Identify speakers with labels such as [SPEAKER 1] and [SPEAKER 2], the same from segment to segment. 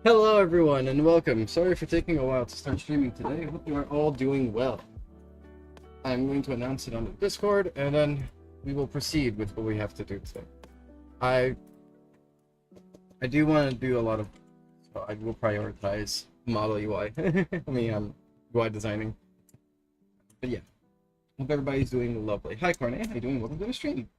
[SPEAKER 1] Hello everyone and welcome. Sorry for taking a while to start streaming today. I hope you are all doing well. I'm going to announce it on the Discord and then we will proceed with what we have to do today. I do want to do a lot of, I will prioritize model UI. I mean, UI designing. But yeah, hope everybody's doing lovely. Hi Cornet, how you doing? Welcome to the stream.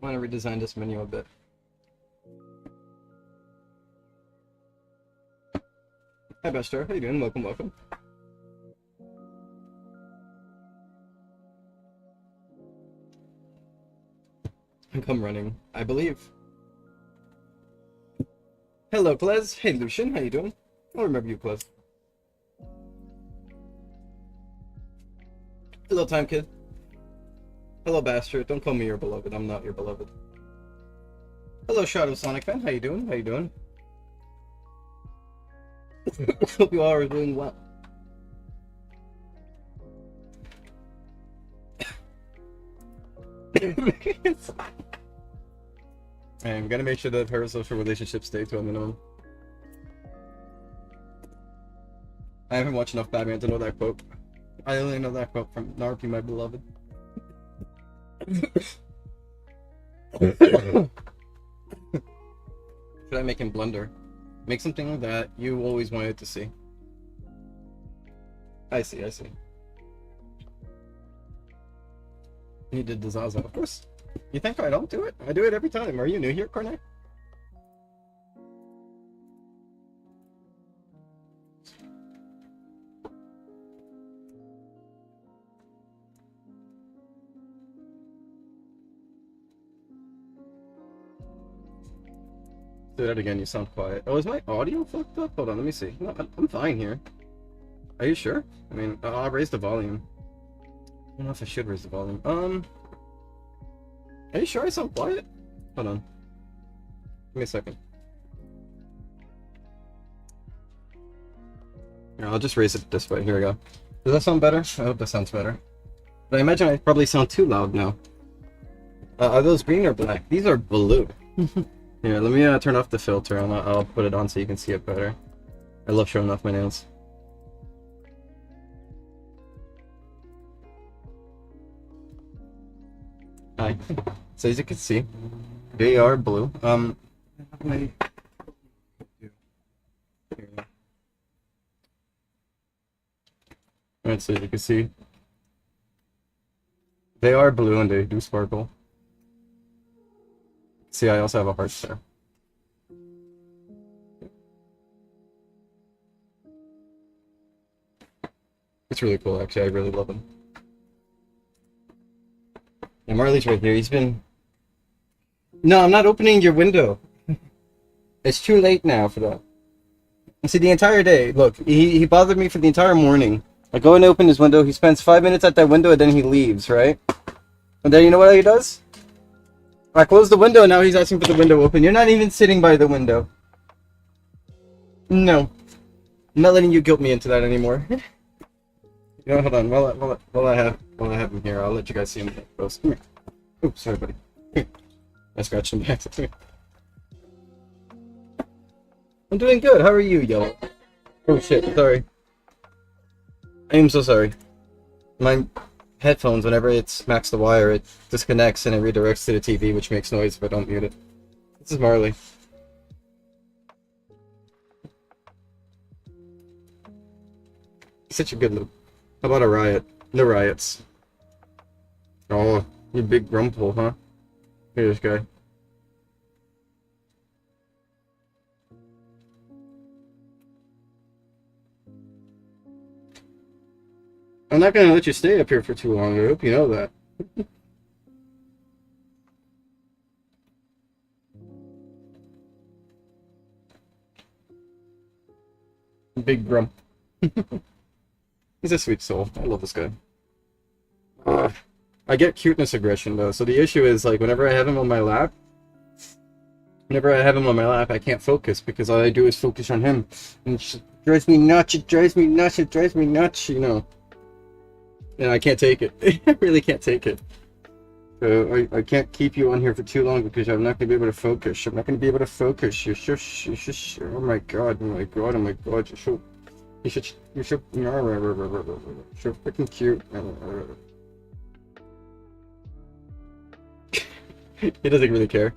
[SPEAKER 1] I want to redesign this menu a bit. Hi Bester, how you doing? Welcome. Come running, I believe. Hello Klez, hey Lucian, how you doing? I remember you, Klez. Hello Time Kid. Hello Bastard, don't call me your beloved, I'm not your beloved. Hello Shadow Sonic fan, how you doing? How you doing? Hope you all are doing well. I'm gonna make sure that parasocial relationships stay to a minimum. I haven't watched enough Batman to know that quote. I only know that quote from Narpi, my beloved. Should I make him blunder? Make something like that you always wanted to see. I see. You did the Zaza, of course. You think I don't do it? I do it every time. Are you new here, Cornet? Do that again, you sound quiet. Oh, is my audio fucked up? Hold on, let me see. No, I'm fine here. Are you sure? I mean, I'll raise the volume. I don't know if I should raise the volume. Are you sure I sound quiet? Hold on. Give me a second. Here, I'll just raise it this way. Here we go. Does that sound better? I hope that sounds better. But I imagine I probably sound too loud now. Are those green or black? These are blue. Here, let me turn off the filter and I'll put it on so you can see it better. I love showing off my nails. Hi. So as you can see, they are blue. Alright, so as you can see, they are blue and they do sparkle. See, I also have a heart there. It's really cool, actually. I really love him. And Marley's right here. He's been... No, I'm not opening your window. It's too late now for that. See, the entire day, look, he bothered me for the entire morning. I go and open his window. He spends 5 minutes at that window and then he leaves, right? And then you know what he does? I closed the window and now he's asking for the window open. You're not even sitting by the window. No. I'm not letting you guilt me into that anymore. You know, hold on. While I have him here, I'll let you guys see him close. Come here. Oops, sorry, buddy. Here. I scratched him back. I'm doing good. How are you, Yellow? Oh shit, sorry. I am so sorry. My headphones, whenever it smacks the wire, it disconnects and it redirects to the TV, which makes noise if I don't mute it. This is Marley. Such a good look. How about a riot? No riots. Oh, you big grumple, huh? Here, this guy. I'm not gonna let you stay up here for too long. I hope you know that. Big grump. He's a sweet soul. I love this guy. I get cuteness aggression though, so the issue is like whenever I have him on my lap, I can't focus because all I do is focus on him. And it drives me nuts, you know. And I can't take it. I really can't take it. I can't keep you on here for too long because I'm not going to be able to focus. I'm not going to be able to focus. You're oh my god, oh my god, oh my god. You're so freaking cute. He doesn't really care.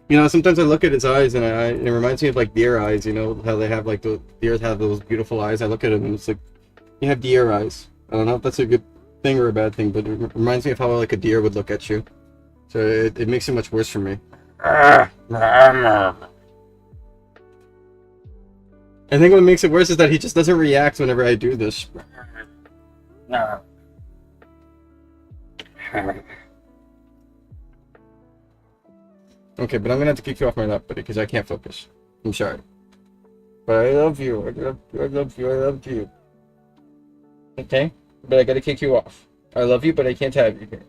[SPEAKER 1] You know, sometimes I look at his eyes and it reminds me of like deer eyes, you know, how they have like the deers have those beautiful eyes. I look at him and it's like, you have deer eyes. I don't know if that's a good thing or a bad thing, but it reminds me of how like a deer would look at you. So it makes it much worse for me. I think what makes it worse is that he just doesn't react whenever I do this. Okay, but I'm gonna have to kick you off my lap, buddy, because I can't focus. I'm sorry. But I love you. I love you. I love you. Okay? But I gotta kick you off. I love you, but I can't have you here.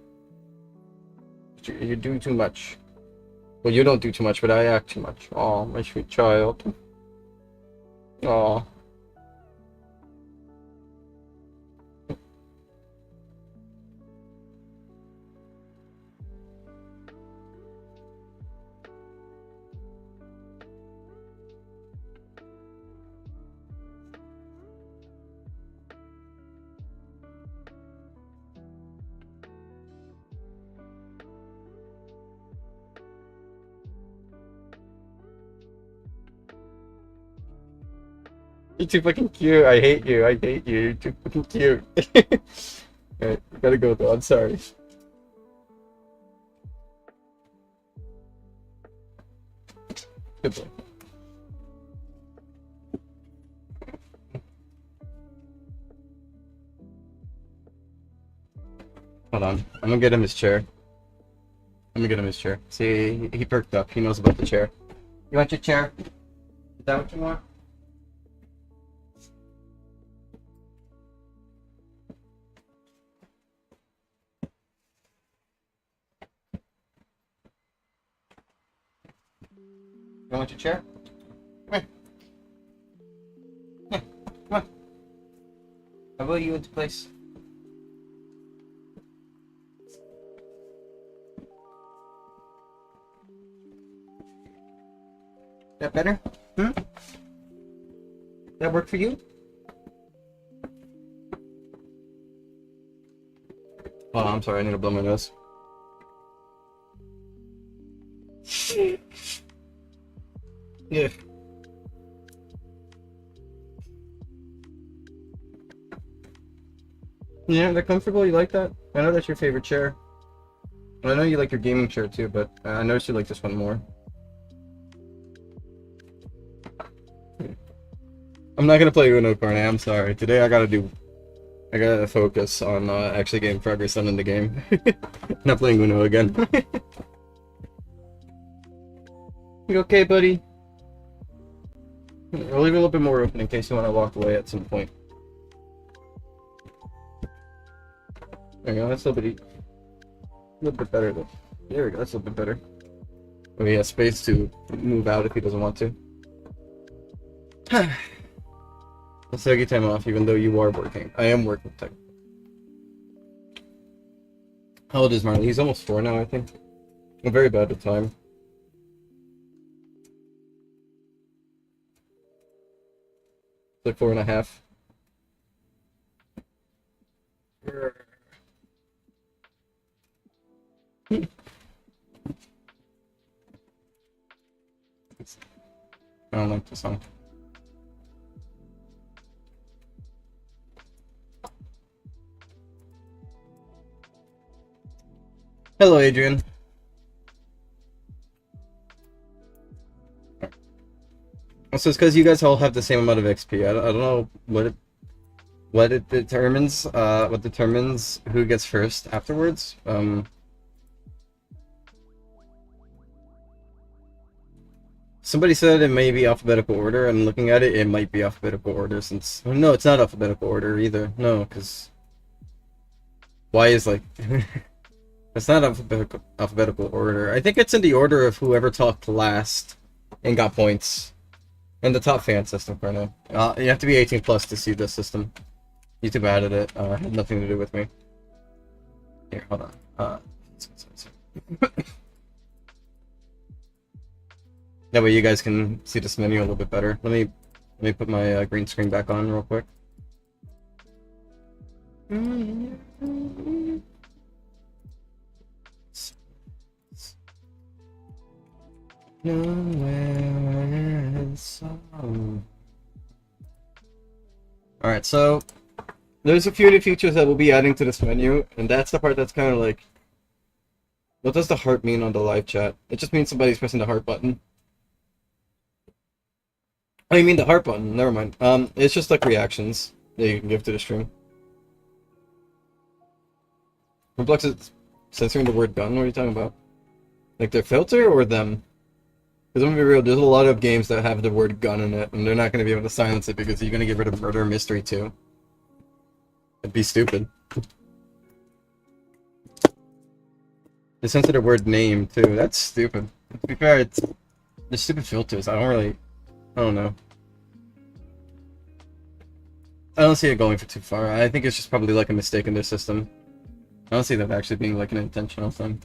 [SPEAKER 1] You do too much. Well, you don't do too much, but I act too much. Aw, my sweet child. Aw. You're too fucking cute. I hate you. I hate you. You're too fucking cute. Alright, I gotta go though. I'm sorry. Good boy. Hold on. I'm gonna get him his chair. Let me get him his chair. See, he perked up. He knows about the chair. You want your chair? Is that what you want? You want your chair? Come here. Come on. I will you into place. That better? Hmm? That work for you? Oh, I'm sorry. I need to blow my nose. Yeah. Yeah, they're comfortable. You like that? I know that's your favorite chair. I know you like your gaming chair too, but I noticed you like this one more. I'm not gonna play Uno, Carne. I'm sorry. Today I gotta focus on actually getting progress done in the game. Not playing Uno again. You okay, buddy? I'll leave it a little bit more open in case you want to walk away at some point. There you go. That's a little bit better though. There we go. That's a little bit better. Oh, he has space to move out if he doesn't want to. Suggys Time Off, even though you are working. I am working time. How old is Marley? He's almost 4 now, I think. I'm very bad at time. It's like 4.5. I don't like the song. Hello, Adrian. So it's because you guys all have the same amount of XP. I don't know what it determines. What determines who gets first afterwards. Somebody said it may be alphabetical order. I'm looking at it. It might be alphabetical order since no, it's not alphabetical order either. No, because Y is like. It's not alphabetical order. I think it's in the order of whoever talked last and got points. And the top fan system for now. You have to be 18 plus to see this system. YouTube added it. Had nothing to do with me. Here, hold on. That way you guys can see this menu a little bit better. Let me put my green screen back on real quick. Alright, so there's a few new features that we'll be adding to this menu, and that's the part that's kind of like, what does the heart mean on the live chat? It just means somebody's pressing the heart button. Oh, you mean the heart button? Never mind. It's just like reactions that you can give to the stream. Roblox is censoring the word gun? What are you talking about? Like their filter or them? Because I'm gonna be real, there's a lot of games that have the word gun in it, and they're not gonna be able to silence it because you're gonna get rid of murder mystery too. It'd be stupid. They censored the word name too. That's stupid. To be fair, it's the stupid filters. I don't know. I don't see it going for too far. I think it's just probably like a mistake in their system. I don't see that actually being like an intentional thing.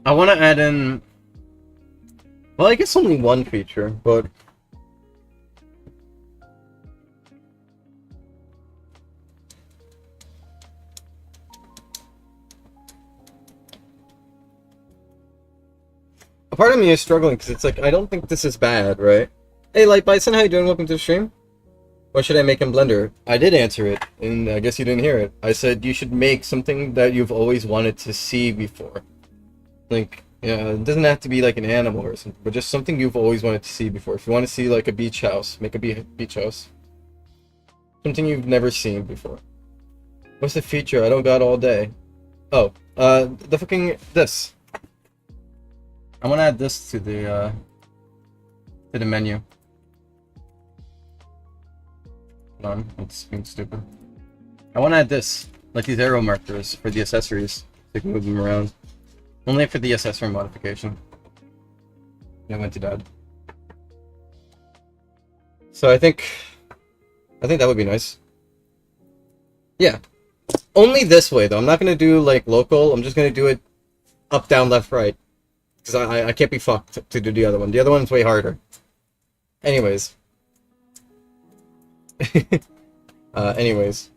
[SPEAKER 1] I want to add in... Well, I guess only one feature, but... A part of me is struggling because it's like, I don't think this is bad, right? Hey, Light Bison, how you doing? Welcome to the stream. What should I make in Blender? I did answer it, and I guess you didn't hear it. I said you should make something that you've always wanted to see before. Like, yeah, it doesn't have to be like an animal or something, but just something you've always wanted to see before. If you want to see like a beach house, make a beach house. Something you've never seen before. What's the feature? I don't got all day. Oh, the fucking, this. I want to add this to the menu. Hold on, it's being stupid. I want to add this, like these arrow markers for the accessories, so you can move them around. Only for the accessory modification. Yeah, I went to dad. So I think that would be nice. Yeah. Only this way though. I'm not gonna do like local. I'm just gonna do it up, down, left, right. Because I can't be fucked to do the other one. The other one's way harder. Anyways. Anyways.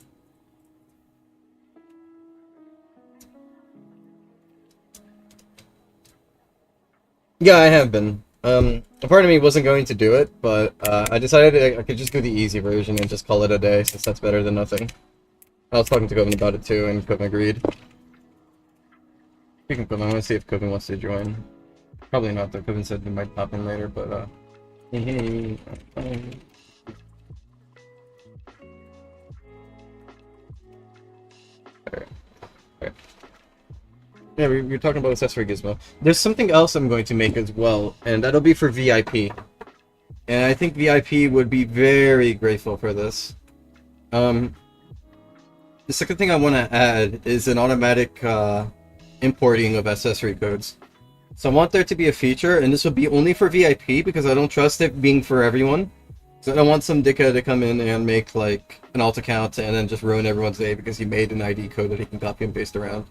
[SPEAKER 1] Yeah, I have been. A part of me wasn't going to do it, but I decided I could just do the easy version and just call it a day, since that's better than nothing. I was talking to Coven about it too, and Coven agreed. Speaking of Coven, I want to see if Coven wants to join. Probably not, though. Coven said he might pop in later, but Alright. Yeah, we're talking about accessory gizmo. There's something else I'm going to make as well, and that'll be for VIP. And I think VIP would be very grateful for this. The second thing I want to add is an automatic importing of accessory codes. So I want there to be a feature, and this would be only for VIP because I don't trust it being for everyone. So I don't want some dickhead to come in and make like an alt account and then just ruin everyone's day because he made an ID code that he can copy and paste around.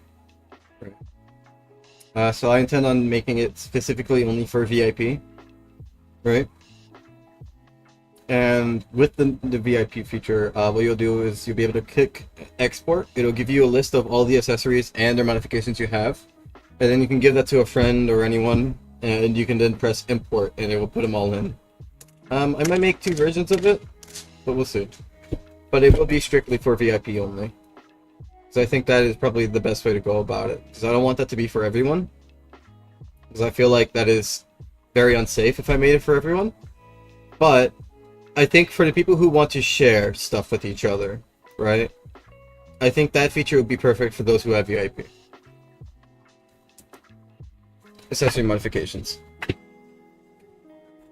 [SPEAKER 1] Right. So I intend on making it specifically only for VIP, right? And with the VIP feature, what you'll do is you'll be able to click export. It'll give you a list of all the accessories and their modifications you have. And then you can give that to a friend or anyone, and you can then press import, and it will put them all in. I might make 2 versions of it, but we'll see. But it will be strictly for VIP only. So I think that is probably the best way to go about it. Because I don't want that to be for everyone. Because I feel like that is very unsafe if I made it for everyone. But I think for the people who want to share stuff with each other, right? I think that feature would be perfect for those who have VIP. Accessory modifications.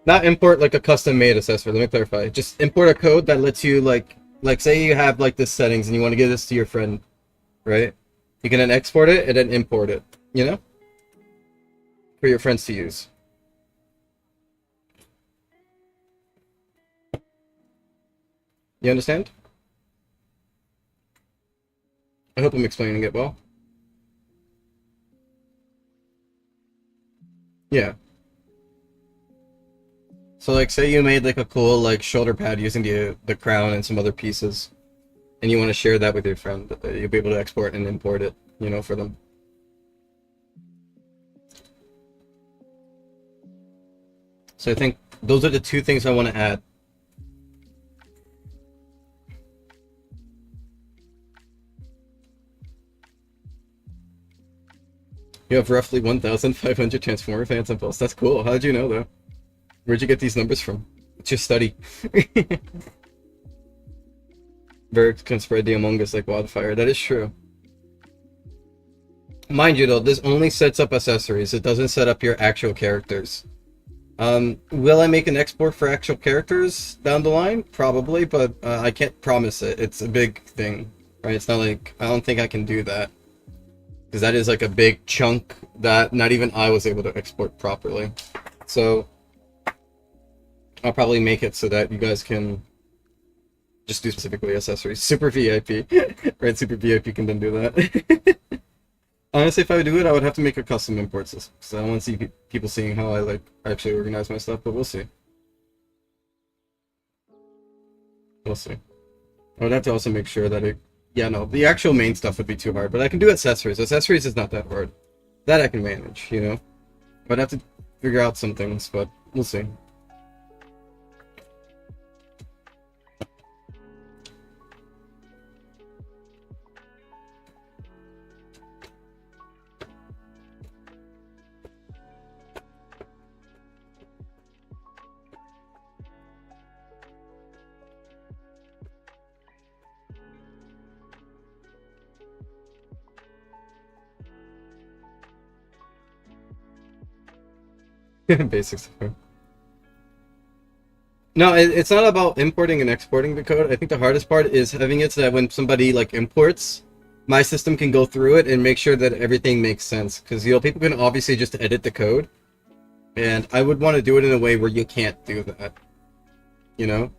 [SPEAKER 1] Not import like a custom-made accessory, let me clarify. Just import a code that lets you like say you have like this settings and you want to give this to your friend, right? You can then export it and then import it, you know? For your friends to use. You understand? I hope I'm explaining it well. Yeah. So like say you made like a cool like shoulder pad using the crown and some other pieces, and you want to share that with your friend, you'll be able to export and import it, you know, for them. So I think those are the two things I want to add. You have roughly 1,500 Transformer fans on Pulse. That's cool. How did you know, though? Where'd you get these numbers from? It's your study. Berg can spread the Among Us like wildfire. That is true. Mind you, though, this only sets up accessories. It doesn't set up your actual characters. Will I make an export for actual characters down the line? Probably, but I can't promise it. It's a big thing, right? It's not like, I don't think I can do that. Because that is like a big chunk that not even I was able to export properly. So I'll probably make it so that you guys can just do specifically accessories. Super VIP. Right, Super VIP can then do that. Honestly, if I would do it, I would have to make a custom import system. So I don't want to see people seeing how I like actually organize my stuff, but we'll see. We'll see. I would have to also make sure that it... Yeah, no, the actual main stuff would be too hard, but I can do accessories. Accessories is not that hard. That I can manage, you know? I'd have to figure out some things, but we'll see. Basics. No, it's not about importing and exporting the code. I think the hardest part is having it so that when somebody like imports, my system can go through it and make sure that everything makes sense. Because, you know, people can obviously just edit the code. And I would want to do it in a way where you can't do that. You know?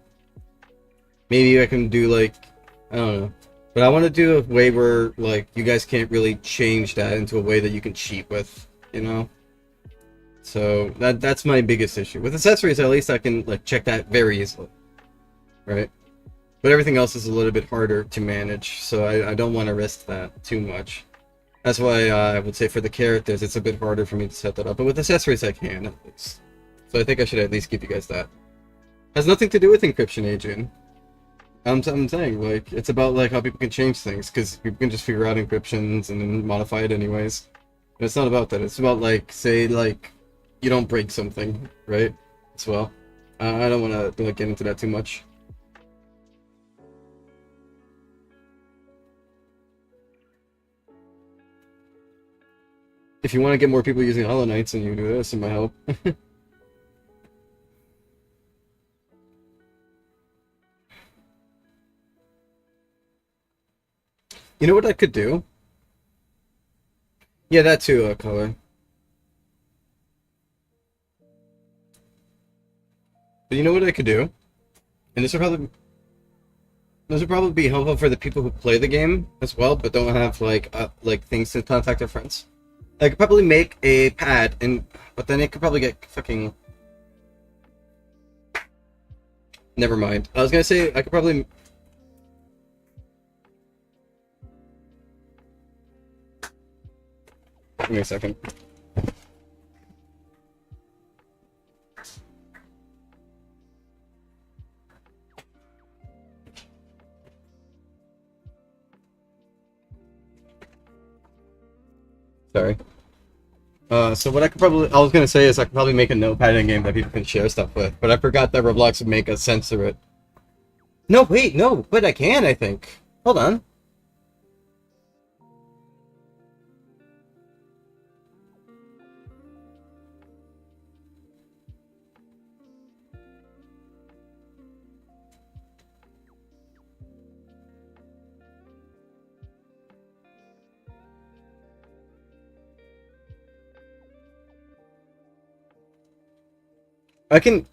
[SPEAKER 1] Maybe I can do like, I don't know. But I want to do a way where like you guys can't really change that into a way that you can cheat with, you know? So that's my biggest issue. With accessories, at least I can like check that very easily, right? But everything else is a little bit harder to manage, so I don't want to risk that too much. That's why I would say for the characters, it's a bit harder for me to set that up. But with accessories, I can at least. So I think I should at least give you guys that. Has nothing to do with encryption, Adrian. I'm saying, like, it's about like how people can change things, because people can just figure out encryptions and then modify it anyways. And it's not about that. It's about like, say, like, you don't break something, right? As well. I don't want to like get into that too much. If you want to get more people using Hollow Knights, and you do this, it might help. You know what I could do? Yeah, that too, color. But you know what I could do? And this would probably be helpful for the people who play the game as well, but don't have like things to contact their friends. I could probably make a pad, but then it could probably get fucking. Never mind. I was gonna say I could probably. Give me a second. Sorry. So what I was gonna say is I could probably make a notepad in game that people can share stuff with, but I forgot that Roblox would make us censor it. No, wait, no, but I can, I think. Hold on. I can.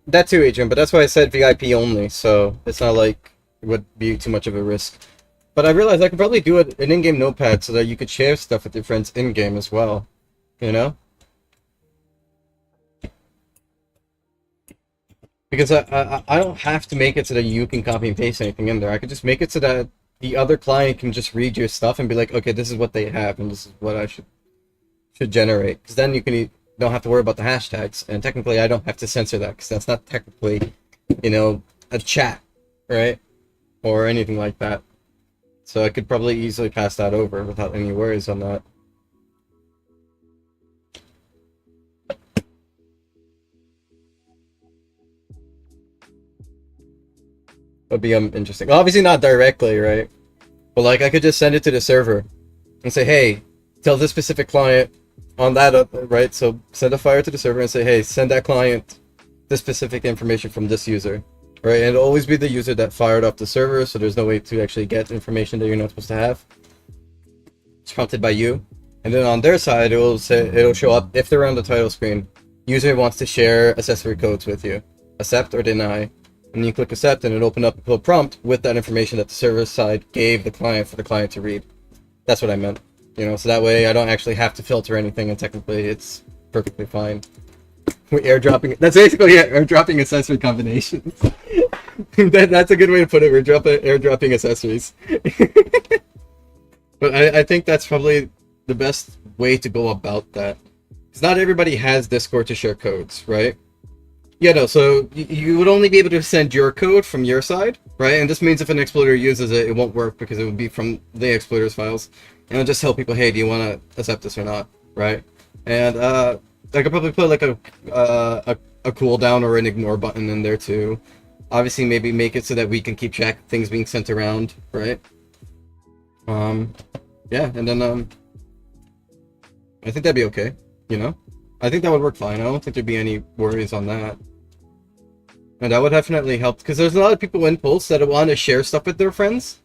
[SPEAKER 1] That too, Adrian, but that's why I said VIP only, so it's not like it would be too much of a risk. But I realized I could probably do an in-game notepad so that you could share stuff with your friends in-game as well. You know? Because I don't have to make it so that you can copy and paste anything in there. I could just make it so that the other client can just read your stuff and be like, okay, this is what they have, and this is what I should generate. Because then don't have to worry about the hashtags, and technically I don't have to censor that, because that's not technically, a chat, right? Or anything like that. So I could probably easily pass that over without any worries on that. Would be interesting. Obviously not directly, right? But like I could just send it to the server and say, hey, tell this specific client on that, right? So send a file to the server and say, hey, send that client this specific information from this user, right? And it'll always be the user that fired off the server, so there's no way to actually get information that you're not supposed to have. It's prompted by you. And then on their side, it'll show up if they're on the title screen. User wants to share accessory codes with you. Accept or deny. And you click accept and it'll open up a prompt with that information that the server side gave the client for the client to read. That's what I meant. So that way I don't actually have to filter anything, and technically it's perfectly fine. We're airdropping. That's basically it. Airdropping accessory combinations. That's a good way to put it. We're airdropping accessories. But I think that's probably the best way to go about that. Because not everybody has Discord to share codes, right? Yeah, no, so you would only be able to send your code from your side, right? And this means if an exploiter uses it, it won't work because it would be from the exploiter's files. And it'll just tell people, hey, do you want to accept this or not, right? And I could probably put like a cooldown or an ignore button in there too. Obviously, maybe make it so that we can keep track of things being sent around, right? Yeah, and then I think that'd be okay, I think that would work fine. I don't think there'd be any worries on that. And that would definitely help, because there's a lot of people in Pulse that want to share stuff with their friends,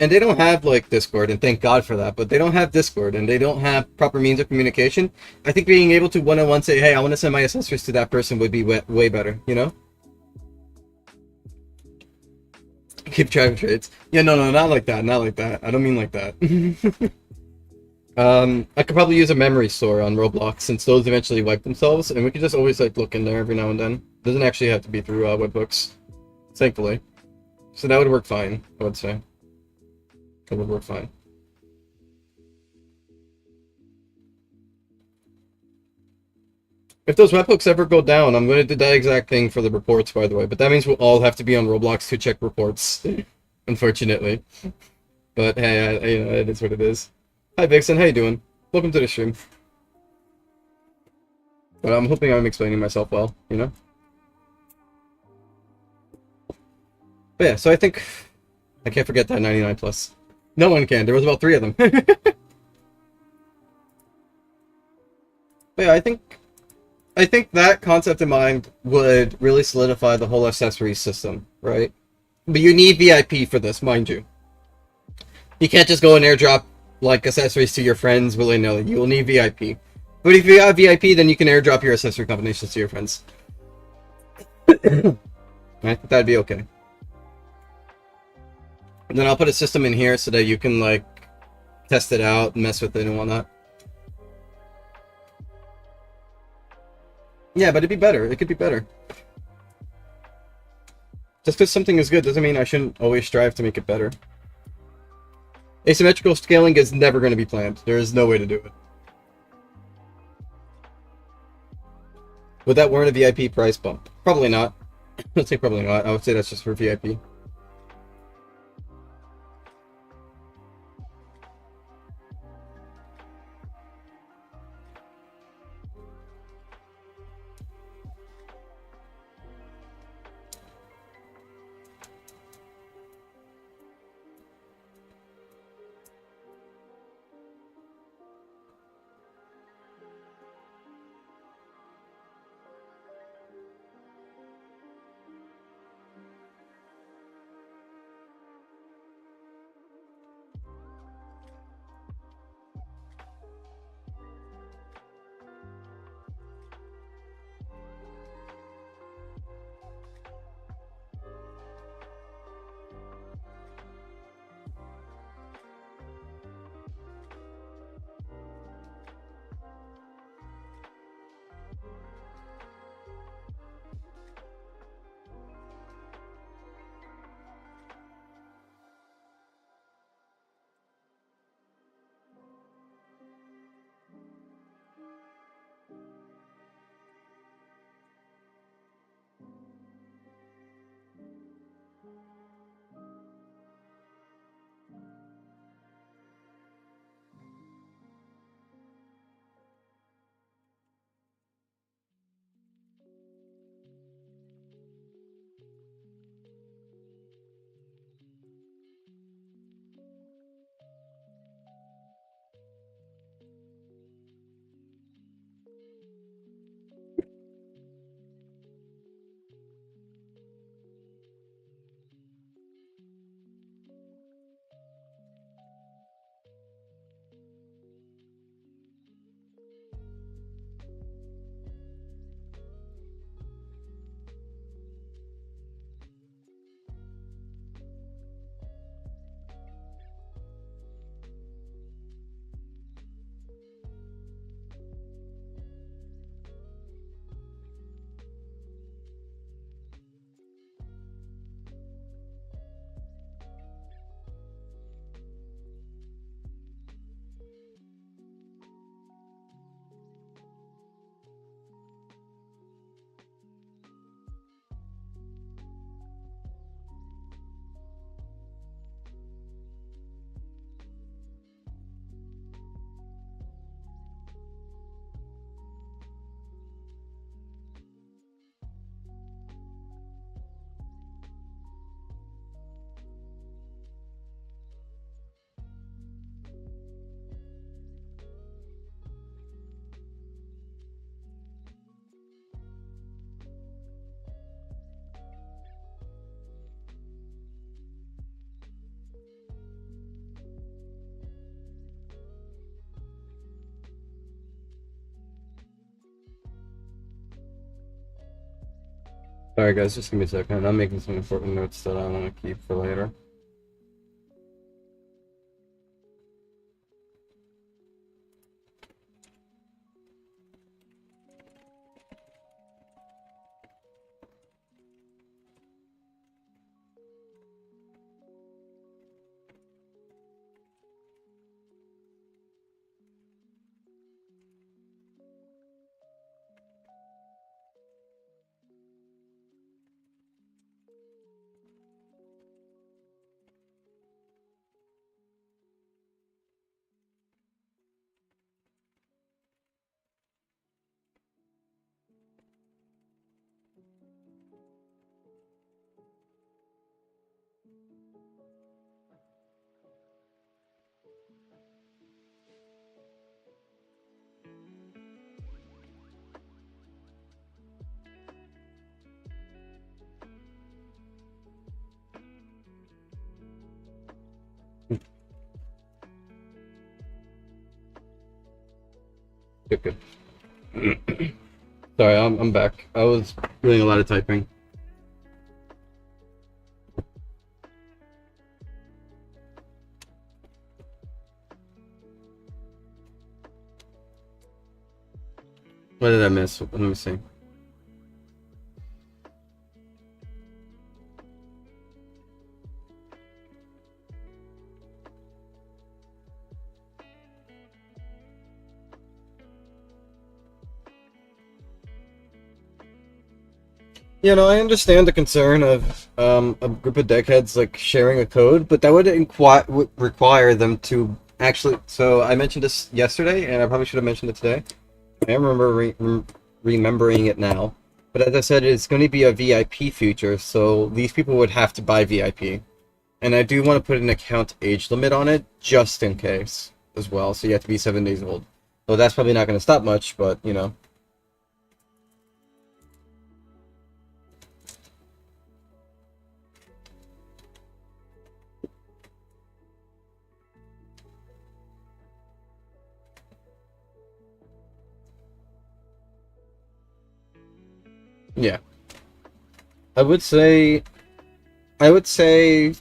[SPEAKER 1] and they don't have, like, Discord, and thank God for that, but they don't have Discord, and they don't have proper means of communication. I think being able to one-on-one say, hey, I want to send my accessories to that person would be way better, Keep track of trades. Yeah, no, not like that, not like that. I don't mean like that. I could probably use a memory store on Roblox, since those eventually wipe themselves, and we could just always like look in there every now and then. Doesn't actually have to be through webhooks, thankfully. So that would work fine, I would say. That would work fine. If those webhooks ever go down, I'm going to do that exact thing for the reports, by the way. But that means we'll all have to be on Roblox to check reports, unfortunately. But hey, it is what it is. Hi Vixen, how you doing? Welcome to the stream. But I'm hoping I'm explaining myself well, But yeah, so I think I can't forget that 99 plus. No one can. There was about 3 of them. But yeah, I think that concept in mind would really solidify the whole accessory system, right? But you need VIP for this, mind you. You can't just go and airdrop like accessories to your friends willy-nilly. You will need VIP. But if you have VIP, then you can airdrop your accessory combinations to your friends. I think that'd be okay. And then I'll put a system in here so that you can like test it out and mess with it and whatnot. Yeah, but it'd be better. It could be better. Just because something is good doesn't mean I shouldn't always strive to make it better. Asymmetrical scaling is never going to be planned. There is no way to do it. Would that warrant a VIP price bump? Probably not. I'd say probably not. I would say that's just for VIP. Alright guys, just give me a second. I'm making some important notes that I want to keep for later. Good, good. Sorry, I'm back. I was doing a lot of typing. What did I miss? Let me see. You know, I understand the concern of a group of deckheads like sharing a code, but that would require them to actually. So I mentioned this yesterday, and I probably should have mentioned it today. I remember remembering it now. But as I said, it's going to be a VIP feature, so these people would have to buy VIP. And I do want to put an account age limit on it, just in case, as well. So you have to be 7 days old. So that's probably not going to stop much, but you know. Yeah. I would say I would say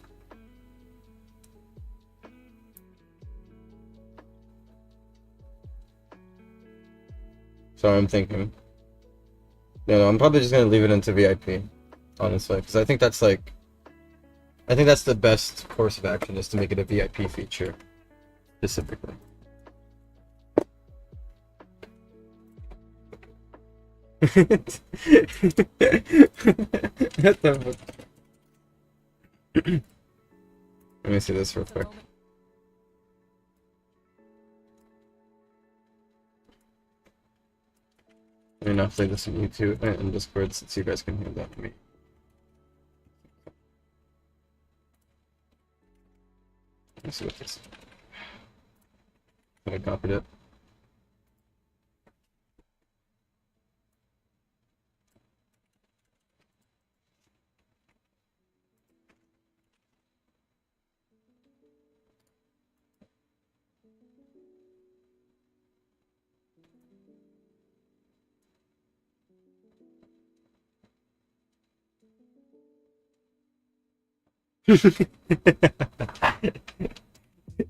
[SPEAKER 1] sorry, I'm thinking. No, I'm probably just gonna leave it into VIP, honestly, because I think that's the best course of action is to make it a VIP feature specifically. Let me see this real quick. Let me not play this on YouTube and Discord since you guys can hear that to me. Let's see what this. I copied it.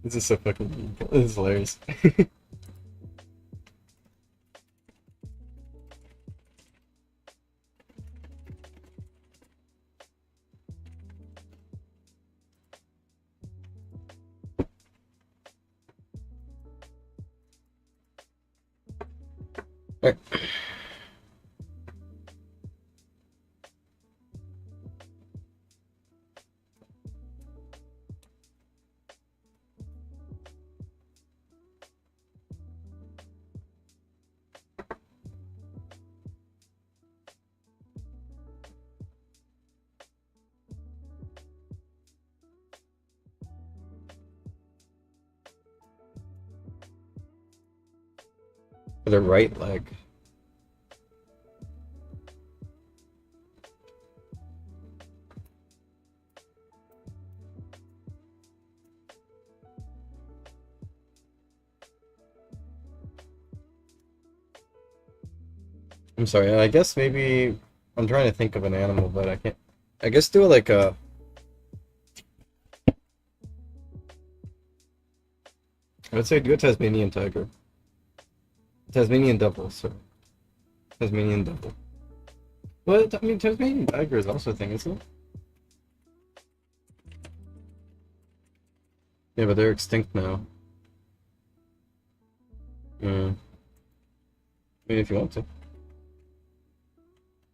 [SPEAKER 1] This is so fucking meaningful. This is hilarious. Alright. For the right leg. I'm sorry, I guess maybe I'm trying to think of an animal, but I can't. I guess do like a. I'd say do a Tasmanian tiger. Tasmanian devil, sorry. Tasmanian devil. Well, I mean, Tasmanian tiger is also a thing, isn't it? Yeah, but they're extinct now. I mean, if you want to.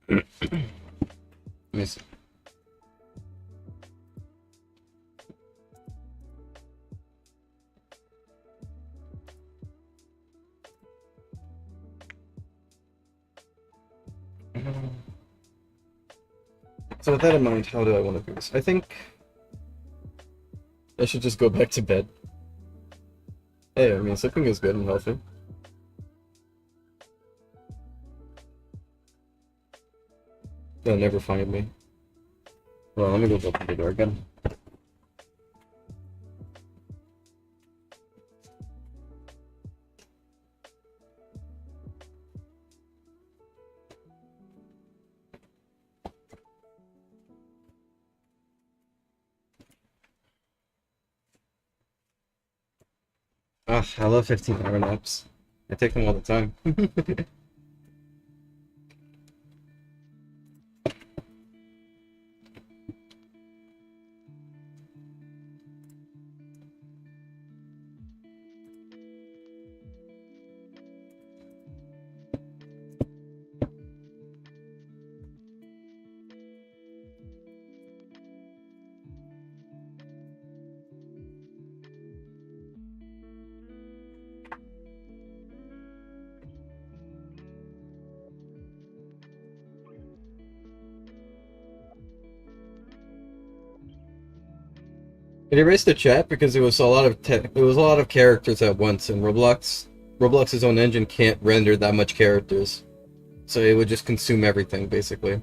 [SPEAKER 1] Let me see. So with that in mind, how do I want to do this? I think I should just go back to bed. Hey, I mean, sleeping is good and healthy. They'll never find me. Well, let me go open the door again. Ah, I love 15-hour naps. I take them all the time. It erased the chat because it was a lot of characters at once, and Roblox's own engine can't render that much characters, so it would just consume everything basically.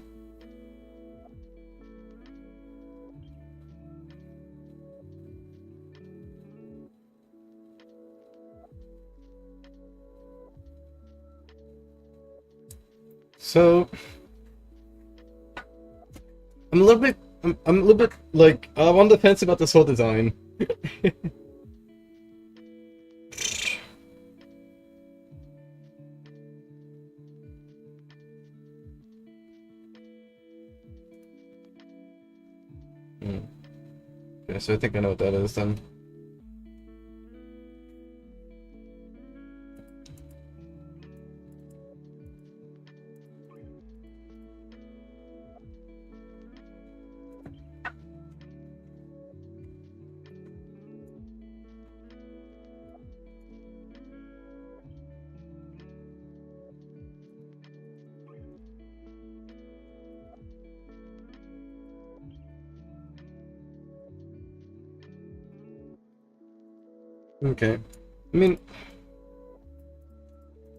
[SPEAKER 1] So I'm a little bit like I'm on the fence about this whole design. Okay, so I think I know what that is then. Okay. I mean,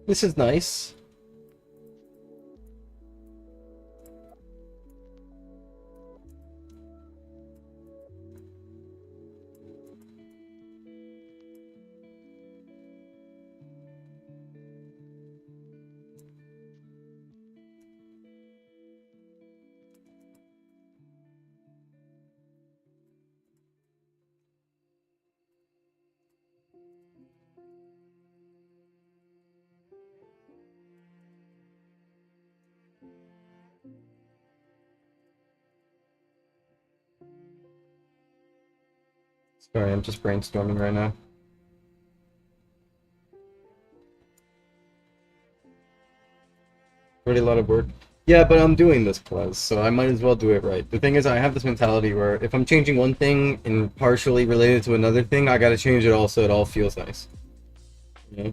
[SPEAKER 1] this is nice. Sorry, I'm just brainstorming right now. Already a lot of work. Yeah, but I'm doing this class, so I might as well do it right. The thing is, I have this mentality where if I'm changing one thing and partially related to another thing, I gotta change it all so it all feels nice. Yeah.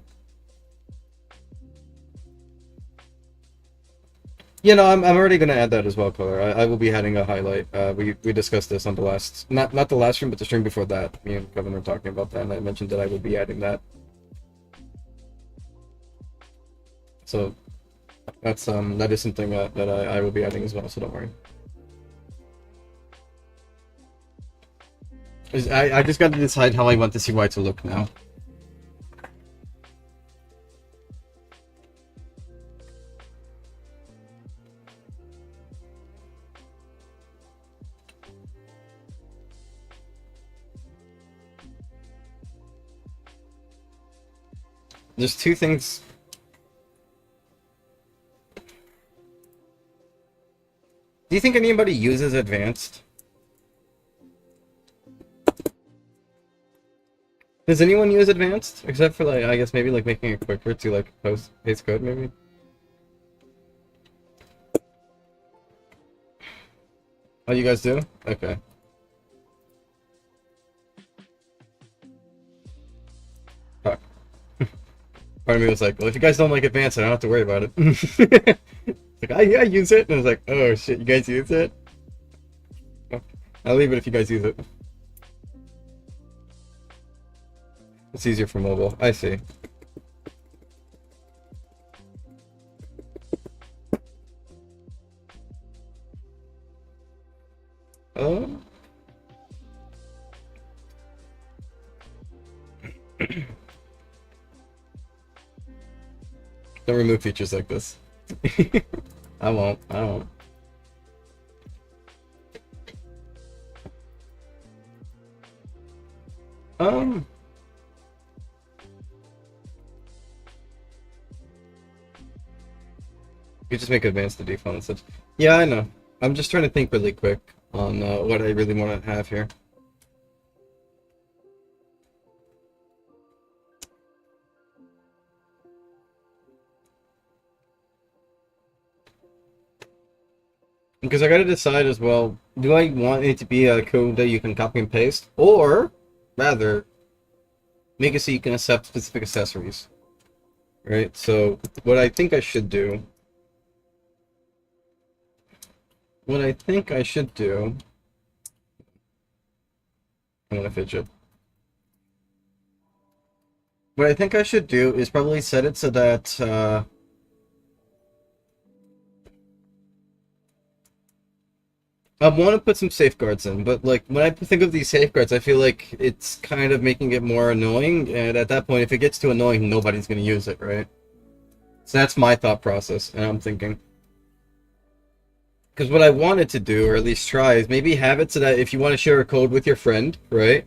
[SPEAKER 1] Yeah, no, I'm already gonna add that as well, color. I will be adding a highlight. We discussed this on the last, not the last stream, but the stream before that. Me and Kevin were talking about that, and I mentioned that I would be adding that. So that is something that I will be adding as well. So don't worry. I just got to decide how I want the CY to look now. There's two things. Do you think anybody uses advanced? Does anyone use advanced? Except for like, I guess maybe like making it quicker to like paste code maybe? Oh, you guys do? Okay. Fuck. Part of me was like, well, if you guys don't like advanced, I don't have to worry about it. Like, I use it, and I was like, oh shit, you guys use it? I'll leave it if you guys use it. It's easier for mobile. I see. Oh. Don't remove features like this. I won't. I won't. You just make advanced the default and such. Yeah, I know. I'm just trying to think really quick on what I really want to have here. Because I gotta decide as well, do I want it to be a code that you can copy and paste? Or, rather, make it so you can accept specific accessories. Right? So, what I think I should do... What I think I should do... I'm gonna fidget. What I think I should do is probably set it so that, I want to put some safeguards in, but like when I think of these safeguards, I feel like it's kind of making it more annoying, and at that point, if it gets too annoying, nobody's going to use it, right? So that's my thought process, and I'm thinking. Because what I wanted to do, or at least try, is maybe have it so that if you want to share a code with your friend, right,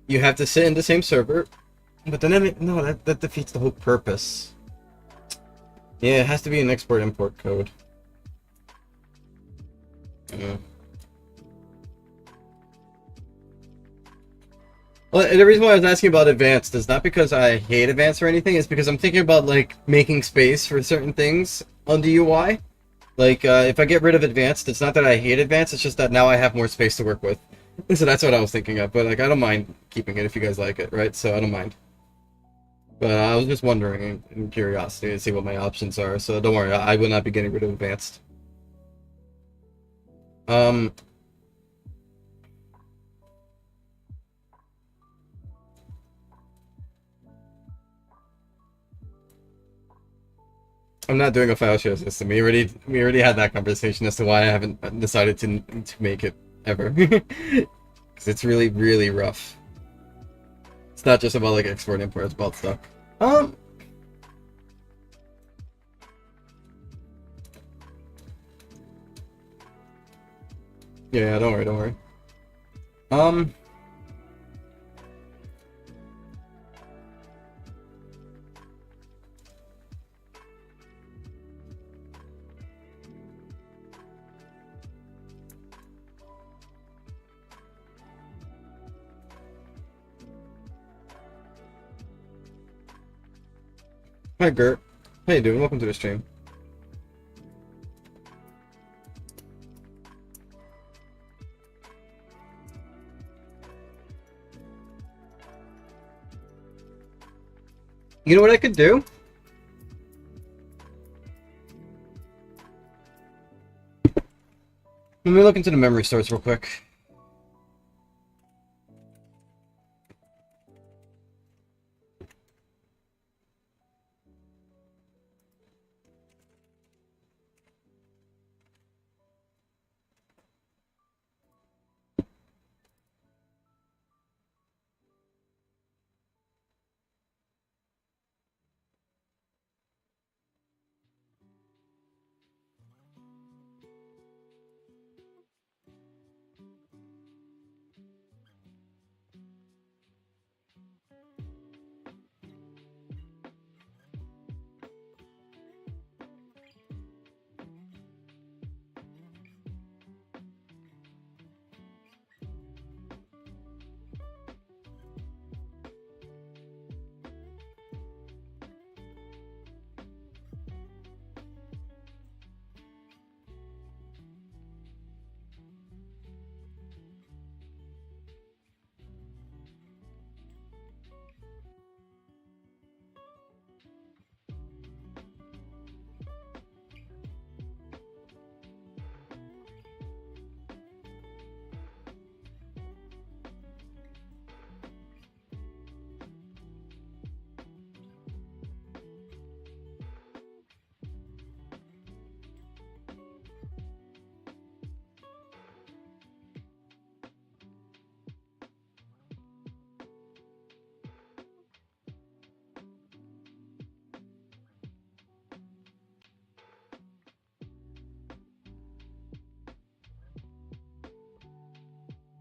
[SPEAKER 1] you have to sit in the same server, but then, no, that defeats the whole purpose. Yeah, it has to be an export-import code. Yeah. Well, the reason why I was asking about advanced is not because I hate advanced or anything, it's because I'm thinking about, like, making space for certain things on the UI. Like, if I get rid of advanced, it's not that I hate advanced, it's just that now I have more space to work with. So that's what I was thinking of, but, like, I don't mind keeping it if you guys like it, right? So I don't mind. But I was just wondering, in curiosity, to see what my options are, so don't worry, I will not be getting rid of advanced. Um... I'm not doing a file share system. We already had that conversation as to why I haven't decided to make it ever. Because it's really, really rough. It's not just about like export import, it's about stuff. Yeah, don't worry, don't worry. Hi Gert. How you doing? Welcome to the stream. You know what I could do? Let me look into the memory stores real quick.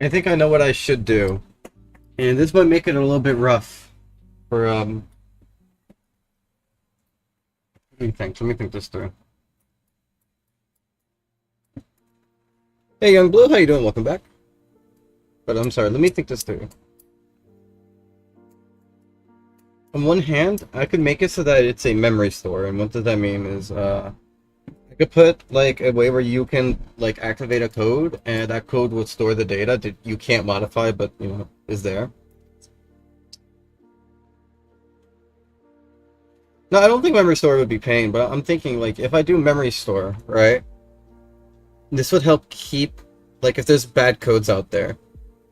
[SPEAKER 1] I think I know what I should do. And this might make it a little bit rough for, let me think this through. Hey, Young Blue, how you doing? Welcome back. But I'm sorry, let me think this through. On one hand, I could make it so that it's a memory store, and what does that mean is, I could put, like, a way where you can, like, activate a code, and that code would store the data that you can't modify, but, you know, is there. No, I don't think memory store would be pain, but I'm thinking, like, if I do memory store, right, this would help keep, like, if there's bad codes out there.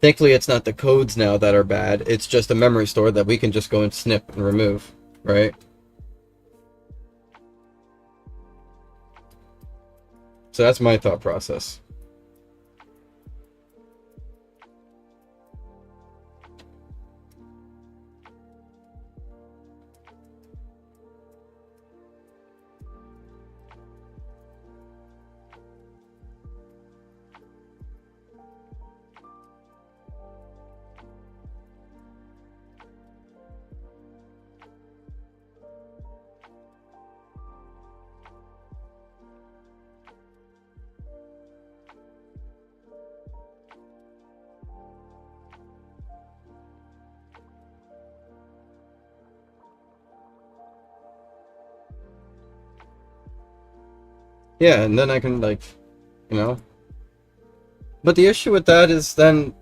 [SPEAKER 1] Thankfully, it's not the codes now that are bad, it's just a memory store that we can just go and snip and remove, right? So that's my thought process. Yeah, and then I can, like, you know. But the issue with that is then,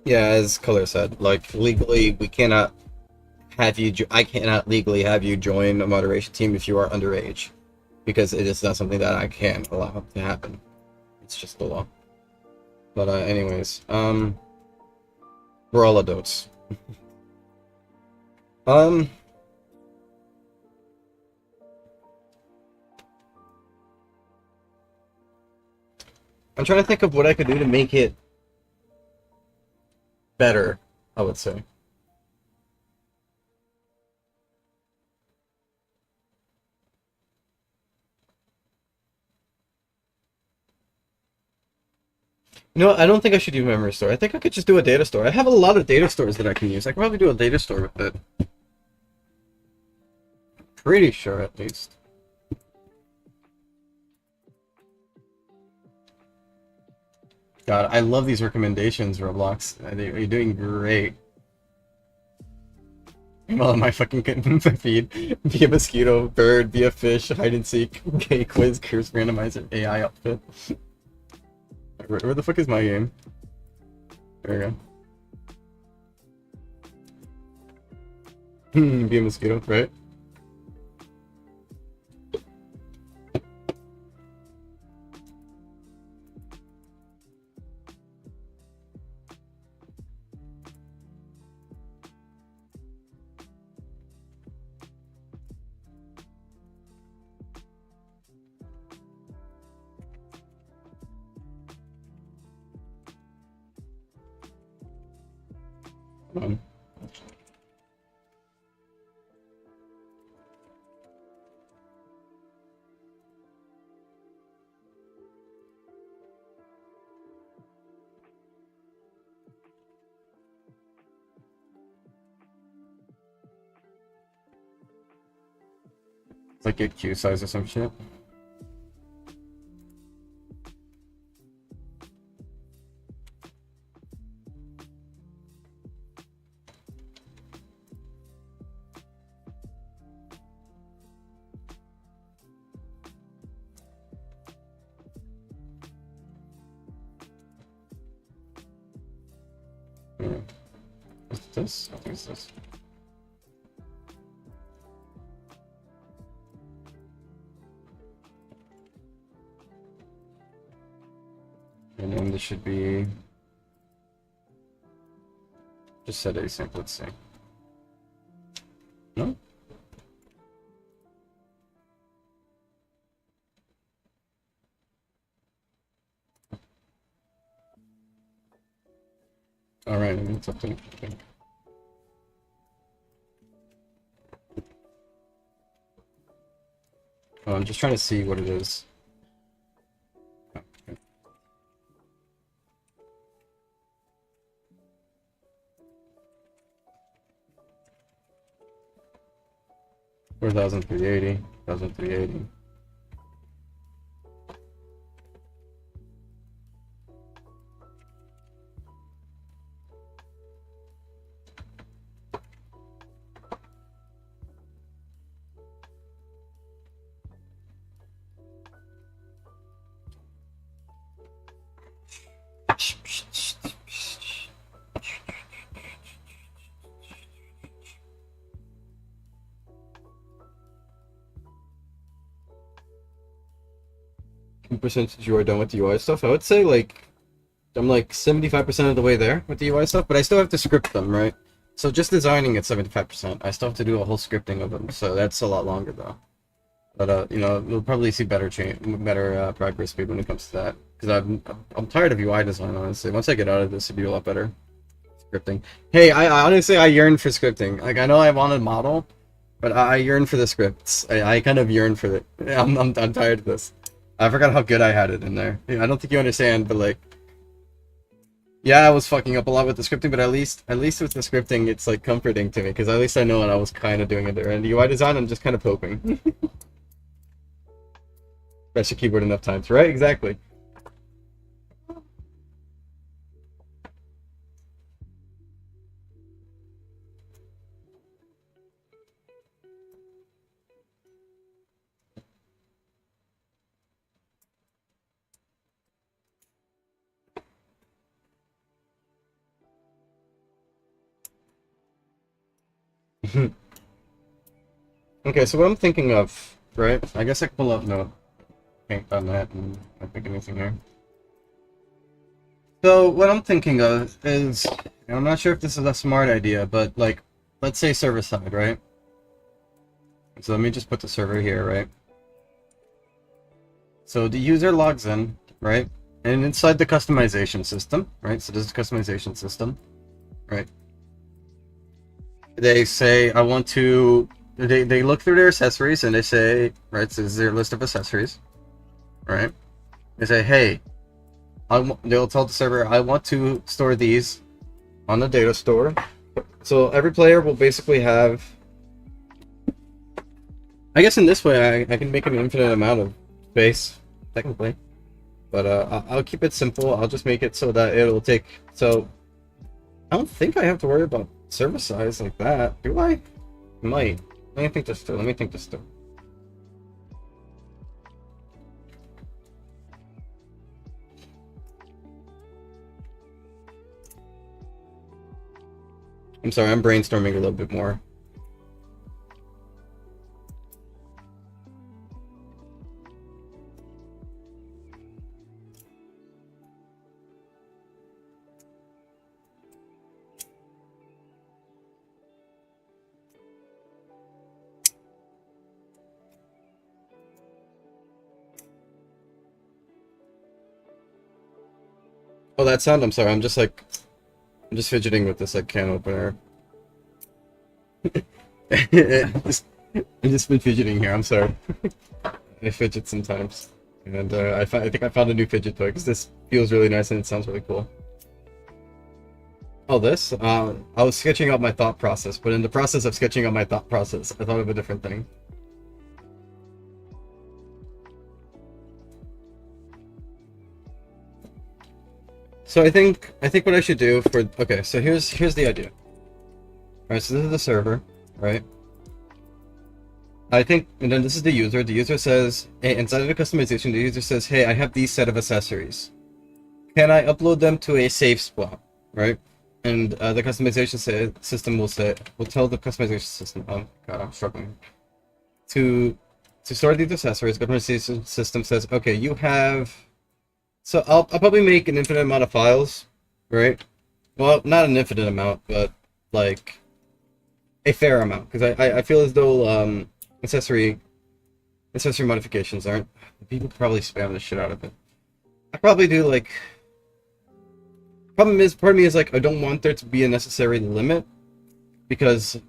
[SPEAKER 1] yeah, as Color said, like, legally, we cannot have you, I cannot legally have you join a moderation team if you are underage, because it is not something that I can allow to happen. It's just the law. But, anyways, we're all adults. Um, I'm trying to think of what I could do to make it better, I would say. You know what? I don't think I should do memory store. I think I could just do a data store. I have a lot of data stores that I can use. I can probably do a data store with it. Pretty sure, at least. God, I love these recommendations, Roblox. You're doing great. Well, my fucking feed. Be a mosquito, bird, be a fish, hide and seek, okay, quiz, curse, randomizer, AI outfit. Where the fuck is my game? There we go. Be a mosquito, right? Um, like a queue size or some shit. Yeah. Is it this? I think it's this. And then this should be just set async, let's see. No? Alright, it's up to me, I think. I'm just trying to see what it is. 4,380, 1,380. What percentage you are done with the UI stuff? I would say like I'm like 75% of the way there with the UI stuff, but I still have to script them, right? So just designing at 75%. I still have to do a whole scripting of them, so that's a lot longer though. But you know, we'll probably see better progress speed when it comes to that. Because I'm tired of UI design, honestly. Once I get out of this, it'll be a lot better. Scripting. Hey, I honestly I yearn for scripting. Like I know I wanted model, but I yearn for the scripts. I kind of yearn for it. I'm tired of this. I forgot how good I had it in there. I don't think you understand, but like, yeah, I was fucking up a lot with the scripting, but at least with the scripting, it's like comforting to me because at least I know what I was kind of doing it there. And the UI design, I'm just kind of poking. Press your keyboard enough times, right? Exactly. Okay, so what I'm thinking of, right? I guess I can pull up no paint on that and not pick anything here. So what I'm thinking of is, and I'm not sure if this is a smart idea, but like, let's say server side, right? So let me just put the server here, right? So the user logs in, right? And inside the customization system, right? So this is the customization system, right? They say, I want to, they look through their accessories and they say, right, so this is their list of accessories, right? They say, hey, they'll tell the server, I want to store these on the data store. So every player will basically have, I guess in this way, I can make an infinite amount of space, technically. But I'll keep it simple. I'll just make it so that it'll take, so I don't think I have to worry about server size like that, do I? Might. Let me think this through. I'm sorry, I'm brainstorming a little bit more. Oh, that sound, I'm sorry, I'm just fidgeting with this like can opener. I'm just been fidgeting here, I'm sorry. I fidget sometimes. And I think I found a new fidget toy because this feels really nice and it sounds really cool. Oh, this? I was sketching out my thought process, but in the process of sketching out my thought process, I thought of a different thing. So I think what I should do for, okay, so here's the idea. Alright, so this is the server, right? I think, and then this is the user. The user says, hey, inside of the customization, the user says, hey, I have these set of accessories. Can I upload them to a safe spot, right? And the customization system will tell the customization system, oh god, I'm struggling. To store these accessories, the customization system says, okay, you have, so I'll probably make an infinite amount of files, right? Well, not an infinite amount, but like a fair amount, because I feel as though accessory modifications aren't. People probably spam the shit out of it. I probably do like. Problem is, part of me is like I don't want there to be a necessary limit, because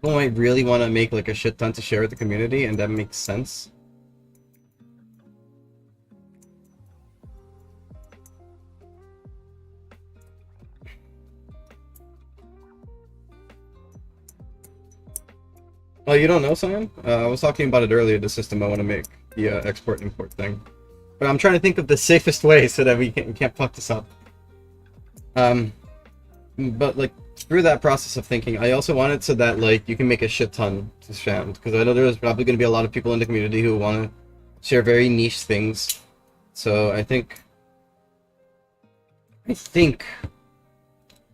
[SPEAKER 1] people might really want to make like a shit ton to share with the community, and that makes sense. Oh, you don't know, Sam? I was talking about it earlier, the system I want to make, the export-import thing. But I'm trying to think of the safest way so that we can't fuck this up. But, like, through that process of thinking, I also want it so that, like, you can make a shit ton to spam. Because I know there's probably going to be a lot of people in the community who want to share very niche things. So I think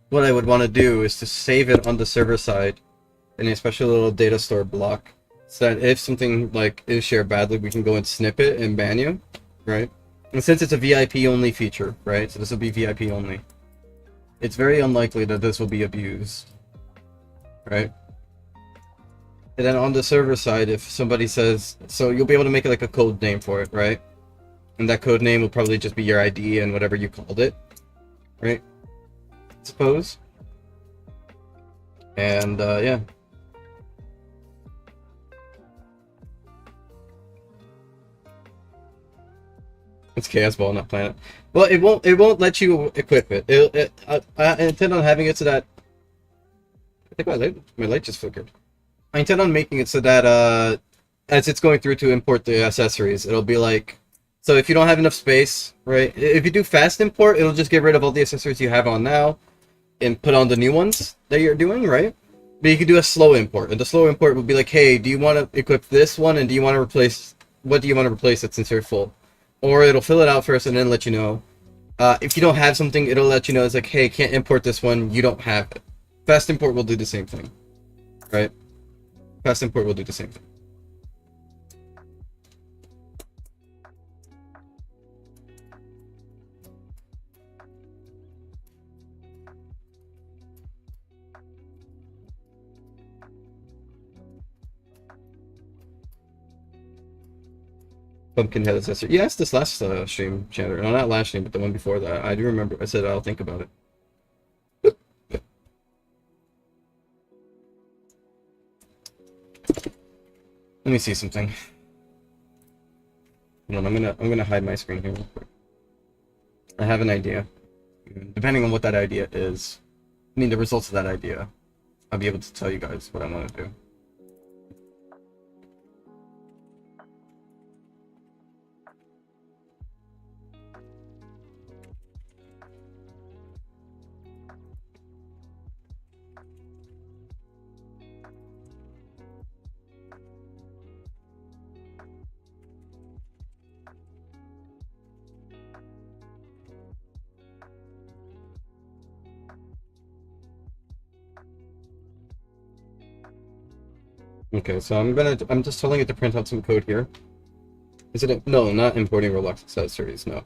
[SPEAKER 1] what I would want to do is to save it on the server side in a special little data store block, so that if something like is shared badly, we can go and snip it and ban you, right? And since it's a VIP only feature, right? So this will be VIP only. It's very unlikely that this will be abused, right? And then on the server side, if somebody says, so you'll be able to make like a code name for it, right? And that code name will probably just be your ID and whatever you called it, right? Suppose. And yeah. It's Chaos Ball, not Planet. Well, it won't let you equip it. I intend on having it so that I think my light just flickered. I intend on making it so that as it's going through to import the accessories, it'll be like, so if you don't have enough space, right? If you do fast import, it'll just get rid of all the accessories you have on now and put on the new ones that you're doing, right? But you could do a slow import, and the slow import will be like, hey, do you want to equip this one, and do you want to replace, what do you want to replace it since you're full? Or it'll fill it out first and then let you know. If you don't have something, it'll let you know. It's like, hey, can't import this one. You don't have it. Fast import will do the same thing, right? Fast import will do the same thing. Pumpkinhead accessory. Yes, this last stream, Chandler. No, not last stream, but the one before that. I do remember. I said I'll think about it. Let me see something. Hold on, I'm gonna hide my screen here real quick. I have an idea. Depending on what that idea is, I mean the results of that idea, I'll be able to tell you guys what I want to do. Okay, so I'm just telling it to print out some code here. Is it no, not importing Roblox accessories, no.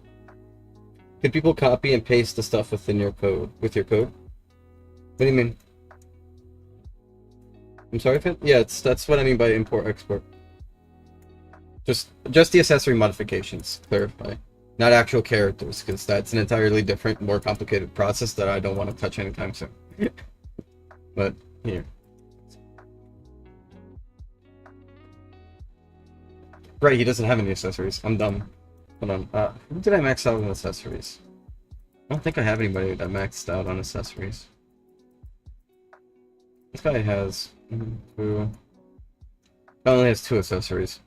[SPEAKER 1] Could people copy and paste the stuff within your code with your code? What do you mean? I'm sorry, Finn? Yeah, that's what I mean by import export. Just the accessory modifications, clarify. Not actual characters, because that's an entirely different, more complicated process that I don't want to touch anytime soon. But here. Right, he doesn't have any accessories. I'm dumb. Hold on. Who did I max out on accessories? I don't think I have anybody that maxed out on accessories. This guy has two. He only has 2 accessories.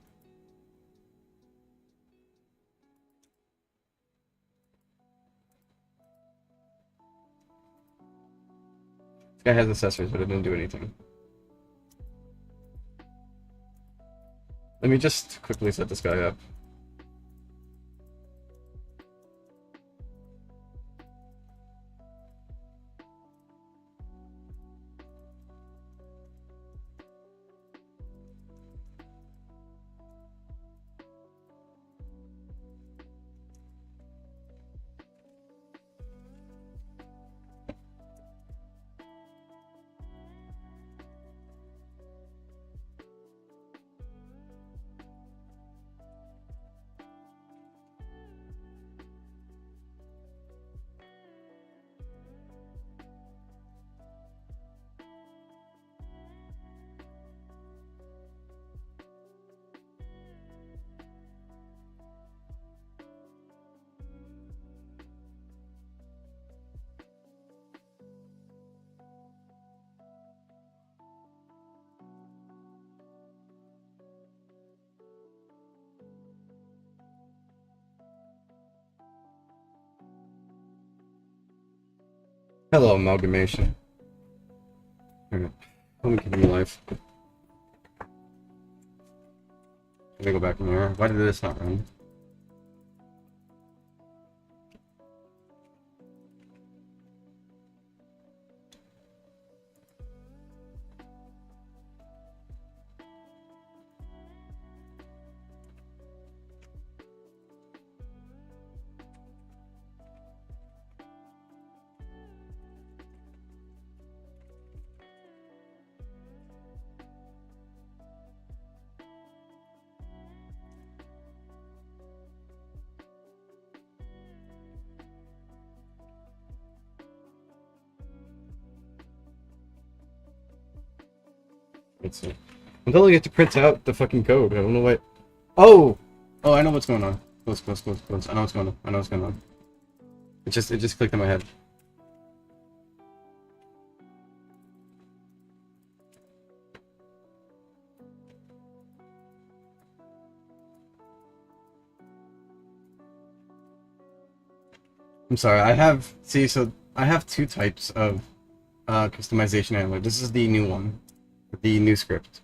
[SPEAKER 1] This guy has accessories, but it didn't do anything. Let me just quickly set this guy up. Hello, amalgamation. Alright, let me continue life. Let me go back in here. Why did this not run? Let's see. I'm telling you to print out the fucking code. I don't know what. Oh! Oh, I know what's going on. Close, close, close, close. I know what's going on. I know what's going on. It just clicked in my head. I'm sorry. I have so I have two types of customization handler. This is the new one, the new script.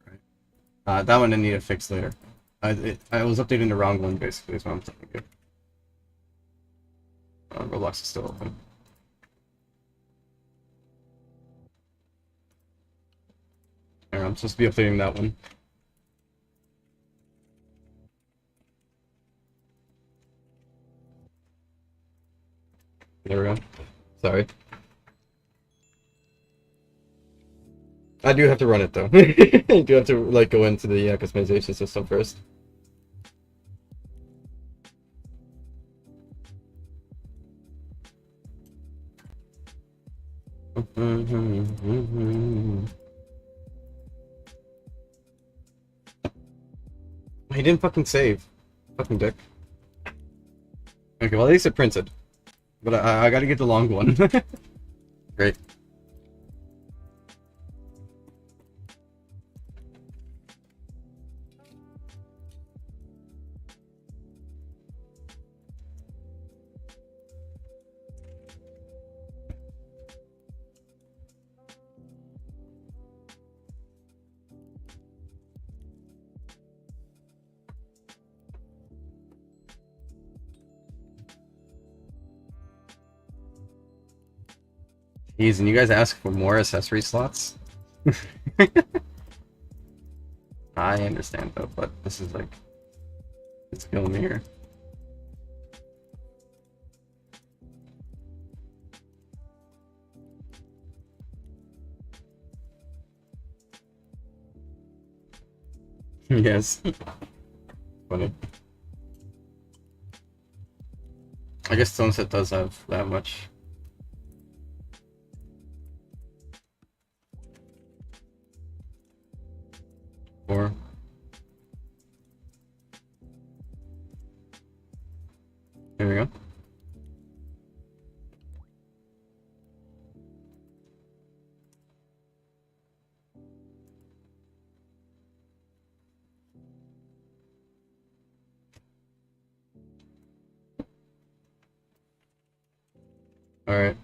[SPEAKER 1] Right? That one I need to fix later. I was updating the wrong one basically. Is what I'm telling you. Roblox is still open. There, I'm supposed to be updating that one. There we go. Sorry. I do have to run it though. I do have to like go into the customization system first. He didn't fucking save. Fucking dick. Okay, well at least it printed. But I gotta get the long one. Great. Jeez, and you guys ask for more accessory slots? I understand though, but this is like, it's killing me here. Yes. Funny. I guess Sunset does have that much. Or there we go. All right.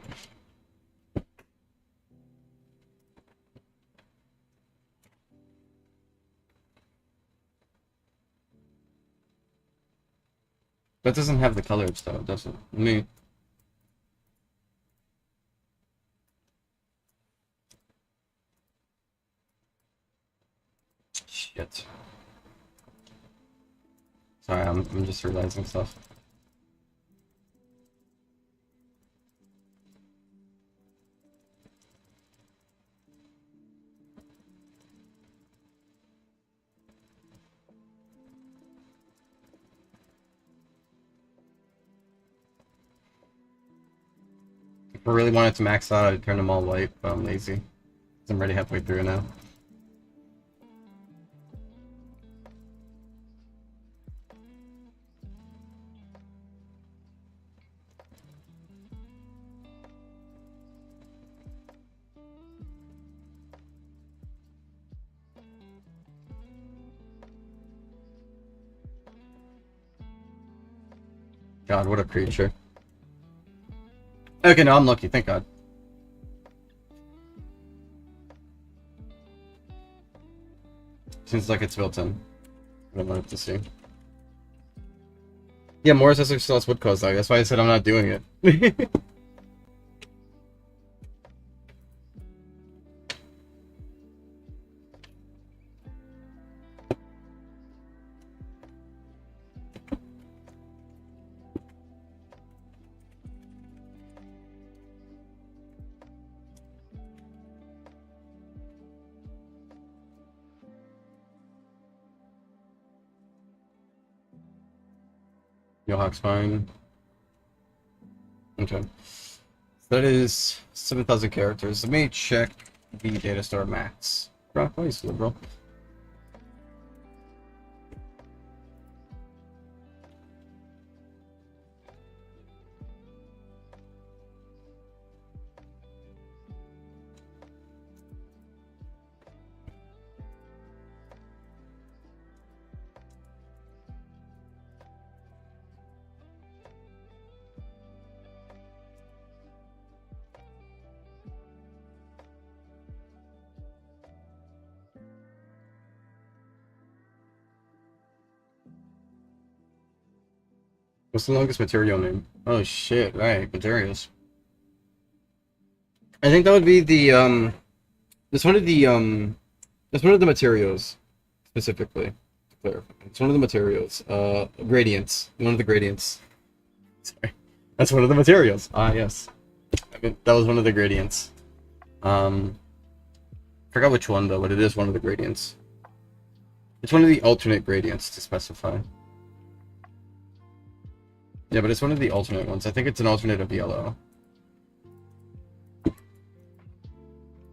[SPEAKER 1] That doesn't have the colors though, does it? I mean, shit. Sorry, I'm just realizing stuff. If I really wanted to max out, I'd turn them all white, but I'm lazy. 'Cause I'm already halfway through now. God, what a creature. Okay, no, I'm lucky, thank God. Seems like it's built in. I don't want to see. Yeah, more accessory still has wood cost. That's why I said I'm not doing it. Yohawk's fine. Okay. So that is 7,000 characters. Let me check the data store max. Bro, nice, liberal. What's the longest material name? Oh shit, right, materials. I think that would be the that's one of the that's one of the materials specifically to clarify. It's one of the materials. Gradients. One of the gradients. Sorry. That's one of the materials. Ah yes. I mean that was one of the gradients. Forgot which one though, but it is one of the gradients. It's one of the alternate gradients to specify. Yeah, but it's one of the alternate ones. I think it's an alternate of yellow.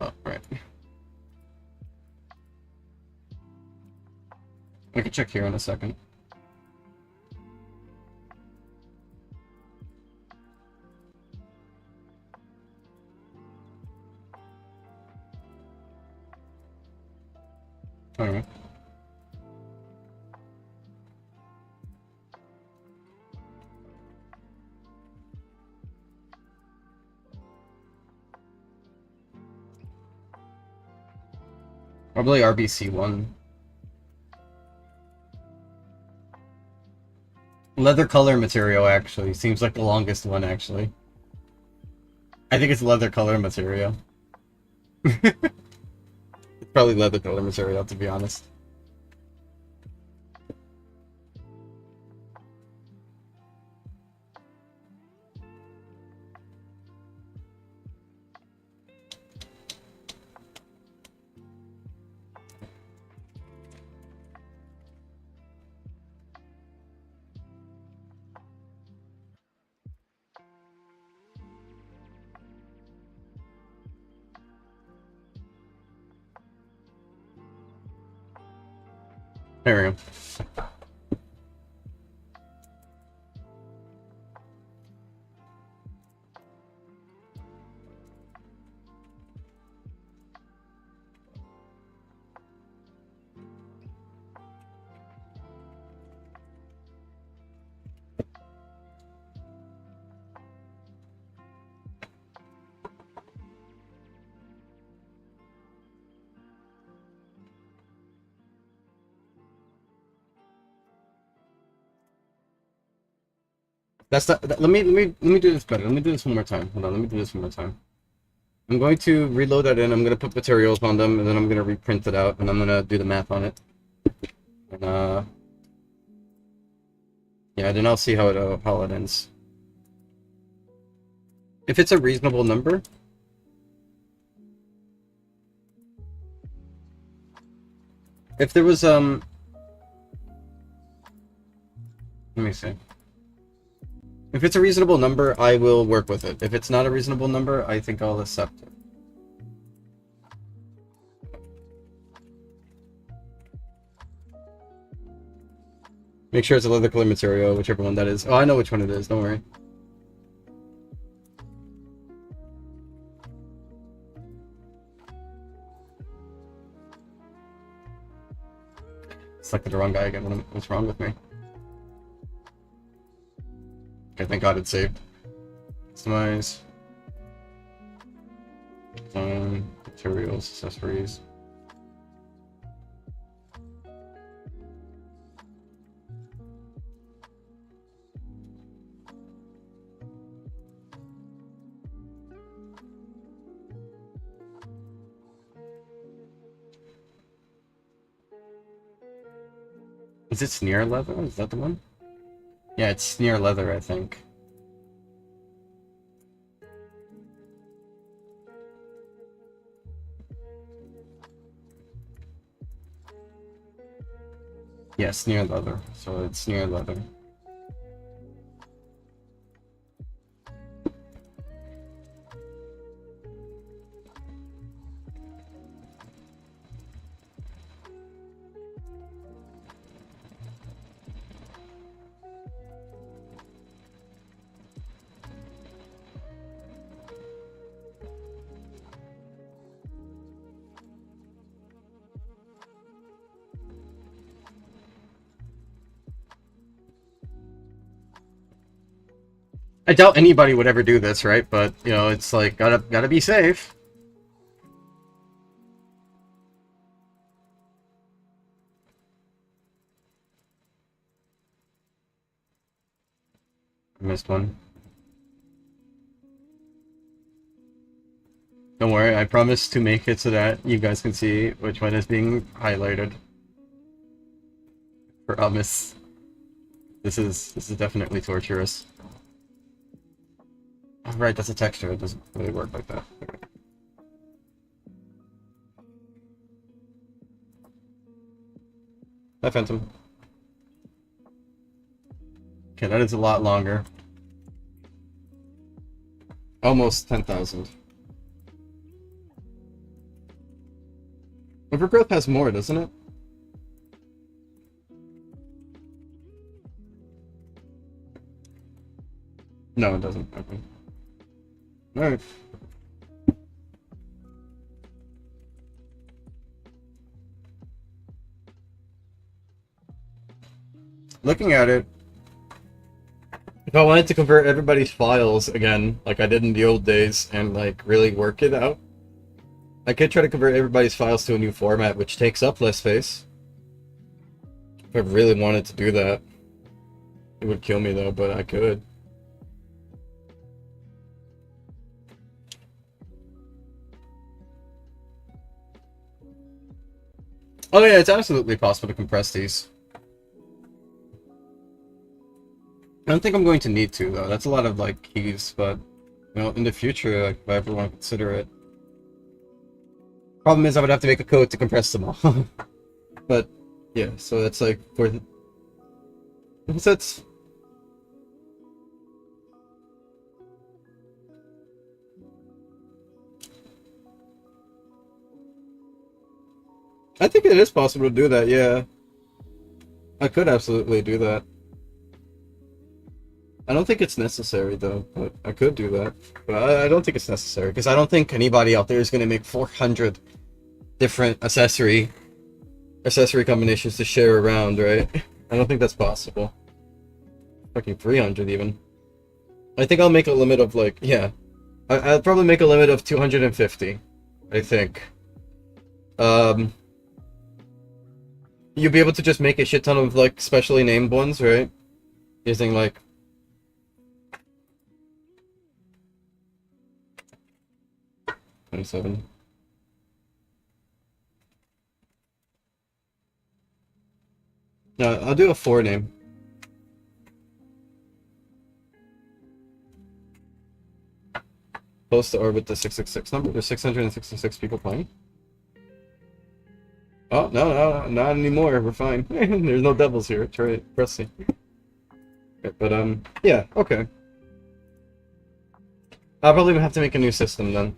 [SPEAKER 1] Oh, right. I can check here in a second. Alright. Probably RBC1. Leather color material, actually. Seems like the longest one, actually. I think it's leather color material. It's probably leather color material, to be honest. There we go. That's not, let me do this better. Let me do this one more time. Hold on, let me do this one more time. I'm going to reload that in. I'm going to put materials on them, and then I'm going to reprint it out, and I'm going to do the math on it. And yeah, then I'll see how it ends. If it's a reasonable number. If there was let me see. If it's a reasonable number, I will work with it. If it's not a reasonable number, I think I'll accept it. Make sure it's a leather color material, whichever one that is. Oh, I know which one it is, don't worry. Selected the wrong guy again. What's wrong with me? Okay, thank God it's saved. Customize. Design. Materials. Accessories. Is it Sneer Leather? Is that the one? Yeah, it's Sneer Leather, I think. Yeah, Sneer Leather. So it's Sneer Leather. I doubt anybody would ever do this, right? But, you know, it's like, gotta be safe. I missed one. Don't worry, I promise to make it so that you guys can see which one is being highlighted. Promise. This is definitely torturous. Oh, right, that's a texture. It doesn't really work like that. Okay. Hi, Phantom. Okay, that is a lot longer. Almost 10,000. Overgrowth has more, doesn't it? No, it doesn't. Okay. Alright. Looking at it, if I wanted to convert everybody's files again, like I did in the old days, and like really work it out, I could try to convert everybody's files to a new format, which takes up less space. If I really wanted to do that. It would kill me though, but I could. Oh yeah, it's absolutely possible to compress these. I don't think I'm going to need to though. That's a lot of like keys, but you know, in the future, like, if I ever want to consider it. Problem is, I would have to make a code to compress them all. But yeah, so that's like for. So it's. I think it is possible to do that, yeah. I could absolutely do that. I don't think it's necessary, though, but I could do that. But I don't think it's necessary, because I don't think anybody out there is going to make 400 different accessory combinations to share around, right? I don't think that's possible. Fucking 300, even. I think I'll make a limit of, like, yeah. I'll probably make a limit of 250, I think. You'll be able to just make a shit ton of, like, specially named ones, right? Using, like... $27. No, I'll do a 4 name. Close to orbit the 666 number. There's 666 people playing. Oh, no, not anymore. We're fine. There's no devils here. Try it. Press C. Okay, but, yeah, okay. I'll probably have to make a new system then.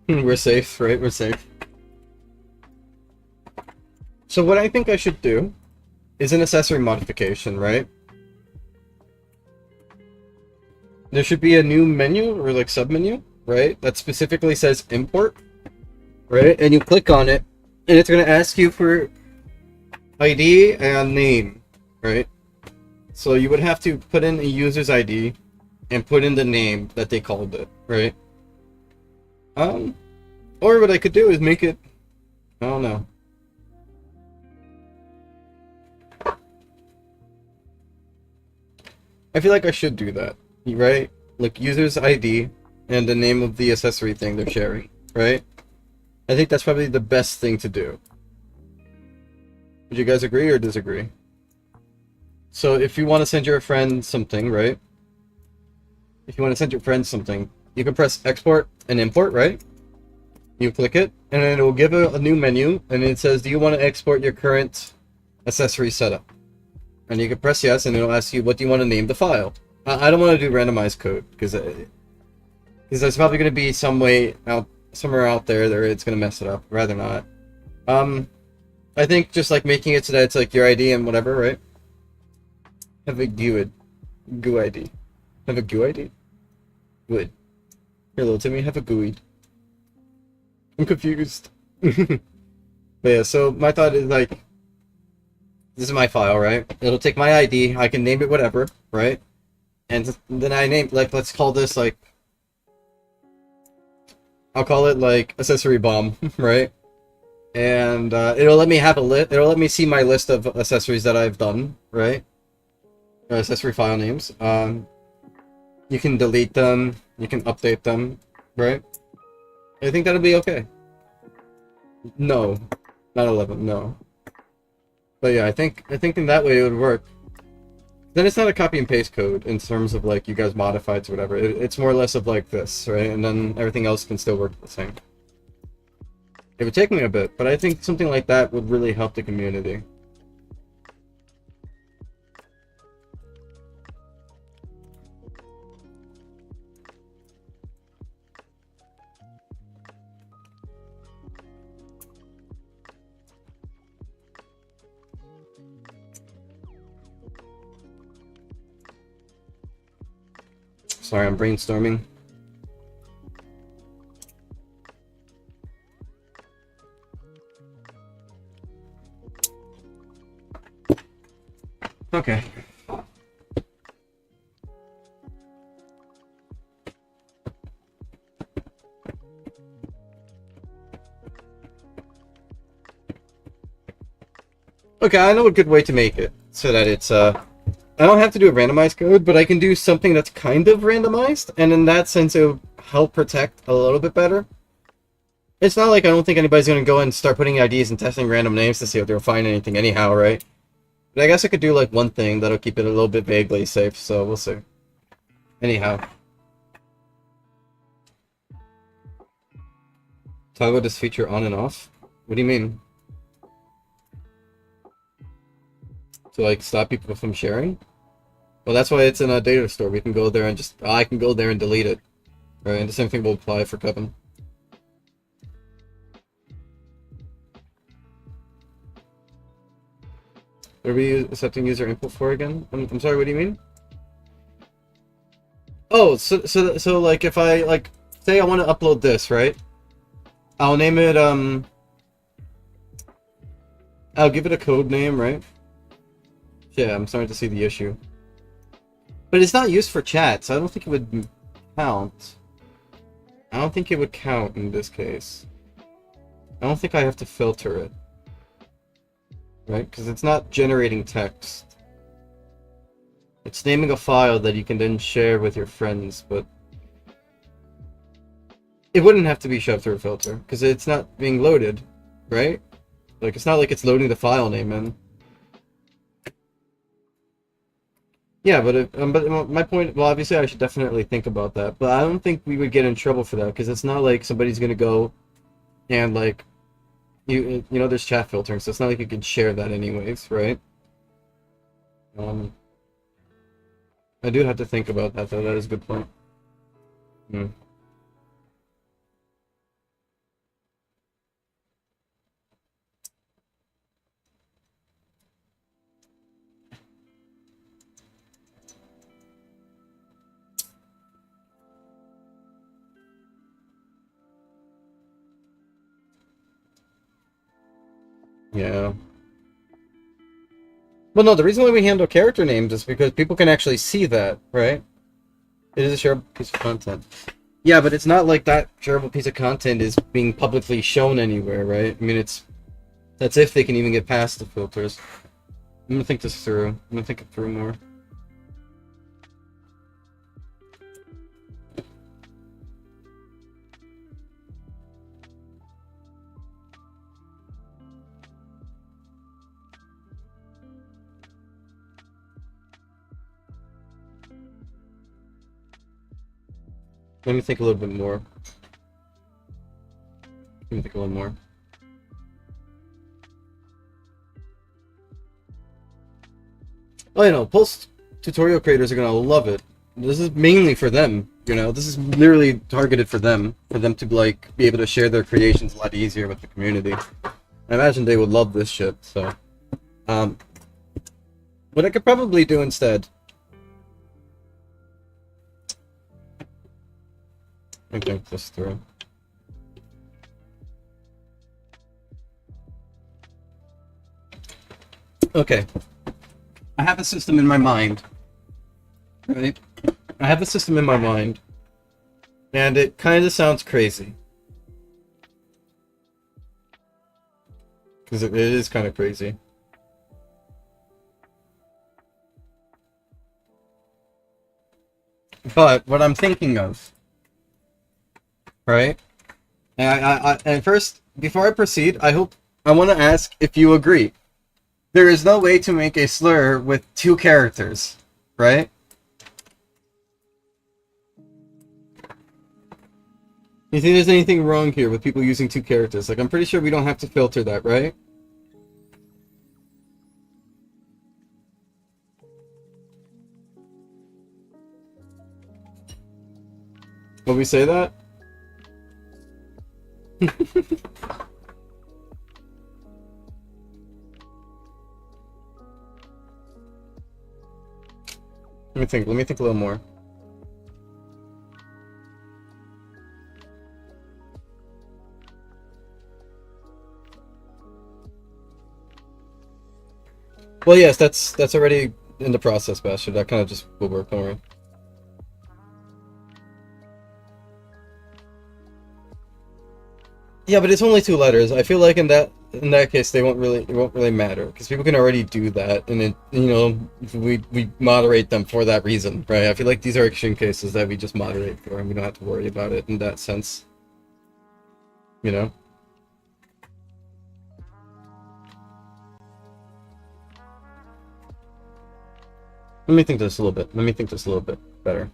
[SPEAKER 1] We're safe, right? We're safe. So what I think I should do is an accessory modification, right? There should be a new menu or like submenu, right? That specifically says import, right? And you click on it, and it's going to ask you for ID and name, right? So you would have to put in a user's ID and put in the name that they called it, right? Or what I could do is make it, I don't know. I feel like I should do that, right? Like user's ID and the name of the accessory thing they're sharing, right? I think that's probably the best thing to do. Would you guys agree or disagree? So if you want to send your friend something, right? If you want to send your friend something, you can press export and import, right? You click it, and then it will give a new menu, and it says, do you want to export your current accessory setup? And you can press yes, and it'll ask you, what do you want to name the file? I don't want to do randomized code, because there's probably going to be somewhere out there that it's going to mess it up. Rather not. I think just like making it so that it's like your ID and whatever, right? Have a GUID. GUID. Have a GUID? Good. Here, little Timmy, have a GUID. I'm confused. But yeah, so my thought is like, this is my file, right? It'll take my ID, I can name it whatever, right? And then I name, like, let's call this like, I'll call it like accessory bomb, right? And it'll let me have a list. It'll let me see my list of accessories that I've done, right? Or accessory file names. You can delete them. You can update them, right? I think that'll be okay. No, not 11. No. But yeah, I think in that way it would work. Then it's not a copy and paste code in terms of like you guys modified to whatever. It's more or less of like this, right? And then everything else can still work the same. It would take me a bit, but I think something like that would really help the community. Sorry, I'm brainstorming. Okay. Okay, I know a good way to make it so that it's I don't have to do a randomized code, but I can do something that's kind of randomized, and in that sense it'll help protect a little bit better. It's not like I don't think anybody's gonna go and start putting IDs and testing random names to see if they'll find anything anyhow, right? But I guess I could do like one thing that'll keep it a little bit vaguely safe, so we'll see. Anyhow. Talk about this feature on and off? What do you mean? To like stop people from sharing? Well, that's why it's in a data store. We can go there and just... I can go there and delete it. Right, and the same thing will apply for Coven. What are we accepting user input for again? I'm sorry, what do you mean? Oh, so like if I, like, say I want to upload this, right? I'll name it, I'll give it a code name, right? Yeah, I'm starting to see the issue. But it's not used for chat, so I don't think it would count. I don't think it would count in this case. I don't think I have to filter it. Right? Because it's not generating text. It's naming a file that you can then share with your friends, but... It wouldn't have to be shoved through a filter, because it's not being loaded, right? Like, it's not like it's loading the file name in. Yeah, but my point, well, obviously I should definitely think about that, but I don't think we would get in trouble for that, because it's not like somebody's gonna go and, like, you know, there's chat filtering, so it's not like you can share that anyways, right? I do have to think about that, though. That is a good point. Hmm. Yeah. Well, no, the reason why we handle character names is because people can actually see that, right? It is a shareable piece of content. Yeah, but it's not like that shareable piece of content is being publicly shown anywhere, right? I mean, that's if they can even get past the filters. I'm gonna think this through. I'm gonna think it through more. Let me think a little bit more. Let me think a little more. Oh, you know, post tutorial creators are gonna love it. This is mainly for them, you know. This is literally targeted for them to like be able to share their creations a lot easier with the community. I imagine they would love this shit. So, what I could probably do instead. Let me think this through. Okay. I have a system in my mind. Right? I have a system in my mind. And it kind of sounds crazy. Because it is kind of crazy. But what I'm thinking of, right? And first, before I proceed, I want to ask if you agree. There is no way to make a slur with 2 characters, right? You think there's anything wrong here with people using 2 characters? Like, I'm pretty sure we don't have to filter that, right? Will we say that? Let me think a little more. Well, yes, that's already in the process, Bastard. That kind of just will work, don't worry. Yeah, but it's only 2 letters. I feel like in that case it won't really matter because people can already do that, and it, you know, we moderate them for that reason, right? I feel like these are extreme cases that we just moderate for, and we don't have to worry about it in that sense. You know. Let me think this a little bit. Let me think this a little bit better.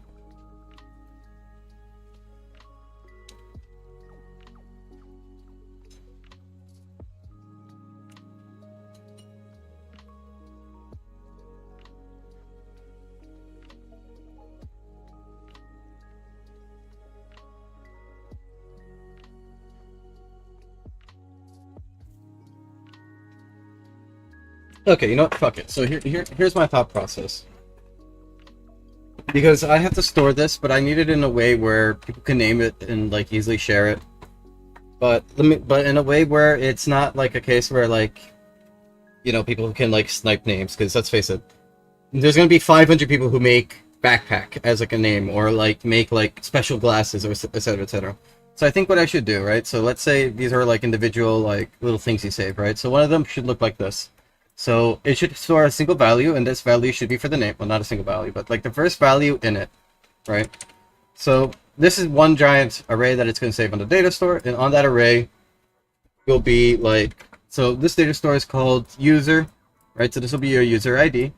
[SPEAKER 1] Okay, you know what? Fuck it. So here's my thought process. Because I have to store this, but I need it in a way where people can name it and like easily share it. But in a way where it's not like a case where like, you know, people can like snipe names. Because let's face it, there's gonna be 500 people who make backpack as like a name, or like make like special glasses, or etc. etc. So I think what I should do, right? So let's say these are like individual like little things you save, right? So one of them should look like this. So it should store a single value, and this value should be for the name. Well, not a single value, but like the first value in it, right? So this is one giant array that it's going to save on the data store, and on that array will be like, so this data store is called user, right? So this will be your user ID.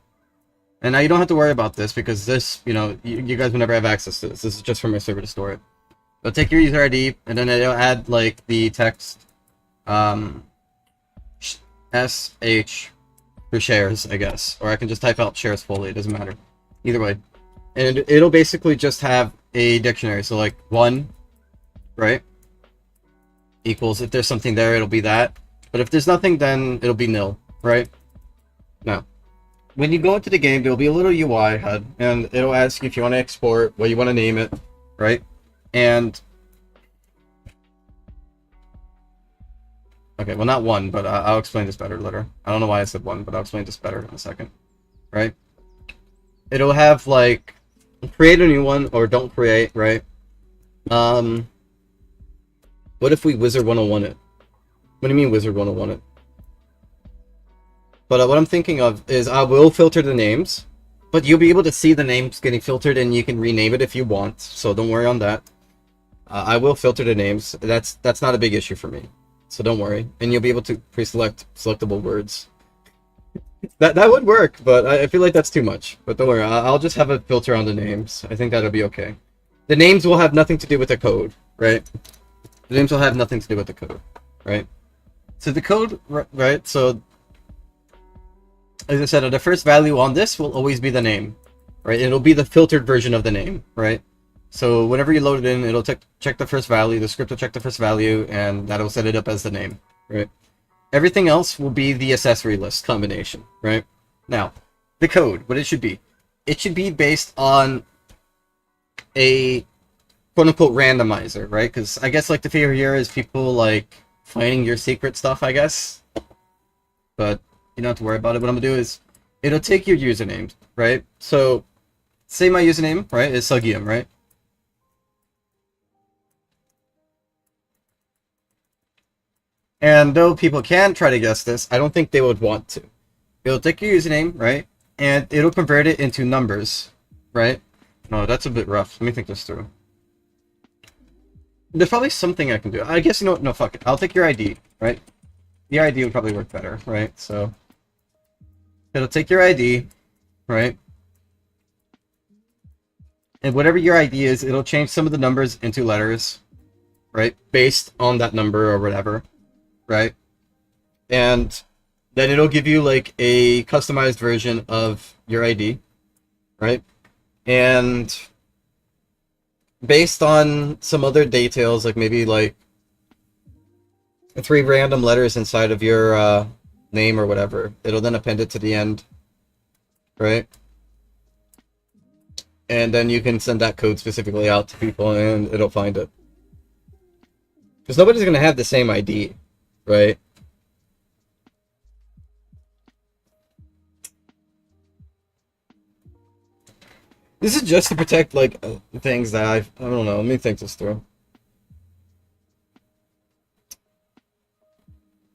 [SPEAKER 1] And now you don't have to worry about this because this, you know, you guys will never have access to this. This is just for my server to store it. It'll take your user ID, and then it'll add like the text SH for shares, I guess. Or I can just type out shares fully, it doesn't matter. Either way. And it'll basically just have a dictionary. So like 1, right? Equals, if there's something there, it'll be that. But if there's nothing, then it'll be nil, right? Now, when you go into the game, there'll be a little UI HUD, and it'll ask you if you want to export, what you want to name it, right? And okay, well, not 1, but I'll explain this better later. I don't know why I said 1, but I'll explain this better in a second, right? It'll have, like, create a new one, or don't create, right? What if we Wizard 101 it? What do you mean Wizard 101 it? But what I'm thinking of is I will filter the names, but you'll be able to see the names getting filtered, and you can rename it if you want, so don't worry on that. I will filter the names. That's not a big issue for me. So don't worry, and you'll be able to pre-select selectable words. That would work, but I feel like that's too much. But don't worry, I'll just have a filter on the names. I think that'll be okay. the names will have nothing to do with the code, right? The names will have nothing to do with the code, right? So the code, right? So as I said, the first value on this will always be the name, right? It'll be the filtered version of the name, right? So whenever you load it in, it'll check the first value, the script will check the first value, and that'll set it up as the name, right? Everything else will be the accessory list combination, right? Now, the code, what it should be based on a quote-unquote randomizer, right? Because I guess like the fear here is people like finding your secret stuff, I guess. But you don't have to worry about it. What I'm gonna do is it'll take your username, right? So say my username, right, is Suggym, right? And though people can try to guess this, I don't think they would want to. It'll take your username, right? And it'll convert it into numbers, right? No, that's a bit rough. Let me think this through. There's probably something I can do. I guess, you know what? No, fuck it. I'll take your ID, right? The ID would probably work better, right? So it'll take your ID, right? And whatever your ID is, it'll change some of the numbers into letters, right? Based on that number or whatever, right? And then it'll give you like a customized version of your ID, right? And based on some other details, like maybe like 3 random letters inside of your name or whatever, it'll then append it to the end, right? And then you can send that code specifically out to people and it'll find it. Because nobody's going to have the same ID, right? This is just to protect, like, things that I don't know, let me think this through.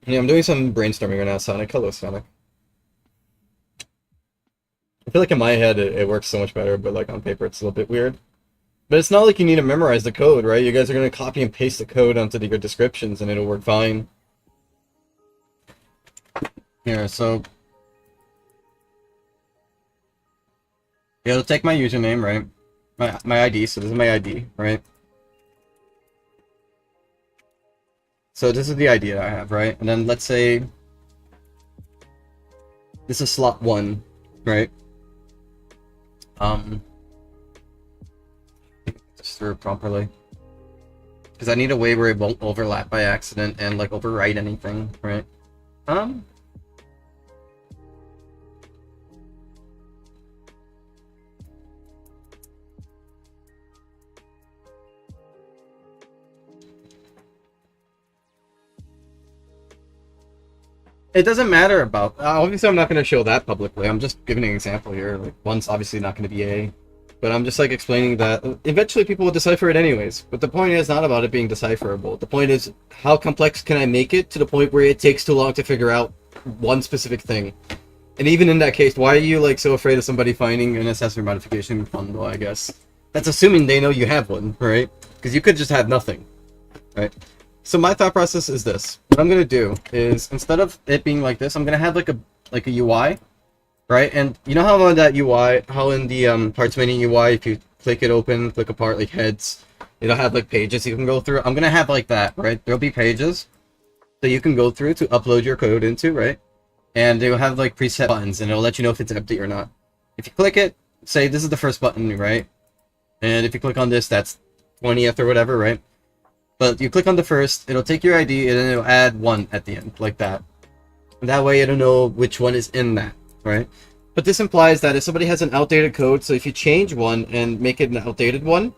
[SPEAKER 1] Yeah, I'm doing some brainstorming right now, Sonic. Hello, Sonic. I feel like in my head it works so much better, but like on paper it's a little bit weird. But it's not like you need to memorize the code, right? You guys are going to copy and paste the code onto your descriptions and it'll work fine. Here, so yeah, it'll take my username, right? My ID, so this is my ID, right? So this is the ID that I have, right? And then let's say this is slot 1, right? Just through it properly. Because I need a way where it won't overlap by accident and like overwrite anything, right? It doesn't matter about... obviously, I'm not going to show that publicly. I'm just giving an example here. Like, one's obviously not going to be A. But I'm just, like, explaining that eventually people will decipher it anyways. But the point is not about it being decipherable. The point is, how complex can I make it to the point where it takes too long to figure out one specific thing? And even in that case, why are you, like, so afraid of somebody finding an accessory modification bundle, I guess? That's assuming they know you have one, right? Because you could just have nothing, right? So my thought process is this. What I'm going to do is, instead of it being like this, I'm going to have like a UI, right? And you know how on that UI, how in the parts menu UI, if you click it open, click apart, like heads, it'll have like pages you can go through. I'm going to have like that, right? There'll be pages that you can go through to upload your code into, right? And they'll have like preset buttons and it'll let you know if it's empty or not. If you click it, say this is the first button, right? And if you click on this, that's 20th or whatever, right? But you click on the first, it'll take your ID, and then it'll add 1 at the end, like that. And that way it'll know which one is in that, right? But this implies that if somebody has an outdated code, so if you change one and make it an outdated one,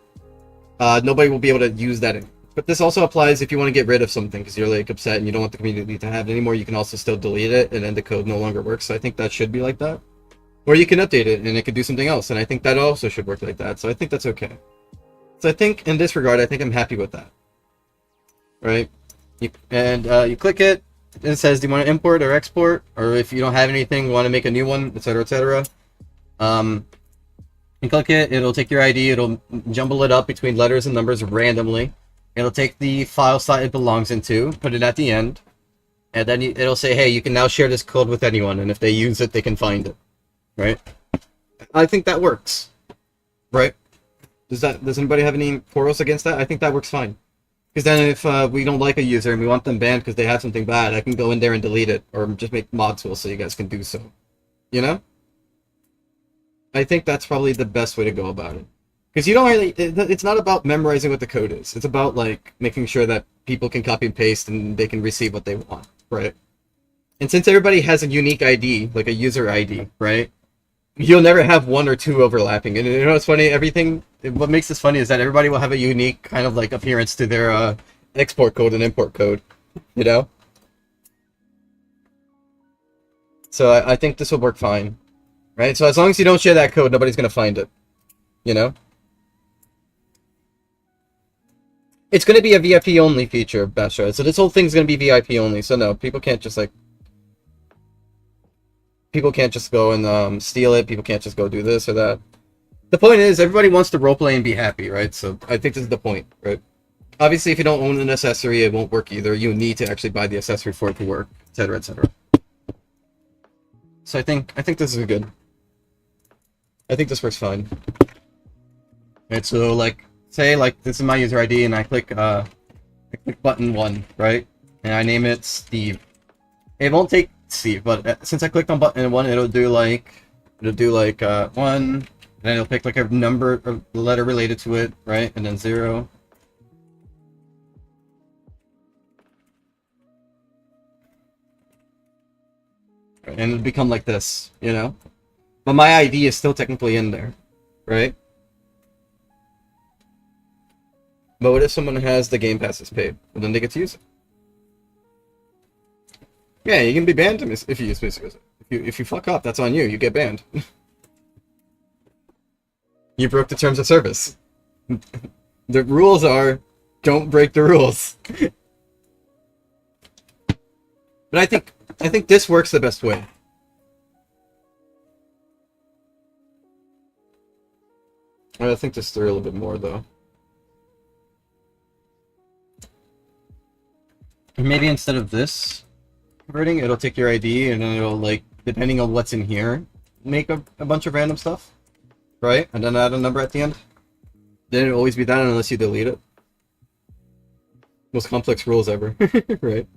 [SPEAKER 1] nobody will be able to use that. But this also applies if you want to get rid of something, because you're like upset and you don't want the community to have it anymore, you can also still delete it, and then the code no longer works. So I think that should be like that. Or you can update it, and it could do something else, and I think that also should work like that. So I think that's okay. So I think, in this regard, I think I'm happy with that. Right, you click it, and it says, do you want to import or export, or if you don't have anything, want to make a new one, etc., etc. You click it, it'll take your ID, it'll jumble it up between letters and numbers randomly. It'll take the file slot it belongs into, put it at the end, and then it'll say, hey, you can now share this code with anyone, and if they use it, they can find it. Right? I think that works. Right? Does anybody have any quarrels against that? I think that works fine. Because then if we don't like a user and we want them banned because they have something bad, I can go in there and delete it, or just make mod tools so you guys can do so. You know? I think that's probably the best way to go about it. Because you don't really, it's not about memorizing what the code is. It's about, like, making sure that people can copy and paste and they can receive what they want, right? And since everybody has a unique ID, like a user ID, right? You'll never have one or two overlapping. And you know what's funny? What makes this funny is that everybody will have a unique kind of, like, appearance to their export code and import code, you know? So I think this will work fine, right? So as long as you don't share that code, nobody's going to find it, you know? It's going to be a VIP only feature, Bastra. So this whole thing's going to be VIP only. So no, people can't just go and steal it. People can't just go do this or that. The point is, everybody wants to roleplay and be happy, right? So I think this is the point, right? Obviously, if you don't own an accessory, it won't work either. You need to actually buy the accessory for it to work, etc., etc. So I think this is good. I think this works fine. Right, so like, say like this is my user ID and I click button 1, right? And I name it Steve. It won't take Steve, but since I clicked on button 1, it'll do like 1, and then it'll pick like a number or letter related to it, right? And then 0. And it'll become like this, you know? But my ID is still technically in there, right? But what if someone has the Game Passes paid? Well, then they get to use it. Yeah, you can be banned if you use it. If you fuck up, that's on you. You get banned. You broke the terms of service. The rules are, don't break the rules. But I think this works the best way. I think this through a little bit more though. Maybe instead of this converting, it'll take your ID and then it'll, like, depending on what's in here, make a bunch of random stuff, right? And then add a number at the end. Then it'll always be that unless you delete it. Most complex rules ever, right?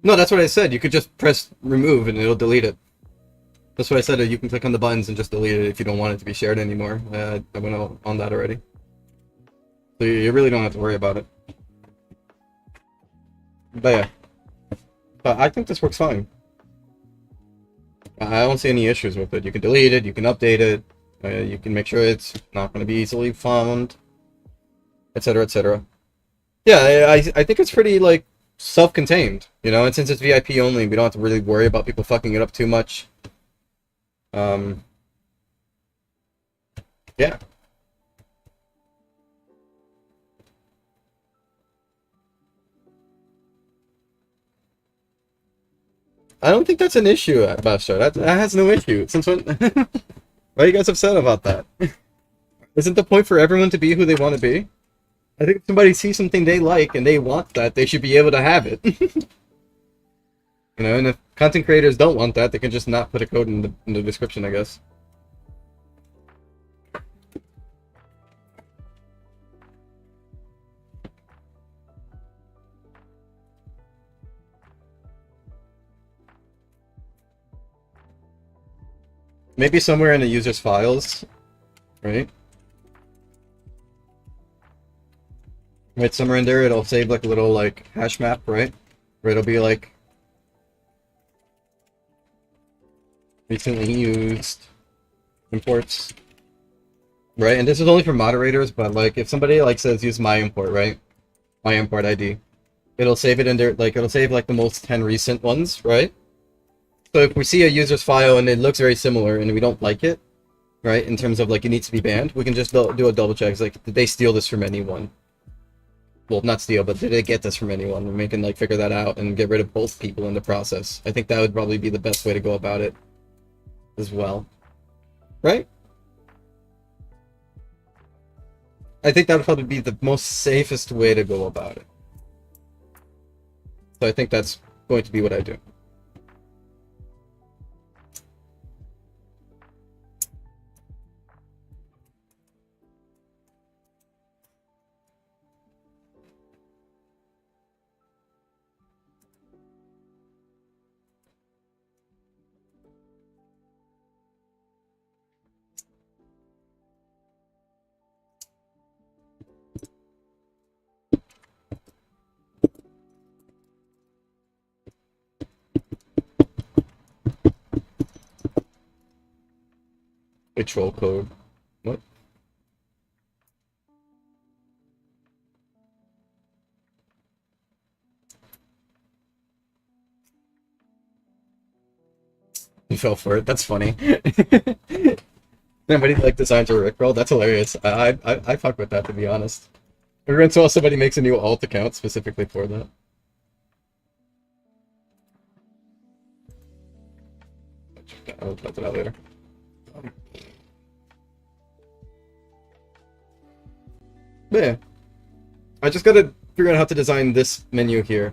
[SPEAKER 1] No, that's what I said. You could just press remove and it'll delete it. That's what I said. You can click on the buttons and just delete it if you don't want it to be shared anymore. I went on that already. So you really don't have to worry about it. But yeah. But I think this works fine. I don't see any issues with it. You can delete it, you can update it, you can make sure it's not going to be easily found, etc., etc. Yeah, I think it's pretty, like, self-contained, you know, and since it's VIP only, we don't have to really worry about people fucking it up too much. Yeah. I don't think that's an issue, Bastra. That has no issue. Since when? Why are you guys upset about that? Isn't the point for everyone to be who they want to be? I think if somebody sees something they like and they want that, they should be able to have it. You know, and if content creators don't want that, they can just not put a code in the description, I guess. Maybe somewhere in the user's files, right? Right, somewhere in there it'll save like a little like hash map, right? Where it'll be like recently used imports, right? And this is only for moderators, but like if somebody like says use my import, right? My import ID, it'll save it in there, like it'll save like the most 10 recent ones, right? So if we see a user's file and it looks very similar and we don't like it, right, in terms of like it needs to be banned, we can just do a double check. It's like, did they steal this from anyone? Well, not steal, but did they get this from anyone? And we can like figure that out and get rid of both people in the process. I think that would probably be the best way to go about it as well. Right? I think that would probably be the most safest way to go about it. So I think that's going to be what I do. A troll code. What? You fell for it. That's funny. Somebody like designs a Rickroll. That's hilarious. I fuck with that, to be honest. Every once in a while, somebody makes a new alt account specifically for that. I'll talk about that later. But yeah, I just gotta figure out how to design this menu here.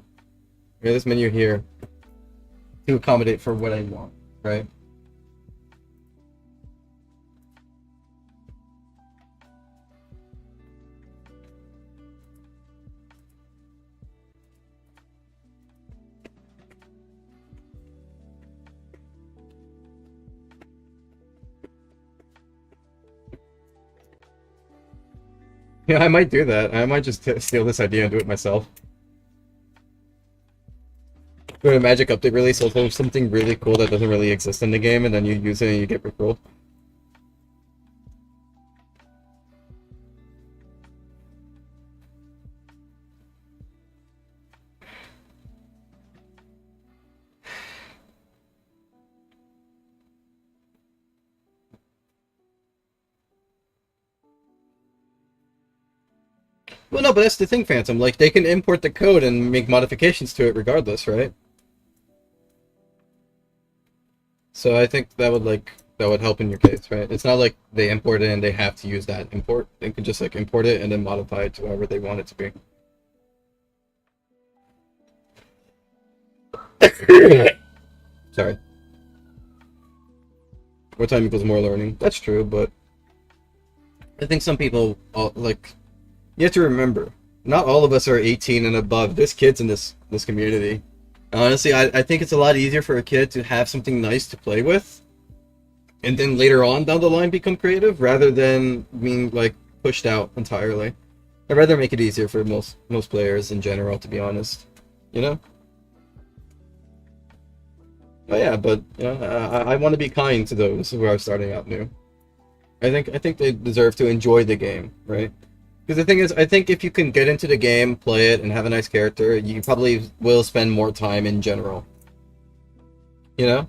[SPEAKER 1] Yeah, this menu here to accommodate for what I want, right? Yeah, I might do that. I might just steal this idea and do it myself. When a Magic Update release, will have something really cool that doesn't really exist in the game, and then you use it and you get rickrolled. Well, no, but that's the thing, Phantom. Like, they can import the code and make modifications to it regardless, right? So I think that would help in your case, right? It's not like they import it and they have to use that import. They can just like import it and then modify it to however they want it to be. Sorry. More time equals more learning. That's true, but I think some people like. You have to remember, not all of us are 18 and above. There's kids in this community. Honestly, I think it's a lot easier for a kid to have something nice to play with, and then later on down the line become creative, rather than being like pushed out entirely. I'd rather make it easier for most players in general, to be honest. You know? Oh yeah, but you know, I want to be kind to those who are starting out new. I think they deserve to enjoy the game, right? Because the thing is, I think if you can get into the game, play it, and have a nice character, you probably will spend more time in general. You know?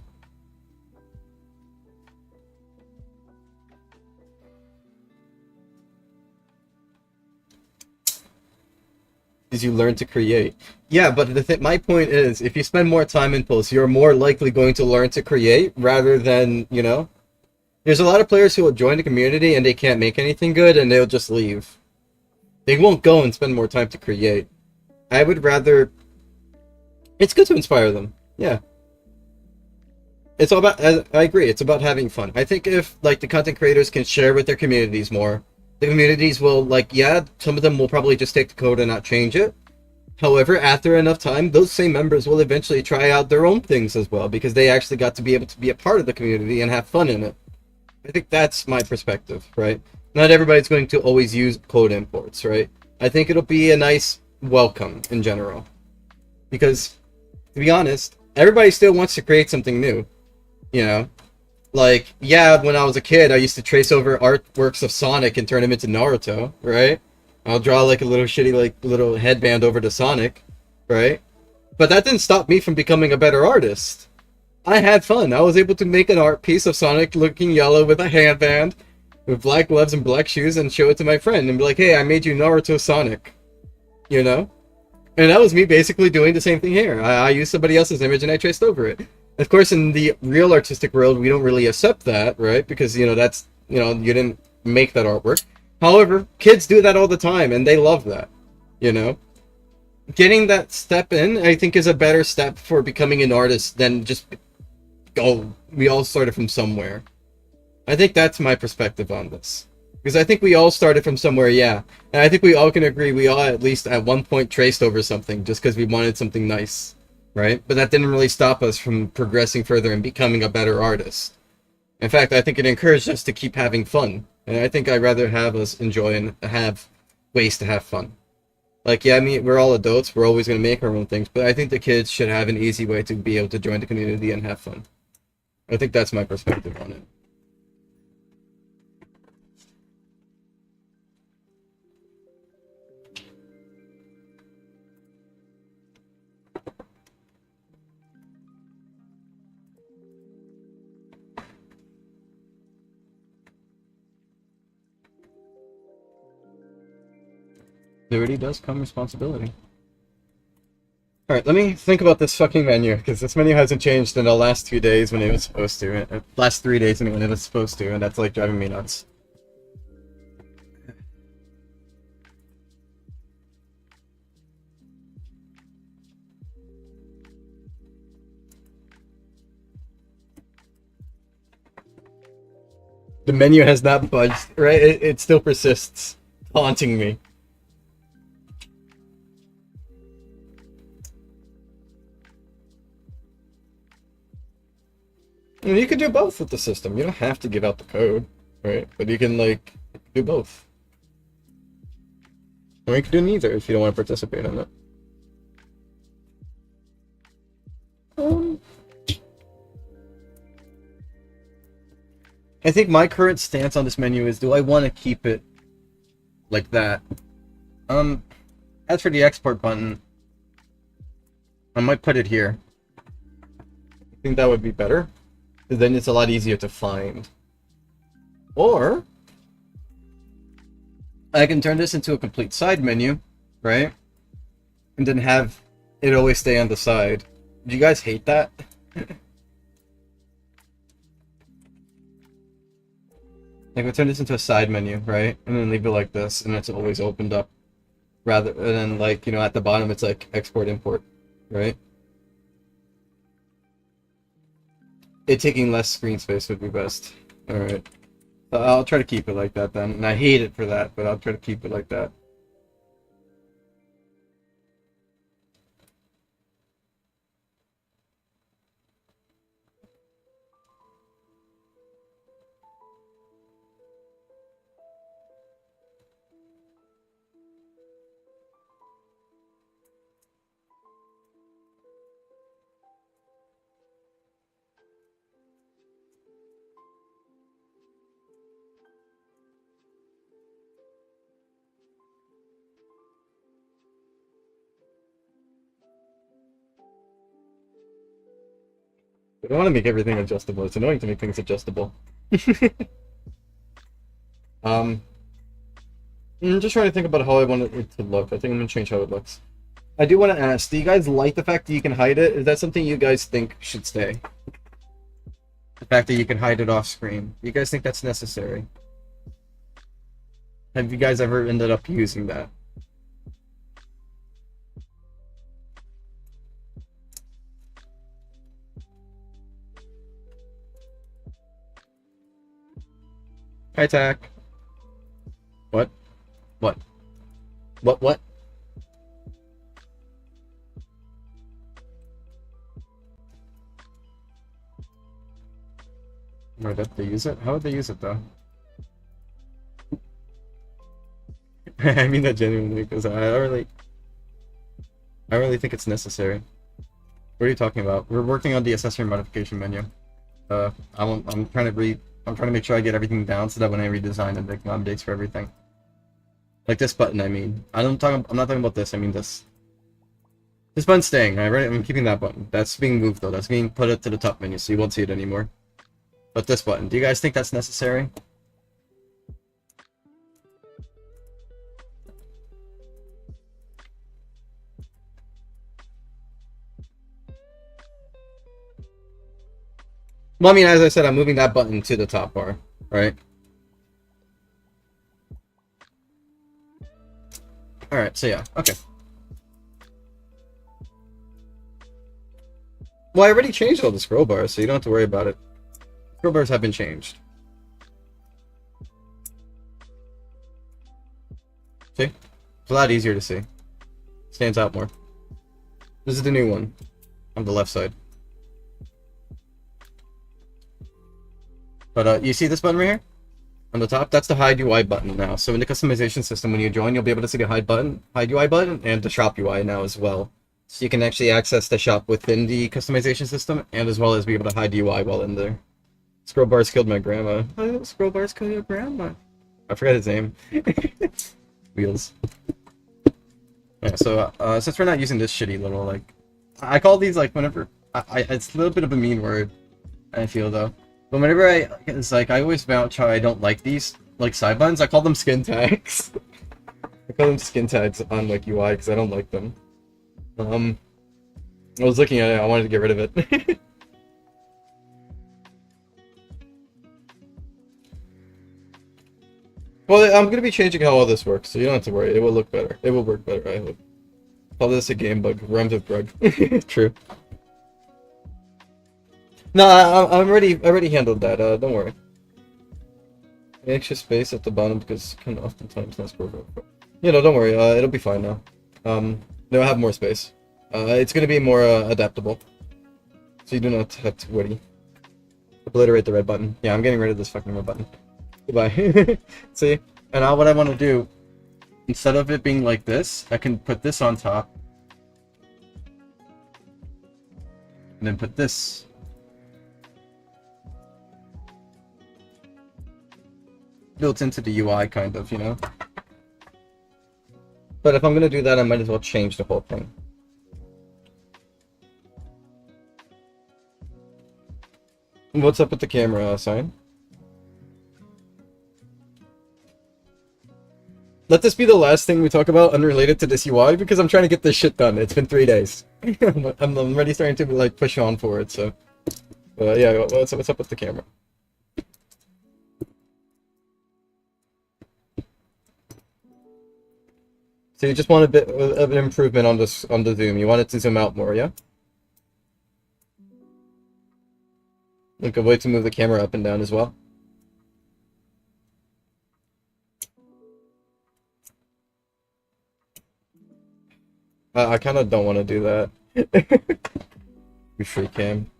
[SPEAKER 1] Because you learn to create. Yeah, but my point is, if you spend more time in posts, you're more likely going to learn to create, rather than, you know? There's a lot of players who will join the community and they can't make anything good, and they'll just leave. They won't go and spend more time to create. I would rather... It's good to inspire them. Yeah. It's all about... I agree. It's about having fun. I think if, like, the content creators can share with their communities more, the communities will, like, yeah, some of them will probably just take the code and not change it. However, after enough time, those same members will eventually try out their own things as well, because they actually got to be able to be a part of the community and have fun in it. I think that's my perspective, right? Not everybody's going to always use code imports, right? I think it'll be a nice welcome in general. Because, to be honest, everybody still wants to create something new. You know? Like, yeah, when I was a kid, I used to trace over artworks of Sonic and turn them into Naruto, right? I'll draw like a little shitty, like, little headband over to Sonic, right? But that didn't stop me from becoming a better artist. I had fun. I was able to make an art piece of Sonic looking yellow with a headband, with black gloves and black shoes, and show it to my friend and be like, hey, I made you Naruto Sonic. You know? And that was me basically doing the same thing here. I used somebody else's image and I traced over it. Of course, in the real artistic world, we don't really accept that, right? Because, you know, that's, you know, you didn't make that artwork. However, kids do that all the time, and they love that, you know? Getting that step in, I think, is a better step for becoming an artist than just, oh, we all started from somewhere. I think that's my perspective on this. Because I think we all started from somewhere, yeah. And I think we all can agree we all at least at one point traced over something just because we wanted something nice, right? But that didn't really stop us from progressing further and becoming a better artist. In fact, I think it encouraged us to keep having fun. And I think I'd rather have us enjoy and have ways to have fun. Like, yeah, I mean, we're all adults, we're always going to make our own things, but I think the kids should have an easy way to be able to join the community and have fun. I think that's my perspective on it. duty does come responsibility. Alright, let me think about this fucking menu, because this menu hasn't changed in the last 2 days when it was supposed to. Last 3 days when it was supposed to, and that's like driving me nuts. The menu has not budged, right? It still persists, haunting me. And you can do both with the system. You don't have to give out the code, right? But you can, like, do both. Or you can do neither if you don't want to participate in it. I think my current stance on this menu is, do I want to keep it like that? As for the export button, I might put it here. I think that would be better. Because then it's a lot easier to find. Or I can turn this into a complete side menu, right? And then have it always stay on the side. Do you guys hate that? Like, we turn this into a side menu, right? And then leave it like this, and it's always opened up. Rather than, like, you know, at the bottom it's like export, import, right? It taking less screen space would be best. Alright. I'll try to keep it like that then. And I hate it for that, but I'll try to keep it like that. I don't want to make everything adjustable. It's annoying to make things adjustable. I'm just trying to think about how I want it to look. I think I'm going to change how it looks. I do want to ask, do you guys like the fact that you can hide it? Is that something you guys think should stay? The fact that you can hide it off screen. Do you guys think that's necessary? Have you guys ever ended up using that? Hi, Tack. What? What? What? Why did they use it? How would they use it, though? I mean that genuinely, because I don't really think it's necessary. What are you talking about? We're working on the accessory modification menu. I'm trying to make sure I get everything down so that when I redesign it, make updates for everything. Like this button, I mean. I'm not talking about this, I mean this. This button's staying, I'm keeping that button. That's being moved though, that's being put to the top menu, so you won't see it anymore. But this button, do you guys think that's necessary? Well, I mean, as I said, I'm moving that button to the top bar, right? Alright, so yeah, okay. Well, I already changed all the scroll bars, so you don't have to worry about it. Scroll bars have been changed. See? It's a lot easier to see. Stands out more. This is the new one on the left side. But you see this button right here? On the top? That's the hide UI button now. So in the customization system, when you join, you'll be able to see the hide UI button, and the shop UI now as well. So you can actually access the shop within the customization system, and as well as be able to hide UI while in there. Scroll bars killed my grandma. Oh, scroll bars killed your grandma. I forgot his name. Wheels. Yeah, so since we're not using this shitty little, like, I call these, like, whenever, it's a little bit of a mean word, I feel, though. But whenever it's like, I always vouch how I don't like these, like, side buttons, I call them skin tags. I call them skin tags on like UI because I don't like them. I was looking at it, I wanted to get rid of it. Well, I'm gonna be changing how all this works, so you don't have to worry. It will look better. It will work better, I hope. Call this a game bug. Rhymes with drug. True. No, I already handled that. Don't worry. Extra space at the bottom because can oftentimes not scroll over. You know, don't worry. It'll be fine now. They'll have more space. It's gonna be more adaptable, so you do not have to worry. Obliterate the red button. Yeah, I'm getting rid of this fucking red button. Goodbye. See? And now what I want to do, instead of it being like this, I can put this on top. And then put this. Built into the UI, kind of, you know? But if I'm going to do that, I might as well change the whole thing. What's up with the camera sign? Let this be the last thing we talk about unrelated to this UI because I'm trying to get this shit done. It's been 3 days. I'm already starting to like push on for it. So, yeah. What's up with the camera? So you just want a bit of an improvement on this on the zoom. You want it to zoom out more, yeah? Like a way to move the camera up and down as well. I kind of don't want to do that. We free cam.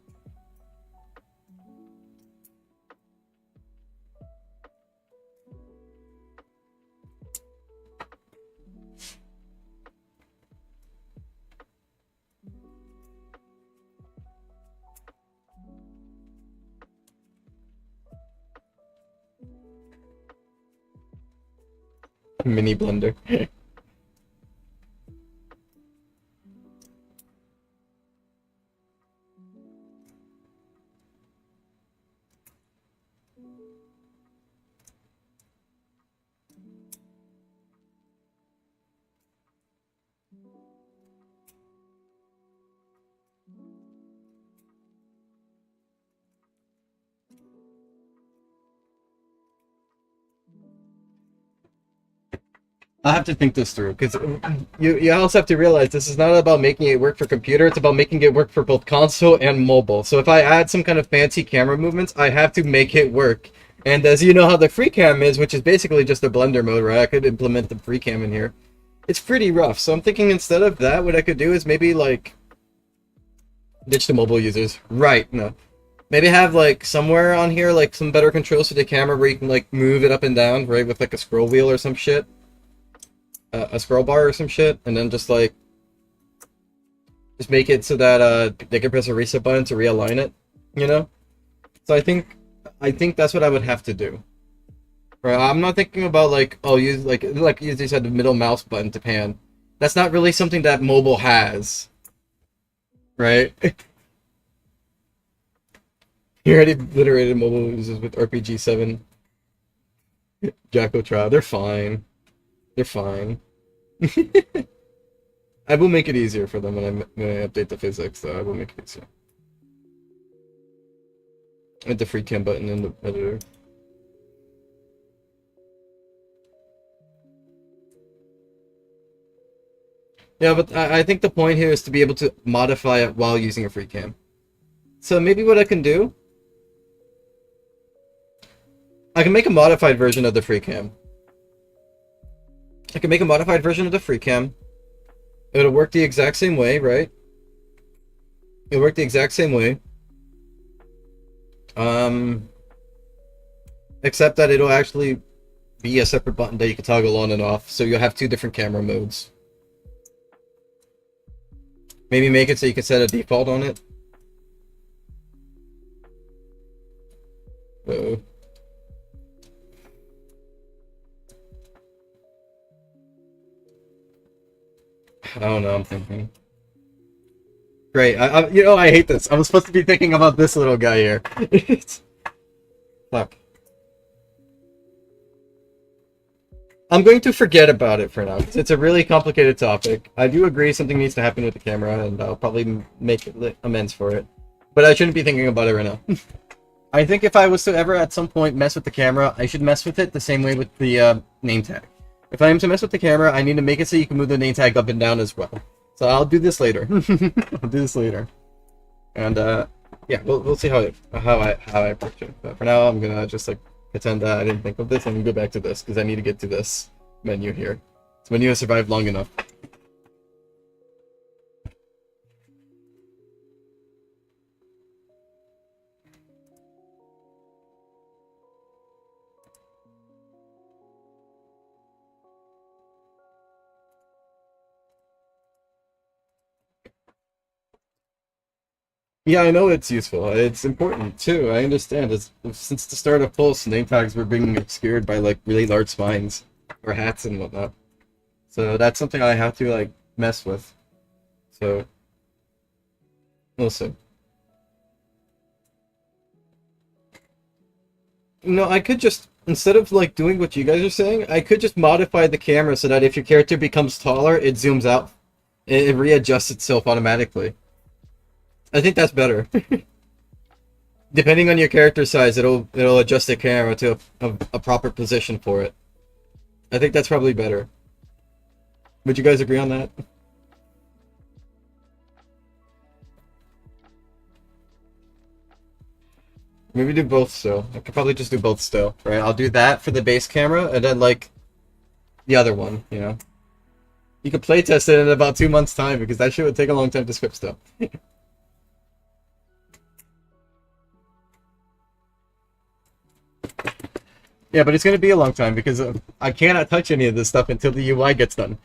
[SPEAKER 1] Mini blender. I have to think this through because you also have to realize this is not about making it work for computer. It's about making it work for both console and mobile. So if I add some kind of fancy camera movements, I have to make it work. And as you know how the free cam is, which is basically just a blender mode, right? I could implement the free cam in here. It's pretty rough. So I'm thinking instead of that, what I could do is maybe like ditch the mobile users. Right? No. Maybe have like somewhere on here like some better controls for the camera where you can like move it up and down, right? With like a scroll wheel or some shit. A scroll bar or some shit, and then just like just make it so that they can press a reset button to realign it, you know. So I think that's what I would have to do. Right? I'm not thinking about like use like you said the middle mouse button to pan. That's not really something that mobile has, right? You already obliterated mobile users with RPG 7. Jacko Trial, they're fine. They're fine. I will make it easier for them when I update the physics, though. I will make it easier. Hit the free cam button in the editor. Yeah, but I think the point here is to be able to modify it while using a free cam. So maybe what I can do, I can make a modified version of the free cam. I can make a modified version of the free cam. It'll work the exact same way, right? It'll work the exact same way. Except that it'll actually be a separate button that you can toggle on and off, so you'll have 2 different camera modes. Maybe make it so you can set a default on it. Uh-oh. I don't know, I'm thinking. Great, you know, I hate this. I was supposed to be thinking about this little guy here. Fuck. I'm going to forget about it for now. It's a really complicated topic. I do agree something needs to happen with the camera, and I'll probably make amends for it. But I shouldn't be thinking about it right now. I think if I was to ever at some point mess with the camera, I should mess with it the same way with the name tag. If I am to mess with the camera, I need to make it so you can move the name tag up and down as well. So I'll do this later. I'll do this later. And yeah, we'll see how I approach it. But for now, I'm gonna just like pretend that I didn't think of this and go back to this because I need to get to this menu here. This menu has survived long enough. Yeah, I know it's useful. It's important too. I understand. Since the start of Pulse, name tags were being obscured by like really large spines or hats and whatnot. So that's something I have to like mess with. So we'll see. No, I could just instead of like doing what you guys are saying, I could just modify the camera so that if your character becomes taller, it zooms out. It readjusts itself automatically. I think that's better. Depending on your character size, it'll adjust the camera to a proper position for it. I think that's probably better. Would you guys agree on that? Maybe do both still. I could probably just do both still, right? I'll do that for the base camera and then like the other one, you know. You could playtest it in about 2 months' time because that shit would take a long time to script still. Yeah, but it's gonna be a long time because I cannot touch any of this stuff until the UI gets done.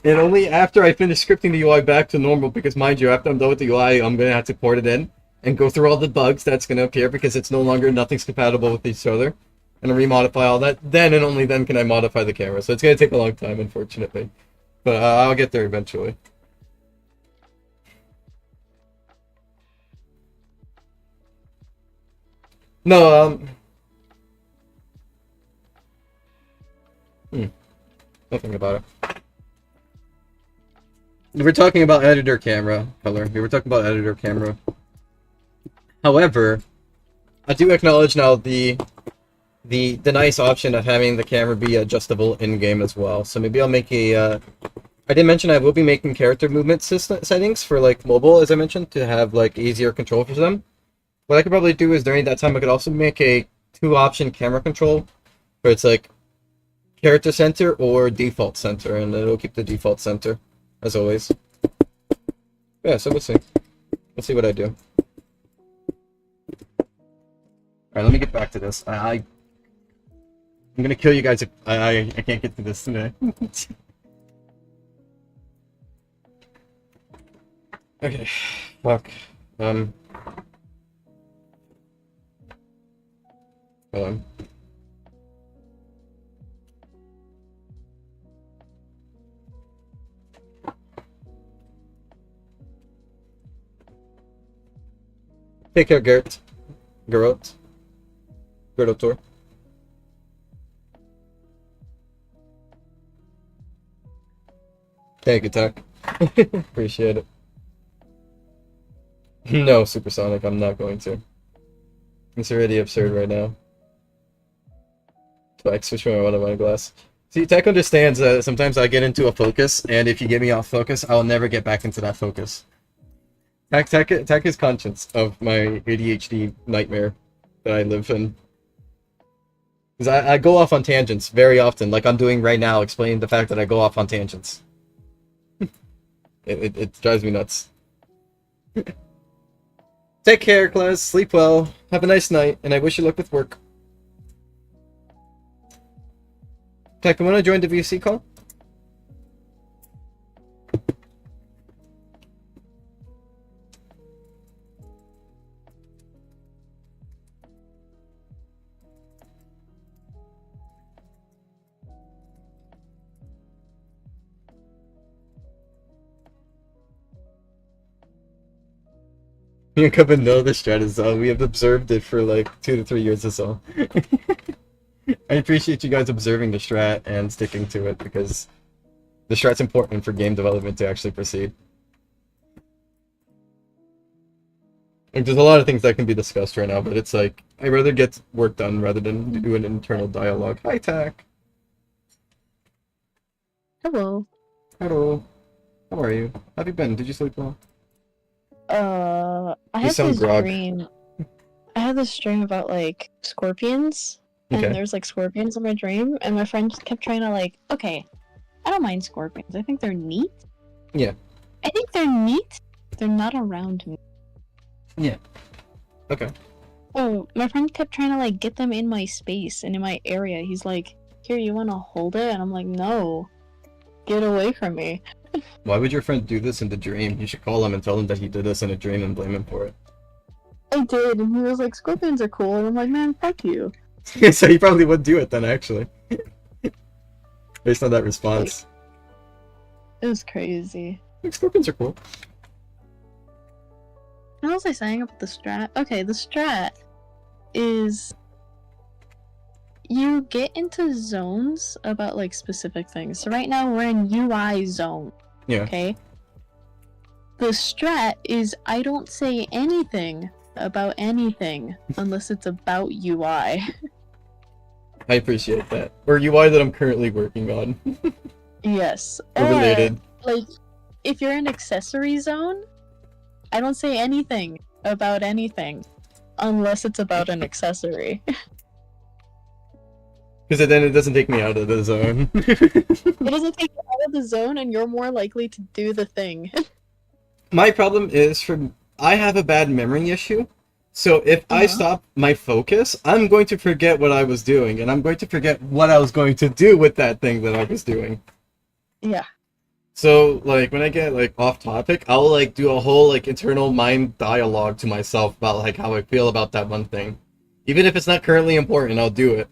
[SPEAKER 1] And only after I finish scripting the UI back to normal, because mind you, after I'm done with the UI, I'm gonna have to port it in and go through all the bugs that's gonna appear because it's no longer nothing's compatible with each other, and remodify all that. Then and only then can I modify the camera. So it's gonna take a long time, unfortunately, but I'll get there eventually. No, nothing about it. We were talking about editor camera color. We were talking about editor camera. However, I do acknowledge now the nice option of having the camera be adjustable in game as well. So maybe I'll make a. I did mention I will be making character movement system settings for like mobile, as I mentioned, to have like easier control for them. What I could probably do is during that time I could also make a 2-option camera control, where it's like character center or default center, and it'll keep the default center as always. Yeah, so we'll see. We'll see what I do. Alright, let me get back to this. I'm gonna kill you guys if I can't get to this today. Okay, fuck. Hold on. Take care, Gert. Geralt. Geraltor. Thank you, Tuck. Appreciate it. No, Supersonic, I'm not going to. It's already absurd right now. Like, switch my one glass. See, Tech understands that sometimes I get into a focus, and if you get me off focus, I'll never get back into that focus. Tech is conscious of my ADHD nightmare that I live in. Because I go off on tangents very often, like I'm doing right now, explaining the fact that I go off on tangents. It drives me nuts. Take care, class. Sleep well. Have a nice night, and I wish you luck with work. Tech, you want to join the VC call? Me and Kevin know the strat is we have observed it for like 2 to 3 years or so. I appreciate you guys observing the strat and sticking to it, because the strat's important for game development to actually proceed. Like, there's a lot of things that can be discussed right now, but it's like, I'd rather get work done rather than do an internal dialogue. Hi, Tack.
[SPEAKER 2] Hello.
[SPEAKER 1] Hello. How are you? How have you been? Did you sleep well?
[SPEAKER 2] I
[SPEAKER 1] You
[SPEAKER 2] had
[SPEAKER 1] sound
[SPEAKER 2] this
[SPEAKER 1] grog.
[SPEAKER 2] dream. I had this dream about like scorpions,
[SPEAKER 1] Okay.
[SPEAKER 2] and there's like scorpions in my dream, and my friend just kept trying to like, okay, I don't mind scorpions. I think they're neat.
[SPEAKER 1] Yeah.
[SPEAKER 2] I think they're neat. They're not around me.
[SPEAKER 1] Yeah. Okay.
[SPEAKER 2] Oh, my friend kept trying to like get them in my space and in my area. He's like, here, you want to hold it? And I'm like, no, get away from me.
[SPEAKER 1] Why would your friend do this in the dream? You should call him and tell him that he did this in a dream and blame him for it.
[SPEAKER 2] I did, and he was like, scorpions are cool, and I'm like, man, fuck you.
[SPEAKER 1] So he probably would do it then, actually. Based on that response.
[SPEAKER 2] It was crazy.
[SPEAKER 1] Like, scorpions are cool.
[SPEAKER 2] What was I saying about the strat? Okay, the strat is you get into zones about like specific things. So right now we're in UI zone.
[SPEAKER 1] Yeah.
[SPEAKER 2] Okay. The strat is I don't say anything about anything unless it's about UI.
[SPEAKER 1] I appreciate that. Or UI that I'm currently working on.
[SPEAKER 2] Yes.
[SPEAKER 1] Or related.
[SPEAKER 2] Like, if you're in accessory zone, I don't say anything about anything unless it's about an accessory.
[SPEAKER 1] Because then it doesn't take me out of the zone.
[SPEAKER 2] It doesn't take you out of the zone, and you're more likely to do the thing.
[SPEAKER 1] My problem is I have a bad memory issue. So if I stop my focus, I'm going to forget what I was doing, and I'm going to forget what I was going to do with that thing that I was doing.
[SPEAKER 2] Yeah.
[SPEAKER 1] So, like, when I get, like, off topic, I'll, like, do a whole, like, internal mind dialogue to myself about, like, how I feel about that one thing. Even if it's not currently important, I'll do it.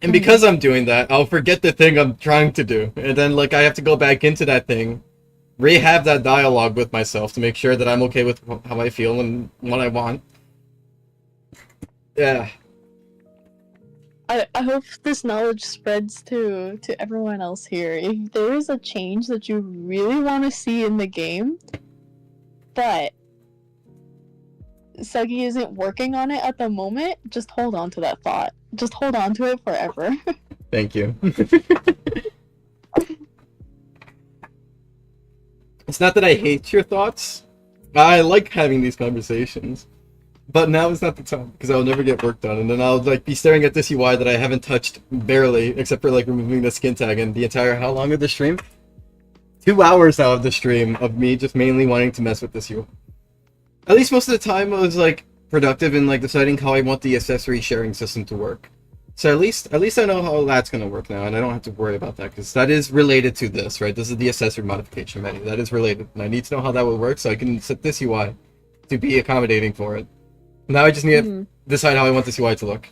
[SPEAKER 1] And because I'm doing that, I'll forget the thing I'm trying to do. And then, like, I have to go back into that thing, rehab that dialogue with myself to make sure that I'm okay with how I feel and what I want. Yeah.
[SPEAKER 2] I hope this knowledge spreads to everyone else here. If there is a change that you really want to see in the game, but Suggy isn't working on it at the moment, just hold on to that thought. Just hold on to it forever.
[SPEAKER 1] Thank you. It's not that I hate your thoughts. I like having these conversations. But now is not the time, because I'll never get work done, and then I'll like be staring at this UI that I haven't touched barely, except for like removing the skin tag, and the entire, how long of the stream? 2 hours now of the stream of me just mainly wanting to mess with this UI. At least most of the time I was like productive in like deciding how I want the accessory sharing system to work. So at least I know how that's gonna work now, and I don't have to worry about that, because that is related to this, right? This is the accessory modification menu. That is related, and I need to know how that would work so I can set this UI to be accommodating for it. Now I just need to decide how I want this UI to look.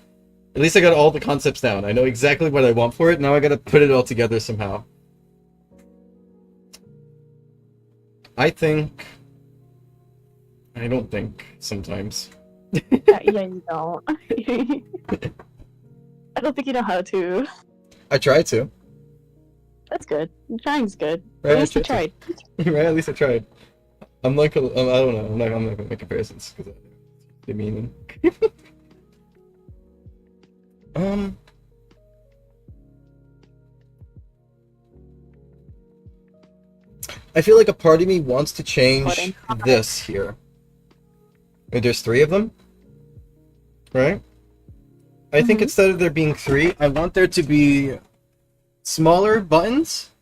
[SPEAKER 1] At least I got all the concepts down. I know exactly what I want for it. Now I gotta put it all together somehow. I don't think, sometimes.
[SPEAKER 2] Yeah, you don't. I don't think you know how to.
[SPEAKER 1] I try to.
[SPEAKER 2] That's good. Trying's good.
[SPEAKER 1] Right,
[SPEAKER 2] At least you
[SPEAKER 1] I tried
[SPEAKER 2] tried.
[SPEAKER 1] Right, at least I tried. I'm like, I don't know, I'm not gonna make comparisons, because they're meaning. I feel like a part of me wants to change this here. Wait, there's 3 of them? Right? I think instead of there being 3, I want there to be smaller buttons.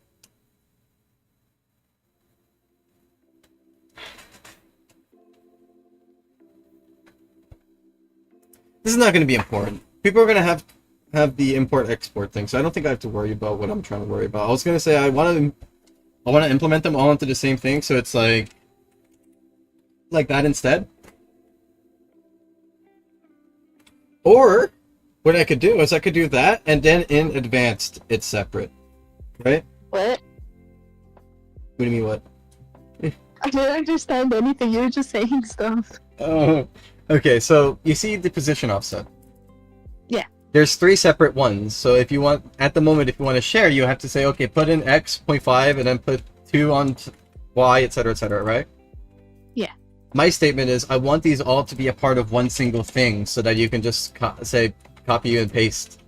[SPEAKER 1] This is not going to be important. People are going to have the import-export thing, so I don't think I have to worry about what I'm trying to worry about. I was going to say I want to implement them all into the same thing, so it's like that instead. Or what I could do is I could do that, and then in advanced, it's separate, right?
[SPEAKER 2] What?
[SPEAKER 1] What do you mean, what?
[SPEAKER 2] I didn't understand anything. You were just saying stuff.
[SPEAKER 1] Oh, okay. So you see the position offset.
[SPEAKER 2] Yeah.
[SPEAKER 1] there's 3 separate ones. So if you want, at the moment, if you want to share, you have to say, okay, put in x.5 and then put 2 on y, etc., right?
[SPEAKER 2] Yeah.
[SPEAKER 1] My statement is, I want these all to be a part of one single thing so that you can just say copy and paste,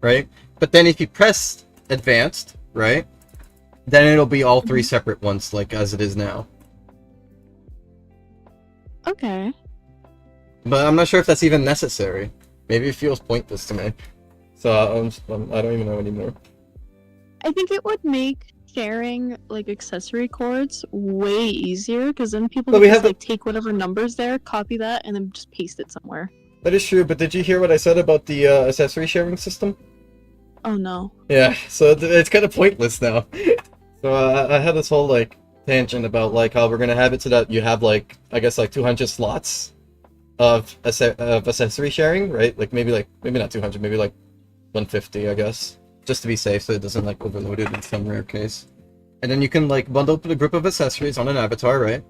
[SPEAKER 1] right? But then if you press advanced, right, then it'll be all 3 separate ones, like as it is now.
[SPEAKER 2] Okay.
[SPEAKER 1] But I'm not sure if that's even necessary. Maybe it feels pointless to me. So I don't even know anymore.
[SPEAKER 2] I think it would make sharing like accessory cords way easier, because then people
[SPEAKER 1] But
[SPEAKER 2] would
[SPEAKER 1] we
[SPEAKER 2] just
[SPEAKER 1] have the-
[SPEAKER 2] like take whatever numbers there, copy that, and then just paste it somewhere.
[SPEAKER 1] That is true, but did you hear what I said about the accessory sharing system?
[SPEAKER 2] Oh no.
[SPEAKER 1] Yeah, so it's kind of pointless now. So I had this whole like tangent about like how we're gonna have it so that you have like, I guess, like 200 slots of accessory sharing, right? Maybe not 200, maybe like 150, I guess, just to be safe so it doesn't like overload it in some rare case. And then you can like bundle up a group of accessories on an avatar, right?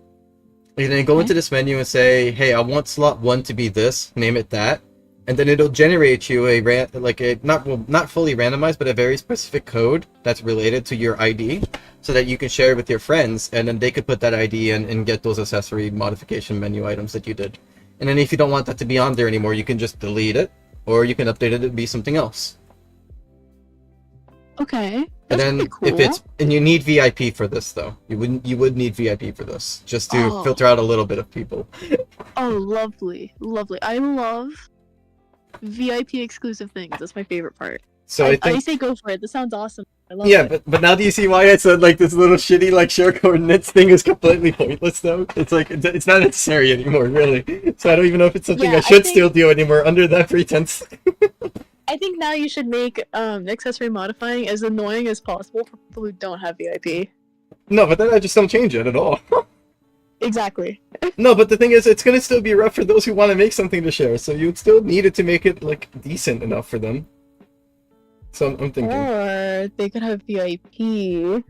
[SPEAKER 1] And then go into this menu and say, hey, I want slot 1 to be this, name it that, and then it'll generate you a not fully randomized, but a very specific code that's related to your ID, so that you can share it with your friends, and then they could put that ID in and get those accessory modification menu items that you did. And then if you don't want that to be on there anymore, you can just delete it, or you can update it to be something else.
[SPEAKER 2] Okay.
[SPEAKER 1] And
[SPEAKER 2] That's
[SPEAKER 1] then
[SPEAKER 2] pretty cool.
[SPEAKER 1] if it's, and you need VIP for this though. You would need VIP for this, just to filter out a little bit of people.
[SPEAKER 2] Oh, lovely, lovely. I love VIP exclusive things. That's my favorite part.
[SPEAKER 1] So
[SPEAKER 2] I
[SPEAKER 1] I think,
[SPEAKER 2] say go for it. This sounds awesome. I love
[SPEAKER 1] yeah,
[SPEAKER 2] it.
[SPEAKER 1] but now do you see why I said like this little shitty like share coordinates thing is completely pointless though? It's like it's not necessary anymore, really. So I don't even know if it's something
[SPEAKER 2] Yeah,
[SPEAKER 1] I should still do anymore under that pretense.
[SPEAKER 2] I think now you should make accessory modifying as annoying as possible for people who don't have VIP.
[SPEAKER 1] No, but then I just don't change it at all.
[SPEAKER 2] Exactly.
[SPEAKER 1] No, but the thing is, it's gonna still be rough for those who want to make something to share. So you'd still need it to make it like decent enough for them. So I'm thinking.
[SPEAKER 2] Or they could have VIP.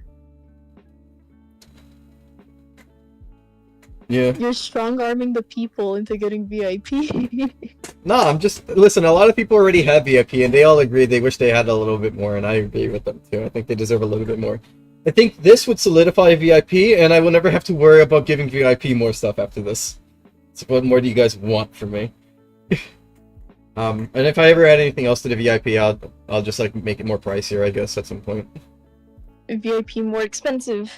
[SPEAKER 1] Yeah.
[SPEAKER 2] You're strong-arming the people into getting VIP.
[SPEAKER 1] No, I'm just listen. A lot of people already have VIP, and they all agree they wish they had a little bit more, and I agree with them too. I think they deserve a little bit more. I think this would solidify VIP, and I will never have to worry about giving VIP more stuff after this. So what more do you guys want from me? And if I ever add anything else to the VIP, I'll just like make it more pricier, I guess, at some point.
[SPEAKER 2] VIP more expensive.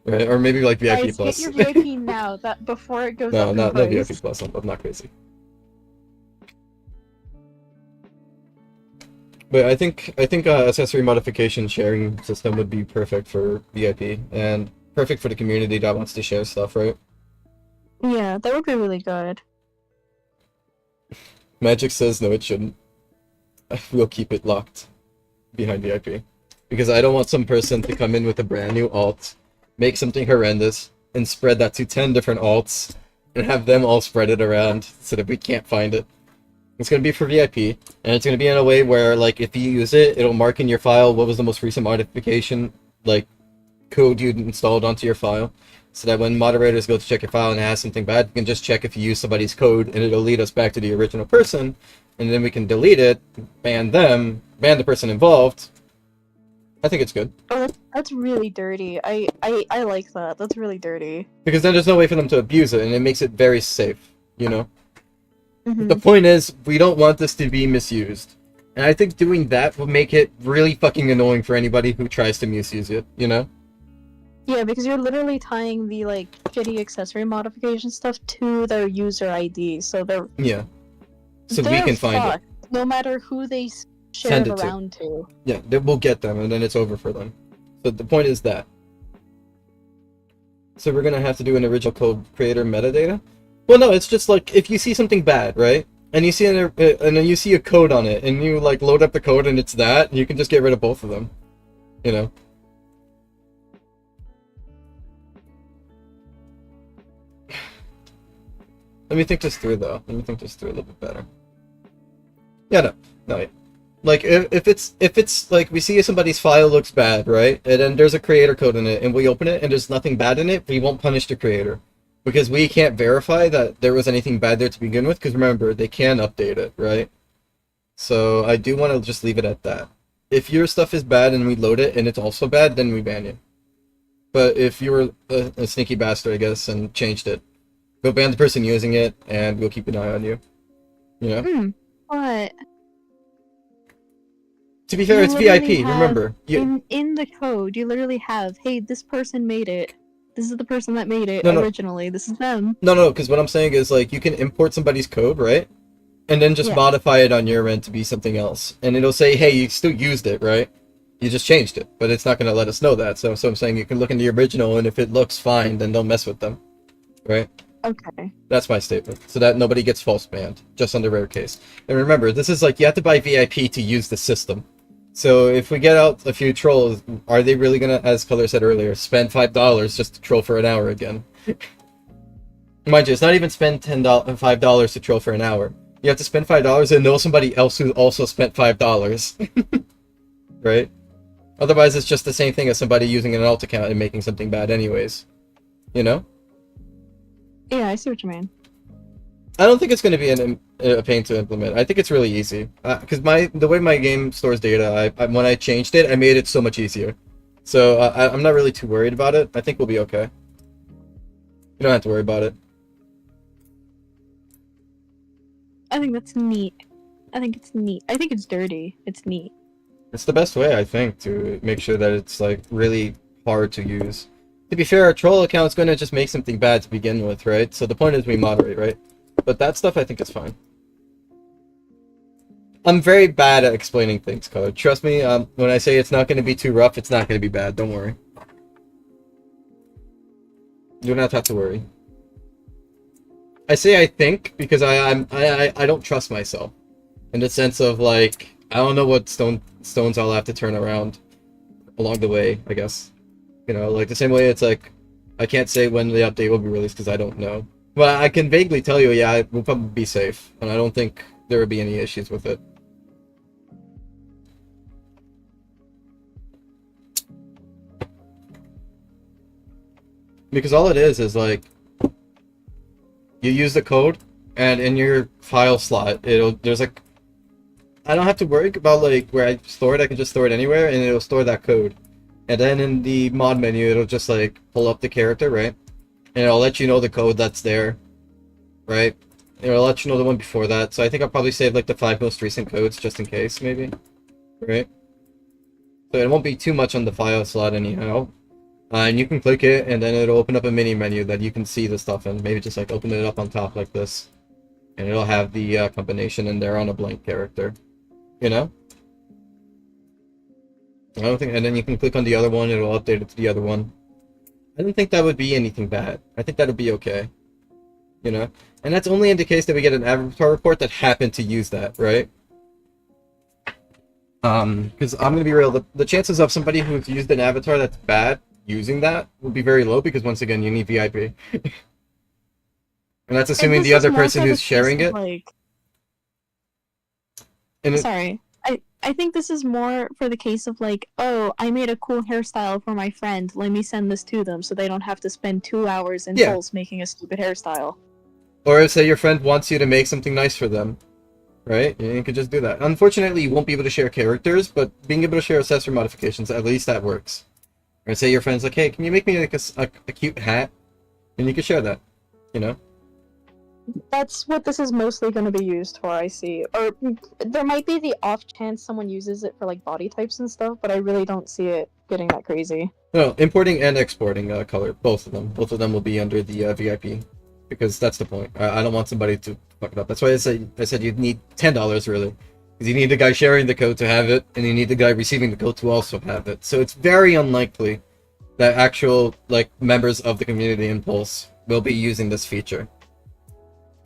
[SPEAKER 1] Right, or maybe like VIP
[SPEAKER 2] Guys,
[SPEAKER 1] Plus.
[SPEAKER 2] get your VIP now, that before it goes
[SPEAKER 1] No,
[SPEAKER 2] up
[SPEAKER 1] no
[SPEAKER 2] in price.
[SPEAKER 1] VIP Plus. I'm not crazy. But I think accessory modification sharing system would be perfect for VIP and perfect for the community that wants to share stuff, right?
[SPEAKER 2] Yeah, that would be really good.
[SPEAKER 1] Magic says no, it shouldn't. We'll keep it locked behind VIP because I don't want some person to come in with a brand new alt, make something horrendous, and spread that to 10 different alts and have them all spread it around so that we can't find it. It's going to be for VIP, and it's going to be in a way where, like, if you use it, it'll mark in your file what was the most recent modification, like, code you installed onto your file, so that when moderators go to check your file and it has something bad, you can just check if you use somebody's code, and it'll lead us back to the original person, and then we can delete it, ban them, ban the person involved. I think it's good.
[SPEAKER 2] Oh, that's really dirty. I like that. That's really dirty.
[SPEAKER 1] Because then there's no way for them to abuse it, and it makes it very safe, you know?
[SPEAKER 2] Mhm.
[SPEAKER 1] The point is, we don't want this to be misused. And I think doing that will make it really fucking annoying for anybody who tries to misuse it, you know?
[SPEAKER 2] Yeah, because you're literally tying the like shitty accessory modification stuff to their user ID, so they're
[SPEAKER 1] Yeah. So we
[SPEAKER 2] they're
[SPEAKER 1] can find it.
[SPEAKER 2] fucked, no matter who they share
[SPEAKER 1] Send
[SPEAKER 2] it
[SPEAKER 1] it to.
[SPEAKER 2] around to.
[SPEAKER 1] Yeah, we'll get them, and then it's over for them. So the point is that. So we're gonna have to do an original code creator metadata? Well, no, it's just like, if you see something bad, right? And you see and then you see a code on it, and you like load up the code and it's that, you can just get rid of both of them. You know? Let me think this through though. Let me think this through a little bit better. Yeah, no. Yeah. Like if it's like we see somebody's file looks bad, right? And then there's a creator code in it, and we open it and there's nothing bad in it, we won't punish the creator. Because we can't verify that there was anything bad there to begin with, because remember, they can update it, right? So I do want to just leave it at that. If your stuff is bad and we load it and it's also bad, then we ban you. But if you were a sneaky bastard, I guess, and changed it, we'll ban the person using it, and we'll keep an eye on you. You know?
[SPEAKER 2] But
[SPEAKER 1] To be fair,
[SPEAKER 2] you
[SPEAKER 1] it's
[SPEAKER 2] literally
[SPEAKER 1] VIP,
[SPEAKER 2] have-
[SPEAKER 1] remember.
[SPEAKER 2] in the code, you literally have, hey, this person made it. This is the person that made it
[SPEAKER 1] No.
[SPEAKER 2] originally. This is them.
[SPEAKER 1] No, because what I'm saying is, like, you can import somebody's code, right? And then just
[SPEAKER 2] Yeah.
[SPEAKER 1] modify it on your end to be something else. And it'll say, hey, you still used it, right? You just changed it, but it's not going to let us know that. So I'm saying you can look in the original, and if it looks fine, then don't mess with them, right?
[SPEAKER 2] Okay.
[SPEAKER 1] That's my statement, so that nobody gets false banned, just on the rare case. And remember, this is like, you have to buy VIP to use the system. So if we get out a few trolls, are they really going to, as Color said earlier, spend $5 just to troll for an hour again? Mind you, it's not even spend $5 to troll for an hour. You have to spend $5 and know somebody else who also spent $5. Right? Otherwise, it's just the same thing as somebody using an alt account and making something bad anyways. You know?
[SPEAKER 2] Yeah, I see what you mean.
[SPEAKER 1] I don't think it's going to be a pain to implement. I think it's really easy. Because the way my game stores data, when I changed it, I made it so much easier. So I'm not really too worried about it. I think we'll be okay. You don't have to worry about it.
[SPEAKER 2] I think that's neat. I think it's neat. I think it's dirty. It's neat.
[SPEAKER 1] It's the best way, I think, to make sure that it's, like, really hard to use. To be fair, a troll account's going to just make something bad to begin with, right? So the point is we moderate, right? But that stuff, I think, is fine. I'm very bad at explaining things, Color. Trust me, when I say it's not going to be too rough, it's not going to be bad. Don't worry. You don't have to worry. I say I think because I don't trust myself. In the sense of, like, I don't know what stones I'll have to turn around along the way, I guess. You know, like the same way it's like, I can't say when the update will be released because I don't know. But I can vaguely tell you, yeah, it will probably be safe. And I don't think there will be any issues with it. Because all it is like, you use the code, and in your file slot, there's like, I don't have to worry about like where I store it. I can just store it anywhere, and it'll store that code. And then in the mod menu, it'll just like pull up the character, right? And it'll let you know the code that's there, right? It'll let you know the one before that. So I think I'll probably save like the 5 most recent codes just in case, maybe, right? So it won't be too much on the file slot anyhow. And you can click it, and then it'll open up a mini menu that you can see the stuff in. Maybe just like open it up on top like this, and it'll have the combination in there on a blank character. You know? I don't think, and then you can click on the other one, it'll update it to the other one. I don't think that would be anything bad. I think that would be okay. You know? And that's only in the case that we get an avatar report that happened to use that, right? Because I'm gonna be real, the chances of somebody who's used an avatar that's bad using that will be very low, because once again, you need VIP. And that's assuming the other person who's sharing it.
[SPEAKER 2] Like...
[SPEAKER 1] And
[SPEAKER 2] Sorry. I think this is more for the case of like, oh, I made a cool hairstyle for my friend, let me send this to them so they don't have to spend 2 hours in Pulse making a stupid hairstyle.
[SPEAKER 1] Or if, say, your friend wants you to make something nice for them, right? You could just do that. Unfortunately, you won't be able to share characters, but being able to share accessory modifications, at least that works. Or say your friend's like, hey, can you make me like a cute hat? And you can share that, you know?
[SPEAKER 2] That's what this is mostly going to be used for, I see. Or there might be the off chance someone uses it for like body types and stuff, but I really don't see it getting that crazy.
[SPEAKER 1] No, importing and exporting color, both of them. Both of them will be under the VIP, because that's the point. I don't want somebody to fuck it up. That's why I said you'd need $10 really, because you need the guy sharing the code to have it, and you need the guy receiving the code to also have it. So it's very unlikely that actual like members of the community in Pulse will be using this feature.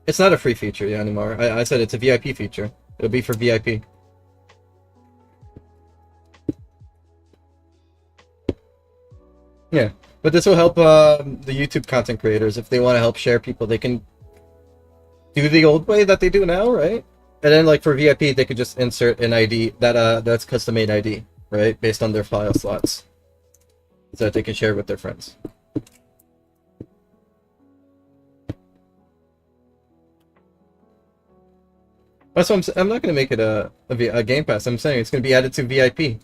[SPEAKER 1] It's not a free feature anymore. I said it's a VIP feature. It'll be for VIP. Yeah, but this will help the YouTube content creators. If they want to help share people, they can do the old way that they do now, right? And then like for VIP, they could just insert an ID that's custom-made ID, right? Based on their file slots, so that they can share with their friends. That's what I'm not gonna make it a Game Pass. I'm saying it's gonna be added to VIP.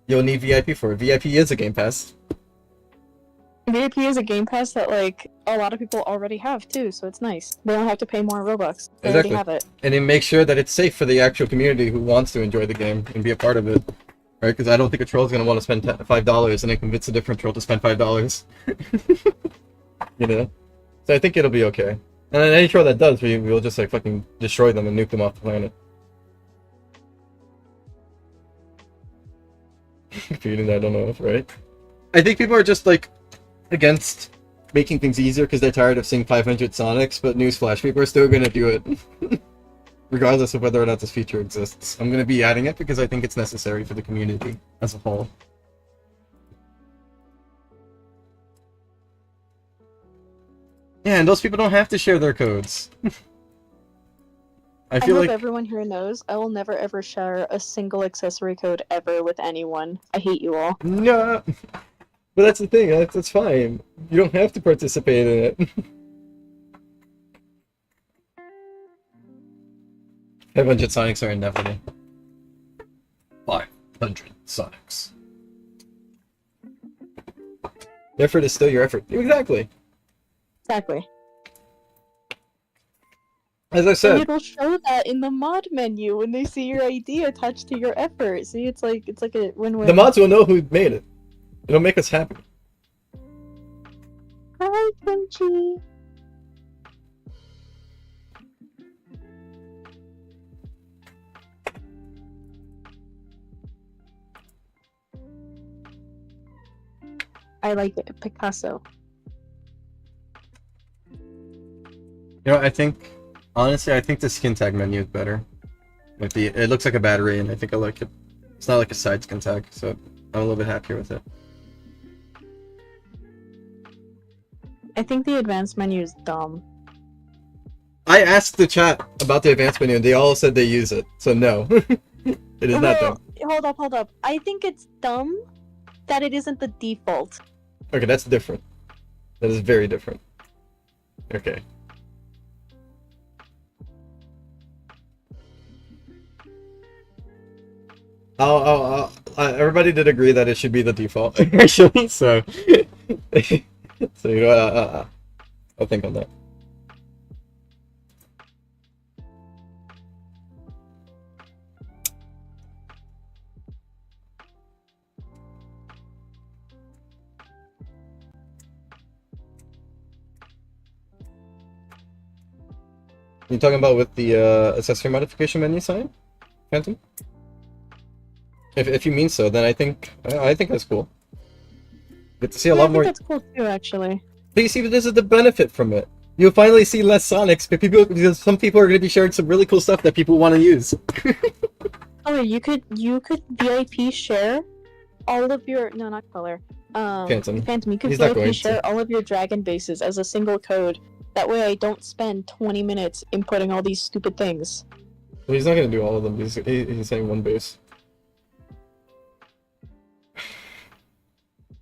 [SPEAKER 1] You'll need VIP for it. VIP is a Game Pass.
[SPEAKER 2] VIP is a Game Pass that like a lot of people already have too, so it's nice. They don't have to pay more Robux. They already have it.
[SPEAKER 1] And then make sure that it's safe for the actual community who wants to enjoy the game and be a part of it. Right? Because I don't think a troll is going to want to spend $5 and then convince a different troll to spend $5. You know? So I think it'll be okay. And then any troll that does, we'll just like fucking destroy them and nuke them off the planet. Feeding, I don't know, right? I think people are just like against making things easier because they're tired of seeing 500 Sonics, but newsflash, people are still going to do it. Regardless of whether or not this feature exists. I'm going to be adding it because I think it's necessary for the community as a whole. Yeah, and those people don't have to share their codes. I
[SPEAKER 2] hope
[SPEAKER 1] like
[SPEAKER 2] everyone here knows I will never ever share a single accessory code ever with anyone. I hate you all.
[SPEAKER 1] No. But that's the thing, that's fine. You don't have to participate in it. 500 Sonics are inevitable. 500 Sonics. The effort is still your effort. Exactly.
[SPEAKER 2] Exactly.
[SPEAKER 1] As I said,
[SPEAKER 2] and it'll show that in the mod menu when they see your ID attached to your effort. See, it's like a win-win.
[SPEAKER 1] the mods will know who made it. It'll make us happy.
[SPEAKER 2] Hi, Kimchi. I like it. Picasso.
[SPEAKER 1] You know, honestly, I think the skin tag menu is better. Like it looks like a battery, and I think I like it. It's not like a side skin tag, so I'm a little bit happier with it.
[SPEAKER 2] I think the advanced menu is dumb.
[SPEAKER 1] I asked the chat about the advanced menu, and they all said they use it, so no. It is not dumb.
[SPEAKER 2] Hold up. I think it's dumb that it isn't the default.
[SPEAKER 1] Okay, that's different. That is very different. Okay. Everybody did agree that it should be the default, actually, so... so, you know, I'll think on that. You talking about with the accessory modification menu sign, Phantom? If you mean so, then I think that's cool. Get to see a lot more.
[SPEAKER 2] I think that's cool too, actually.
[SPEAKER 1] But you see, this is the benefit from it. You'll finally see less Sonics, but because some people are going to be sharing some really cool stuff that people want to use.
[SPEAKER 2] Oh, you could VIP share all of your not color.
[SPEAKER 1] Phantom.
[SPEAKER 2] You could
[SPEAKER 1] He's not going
[SPEAKER 2] VIP share all of your dragon bases as a single code. That way, I don't spend 20 minutes inputting all these stupid things.
[SPEAKER 1] Well, he's not going to do all of them. He's saying one base.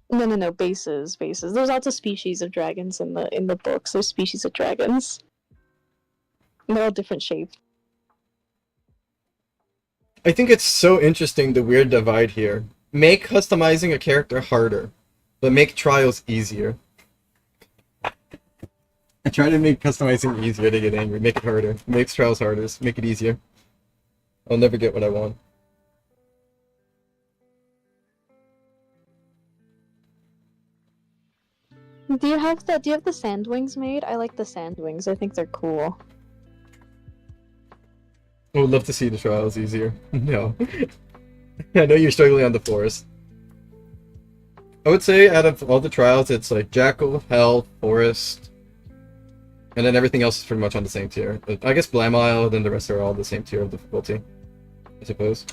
[SPEAKER 2] No, bases. There's lots of species of dragons in the books. There's species of dragons. And they're all different shapes.
[SPEAKER 1] I think it's so interesting, the weird divide here. Make customizing a character harder, but make trials easier. I try to make customizing easier to get angry. Make it harder. Makes trials harder. Make it easier. I'll never get what I want.
[SPEAKER 2] Do you have the sand wings made? I like the sand wings. I think they're cool.
[SPEAKER 1] I would love to see the trials easier. No. I know you're struggling on the forest. I would say out of all the trials, it's like Jackal, Hell, Forest, and then everything else is pretty much on the same tier. I guess Blamile, then the rest are all the same tier of difficulty, I suppose.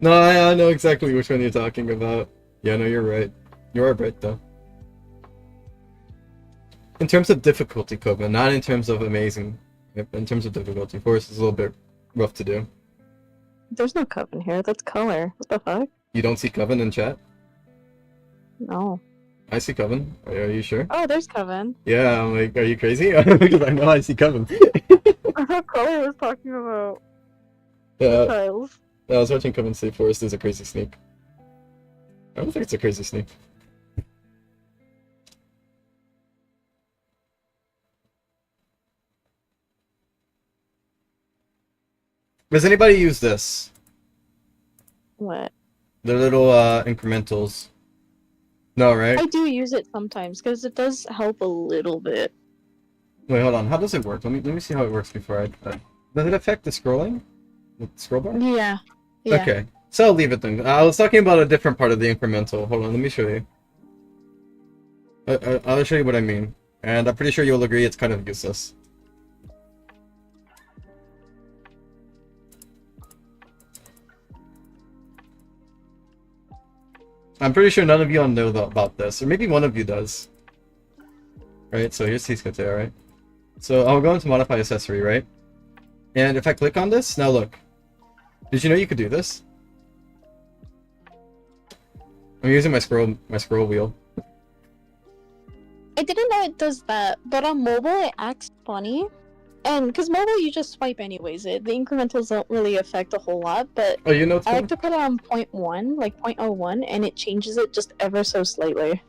[SPEAKER 1] No, I know exactly which one you're talking about. Yeah, no, you're right. You are right, though. In terms of difficulty, Kova, not in terms of amazing. In terms of difficulty, Forest is a little bit rough to do.
[SPEAKER 2] There's no Coven here. That's color. What the fuck?
[SPEAKER 1] You don't see Coven in chat?
[SPEAKER 2] No.
[SPEAKER 1] I see Coven. Are you sure?
[SPEAKER 2] Oh, there's Coven.
[SPEAKER 1] Yeah, I'm like, are you crazy? Because I know I see Coven.
[SPEAKER 2] I thought color was talking about
[SPEAKER 1] Yeah,
[SPEAKER 2] tiles.
[SPEAKER 1] I was watching Coven say Forest is a crazy sneak. I don't think it's a crazy sneak. Does anybody use this?
[SPEAKER 2] What?
[SPEAKER 1] The little incrementals. No, right?
[SPEAKER 2] I do use it sometimes because it does help a little bit.
[SPEAKER 1] Wait, hold on. How does it work? Let me see how it works before I. Does it affect the scrolling? The scroll bar?
[SPEAKER 2] Yeah. Yeah.
[SPEAKER 1] Okay, so I'll leave it then. I was talking about a different part of the incremental. Hold on, let me show you. I'll show you what I mean, and I'm pretty sure you'll agree it's kind of useless. I'm pretty sure none of you all know about this, or maybe one of you does. Right, so here's T-Skate, right? So I'll go into modify accessory, right? And if I click on this, now look. Did you know you could do this? I'm using my scroll wheel.
[SPEAKER 2] I didn't know it does that, but on mobile it acts funny. And because mobile you just swipe anyways, the incrementals don't really affect a whole lot, but
[SPEAKER 1] Oh, you know it's
[SPEAKER 2] I
[SPEAKER 1] funny?
[SPEAKER 2] like to put it on 0.1, like 0.01, and it changes it just ever so slightly.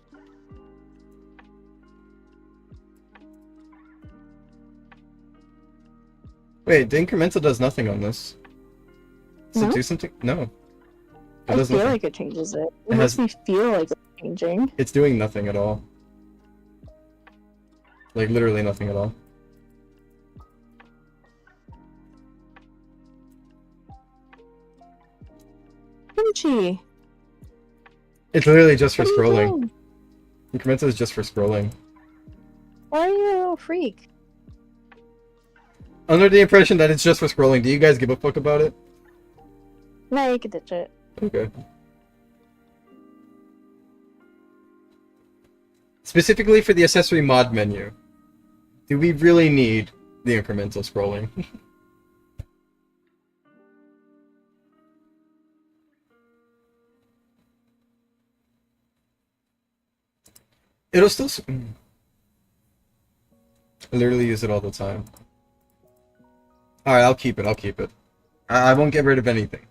[SPEAKER 1] Wait, the incremental does nothing on this. Does
[SPEAKER 2] No?
[SPEAKER 1] it do something? No. It
[SPEAKER 2] I
[SPEAKER 1] does
[SPEAKER 2] feel
[SPEAKER 1] nothing.
[SPEAKER 2] like it changes it. It
[SPEAKER 1] It
[SPEAKER 2] makes
[SPEAKER 1] has-
[SPEAKER 2] me feel like it's changing.
[SPEAKER 1] It's doing nothing at all. Like, literally nothing at all.
[SPEAKER 2] Kimchi!
[SPEAKER 1] It's literally just for
[SPEAKER 2] What are you
[SPEAKER 1] scrolling.
[SPEAKER 2] doing?
[SPEAKER 1] Incremental is just for scrolling.
[SPEAKER 2] Why are you a freak?
[SPEAKER 1] Under the impression that it's just for scrolling, do you guys give a fuck about it?
[SPEAKER 2] Nah, you can ditch it.
[SPEAKER 1] Okay. Specifically for the accessory mod menu, do we really need the incremental scrolling? It'll still. I literally use it all the time. Alright, I'll keep it. I'll keep it. I won't get rid of anything.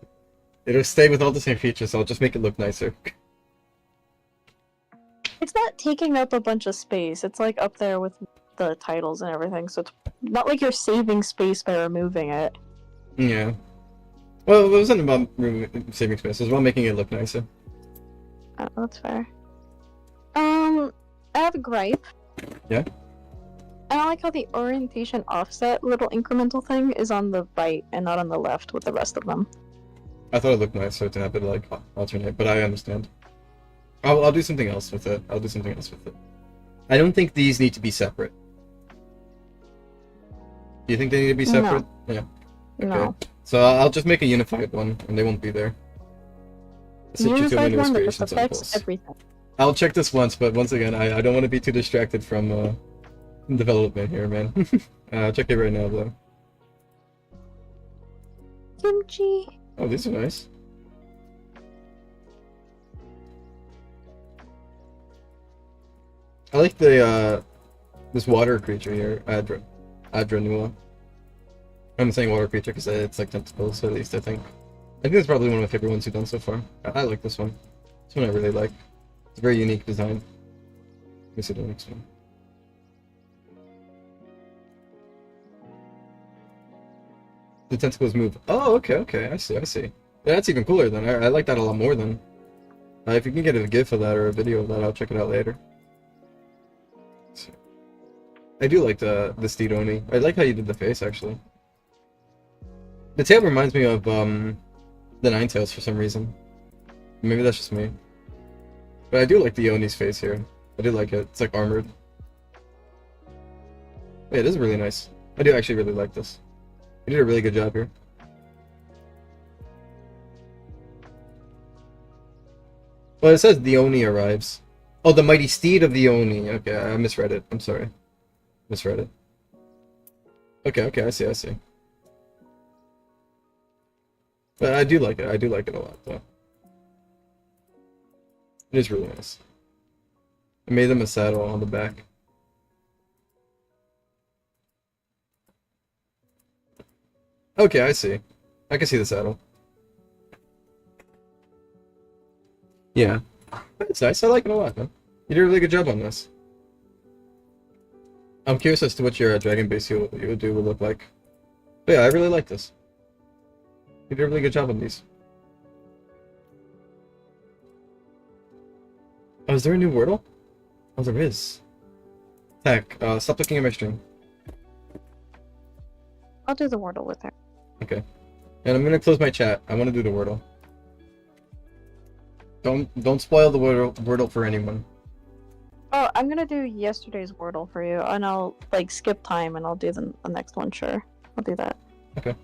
[SPEAKER 1] It'll stay with all the same features, so I'll just make it look nicer.
[SPEAKER 2] It's not taking up a bunch of space. It's like up there with the titles and everything, so it's not like you're saving space by removing it.
[SPEAKER 1] Yeah. Well, it wasn't about saving space. It was about making it look nicer.
[SPEAKER 2] Oh, that's fair. I have a gripe.
[SPEAKER 1] Yeah?
[SPEAKER 2] I don't like how the orientation offset little incremental thing is on the right and not on the left with the rest of them.
[SPEAKER 1] I thought it looked nicer to have it like alternate, but I understand. I'll do something else with it. I'll do something else with it. I don't think these need to be separate. Do you think they need to be separate? No. Yeah. Okay.
[SPEAKER 2] No.
[SPEAKER 1] So I'll just make a unified one, and they won't be there.
[SPEAKER 2] Unified one that just affects everything.
[SPEAKER 1] I'll check this once, but once again, I don't want to be too distracted from development here, man. I'll check it right now, though.
[SPEAKER 2] Kimchi.
[SPEAKER 1] Oh, these are nice. I like the this water creature here, Adranua. I'm saying water creature because it's like tentacles, at least I think. I think it's probably one of my favorite ones you've done so far. I like this one. This one I really like. It's a very unique design. Let me see the next one. The tentacles move. Oh, okay, I see. Yeah, that's even cooler then. I like that a lot more then. If you can get a GIF of that or a video of that, I'll check it out later. I do like the Steed Oni. I like how you did the face, actually. The tail reminds me of the Ninetales for some reason. Maybe that's just me. But I do like the Oni's face here. I do like it. It's like armored. Yeah, it is really nice. I do actually really like this. You did a really good job here. Well, it says the Oni arrives. Oh, the mighty steed of the Oni. Okay, I misread it. I'm sorry. Misread it. Okay, okay, I see, I see. But I do like it. I do like it a lot, though. It is really nice. I made them a saddle on the back. Okay, I see. I can see the saddle. Yeah. It's nice. I like it a lot, man. You did a really good job on this. I'm curious as to what your dragon base you'll do will look like. But yeah, I really like this. You did a really good job on these. Oh, is there a new Wordle? Oh, there is. Heck, stop looking at my stream.
[SPEAKER 2] I'll do the Wordle with her.
[SPEAKER 1] Okay. And I'm gonna close my chat. I want to do the Wordle. Don't spoil the Wordle for anyone.
[SPEAKER 2] Oh, I'm gonna do yesterday's Wordle for you, and I'll like skip time, and I'll do the next one. Sure, I'll do that.
[SPEAKER 1] Okay.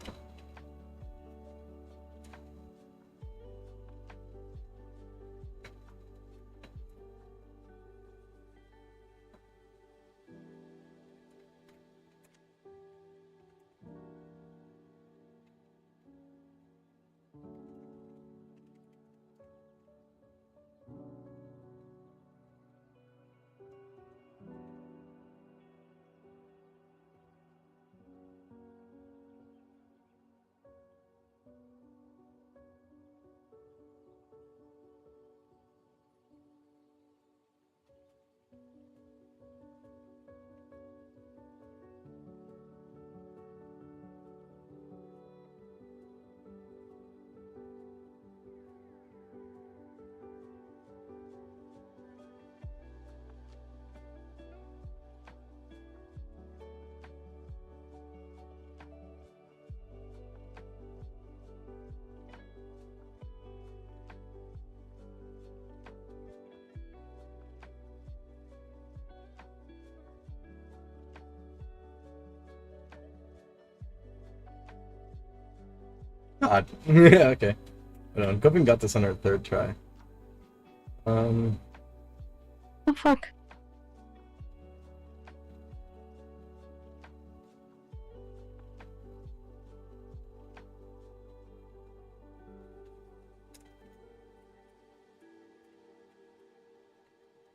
[SPEAKER 1] God. Yeah, okay. Hold on. Gopin got this on our third try.
[SPEAKER 2] Oh fuck.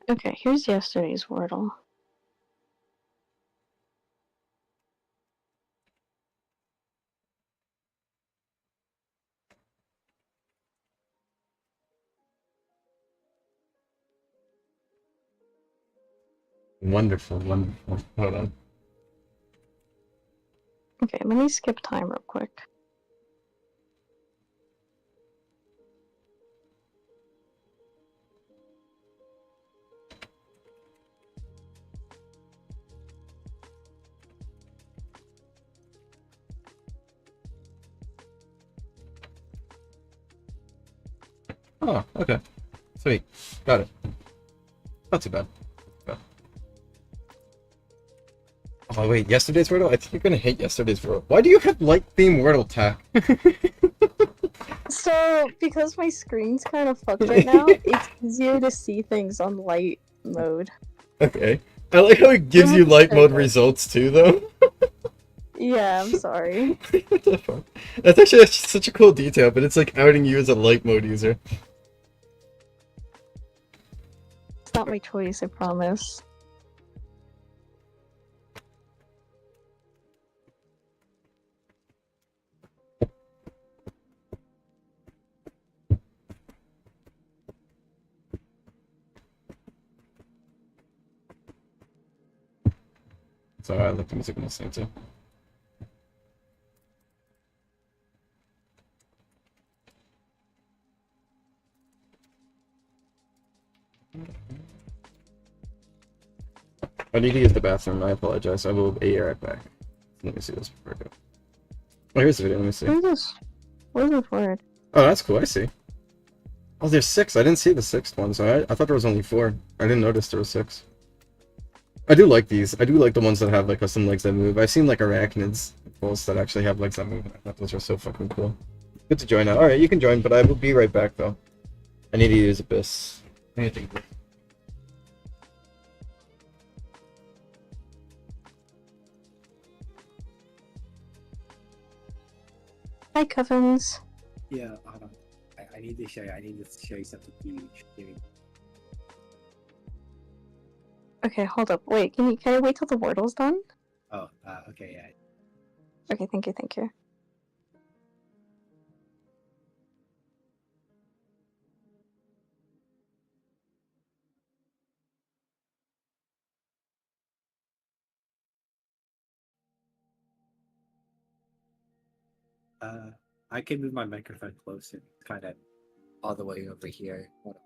[SPEAKER 2] Okay, here's yesterday's Wordle.
[SPEAKER 1] Wonderful, wonderful. Hold on.
[SPEAKER 2] Okay, let me skip time real quick.
[SPEAKER 1] Oh, okay. Sweet. Got it. Not too bad. Oh wait, yesterday's Wordle? I think you're gonna hate yesterday's Wordle. Why do you have light theme Wordle tag?
[SPEAKER 2] So, because my screen's kind of fucked right now, it's easier to see things on light mode.
[SPEAKER 1] Okay. I like how it gives you light mode results too, though.
[SPEAKER 2] Yeah, I'm sorry.
[SPEAKER 1] What the fuck? That's actually such a cool detail, but it's like outing you as a light mode user.
[SPEAKER 2] It's not my choice, I promise.
[SPEAKER 1] So I like the music in the same too. I need to use the bathroom. I apologize. I will be right back. Let me see this before I go. Oh, here's the video. Let me see.
[SPEAKER 2] What is this? What is this word?
[SPEAKER 1] Oh, that's cool. I see. Oh, there's 6. I didn't see the 6th one, so I thought there was only 4. I didn't notice there was 6. I do like these. I do like the ones that have like custom legs that move. I've seen like arachnids bulls that actually have legs that move. I thought those are so fucking cool. Good to join now. Alright, you can join, but I will be right back though. I need to use Abyss. I need to think.
[SPEAKER 2] Hi, Cuffins.
[SPEAKER 3] Yeah, hold on. I need to show you. I need to show you something huge. Give me-
[SPEAKER 2] Okay, hold up. Wait, can I wait till the Wordle's done?
[SPEAKER 3] Oh, okay, yeah.
[SPEAKER 2] Okay, thank you, thank you.
[SPEAKER 3] I can move my microphone closer, kind of all the way over here. Hold on.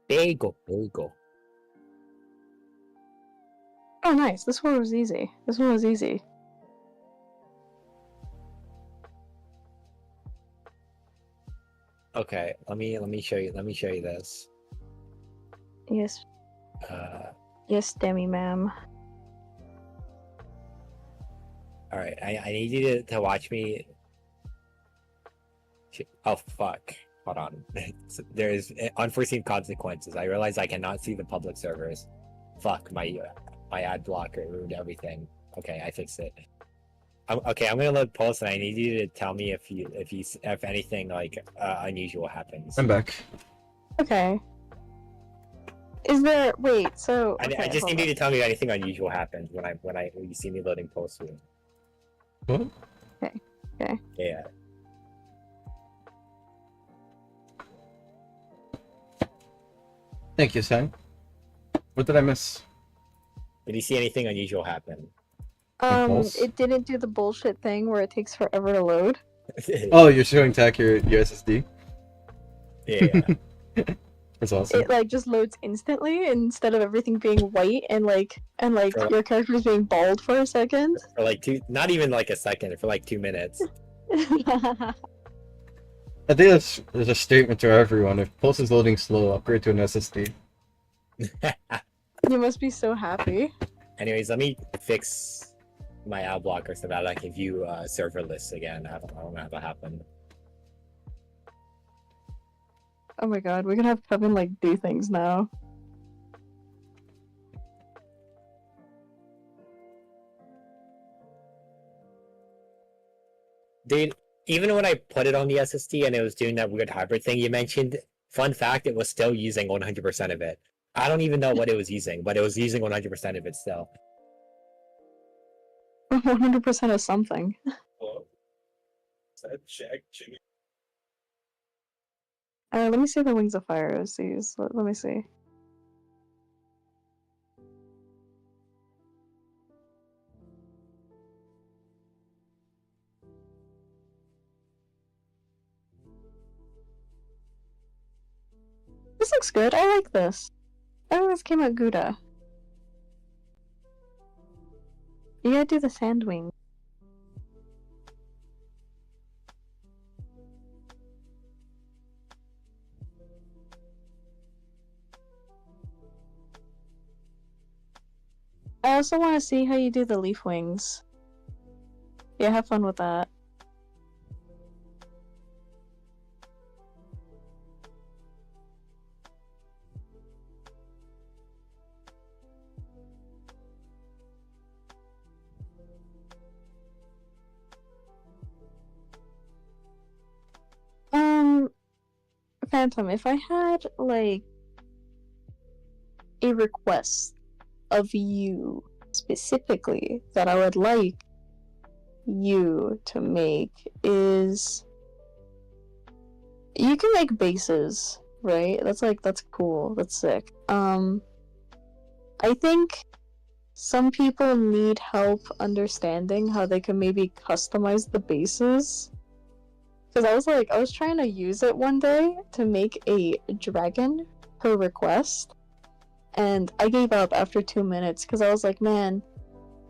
[SPEAKER 3] There you go. There you go.
[SPEAKER 2] Oh, nice. This one was easy. This one was easy.
[SPEAKER 3] Okay, let me show you. Let me show you this.
[SPEAKER 2] Yes.
[SPEAKER 3] Uh,
[SPEAKER 2] Yes, Demi, ma'am.
[SPEAKER 3] all right. I need you to watch me. Oh fuck! Hold on. There's unforeseen consequences. I realize I cannot see the public servers. Fuck, my ad blocker ruined everything. Okay, I fixed it. Okay, I'm gonna load post, and I need you to tell me if anything like unusual happens.
[SPEAKER 1] I'm back.
[SPEAKER 2] Okay. Is there... Wait, so...
[SPEAKER 3] I
[SPEAKER 2] Okay,
[SPEAKER 3] just
[SPEAKER 2] hold
[SPEAKER 3] need you
[SPEAKER 2] up.
[SPEAKER 3] to tell me if anything unusual happens when you see me loading posts.
[SPEAKER 1] What?
[SPEAKER 2] Okay.
[SPEAKER 3] Yeah.
[SPEAKER 1] Thank you, Sam. What did I miss?
[SPEAKER 3] Did you see anything unusual happen?
[SPEAKER 1] Impulse?
[SPEAKER 2] It didn't do the bullshit thing where it takes forever to load.
[SPEAKER 1] Oh, you're showing Tack your SSD?
[SPEAKER 3] Yeah.
[SPEAKER 1] That's awesome.
[SPEAKER 2] It like just loads instantly instead of everything being white and
[SPEAKER 3] For-
[SPEAKER 2] your character's being bald for a second.
[SPEAKER 3] For like not even like a second, for like 2 minutes.
[SPEAKER 1] I think there's a statement to everyone. If Pulse is loading slow, upgrade to an SSD.
[SPEAKER 2] You must be so happy.
[SPEAKER 3] Anyways, let me fix my ad blocker so that I can view server lists again. I don't know how that happened.
[SPEAKER 2] Oh my god, we can have Kevin like do things now.
[SPEAKER 3] Dude, even when I put it on the SSD and it was doing that weird hybrid thing you mentioned, fun fact, it was still using 100% of it. I don't even know what it was using, but it was using 100% of it still.
[SPEAKER 2] 100% of something. Let me see if the Wings of Fire is these. Let me see. This looks good. I like this. I think this came out Gouda. You gotta do the Sandwing. I also want to see how you do the leaf wings. Yeah, have fun with that. Phantom, if I had, like, a request of you specifically that I would like you to make is you can make bases, right? That's cool. That's sick. I think some people need help understanding how they can maybe customize the bases. Because I was trying to use it one day to make a dragon per request, and I gave up after 2 minutes because I was like, man,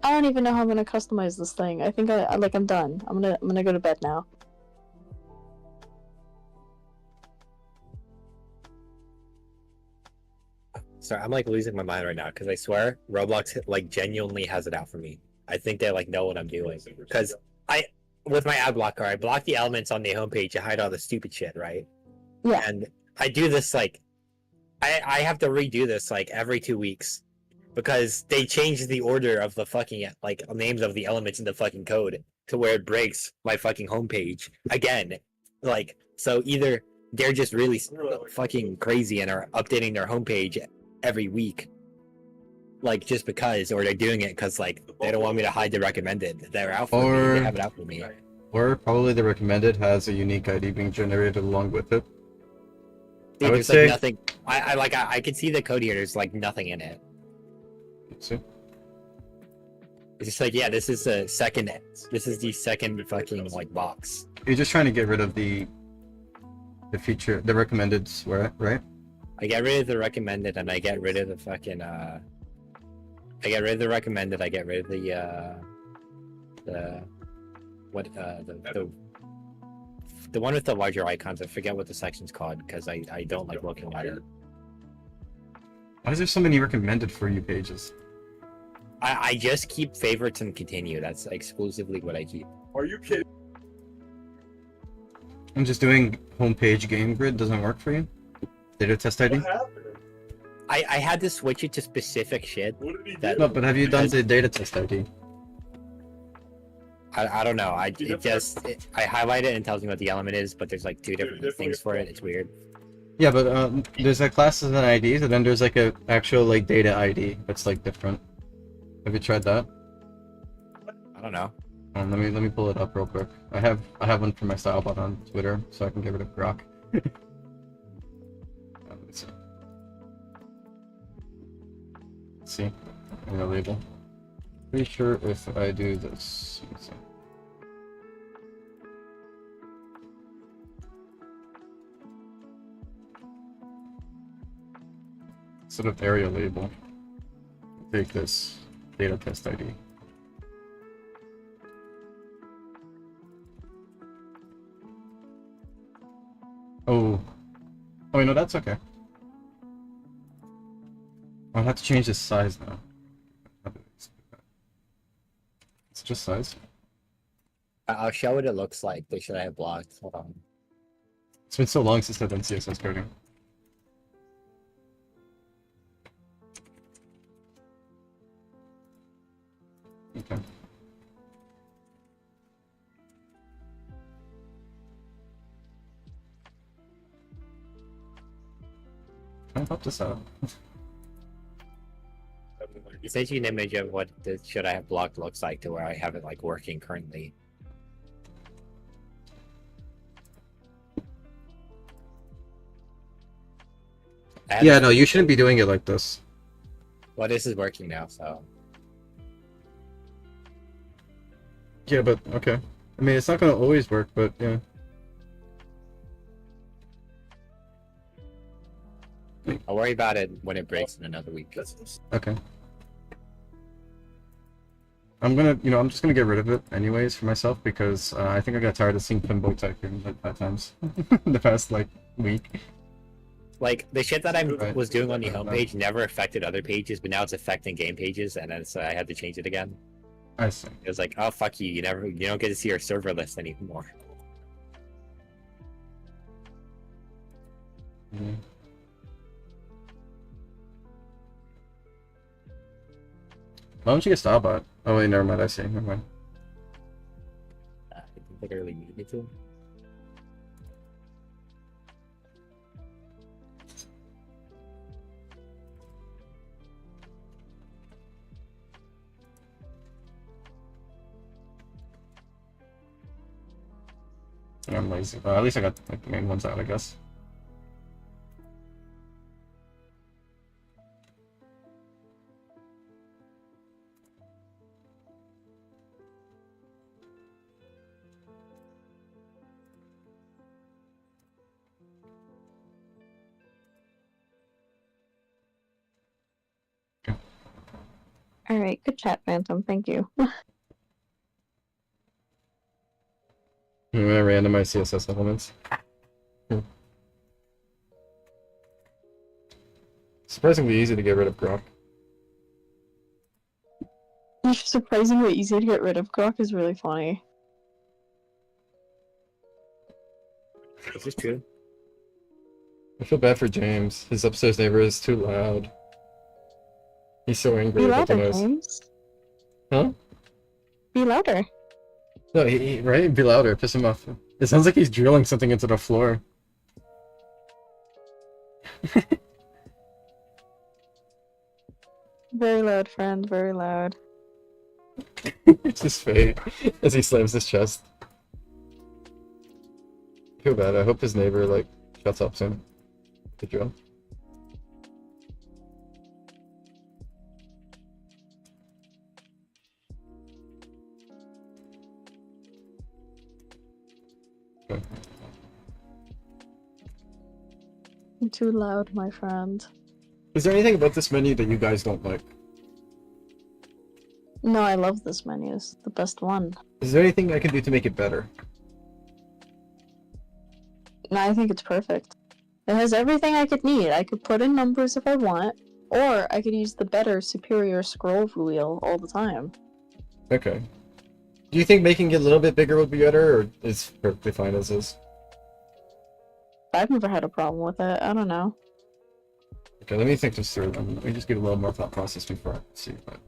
[SPEAKER 2] I don't even know how I'm gonna customize this thing. I think I'm done. I'm gonna go to bed now.
[SPEAKER 3] Sorry, I'm like losing my mind right now because I swear Roblox like genuinely has it out for me. I think they like know what I'm doing because with my ad blocker, I block the elements on the homepage to hide all the stupid shit, right?
[SPEAKER 2] Yeah.
[SPEAKER 3] And I do this like I have to redo this like every 2 weeks because they changed the order of the fucking like names of the elements in the fucking code to where it breaks my fucking homepage again. Like, so either they're just really fucking crazy and are updating their homepage every week, like just because, or they're doing it because like they don't want me to hide the recommended. They're out for me. They have it out for me.
[SPEAKER 1] Or probably the recommended has a unique ID being generated along with it.
[SPEAKER 3] Dude,
[SPEAKER 1] I would
[SPEAKER 3] there's
[SPEAKER 1] say-
[SPEAKER 3] like nothing. I can see the code here. There's like nothing in it.
[SPEAKER 1] Let's see.
[SPEAKER 3] It's just like, yeah, this is the second. This is the second fucking like box.
[SPEAKER 1] You're just trying to get rid of the feature, the recommended swear, right?
[SPEAKER 3] I get rid of the recommended, and I get rid of the fucking. I get rid of the recommended. I get rid of the one with the larger icons. I forget what the section's called because I don't like looking at it.
[SPEAKER 1] Why is there so many recommended for you pages?
[SPEAKER 3] I just keep favorites and continue. That's exclusively what I keep.
[SPEAKER 4] Are you kidding?
[SPEAKER 1] I'm just doing homepage game grid doesn't work for you? Data test ID?
[SPEAKER 4] What happened?
[SPEAKER 3] I had to switch it to specific shit.
[SPEAKER 4] What did he
[SPEAKER 3] That-
[SPEAKER 4] do?
[SPEAKER 1] No, but have you done the data test ID?
[SPEAKER 3] I don't know. I
[SPEAKER 4] You have
[SPEAKER 3] I highlight it and it tells me what the element is, but there's like two different things for it. It's weird.
[SPEAKER 1] Yeah, but there's like classes and IDs, and then there's like a actual like data ID that's like different. Have you tried that?
[SPEAKER 3] I don't know.
[SPEAKER 1] Let me pull it up real quick. I have one for my style bot on Twitter, so I can get rid of Grok. Let me see. Let's see. Area label. Pretty sure if I do this. Let's see. Instead of area label, take this data test ID. Oh, wait, no, that's okay. I'll have to change the size now. It's just size.
[SPEAKER 3] I'll show what it looks like. They should have blocked. Hold on.
[SPEAKER 1] It's been so long since I've done CSS coding. Okay. Can I pop this out?
[SPEAKER 3] Send you an image of what the should I have blocked looks like to where I have it like working currently.
[SPEAKER 1] Yeah, no, you shouldn't be doing it like this.
[SPEAKER 3] Well, this is working now, so.
[SPEAKER 1] Yeah, but okay. I mean, it's not gonna always work, but yeah.
[SPEAKER 3] I'll worry about it when it breaks in another week.
[SPEAKER 1] Okay. I'm just gonna get rid of it anyways for myself because I think I got tired of seeing pinboy typing like 5 times in the past like week.
[SPEAKER 3] Like the shit that I
[SPEAKER 1] Right.
[SPEAKER 3] was doing on the homepage never affected other pages, but now it's affecting game pages, and then so I had to change it again.
[SPEAKER 1] I see.
[SPEAKER 3] It was like, oh fuck you, you don't get to see our server list anymore.
[SPEAKER 1] Mhm. Why don't you get style bot? Oh wait, never mind. I see. Never mind.
[SPEAKER 3] I don't think I really needed to.
[SPEAKER 1] I'm lazy. At least I got like the main ones out, I guess.
[SPEAKER 2] Alright, good chat, Phantom. Thank you.
[SPEAKER 1] I'm gonna randomize CSS elements. Surprisingly easy to get rid of Grok.
[SPEAKER 2] It's surprisingly easy to get rid of. Grok is really funny.
[SPEAKER 3] Is this true?
[SPEAKER 1] I feel bad for James. His upstairs neighbor is too loud. He's so angry
[SPEAKER 2] Be
[SPEAKER 1] about the
[SPEAKER 2] louder,
[SPEAKER 1] noise.
[SPEAKER 2] James.
[SPEAKER 1] Huh?
[SPEAKER 2] Be louder.
[SPEAKER 1] No, right? Be louder. Piss him off. It sounds like he's drilling something into the floor.
[SPEAKER 2] Very loud, friend. Very loud.
[SPEAKER 1] It's his fate as he slams his chest. I feel bad. I hope his neighbor, like, shuts up soon. The drill. Okay.
[SPEAKER 2] You're too loud, my friend.
[SPEAKER 1] Is there anything about this menu that you guys don't like?
[SPEAKER 2] No, I love this menu. It's the best one.
[SPEAKER 1] Is there anything I can do to make it better?
[SPEAKER 2] No, I think it's perfect. It has everything I could need. I could put in numbers if I want, or I could use the better, superior scroll wheel all the time.
[SPEAKER 1] Okay. Do you think making it a little bit bigger would be better, or is perfectly fine as is?
[SPEAKER 2] I've never had a problem with it. I don't know.
[SPEAKER 1] Okay, let me think this through. Let me just give a little more thought process before I see. But...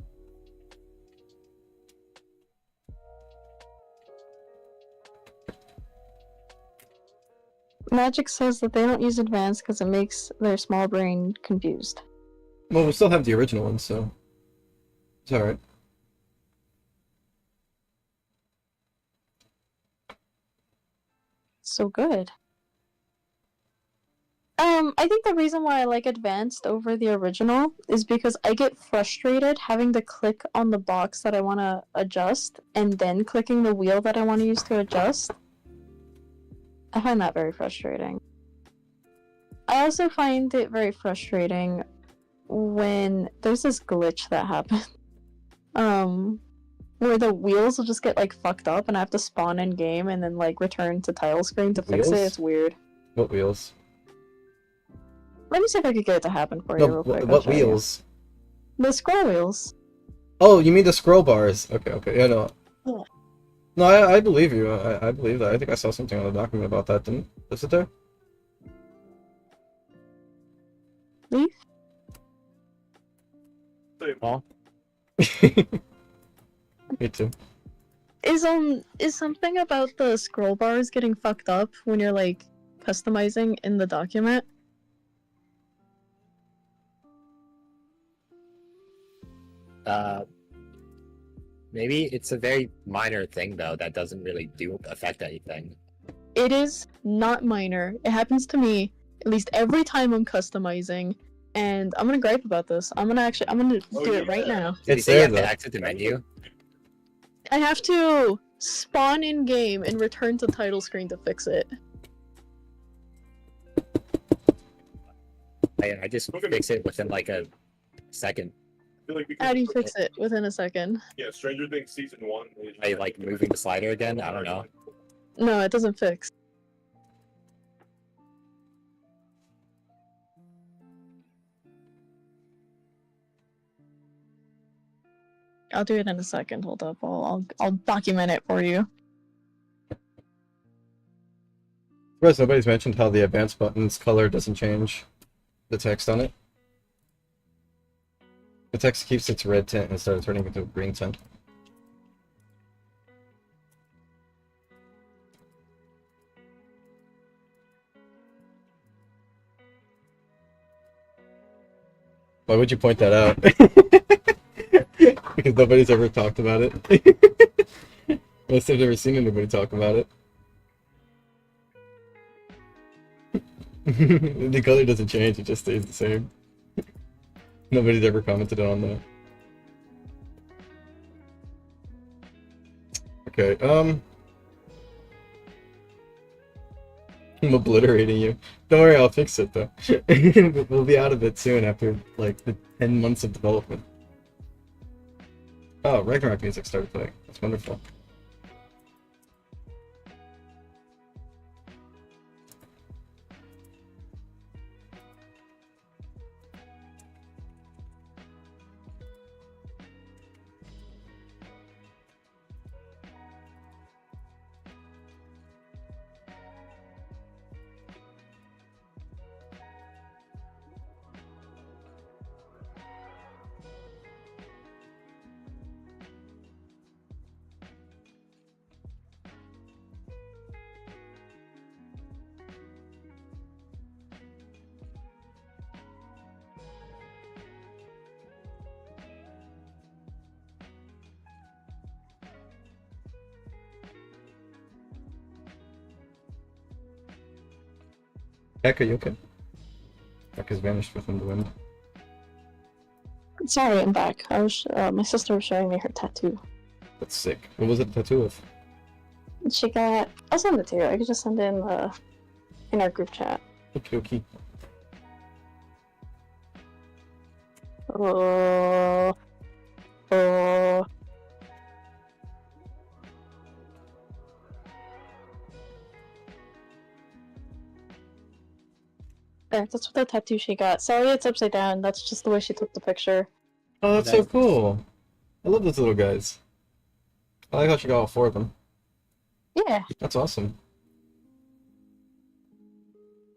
[SPEAKER 2] Magic says that they don't use advanced because it makes their small brain confused.
[SPEAKER 1] Well, we still have the original one, so it's alright.
[SPEAKER 2] So good. I think the reason why I like advanced over the original is because I get frustrated having to click on the box that I want to adjust and then clicking the wheel that I want to use to adjust. I find that very frustrating. I also find it very frustrating when there's this glitch that happens. Where the wheels will just get like fucked up and I have to spawn in game and then like return to title screen to fix it.
[SPEAKER 1] Wheels?
[SPEAKER 2] It's weird.
[SPEAKER 1] What wheels?
[SPEAKER 2] Let me see if I could get it to happen for you
[SPEAKER 1] No,
[SPEAKER 2] real quick. I'll
[SPEAKER 1] what
[SPEAKER 2] show you.
[SPEAKER 1] wheels?
[SPEAKER 2] The scroll wheels.
[SPEAKER 1] Oh, you mean the scroll bars? Okay, okay, yeah, no.
[SPEAKER 2] Yeah.
[SPEAKER 1] No, I believe you. I believe that. I think I saw something on the document about that, didn't? Was it there?
[SPEAKER 2] Leaf?
[SPEAKER 3] Well,
[SPEAKER 1] Me too.
[SPEAKER 2] Is something about the scroll bars getting fucked up when you're like customizing in the document?
[SPEAKER 3] maybe it's a very minor thing though that doesn't really affect anything.
[SPEAKER 2] It is not minor. It happens to me at least every time I'm customizing, and I'm gonna gripe about this. I'm gonna do it right now.
[SPEAKER 3] Did you
[SPEAKER 1] It's
[SPEAKER 3] say you
[SPEAKER 1] there,
[SPEAKER 3] have to
[SPEAKER 1] though.
[SPEAKER 3] exit the menu?
[SPEAKER 2] I have to spawn in game and return to title screen to fix it.
[SPEAKER 3] I just fix it within like a second.
[SPEAKER 4] Feel like we
[SPEAKER 2] How do you
[SPEAKER 4] could-
[SPEAKER 2] fix it within a second?
[SPEAKER 4] Yeah, Stranger Things season 1. is-
[SPEAKER 3] By like moving the slider again. I don't know.
[SPEAKER 2] No, it doesn't fix. I'll do it in a second. Hold up. I'll document it for you.
[SPEAKER 1] Surprised nobody's mentioned how the advanced button's color doesn't change the text on it. The text keeps its red tint instead of turning into a green tint. Why would you point that out? Because nobody's ever talked about it. Unless I've never seen anybody talk about it. The color doesn't change, it just stays the same. Nobody's ever commented on that. Okay, I'm obliterating you. Don't worry, I'll fix it though. We'll be out of it soon after like the 10 months of development. Oh, Ragnarok music started playing. That's wonderful. Heck, are you okay? Heck has vanished within the wind.
[SPEAKER 2] Sorry, I'm back. My sister was showing me her tattoo.
[SPEAKER 1] That's sick. What was it a tattoo of?
[SPEAKER 2] She got. I'll send it to you. I could just send it in our group chat.
[SPEAKER 1] Okay, okay.
[SPEAKER 2] Oh. Oh. There, that's what the tattoo she got. Sorry it's upside down. That's just the way she took the picture.
[SPEAKER 1] Oh, that's so
[SPEAKER 3] Nice.
[SPEAKER 1] cool. I love those little guys. I like how she got all 4 of them.
[SPEAKER 2] Yeah.
[SPEAKER 1] That's awesome.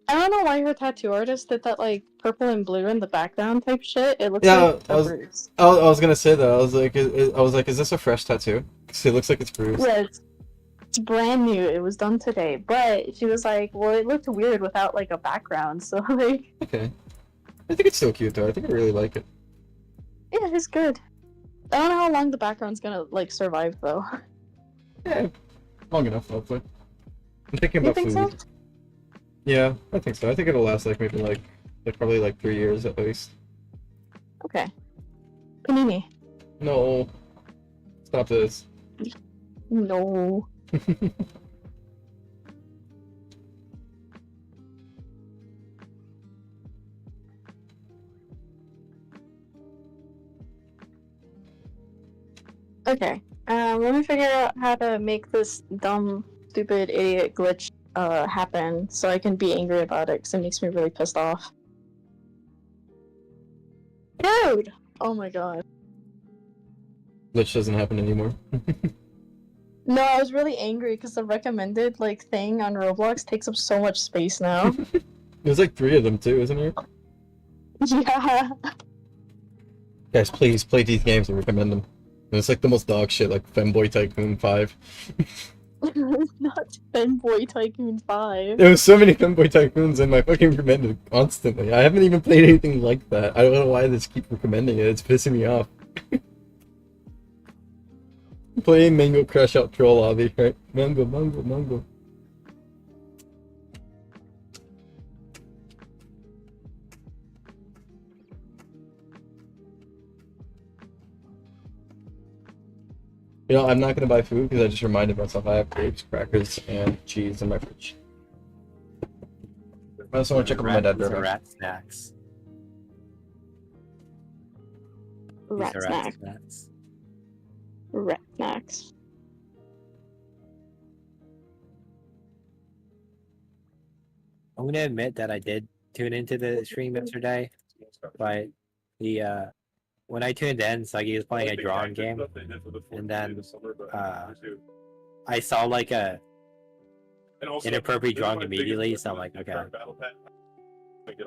[SPEAKER 2] I don't know why her tattoo artist did that, like, purple and blue in the background type shit. It looks
[SPEAKER 1] Yeah,
[SPEAKER 2] like
[SPEAKER 1] I
[SPEAKER 2] a
[SPEAKER 1] was-
[SPEAKER 2] bruise.
[SPEAKER 1] I was gonna say that. I was like, is this a fresh tattoo? 'Cause it looks like it's bruised.
[SPEAKER 2] Yeah, it's brand new. It was done today. But she was like, well, it looked weird without, like, a background. So, like,
[SPEAKER 1] Okay. I think it's still cute though. I think I really like it.
[SPEAKER 2] yeah, it's good. I don't know how long the background's gonna, like, survive, though.
[SPEAKER 1] Yeah, long enough, hopefully. I'm thinking
[SPEAKER 2] You
[SPEAKER 1] about
[SPEAKER 2] think
[SPEAKER 1] food.
[SPEAKER 2] so?
[SPEAKER 1] Yeah, I think so. I think it'll last like maybe like probably like 3 years at least.
[SPEAKER 2] Okay. Panini.
[SPEAKER 1] No. Stop this.
[SPEAKER 2] No. Okay. Let me figure out how to make this dumb, stupid, idiot glitch happen so I can be angry about it because it makes me really pissed off. Dude! Oh my god.
[SPEAKER 1] Glitch doesn't happen anymore.
[SPEAKER 2] No, I was really angry because the recommended like thing on Roblox takes up so much space now.
[SPEAKER 1] There's like 3 of them too, isn't there?
[SPEAKER 2] Yeah.
[SPEAKER 1] Guys, please play these games and recommend them. And it's like the most dog shit, like Femboy Tycoon 5.
[SPEAKER 2] Not Fanboy Tycoon 5.
[SPEAKER 1] There was so many Femboy Tycoons in my fucking recommended constantly. I haven't even played anything like that. I don't know why they just keep recommending it. It's pissing me off. Play Mango Crush Out Troll Lobby, right? Mango, mango, mango. You know, I'm not gonna buy food because I just reminded myself I have grapes, crackers, and cheese in my fridge. I also want to check up on my dad.
[SPEAKER 3] These are
[SPEAKER 1] Right?
[SPEAKER 3] rat snacks. These
[SPEAKER 2] Rat
[SPEAKER 3] are
[SPEAKER 2] snack.
[SPEAKER 3] snacks.
[SPEAKER 2] Rat snacks.
[SPEAKER 3] I'm gonna admit that I did tune into the stream yesterday, but the when I tuned in, Suggy was playing a drawing game, and then I saw like a inappropriate drawing immediately, so I'm like, okay.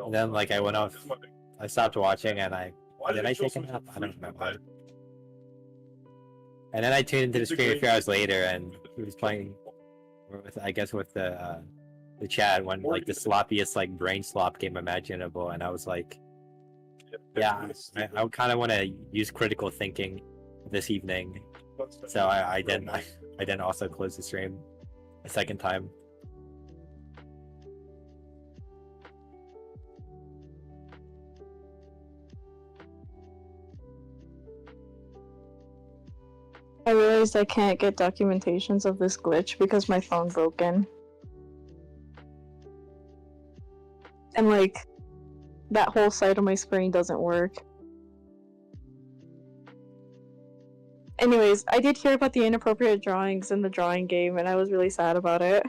[SPEAKER 3] And then like I went off, I stopped watching, and did I take a nap? I don't remember. And then I tuned into the stream a few hours later, and he was playing with, I guess, with the chat when like the sloppiest like brain slop game imaginable, and I was like, yeah, I kind of want to use critical thinking this evening, so I didn't also close the stream a second time.
[SPEAKER 2] I realized I can't get documentations of this glitch because my phone's broken. And like, that whole side of my screen doesn't work. Anyways, I did hear about the inappropriate drawings in the drawing game and I was really sad about it.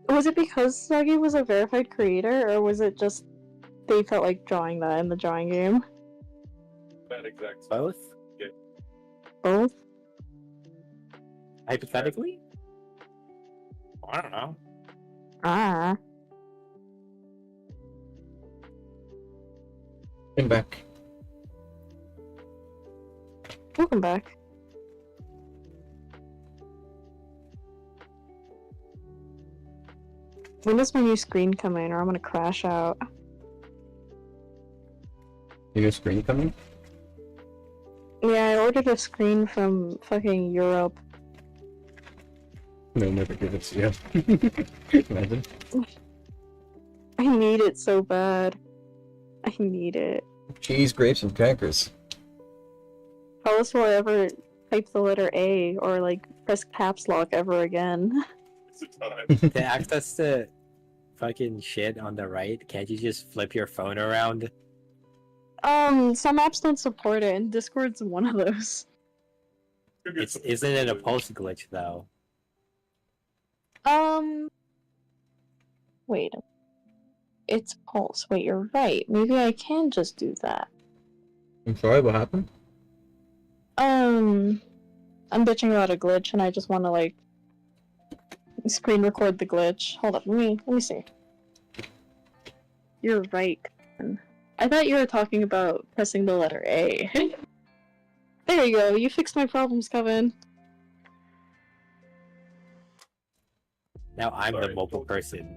[SPEAKER 2] Was it because Suggy was a verified creator, or was it just they felt like drawing that in the drawing game?
[SPEAKER 3] Both?
[SPEAKER 2] Both?
[SPEAKER 3] Hypothetically? I don't know.
[SPEAKER 2] Ah.
[SPEAKER 1] I'm back.
[SPEAKER 2] Welcome back. When does my new screen come in, or I'm gonna crash out?
[SPEAKER 1] Your new screen coming?
[SPEAKER 2] Yeah, I ordered a screen from fucking Europe.
[SPEAKER 1] No, never give it to you. Imagine.
[SPEAKER 2] I need it so bad. I need it.
[SPEAKER 1] Cheese, grapes, and crackers.
[SPEAKER 2] How else will I ever type the letter A or like press caps lock ever again?
[SPEAKER 4] It's a time.
[SPEAKER 3] To access the fucking shit on the right, can't you just flip your phone around?
[SPEAKER 2] Some apps don't support it, and Discord's one of those.
[SPEAKER 3] Isn't it a pulse glitch though?
[SPEAKER 2] Wait. It's pulse. Wait, you're right. Maybe I can just do that.
[SPEAKER 1] I'm sorry, what happened?
[SPEAKER 2] I'm bitching about a glitch, and I just want to like screen record the glitch. Hold up, let me see. You're right. Kevin. I thought you were talking about pressing the letter A. There you go. You fixed my problems, Kevin.
[SPEAKER 3] Now I'm
[SPEAKER 4] Sorry.
[SPEAKER 3] the mobile person.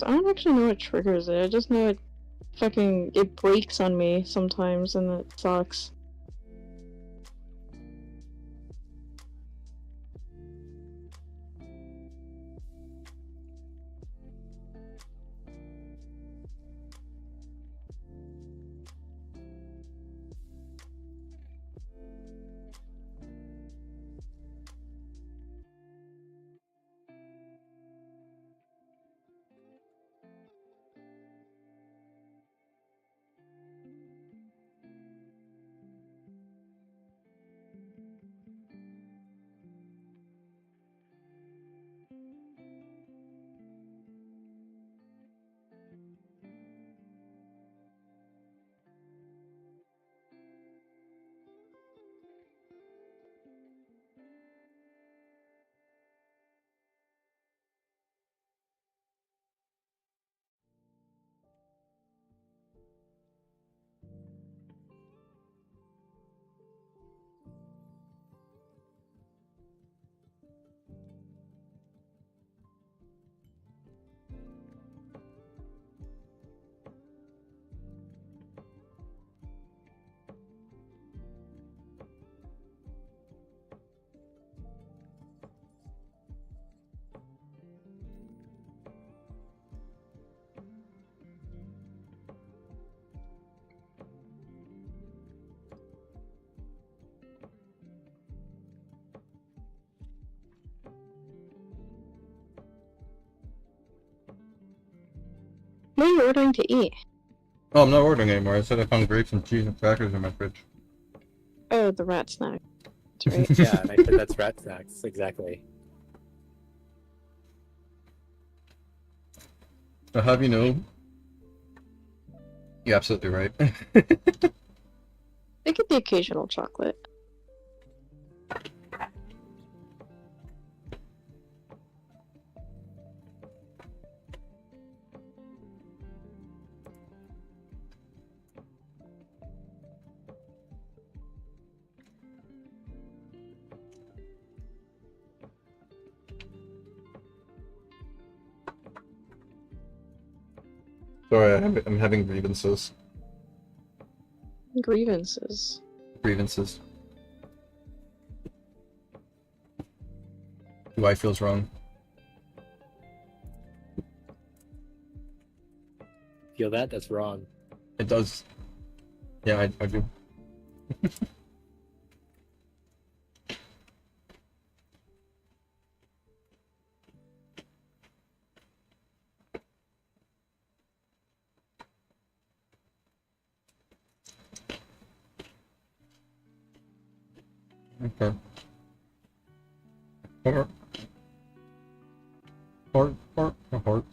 [SPEAKER 2] I don't actually know what triggers it. I just know it breaks on me sometimes, and it sucks. What are you ordering to eat?
[SPEAKER 1] Oh, I'm not ordering anymore. I said I found grapes and cheese and crackers in my fridge.
[SPEAKER 2] Oh, the rat snack. That's right.
[SPEAKER 3] Yeah, and I said that's rat snacks, exactly.
[SPEAKER 1] I'll have you know, you're absolutely right.
[SPEAKER 2] They get the occasional chocolate.
[SPEAKER 1] Sorry, I'm having grievances.
[SPEAKER 2] Grievances.
[SPEAKER 1] Grievances. Why feels wrong.
[SPEAKER 3] Feel that? That's wrong.
[SPEAKER 1] It does. Yeah, I do. Okay. Heart. Heart, heart, heart.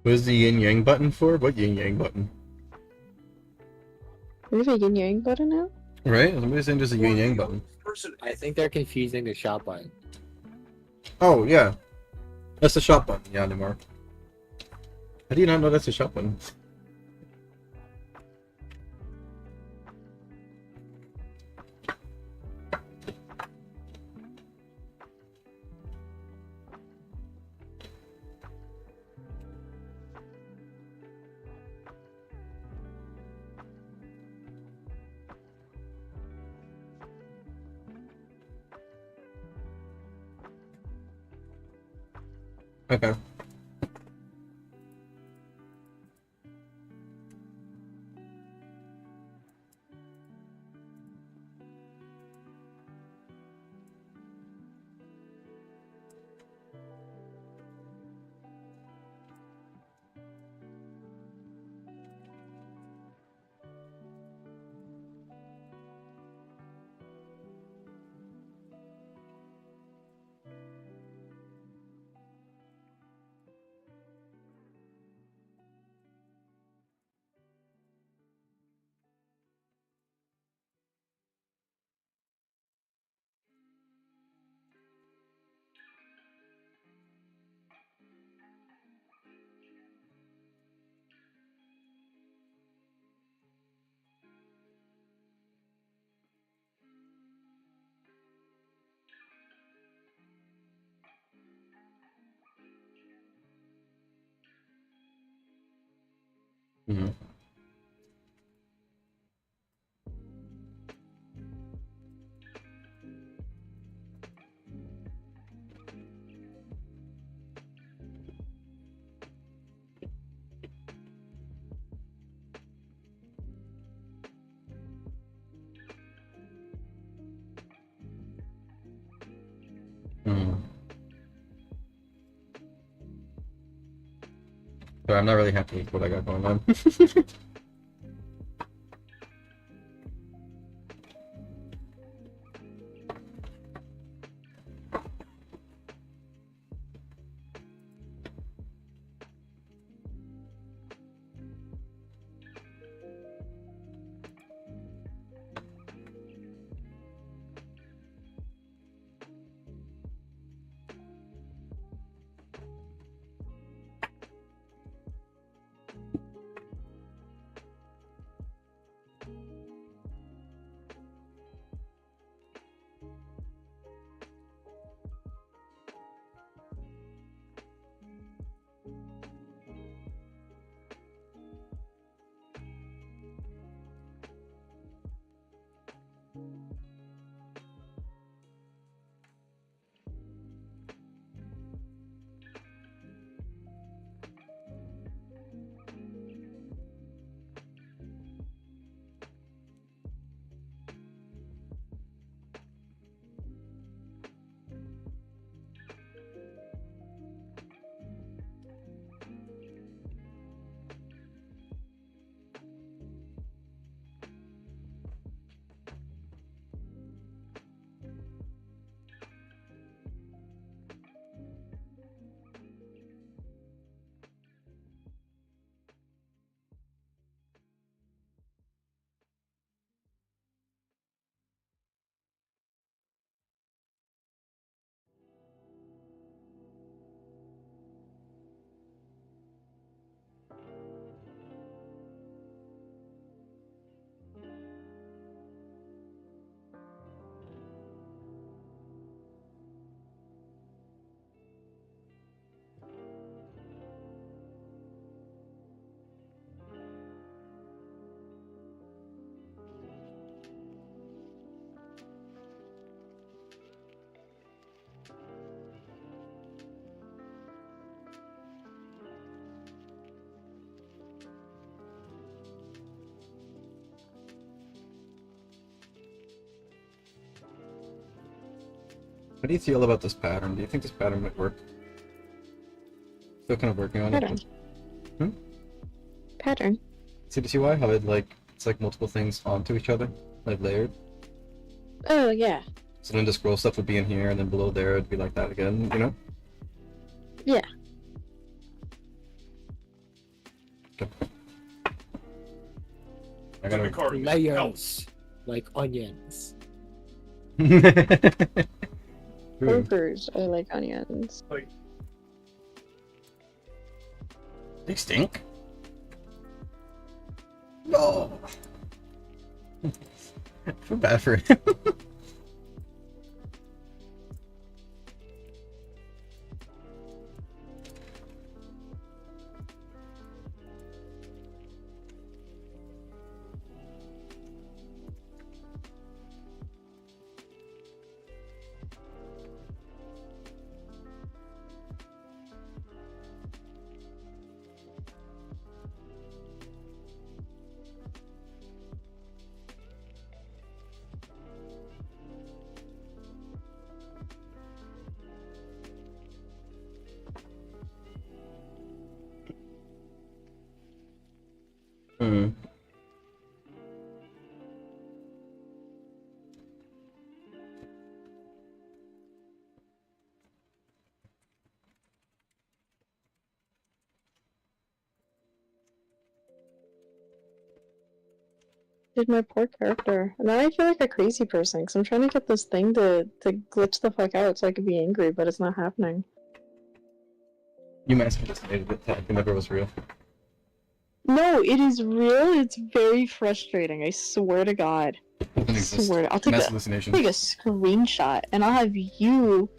[SPEAKER 1] What is the yin yang button for? What yin yang button?
[SPEAKER 2] We have a yin yang button now?
[SPEAKER 1] Right? Somebody's saying there's a yin yang button.
[SPEAKER 3] I think they're confusing the shop button.
[SPEAKER 1] Oh, yeah. That's the shop button, yeah, anymore. How do you not know that's a shop button? Okay. Mm-hmm. Mm-hmm. But I'm not really happy with what I got going on. How do you feel about this pattern? Do you think this pattern might work? Still kind of working on
[SPEAKER 2] Pattern.
[SPEAKER 1] it. But...
[SPEAKER 2] Pattern.
[SPEAKER 1] See why? How it like it's like multiple things onto each other, like layered.
[SPEAKER 2] Oh yeah.
[SPEAKER 1] So then the scroll stuff would be in here, and then below there it'd be like that again. You know?
[SPEAKER 2] Yeah.
[SPEAKER 1] Okay. I gotta.
[SPEAKER 4] card.
[SPEAKER 3] Layers, like onions.
[SPEAKER 2] Burgers are like onions.
[SPEAKER 4] Like,
[SPEAKER 1] They stink. No. I feel bad for him. Hmm.
[SPEAKER 2] Did my poor character. And then I feel like a crazy person because I'm trying to get this thing to glitch the fuck out so I could be angry, but it's not happening.
[SPEAKER 1] You might have just made it that never was real.
[SPEAKER 2] No, it is real. It's very frustrating. I swear to God.
[SPEAKER 1] Doesn't
[SPEAKER 2] I
[SPEAKER 1] exist.
[SPEAKER 2] swear. I'll take
[SPEAKER 1] Mass
[SPEAKER 2] a
[SPEAKER 1] hallucination.
[SPEAKER 2] screenshot and I'll have you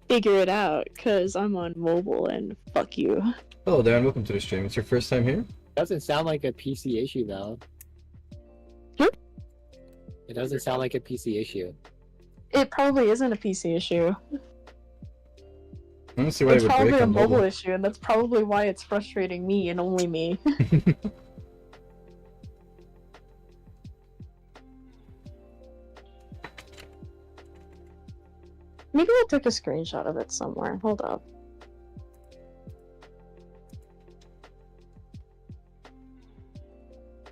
[SPEAKER 2] figure it out because I'm on mobile and fuck you.
[SPEAKER 1] Hello, Darren. Welcome to the stream. It's your first time here?
[SPEAKER 3] Doesn't sound like a PC issue though.
[SPEAKER 2] Hmm?
[SPEAKER 3] It doesn't sound like a PC issue.
[SPEAKER 2] It probably isn't a PC issue.
[SPEAKER 1] I don't see why
[SPEAKER 2] It's
[SPEAKER 1] it would
[SPEAKER 2] probably
[SPEAKER 1] break
[SPEAKER 2] a
[SPEAKER 1] on
[SPEAKER 2] mobile
[SPEAKER 1] mobile.
[SPEAKER 2] issue, and that's probably why it's frustrating me and only me. Maybe I took a screenshot of it somewhere. Hold up.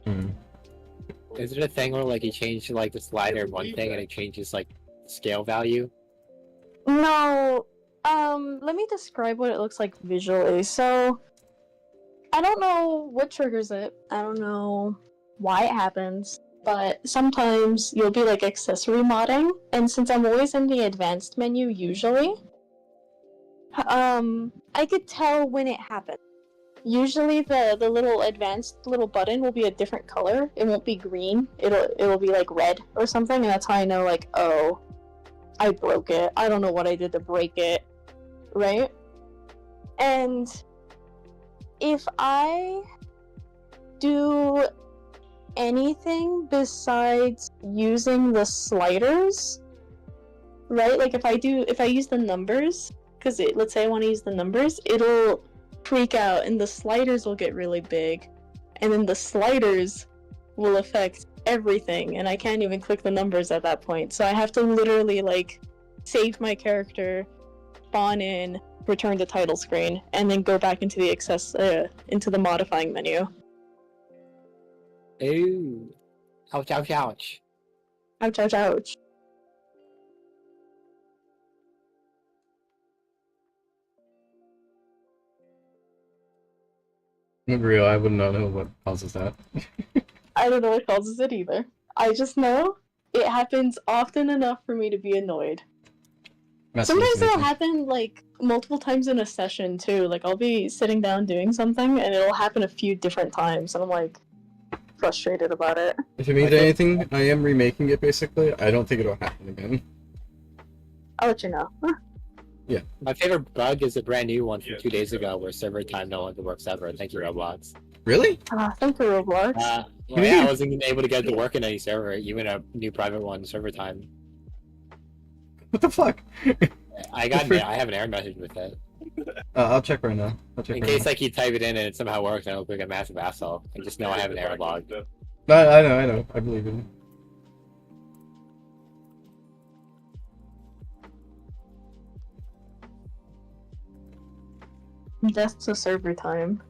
[SPEAKER 1] Hmm.
[SPEAKER 3] Is it a thing where like you change like the slider of one thing and it changes like scale value?
[SPEAKER 2] No, let me describe what it looks like visually. So, I don't know what triggers it. I don't know why it happens. But sometimes you'll be like accessory modding, and since I'm always in the advanced menu usually, I could tell when it happens. Usually the little advanced little button will be a different color. It won't be green. It'll be like red or something, and that's how I know like, oh, I broke it. I don't know what I did to break it. Right? And if I do anything besides using the sliders, right? Like if I use the numbers, because let's say I want to use the numbers, it'll freak out and the sliders will get really big, and then the sliders will affect everything, and I can't even click the numbers at that point. So I have to literally like save my character, spawn in, return to title screen, and then go back into the into the modifying menu.
[SPEAKER 3] Ooh. Ouch, ouch, ouch.
[SPEAKER 2] Ouch, ouch, ouch.
[SPEAKER 1] In real, I would not know what causes that.
[SPEAKER 2] I don't know what causes it either. I just know it happens often enough for me to be annoyed.
[SPEAKER 1] Mass
[SPEAKER 2] Sometimes it'll
[SPEAKER 1] hallucination.
[SPEAKER 2] happen like multiple times in a session too. Like I'll be sitting down doing something and it'll happen a few different times and I'm like frustrated about it.
[SPEAKER 1] If it means anything, I am remaking it basically. I don't think it'll happen again.
[SPEAKER 2] I'll let you know.
[SPEAKER 3] My favorite bug is a brand new one from
[SPEAKER 4] Yeah,
[SPEAKER 3] 2 days ago where server time no longer works ever. Thank you, Roblox.
[SPEAKER 1] Really?
[SPEAKER 2] Thank you, Roblox.
[SPEAKER 3] Well, yeah, I wasn't able to get it to work in any server, even a new private one, server time.
[SPEAKER 1] What the fuck?
[SPEAKER 3] I have an error message with it.
[SPEAKER 1] I'll check right now. I'll check
[SPEAKER 3] In
[SPEAKER 1] right
[SPEAKER 3] case
[SPEAKER 1] now.
[SPEAKER 3] like you type it in and it somehow works and I look like a massive asshole. I just know I have an error log.
[SPEAKER 1] I know. I believe in
[SPEAKER 2] Death to server time.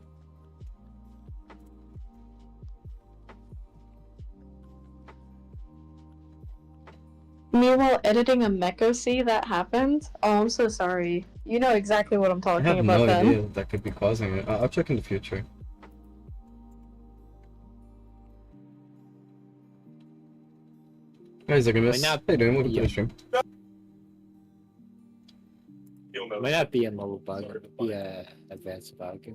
[SPEAKER 2] Meanwhile, editing a mecha C that happened? Oh, I'm so sorry. You know exactly what I'm
[SPEAKER 1] I
[SPEAKER 2] talking
[SPEAKER 1] have
[SPEAKER 2] about
[SPEAKER 1] no
[SPEAKER 2] then.
[SPEAKER 1] idea that could be causing it. I'll check in the future. Guys, I can miss.
[SPEAKER 3] not
[SPEAKER 1] How you doing? Welcome to
[SPEAKER 3] be
[SPEAKER 1] the
[SPEAKER 3] a-
[SPEAKER 1] stream.
[SPEAKER 4] You'll
[SPEAKER 3] It
[SPEAKER 4] know.
[SPEAKER 3] might not be a mobile bug, it might be a advanced bug.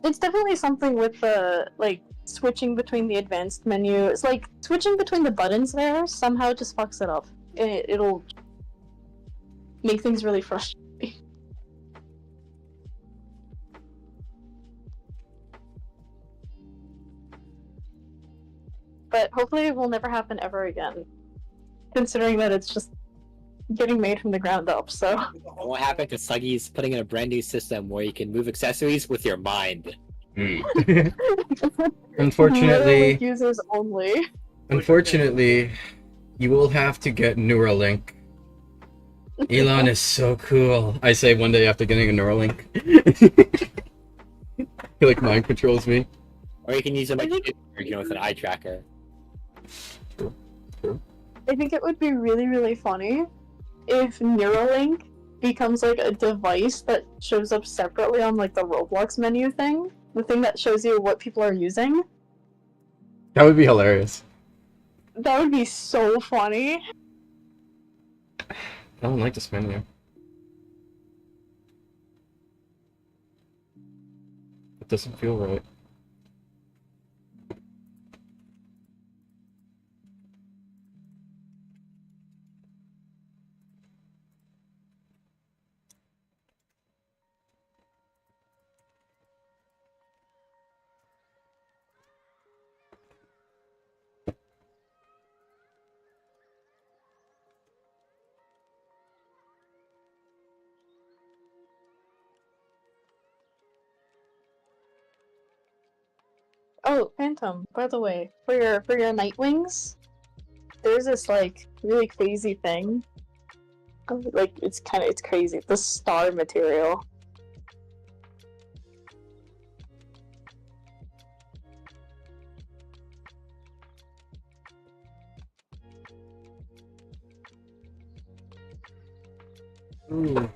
[SPEAKER 2] It's definitely something with the, like, switching between the advanced menu. It's like, switching between the buttons there somehow just fucks it up. It'll make things really frustrating. But hopefully it will never happen ever again. Considering that it's just getting made from the ground up, so.
[SPEAKER 3] And what happened to Suggys putting in a brand new system where you can move accessories with your mind?
[SPEAKER 1] Unfortunately,
[SPEAKER 2] Neuralink users only.
[SPEAKER 1] unfortunately, you will have to get Neuralink. Elon is so cool. I say one day after getting a Neuralink. He like mind controls me.
[SPEAKER 3] Or you can use it like with an eye tracker.
[SPEAKER 2] I think it would be really, really funny if Neuralink becomes like a device that shows up separately on like the Roblox menu thing. The thing that shows you what people are using.
[SPEAKER 1] That would be hilarious.
[SPEAKER 2] That would be so funny.
[SPEAKER 1] I don't like this menu. It doesn't feel right.
[SPEAKER 2] Oh, Phantom, by the way, for your night wings, there's this like really crazy thing. Like it's crazy. The star material.
[SPEAKER 1] Ooh.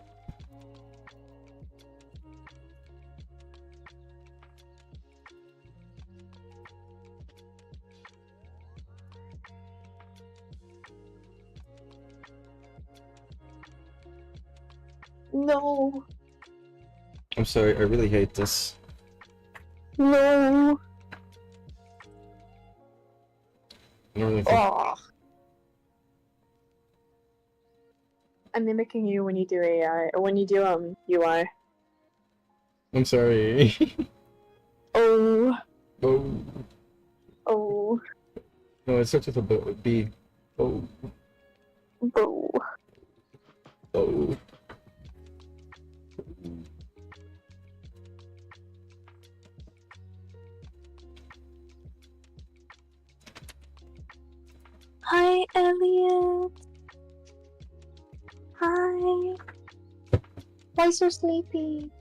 [SPEAKER 2] No,
[SPEAKER 1] I'm sorry, I really hate this.
[SPEAKER 2] no.
[SPEAKER 1] I don't really think.
[SPEAKER 2] Oh. I'm mimicking you when you do AI, or when you do UI.
[SPEAKER 1] I'm sorry.
[SPEAKER 2] Oh,
[SPEAKER 1] Oh.
[SPEAKER 2] oh,
[SPEAKER 1] No, it starts with a B. Oh.
[SPEAKER 2] boo.
[SPEAKER 1] Oh.
[SPEAKER 2] Hi, Elliot. Hi. Why so sleepy?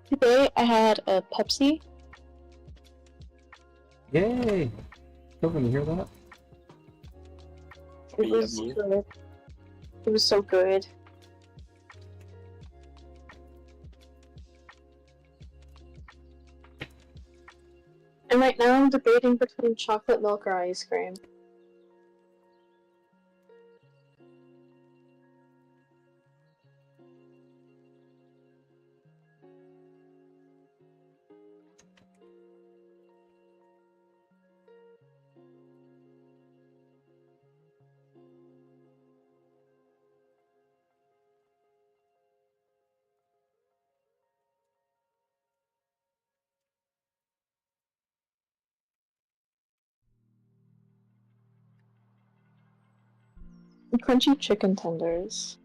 [SPEAKER 2] Today I had a Pepsi.
[SPEAKER 1] Yay! Kelvin, you hear that?
[SPEAKER 2] It was good. It was so good. And right now I'm debating between chocolate milk or ice cream. Crunchy chicken tenders.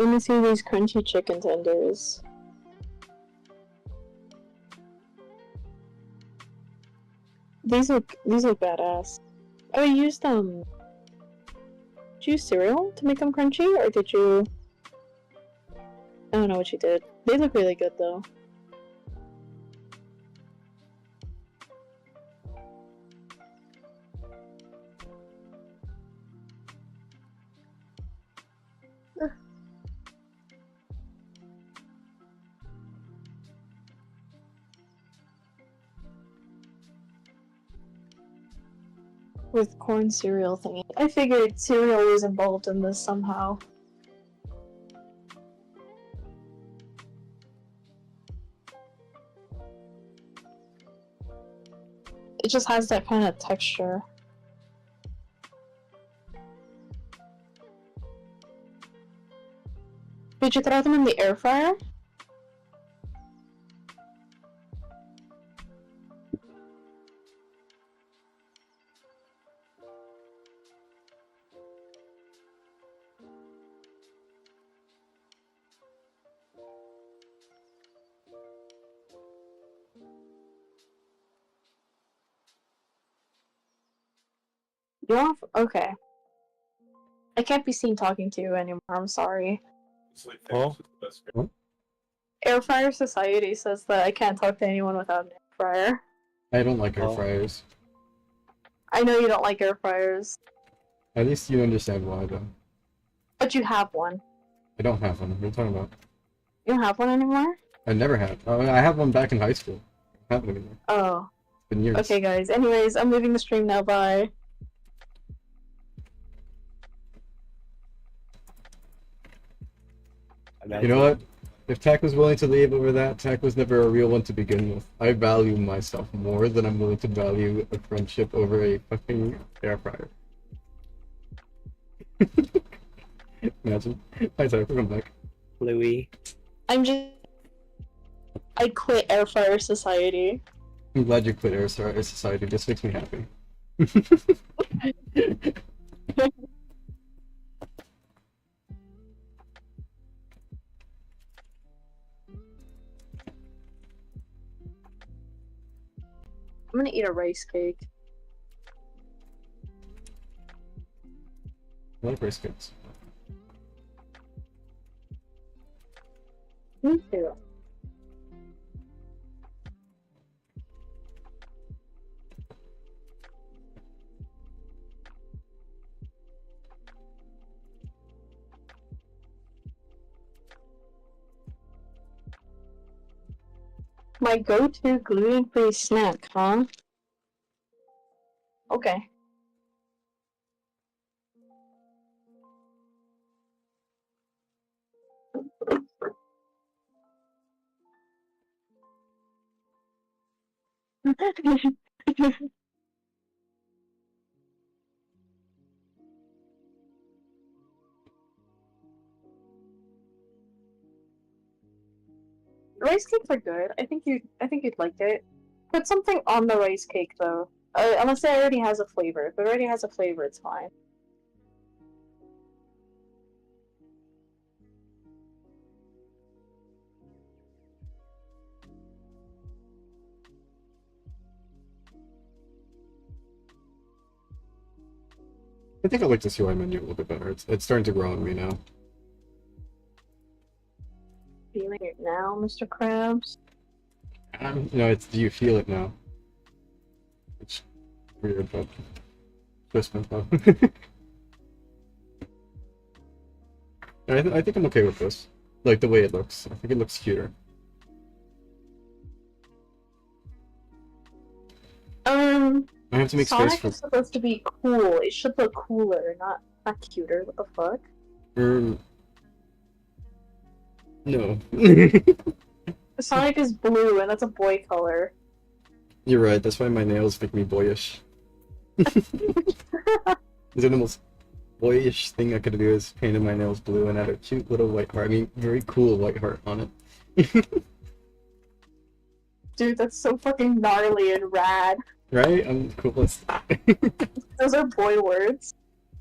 [SPEAKER 2] Let me see these crunchy chicken tenders. These look badass. Oh, you used did you use cereal to make them crunchy, or did you? I don't know what you did. They look really good though. With corn cereal thingy. I figured cereal was involved in this somehow. It just has that kind of texture. Did you throw them in the air fryer? You off? Okay. I can't be seen talking to you anymore, I'm sorry.
[SPEAKER 4] It's like
[SPEAKER 3] Oh.
[SPEAKER 4] that's good.
[SPEAKER 2] Air Fryer Society says that I can't talk to anyone without an air fryer.
[SPEAKER 1] I don't like air
[SPEAKER 3] Oh.
[SPEAKER 1] fryers.
[SPEAKER 2] I know you don't like air fryers,
[SPEAKER 1] At least you understand why, though.
[SPEAKER 2] but you have one.
[SPEAKER 1] I don't have one. What are you talking about?
[SPEAKER 2] You don't have one anymore?
[SPEAKER 1] I never had. I have one back in high school. I don't have it anymore.
[SPEAKER 2] Oh.
[SPEAKER 1] It's been years.
[SPEAKER 2] Okay, guys. Anyways, I'm leaving the stream now. Bye.
[SPEAKER 1] You know what? If Tech was willing to leave over that, Tech was never a real one to begin with. I value myself more than I'm willing to value a friendship over a fucking air fryer. Imagine. Hi, Tech. Welcome back.
[SPEAKER 3] Louis.
[SPEAKER 2] I quit Air Fryer Society.
[SPEAKER 1] I'm glad you quit Air Fryer Society. This makes me happy.
[SPEAKER 2] I'm gonna eat a rice cake.
[SPEAKER 1] I like rice cakes.
[SPEAKER 2] Me too. My go-to gluten-free snack, huh? Okay. Rice cakes are good. I think you'd like it. Put something on the rice cake though. Unless it already has a flavor. If it already has a flavor, it's fine.
[SPEAKER 1] I think I'd like to see my menu a little bit better. It's starting to grow on me now.
[SPEAKER 2] Feeling it now, Mr. Krabs?
[SPEAKER 1] Do you feel it now? It's weird, but just though. I think I'm okay with this. Like the way it looks. I think it looks cuter. I have to make
[SPEAKER 2] Sonic
[SPEAKER 1] space for.
[SPEAKER 2] is supposed to be cool. It should look cooler, not cuter. What the fuck?
[SPEAKER 1] No.
[SPEAKER 2] Sonic is blue, and that's a boy color.
[SPEAKER 1] You're right. That's why my nails make me boyish. Is the most boyish thing I could do is painted my nails blue and add a cute little white heart. I mean, very cool white heart on it.
[SPEAKER 2] Dude, that's so fucking gnarly and rad.
[SPEAKER 1] Right? I'm the coolest.
[SPEAKER 2] Those are boy words.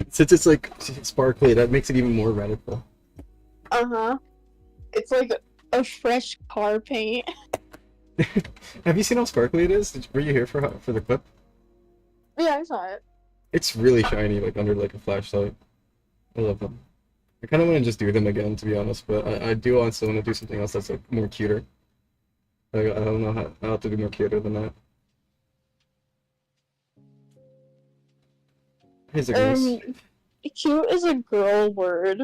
[SPEAKER 1] Since it's like sparkly, that makes it even more radical.
[SPEAKER 2] Uh-huh. It's like a fresh car paint.
[SPEAKER 1] Have you seen how sparkly it is? Were you here for the clip?
[SPEAKER 2] Yeah, I saw it.
[SPEAKER 1] It's really shiny, like under like a flashlight. I love them. I kind of want to just do them again, to be honest, but I do also want to do something else that's like more cuter. I don't know how to do more cuter than that. Here's a goose.
[SPEAKER 2] Cute is a girl word.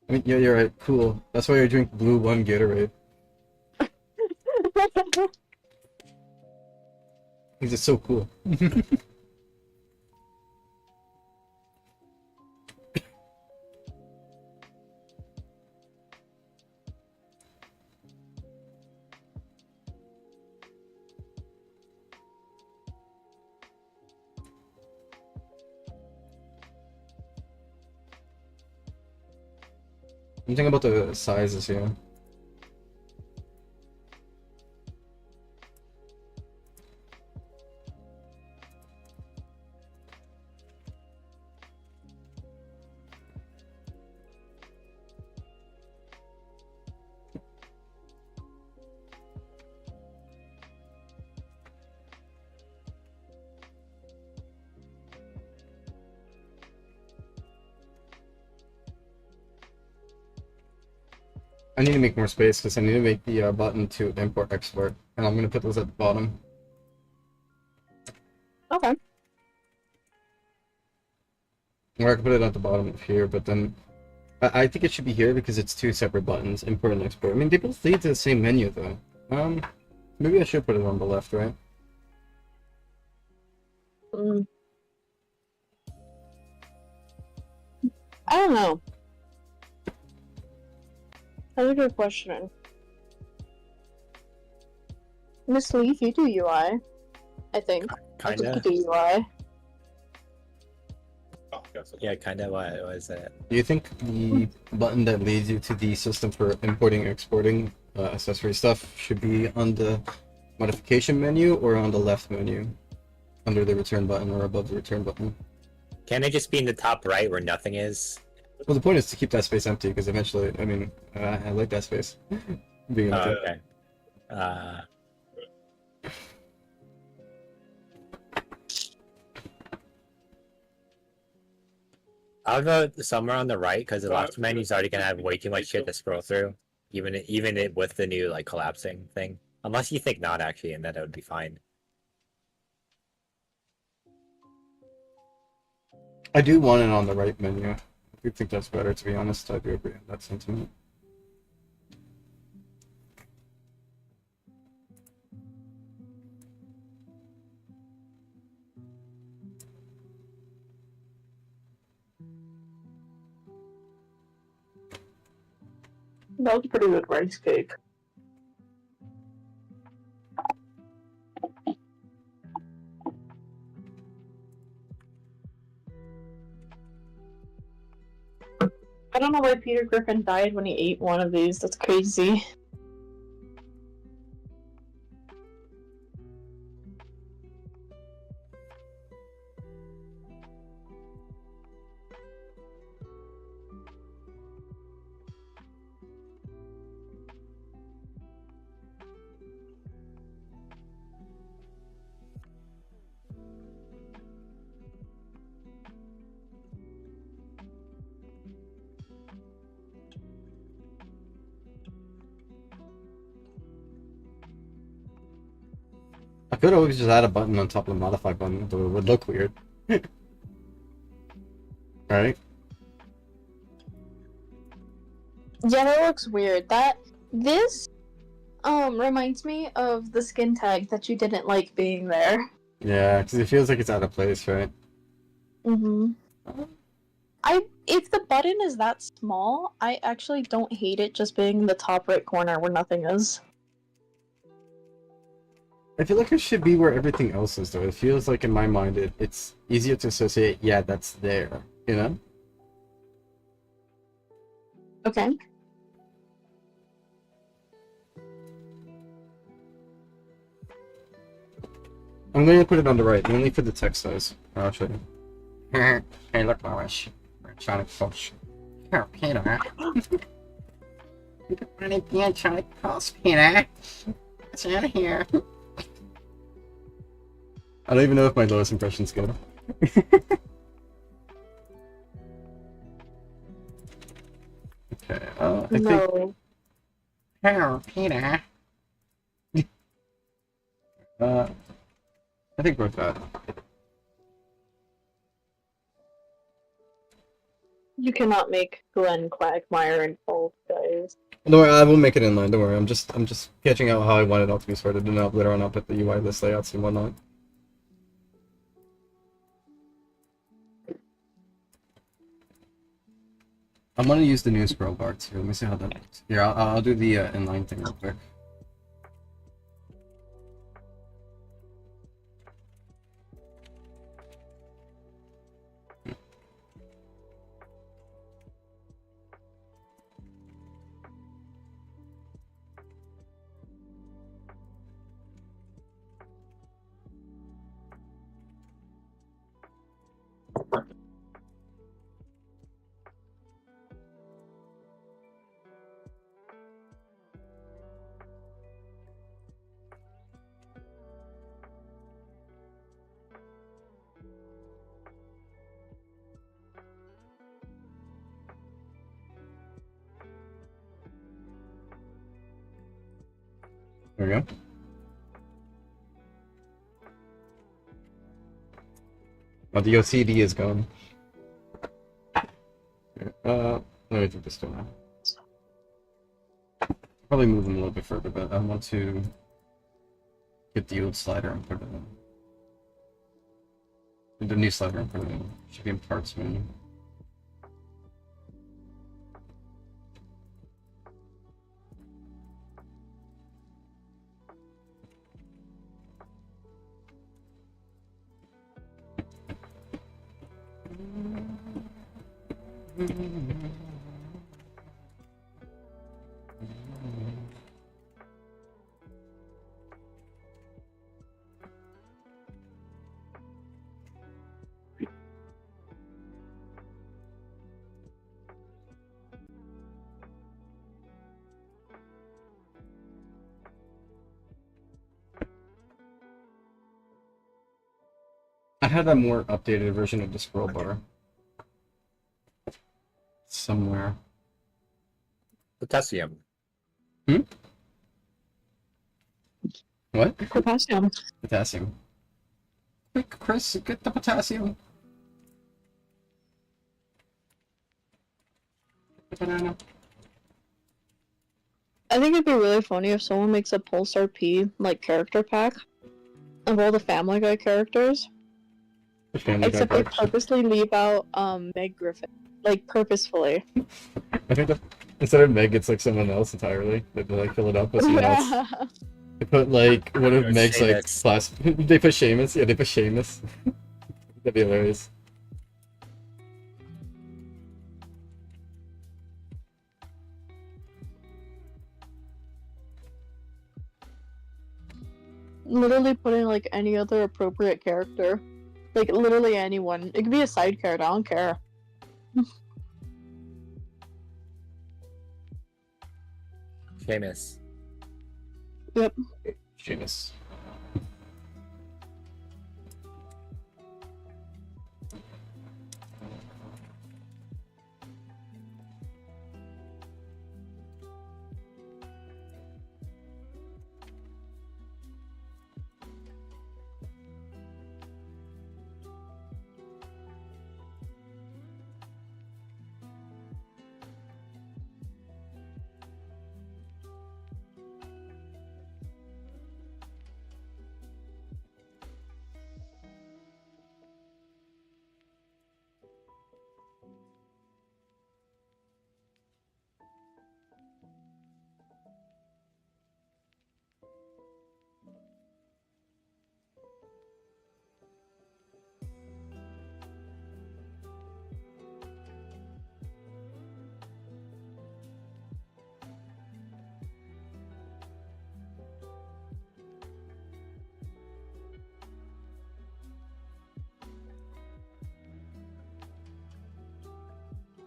[SPEAKER 1] I mean, yeah, you're right. Cool. That's why I drink Blue One Gatorade. Because it's so cool. I'm thinking about the sizes here. I need to make more space because I need to make the button to import export, and I'm gonna put those at the bottom.
[SPEAKER 2] Okay.
[SPEAKER 1] Or I can put it at the bottom of here, but then I think it should be here because it's two separate buttons, import and export. I mean, they both lead to the same menu though. Maybe I should put it on the left, right?
[SPEAKER 2] I don't know. That's a good question. Miss Leaf, you do UI. I think. I think
[SPEAKER 3] Kinda.
[SPEAKER 2] you do UI.
[SPEAKER 4] Oh, yes.
[SPEAKER 3] Yeah, kinda. What was it?
[SPEAKER 1] Do you think the button that leads you to the system for importing and exporting accessory stuff should be on the modification menu or on the left menu? Under the return button or above the return button?
[SPEAKER 3] Can it just be in the top right where nothing is?
[SPEAKER 1] Well, the point is to keep that space empty because eventually, I mean, I like that space being
[SPEAKER 3] Oh,
[SPEAKER 1] empty.
[SPEAKER 3] okay. I'll go somewhere on the right because the left menu's already gonna have way too much shit to scroll through, even it with the new like collapsing thing. Unless you think not actually, and then it would be fine.
[SPEAKER 1] I do want it on the right menu. I do think that's better, to be honest. I do agree with that sentiment.
[SPEAKER 2] That was a pretty good rice cake. I don't know why Peter Griffin died when he ate one of these. That's crazy.
[SPEAKER 1] I could always just add a button on top of the modify button, but it would look weird. Right?
[SPEAKER 2] Yeah, that looks weird. This reminds me of the skin tag that you didn't like being there.
[SPEAKER 1] Yeah, because it feels like it's out of place, right?
[SPEAKER 2] Mm-hmm. If the button is that small, I actually don't hate it just being in the top right corner where nothing is.
[SPEAKER 1] I feel like it should be where everything else is, though. It feels like in my mind it's easier to associate, yeah, that's there, you know?
[SPEAKER 2] Okay.
[SPEAKER 1] I'm going to put it on the right, only for the text size. I'll show you. Hey, look, Lois. We're trying to push. Oh, Peter. Running the electronic pulse, Peter. It's out of here. I don't even know if my lowest impression's good. Okay, I think...
[SPEAKER 2] No.
[SPEAKER 1] Hello, Peter. I think we're good.
[SPEAKER 2] You cannot make Glenn Quagmire in bold, guys.
[SPEAKER 1] Don't worry, I will make it in line. Don't worry. I'm just sketching out how I want it all to be sorted, and then later on I'll put the UI list layouts and whatnot. I'm gonna use the new scroll bar too. Let me see how that looks. Here, I'll do the inline thing real quick. There we go. Oh, the OCD is gone. Let me do this one. Probably move them a little bit further, but I want to get the old slider and put it in. The new slider and put it in. Should be in parts menu. I had a more updated version of the scroll bar somewhere.
[SPEAKER 3] Potassium.
[SPEAKER 1] What?
[SPEAKER 2] Potassium.
[SPEAKER 1] Potassium. Quick, Chris, get the potassium. The banana.
[SPEAKER 2] I think it'd be really funny if someone makes a Pulsar P like character pack of all the Family Guy characters,
[SPEAKER 1] The Family Guy
[SPEAKER 2] except they
[SPEAKER 1] parts.
[SPEAKER 2] purposely leave out Meg Griffin, like purposefully.
[SPEAKER 1] I think that instead of Meg, it's like someone else entirely. They like fill it up with someone else. They put like one of
[SPEAKER 3] Or
[SPEAKER 1] Meg's like
[SPEAKER 3] Seamus.
[SPEAKER 1] class. They put Seamus. Yeah, they put Seamus. That'd be hilarious.
[SPEAKER 2] Literally putting like any other appropriate character, like literally anyone. It could be a side character. I don't care.
[SPEAKER 3] Seamus.
[SPEAKER 2] Yep.
[SPEAKER 1] Seamus.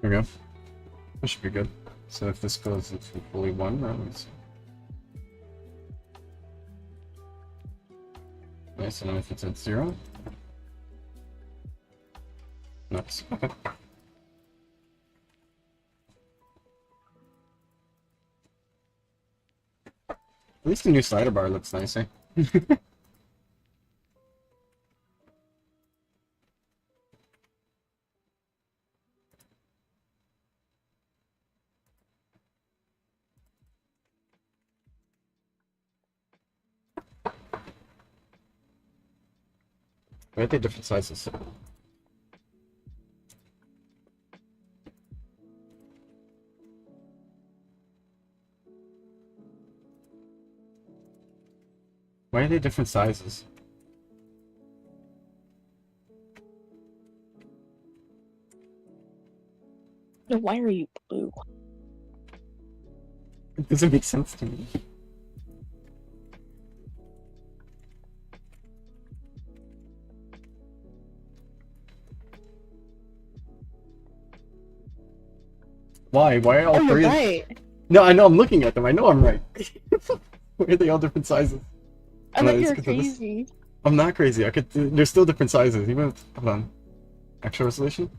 [SPEAKER 1] There we go. That should be good. So if this goes into fully 1, that means... Nice, and then if it's at 0? Nice, okay. At least the new slider bar looks nice, eh? Why are they different sizes? Why are they different sizes?
[SPEAKER 2] Why are you blue?
[SPEAKER 1] It doesn't make sense to me. Why? Why are all
[SPEAKER 2] Oh, you're
[SPEAKER 1] three?
[SPEAKER 2] right.
[SPEAKER 1] No, I know. I'm looking at them. I know I'm right. Why are they all different sizes?
[SPEAKER 2] I
[SPEAKER 1] No,
[SPEAKER 2] thought you
[SPEAKER 1] it's
[SPEAKER 2] were
[SPEAKER 1] 'cause of this.
[SPEAKER 2] crazy.
[SPEAKER 1] I'm not crazy. I could. They're still different sizes. Even if, hold on. Actual resolution.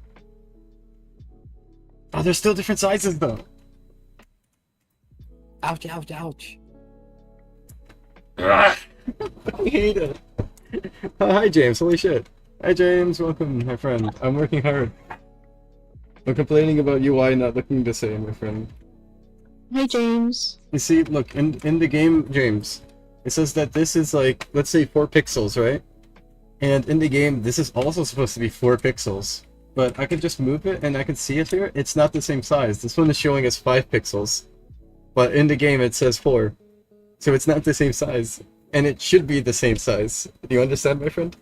[SPEAKER 1] Oh, they're still different sizes though.
[SPEAKER 3] Ouch, ouch, ouch.
[SPEAKER 1] I hate it. Oh, hi James. Holy shit. Hi James. Welcome, my friend. I'm working hard. I'm complaining about UI not looking the same, my friend.
[SPEAKER 2] Hi, James.
[SPEAKER 1] You see, look, in the game, James, it says that this is like, let's say 4 pixels, right? And in the game, this is also supposed to be 4 pixels. But I can just move it and I can see it here. It's not the same size. This one is showing us 5 pixels. But in the game, it says 4. So it's not the same size. And it should be the same size. Do you understand, my friend?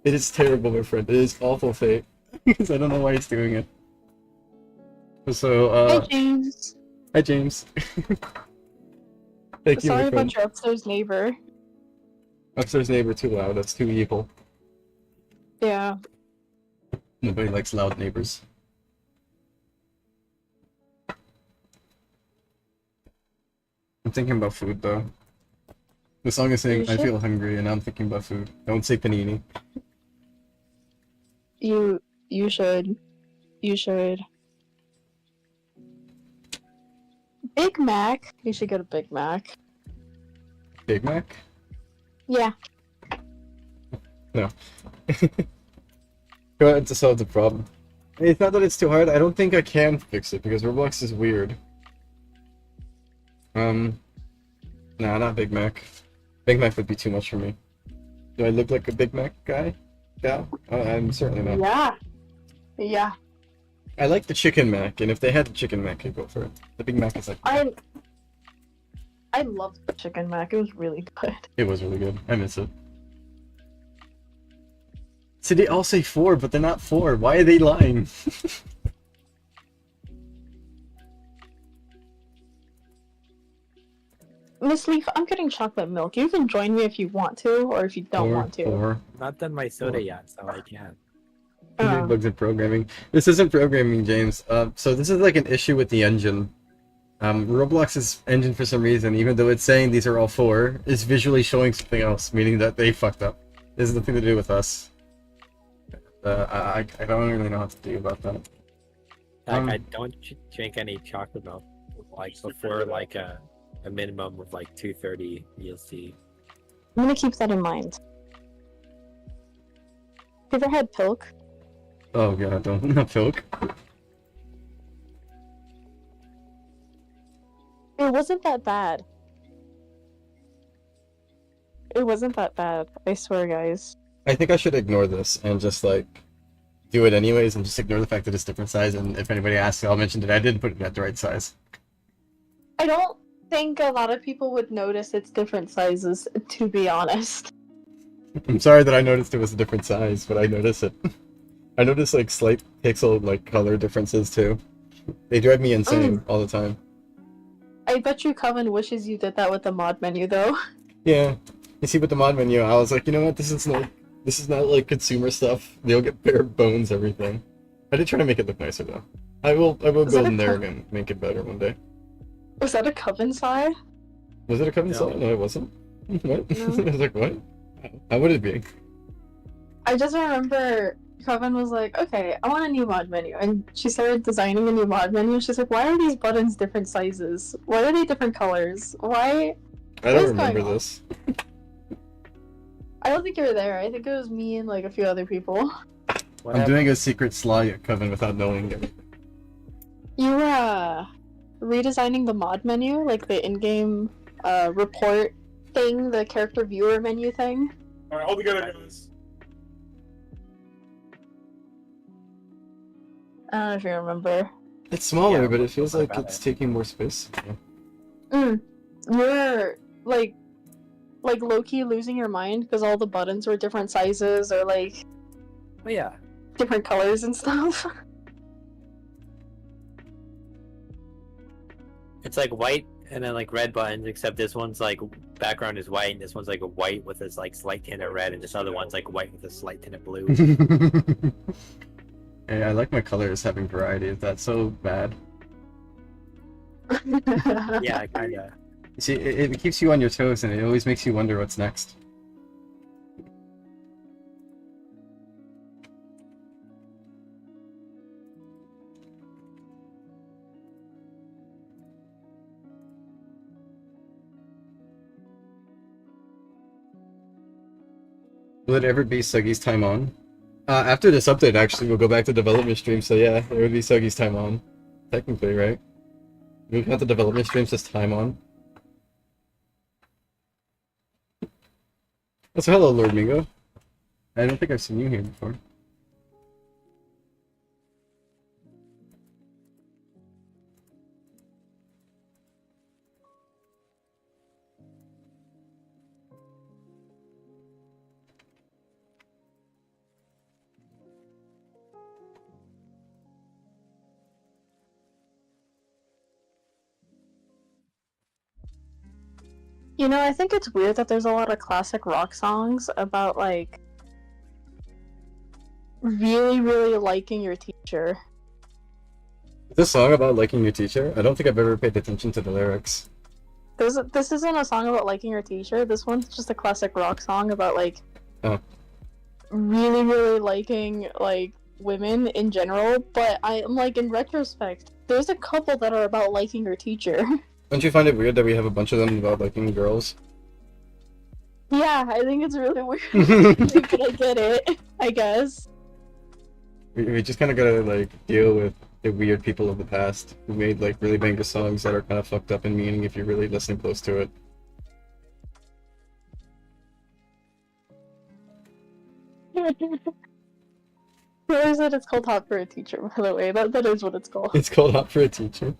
[SPEAKER 1] It is terrible, my friend. It is awful fate. Because I don't know why it's doing it. So,
[SPEAKER 2] Hi, James.
[SPEAKER 1] Hi, James. Thank you,
[SPEAKER 2] Sorry
[SPEAKER 1] my
[SPEAKER 2] about
[SPEAKER 1] friend.
[SPEAKER 2] your upstairs neighbor.
[SPEAKER 1] Upstairs neighbor too loud. That's too evil.
[SPEAKER 2] Yeah.
[SPEAKER 1] Nobody likes loud neighbors. I'm thinking about food though. The song is saying,
[SPEAKER 2] You
[SPEAKER 1] "I
[SPEAKER 2] should.
[SPEAKER 1] feel hungry," and I'm thinking about food. Don't say panini.
[SPEAKER 2] You should. You should. Big Mac. You should get a Big Mac.
[SPEAKER 1] Big Mac?
[SPEAKER 2] Yeah.
[SPEAKER 1] No. Go ahead to solve the problem. It's not that it's too hard. I don't think I can fix it because Roblox is weird. Nah, not Big Mac. Big Mac would be too much for me. Do I look like a Big Mac guy? Yeah? I'm certainly not.
[SPEAKER 2] Yeah. Yeah.
[SPEAKER 1] I like the Chicken Mac, and if they had the Chicken Mac, I'd go for it. The Big Mac is like...
[SPEAKER 2] I loved the Chicken Mac. It was really good.
[SPEAKER 1] It was really good. I miss it. See, they all say 4, but they're not 4. Why are they lying?
[SPEAKER 2] Miss Leaf, I'm getting chocolate milk. You can join me if you want to, or if you don't want to.
[SPEAKER 1] 4.
[SPEAKER 3] Not done my soda yet, so I can't.
[SPEAKER 1] Bugs in programming. This isn't programming, James. So this is like an issue with the engine. Roblox's engine, for some reason, even though it's saying these are all 4, is visually showing something else, meaning that they fucked up. This has nothing to do with us. I don't really know what to do about that.
[SPEAKER 3] Like, I don't drink any chocolate milk like before like a minimum of like 230 VLC.
[SPEAKER 2] I'm gonna keep that in mind. Have you ever had Pilk?
[SPEAKER 1] Oh god, don't not Pilk.
[SPEAKER 2] It wasn't that bad. It wasn't that bad. I swear, guys.
[SPEAKER 1] I think I should ignore this and just like do it anyways and just ignore the fact that it's different size, and if anybody asks, I'll mention that I did put it at the right size.
[SPEAKER 2] I don't think a lot of people would notice it's different sizes, to be honest.
[SPEAKER 1] I'm sorry that I noticed it was a different size, but I noticed it. I noticed like slight pixel like color differences too. They drive me insane all the time.
[SPEAKER 2] I bet you Coven wishes you did that with the mod menu, though.
[SPEAKER 1] Yeah. You see, with the mod menu, I was like, you know what, this is not like consumer stuff. They'll get bare bones everything. I did try to make it look nicer though. I will
[SPEAKER 2] Is
[SPEAKER 1] go
[SPEAKER 2] that a
[SPEAKER 1] in there
[SPEAKER 2] co-
[SPEAKER 1] and make it better one day.
[SPEAKER 2] Was that a coven sigh?
[SPEAKER 1] Was it a Coven
[SPEAKER 3] No.
[SPEAKER 1] song? No, it wasn't. What?
[SPEAKER 2] No.
[SPEAKER 1] I was like, what? How would it be?
[SPEAKER 2] I just remember Coven was like, okay, I want a new mod menu. And she started designing a new mod menu. She's like, why are these buttons different sizes? Why are they different colors? Why?
[SPEAKER 1] I
[SPEAKER 2] What
[SPEAKER 1] don't
[SPEAKER 2] is going
[SPEAKER 1] remember
[SPEAKER 2] on?
[SPEAKER 1] this.
[SPEAKER 2] I don't think you were there. I think it was me and like a few other people.
[SPEAKER 3] What
[SPEAKER 1] I'm
[SPEAKER 3] happened?
[SPEAKER 1] doing a secret sly at Coven without knowing it.
[SPEAKER 2] You were redesigning the mod menu, like the in-game report thing, the character viewer menu thing.
[SPEAKER 4] Alright, all together, guys.
[SPEAKER 2] I don't know if you remember.
[SPEAKER 1] It's smaller,
[SPEAKER 3] Yeah,
[SPEAKER 1] but it feels
[SPEAKER 3] what
[SPEAKER 1] like
[SPEAKER 3] about
[SPEAKER 1] it's
[SPEAKER 3] it?
[SPEAKER 1] taking more space.
[SPEAKER 2] You're like low-key losing your mind because all the buttons were different sizes or like
[SPEAKER 3] Oh yeah.
[SPEAKER 2] different colors and stuff.
[SPEAKER 3] It's like white and then like red buttons, except this one's like background is white and this one's like a white with this like slight tint of red and this other one's like white with a slight tint of blue.
[SPEAKER 1] Hey, I like my colors having variety. Is that so bad?
[SPEAKER 3] Yeah, kinda.
[SPEAKER 1] See, it keeps you on your toes, and it always makes you wonder what's next. Will it ever be Suggys Time On? After this update, actually, we'll go back to development stream, so yeah, it would be Suggys Time On. Technically, right? We've got the development streams as Time On. Oh, so hello, Lord Mingo. I don't think I've seen you here before.
[SPEAKER 2] You know, I think it's weird that there's a lot of classic rock songs about like really, really liking your teacher.
[SPEAKER 1] Is this song about liking your teacher? I don't think I've ever paid attention to the lyrics.
[SPEAKER 2] This isn't a song about liking your teacher. This one's just a classic rock song about like
[SPEAKER 1] Oh.
[SPEAKER 2] really, really liking like women in general. But I'm like, in retrospect, there's a couple that are about liking your teacher.
[SPEAKER 1] Don't you find it weird that we have a bunch of them about liking girls?
[SPEAKER 2] Yeah, I think it's really weird, but I get it. I guess.
[SPEAKER 1] We just kind of gotta like deal with the weird people of the past who made like really banger songs that are kind of fucked up in meaning if you really listen close to it.
[SPEAKER 2] Where is it? It's called Hot for a Teacher, by the way. That is what it's called.
[SPEAKER 1] It's called Hot for a Teacher.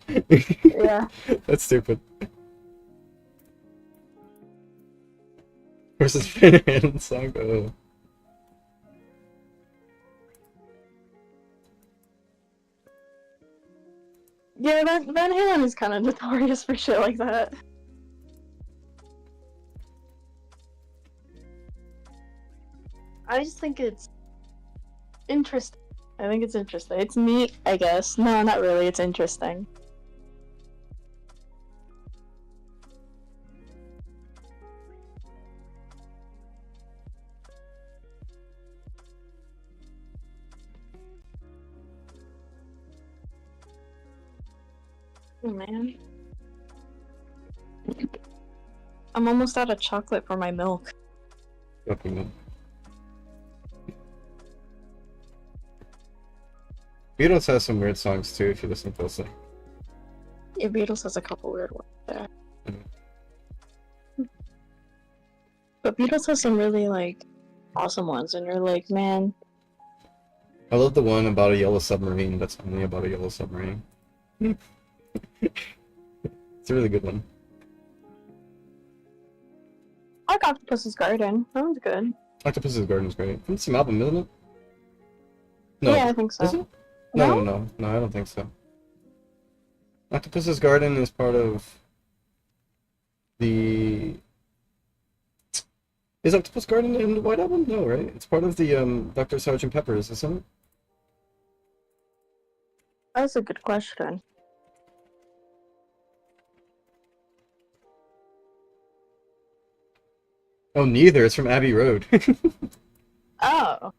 [SPEAKER 2] Yeah.
[SPEAKER 1] That's stupid. Versus Van Halen song. Oh.
[SPEAKER 2] Yeah, Van Halen is kind of notorious for shit like that. I just think it's interesting. I think it's interesting. It's neat, I guess. No, not really. It's interesting. Oh, man. I'm almost out of chocolate for my milk.
[SPEAKER 1] Fucking hell. Beatles has some weird songs too if you listen closely.
[SPEAKER 2] Yeah, Beatles has a couple weird ones there. But Beatles has some really, like, awesome ones, and you're like, man,
[SPEAKER 1] I love the one about a yellow submarine that's only about a yellow submarine. It's a really good one.
[SPEAKER 2] I like Octopus's Garden. That one's good.
[SPEAKER 1] Octopus's Garden is great. It's some album, isn't it? No.
[SPEAKER 2] Yeah, I think so.
[SPEAKER 1] Is it? No, I don't think so. Octopus's Garden is part of the... Is Octopus Garden in the White Album? No, right? It's part of the Dr. Sgt. Pepper's, isn't it?
[SPEAKER 2] That's a good question.
[SPEAKER 1] Oh, neither. It's from Abbey Road.
[SPEAKER 2] Oh,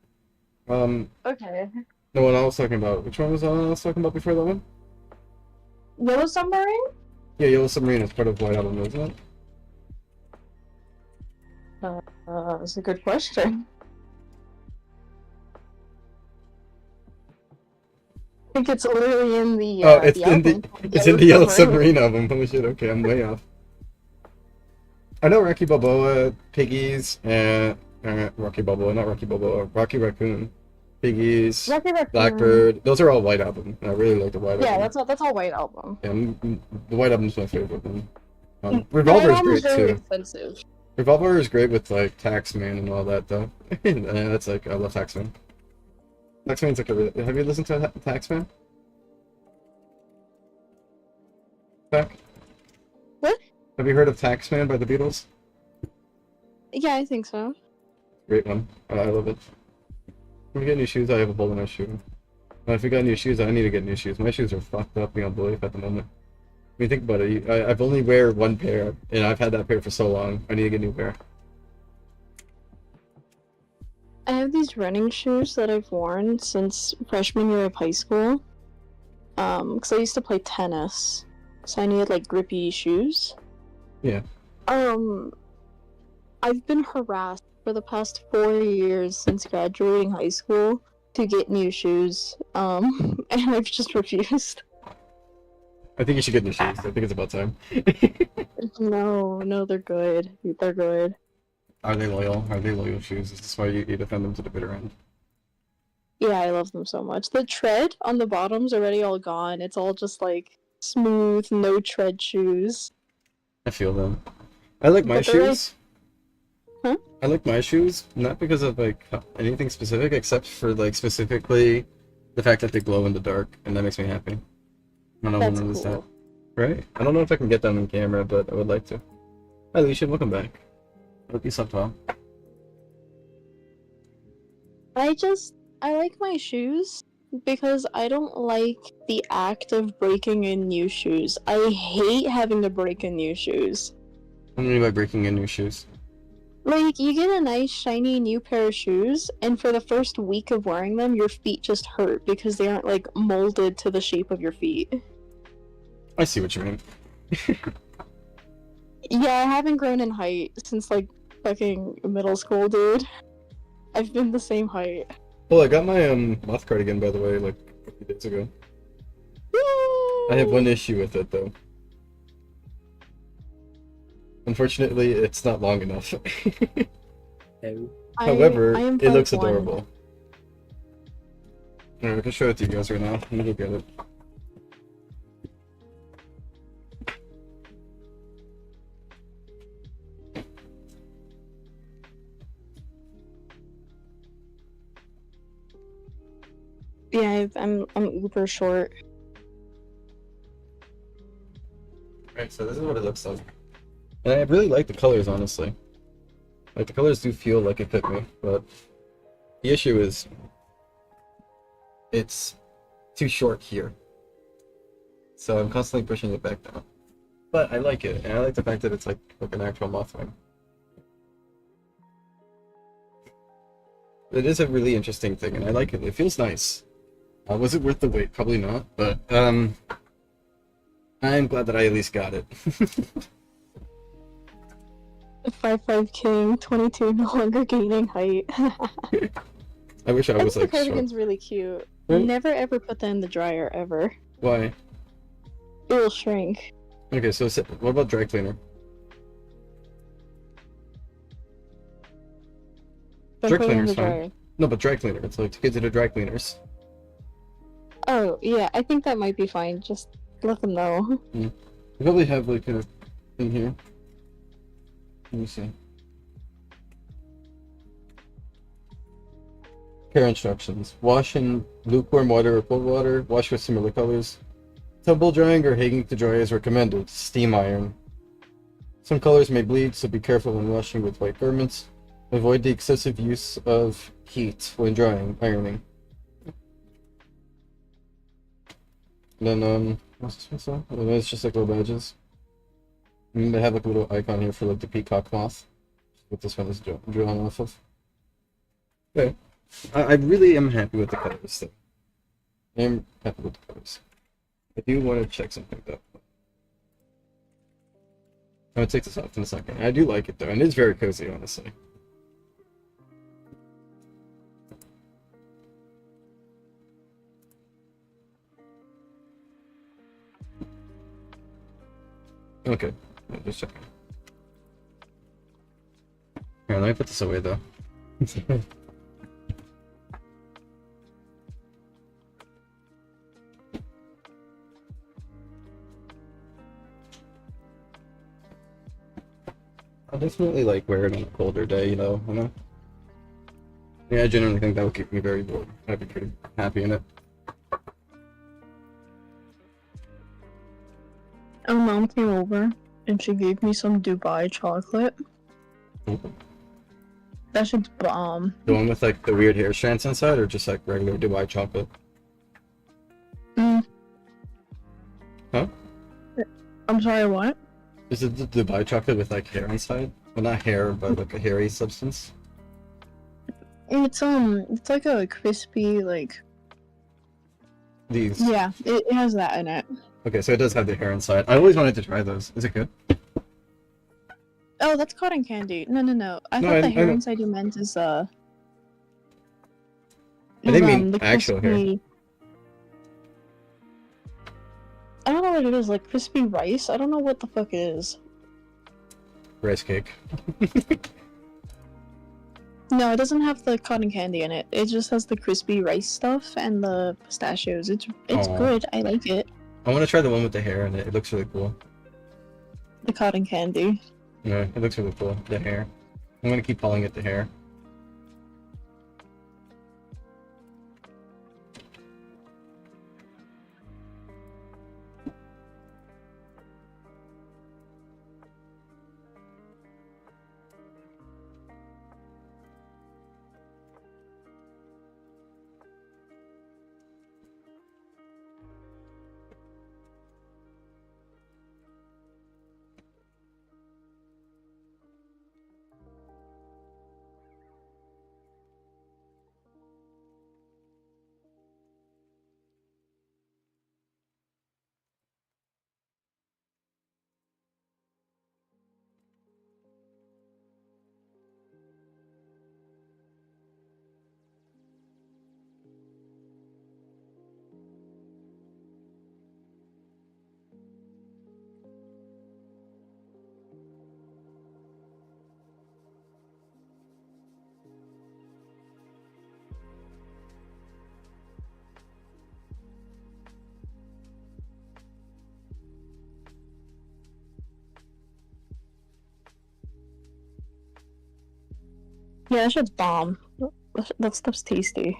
[SPEAKER 1] um,
[SPEAKER 2] okay.
[SPEAKER 1] the one I was talking about. Which one was I talking about before that one?
[SPEAKER 2] Yellow Submarine?
[SPEAKER 1] Yeah, Yellow Submarine is part of White Album, isn't it?
[SPEAKER 2] That's a good question. I think it's literally in the
[SPEAKER 1] Oh, it's
[SPEAKER 2] the
[SPEAKER 1] in
[SPEAKER 2] album.
[SPEAKER 1] it's in the Yellow Submarine album. Holy shit! Okay, I'm way off. I know Rocky Balboa, Piggies, and Rocky Balboa, not Rocky Balboa, Rocky Raccoon, Piggies,
[SPEAKER 2] Rocky Raccoon.
[SPEAKER 1] Blackbird. Those are all White Album. And I really like the White
[SPEAKER 2] Yeah,
[SPEAKER 1] Album.
[SPEAKER 2] that's all White Album.
[SPEAKER 1] Yeah, the White Album's my favorite one.
[SPEAKER 2] White
[SPEAKER 1] Revolver is
[SPEAKER 2] Album's
[SPEAKER 1] great
[SPEAKER 2] very
[SPEAKER 1] too.
[SPEAKER 2] expensive.
[SPEAKER 1] Revolver is great with like Taxman and all that though. That's like I love Taxman. Taxman's like a really... Have you listened to Taxman? Back?
[SPEAKER 2] What?
[SPEAKER 1] Have you heard of Taxman by the Beatles?
[SPEAKER 2] Yeah, I think so.
[SPEAKER 1] Great one. I love it. When we get new shoes, I have a hole in my shoe. If we got new shoes, I need to get new shoes. My shoes are fucked up beyond belief at the moment. I mean, think about it. I've only wear one pair, and I've had that pair for so long. I need to get a new pair.
[SPEAKER 2] I have these running shoes that I've worn since freshman year of high school. Because I used to play tennis, so I needed like grippy shoes.
[SPEAKER 1] Yeah.
[SPEAKER 2] I've been harassed for the past 4 years since graduating high school to get new shoes. And I've just refused.
[SPEAKER 1] I think you should get new shoes. I think it's about time.
[SPEAKER 2] No, they're good. They're good.
[SPEAKER 1] Are they loyal? Are they loyal shoes? Is this why you defend them to the bitter end?
[SPEAKER 2] Yeah, I love them so much. The tread on the bottom's already all gone. It's all just like smooth, no tread shoes.
[SPEAKER 1] I feel them. I like my
[SPEAKER 2] But they're
[SPEAKER 1] shoes.
[SPEAKER 2] Huh?
[SPEAKER 1] I like my shoes, not because of like anything specific, except for like specifically the fact that they glow in the dark, and that makes me happy. I don't know
[SPEAKER 2] That's
[SPEAKER 1] when it is that.
[SPEAKER 2] cool.
[SPEAKER 1] Right? I don't know if I can get them on camera, but I would like to. Hi, Alicia, welcome back. I hope you slept well.
[SPEAKER 2] I like my shoes because I don't like the act of breaking in new shoes. I hate having to break in new shoes.
[SPEAKER 1] What do you mean by breaking in new shoes?
[SPEAKER 2] Like, you get a nice, shiny new pair of shoes, and for the first week of wearing them, your feet just hurt because they aren't, like, molded to the shape of your feet.
[SPEAKER 1] I see what you mean.
[SPEAKER 2] Yeah, I haven't grown in height since, like, fucking middle school, dude. I've been the same height.
[SPEAKER 1] Well, I got my moth cardigan, by the way, like a few days ago. I have one issue with it, though. Unfortunately, it's not long enough. However,
[SPEAKER 2] I am
[SPEAKER 1] it looks
[SPEAKER 2] 5'1".
[SPEAKER 1] adorable. Alright, I can show it to you guys right now. Let me look at it.
[SPEAKER 2] Yeah, I'm uber short.
[SPEAKER 1] Right, so this is what it looks like. And I really like the colors, honestly. Like, the colors do feel like it fit me, but the issue is it's too short here. So I'm constantly pushing it back down. But I like it, and I like the fact that it's like an actual mothwing. It is a really interesting thing, and I like it. It feels nice. Was it worth the wait? Probably not, but I'm glad that I at least got it.
[SPEAKER 2] 5'5" king, 22, no longer gaining height.
[SPEAKER 1] I wish I was
[SPEAKER 2] The
[SPEAKER 1] like short.
[SPEAKER 2] cardigan's really cute.
[SPEAKER 1] Hmm?
[SPEAKER 2] Never ever put that in the dryer, ever.
[SPEAKER 1] Why?
[SPEAKER 2] It will shrink.
[SPEAKER 1] Okay, so what about dry cleaner?
[SPEAKER 2] Don't
[SPEAKER 1] Dry
[SPEAKER 2] put it in
[SPEAKER 1] cleaner's
[SPEAKER 2] the
[SPEAKER 1] fine.
[SPEAKER 2] dryer.
[SPEAKER 1] No, but dry cleaner. It's like to get to the dry cleaners.
[SPEAKER 2] Oh, yeah, I think that might be fine. Just let them know.
[SPEAKER 1] You probably have like a thing here. Let me see. Care instructions. Wash in lukewarm water or cold water. Wash with similar colors. Tumble drying or hanging to dry is recommended. Steam iron. Some colors may bleed, so be careful when washing with white garments. Avoid the excessive use of heat when drying, ironing. Then, what's this one say? Oh, it's just like little badges. And they have like a little icon here for like the peacock moth. what this one is drawn off of. Okay. I really am happy with the colors though. I am happy with the colors. I do want to check something though. I'm gonna take this off in a second. I do like it though, and it's very cozy, honestly. Okay, just checking. Here, let me put this away though. I'll definitely like wear it on a colder day, you know. Yeah, I genuinely think that would keep me very warm. I'd be pretty happy in it.
[SPEAKER 2] Our mom came over and she gave me some Dubai chocolate. That shit's bomb.
[SPEAKER 1] The one with like the weird hair strands inside, or just like regular Dubai chocolate?
[SPEAKER 2] Mm.
[SPEAKER 1] Huh?
[SPEAKER 2] I'm sorry, what?
[SPEAKER 1] Is it the Dubai chocolate with like hair inside? Well, not hair, but like a hairy substance.
[SPEAKER 2] It's like a crispy, like,
[SPEAKER 1] These.
[SPEAKER 2] yeah, it has that in it.
[SPEAKER 1] Okay, so it does have the hair inside. I always wanted to try those. Is it good?
[SPEAKER 2] Oh, that's cotton candy. No. I
[SPEAKER 1] No,
[SPEAKER 2] thought
[SPEAKER 1] I
[SPEAKER 2] the hair
[SPEAKER 1] know.
[SPEAKER 2] inside you meant is
[SPEAKER 1] I didn't mean
[SPEAKER 2] the
[SPEAKER 1] actual hair.
[SPEAKER 2] crispy... I don't know what it is, like crispy rice? I don't know what the fuck it is.
[SPEAKER 1] Rice cake.
[SPEAKER 2] No, it doesn't have the cotton candy in it. It just has the crispy rice stuff and the pistachios. It's
[SPEAKER 1] Aw.
[SPEAKER 2] good. I like it.
[SPEAKER 1] I want to try the one with the hair in it. It looks really cool.
[SPEAKER 2] The cotton candy.
[SPEAKER 1] Yeah, it looks really cool. The hair. I'm gonna keep calling it the hair.
[SPEAKER 2] Yeah, that shit's bomb. That stuff's tasty.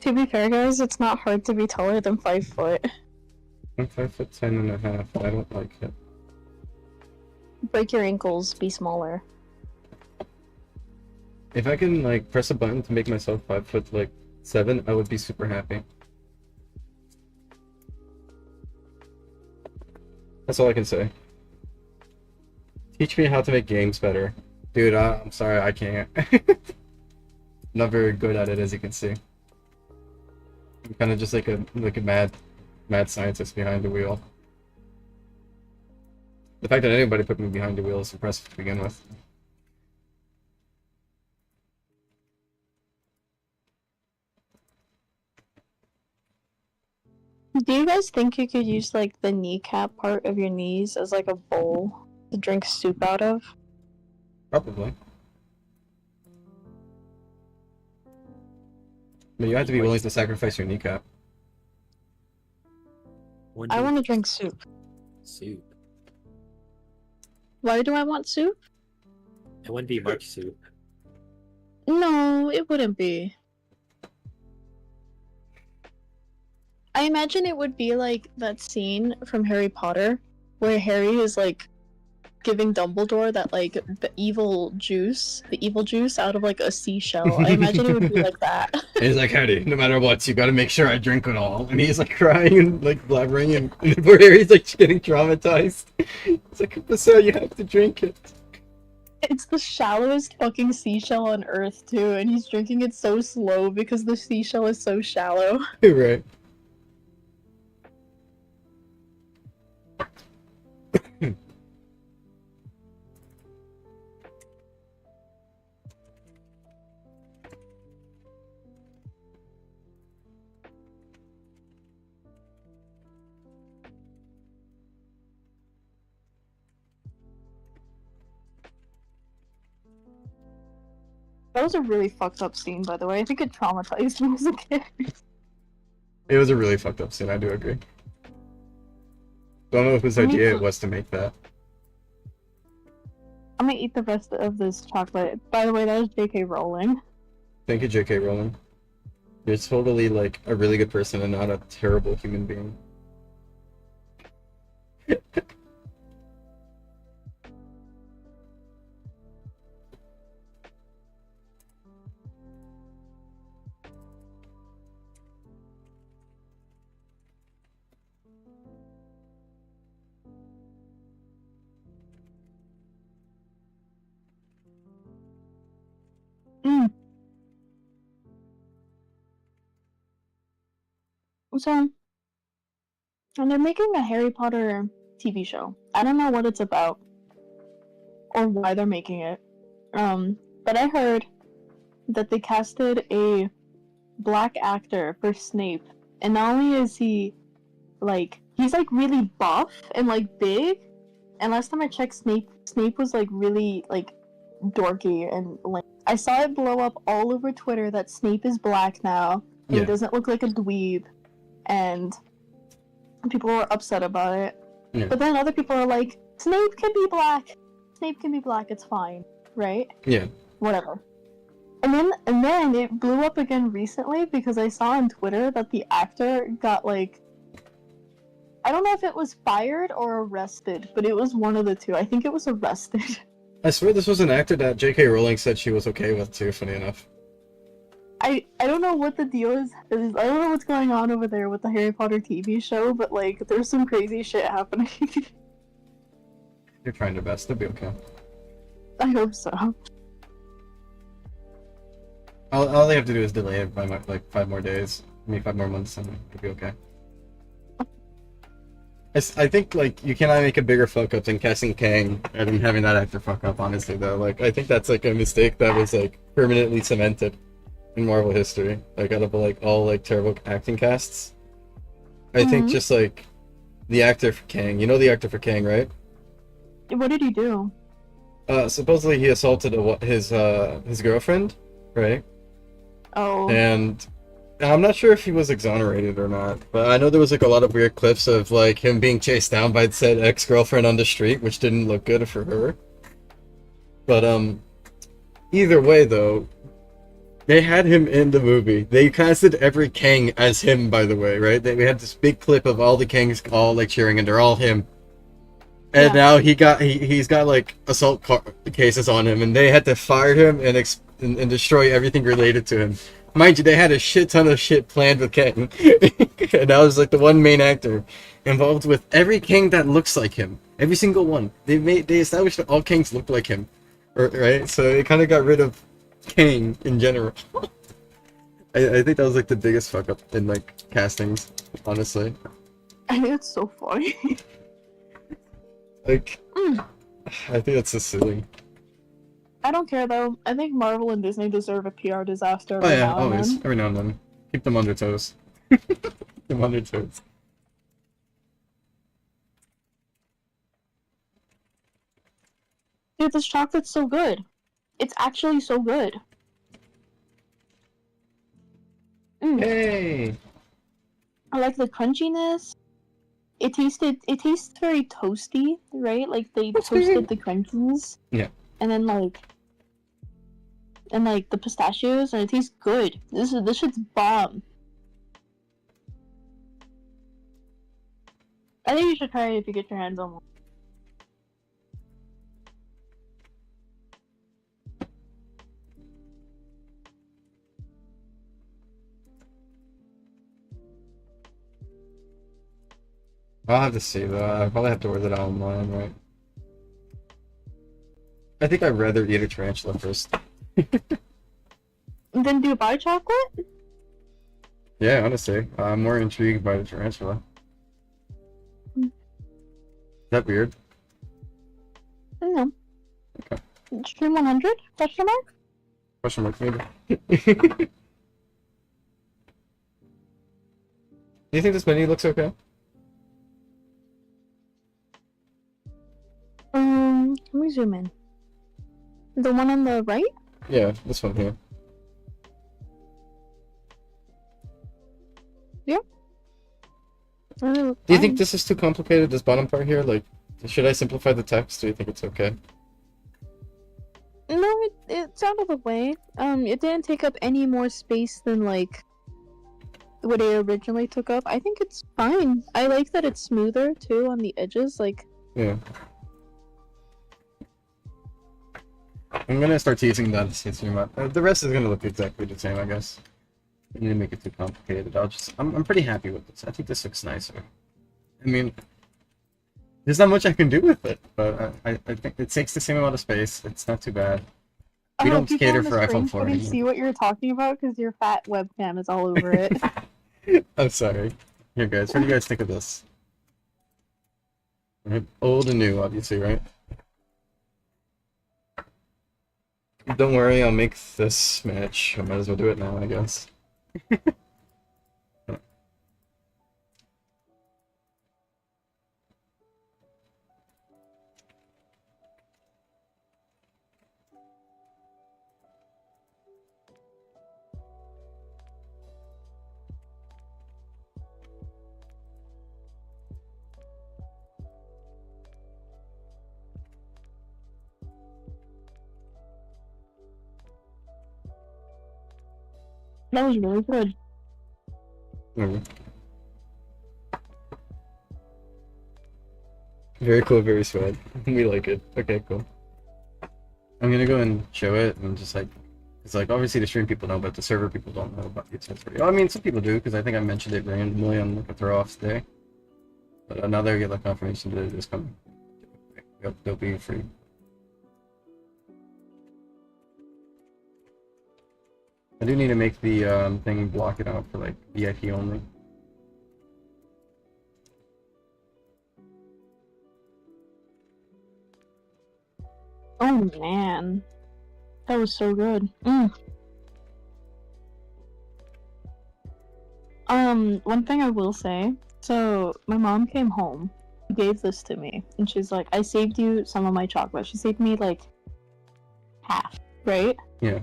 [SPEAKER 2] To be fair, guys, it's not hard to be taller than 5 foot.
[SPEAKER 1] I'm 5'10.5". I don't like it.
[SPEAKER 2] Break your ankles, be smaller.
[SPEAKER 1] If I can like press a button to make myself 5'7", I would be super happy. That's all I can say. Teach me how to make games better. Dude, I'm sorry, I can't. Not very good at it, as you can see. I'm kind of just like a mad scientist behind the wheel. The fact that anybody put me behind the wheel is impressive to begin with.
[SPEAKER 2] Do you guys think you could use, like, the kneecap part of your knees as, like, a bowl to drink soup out of?
[SPEAKER 1] Probably. But you have to be willing to sacrifice your kneecap.
[SPEAKER 2] I want to drink soup.
[SPEAKER 3] soup.
[SPEAKER 2] Why do I want soup?
[SPEAKER 3] It wouldn't be much soup.
[SPEAKER 2] No, it wouldn't be. I imagine it would be like that scene from Harry Potter where Harry is like giving Dumbledore that like the evil juice out of like a seashell. I imagine it would be like that.
[SPEAKER 1] And he's like, Harry, no matter what, you gotta make sure I drink it all. And he's like crying and like blabbering, and poor Harry's like getting traumatized. It's like, but sir, you have to drink it.
[SPEAKER 2] It's the shallowest fucking seashell on Earth too, and he's drinking it so slow because the seashell is so shallow.
[SPEAKER 1] Right.
[SPEAKER 2] That was a really fucked up scene, by the way. I think it traumatized me as a kid.
[SPEAKER 1] It was a really fucked up scene, I do agree. Don't know whose idea it was to make that.
[SPEAKER 2] I'm gonna eat the rest of this chocolate. By the way, that was J.K. Rowling.
[SPEAKER 1] Thank you, J.K. Rowling. You're totally like a really good person and not a terrible human being.
[SPEAKER 2] So, and they're making a Harry Potter TV show. I don't know what it's about or why they're making it. But I heard that they casted a black actor for Snape, and not only is he like he's like really buff and like big, and last time I checked, Snape was like really like dorky and like I saw it blow up all over Twitter that Snape is black now. And
[SPEAKER 1] Yeah.
[SPEAKER 2] He doesn't look like a dweeb, and people were upset about it.
[SPEAKER 1] Yeah.
[SPEAKER 2] But then other people are like, Snape can be black. Snape can be black. It's fine, right?
[SPEAKER 1] Yeah.
[SPEAKER 2] Whatever. And then it blew up again recently because I saw on Twitter that the actor got like, I don't know if it was fired or arrested, but it was one of the two. I think it was arrested.
[SPEAKER 1] I swear this was an actor that J.K. Rowling said she was okay with too, funny enough.
[SPEAKER 2] I don't know what the deal is. I don't know what's going on over there with the Harry Potter TV show, but like there's some crazy shit happening.
[SPEAKER 1] You're trying your best, it'll be okay.
[SPEAKER 2] I hope so.
[SPEAKER 1] All they have to do is delay it by like 5 more days. I mean 5 more months and it'll be okay. I think like you cannot make a bigger fuck up than casting Kang and then having that actor fuck up, honestly though. Like I think that's like a mistake that was like permanently cemented in Marvel history. Like out of like all like terrible acting casts. I think just like the actor for Kang, you know the actor for Kang, right?
[SPEAKER 2] What did he do?
[SPEAKER 1] Supposedly he assaulted his girlfriend, right?
[SPEAKER 2] Oh.
[SPEAKER 1] And I'm not sure if he was exonerated or not, but I know there was like a lot of weird clips of like him being chased down by said ex-girlfriend on the street, which didn't look good for her. But either way though, they had him in the movie. They casted every Kang as him, by the way, right? We had this big clip of all the Kangs all like cheering, and they're all him. And now he's got like assault cases on him, and they had to fire him and destroy everything related to him. Mind you, they had a shit ton of shit planned with Kang, and I was like the one main actor involved with every Kang that looks like him. Every single one. They established that all Kangs look like him, right? So they kind of got rid of Kang in general. I think that was like the biggest fuck up in like castings, honestly.
[SPEAKER 2] I think it's so funny.
[SPEAKER 1] Like, I think that's so silly.
[SPEAKER 2] I don't care though. I think Marvel and Disney deserve a PR disaster.
[SPEAKER 1] Oh
[SPEAKER 2] every
[SPEAKER 1] yeah,
[SPEAKER 2] now and
[SPEAKER 1] always.
[SPEAKER 2] then.
[SPEAKER 1] Every now and then. Keep them on their toes. Keep them on their toes.
[SPEAKER 2] Dude, this chocolate's so good. It's actually so good.
[SPEAKER 1] Hey!
[SPEAKER 2] I like the crunchiness. It tastes very toasty, right? Like they toasted the crunchies.
[SPEAKER 1] Yeah.
[SPEAKER 2] And then like the pistachios, and it tastes good. This shit's bomb. I think you should try it if you get your hands on one.
[SPEAKER 1] I'll have to see though. I probably have to order that online, right? I think I'd rather eat a tarantula first.
[SPEAKER 2] Then do you buy chocolate?
[SPEAKER 1] Yeah, honestly, I'm more intrigued by the tarantula. Is that weird?
[SPEAKER 2] I don't know.
[SPEAKER 1] Okay.
[SPEAKER 2] Stream 100? Question mark?
[SPEAKER 1] Question mark, maybe. Do you think this menu looks okay?
[SPEAKER 2] Let me zoom in. The one on the right?
[SPEAKER 1] Yeah, this one here. Do you think this is too complicated, this bottom part here? Like, should I simplify the text? Do you think it's okay?
[SPEAKER 2] No, it's out of the way. It didn't take up any more space than, like, what it originally took up. I think it's fine. I like that it's smoother, too, on the edges, like...
[SPEAKER 1] Yeah. I'm gonna start teasing that the rest is gonna look exactly the same, I guess. I need to make it too complicated. I'm pretty happy with this. I think this looks nicer. I mean, there's not much I can do with it, but I think it takes the same amount of space. It's not too bad. We don't cater for iPhone 4
[SPEAKER 2] I can see what you're talking about because your fat webcam is all over it.
[SPEAKER 1] I'm sorry. Here, guys. What do you guys think of this? Right? Old and new, obviously, right? Don't worry, I'll make this match. I might as well do it now, I guess.
[SPEAKER 2] That was really good.
[SPEAKER 1] Very cool, very swag. We like it. Okay, cool. I'm gonna go and show it and just like, it's like obviously the stream people know, but the server people don't know about the accessory. I mean, some people do because I think I mentioned it randomly on like a throw off today. But now they get like confirmation that it is coming. Yep, they'll be free. I do need to make the thing block it out for like VIP only.
[SPEAKER 2] Oh man, that was so good. One thing I will say, so my mom came home, gave this to me, and she's like, I saved you some of my chocolate. She saved me like half, right?
[SPEAKER 1] Yeah.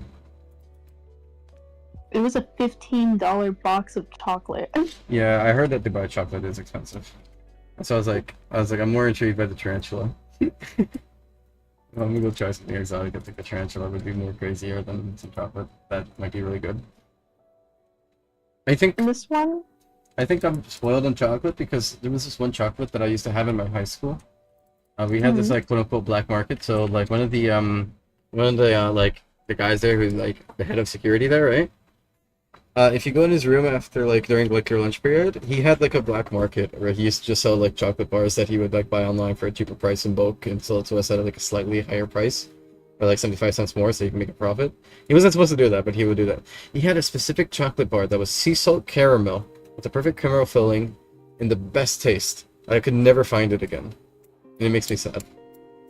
[SPEAKER 2] It was a $15 box of chocolate.
[SPEAKER 1] Yeah, I heard that Dubai chocolate is expensive. So I was like, I'm more intrigued by the tarantula. I'm gonna go try something exotic. I think the tarantula would be more crazier than some chocolate. That might be really good. I think
[SPEAKER 2] This one?
[SPEAKER 1] I think I'm spoiled on chocolate because there was this one chocolate that I used to have in my high school. We had this like quote unquote black market. So like one of the like the guys there who's like the head of security there, right? If you go in his room after like during like your lunch period, he had like a black market where he used to just sell like chocolate bars that he would like buy online for a cheaper price in bulk and sell it to us at like a slightly higher price, or like 75 cents more, so you can make a profit. He wasn't supposed to do that, but he would do that. He had a specific chocolate bar that was sea salt caramel with the perfect caramel filling and the best taste. I could never find it again, and it makes me sad.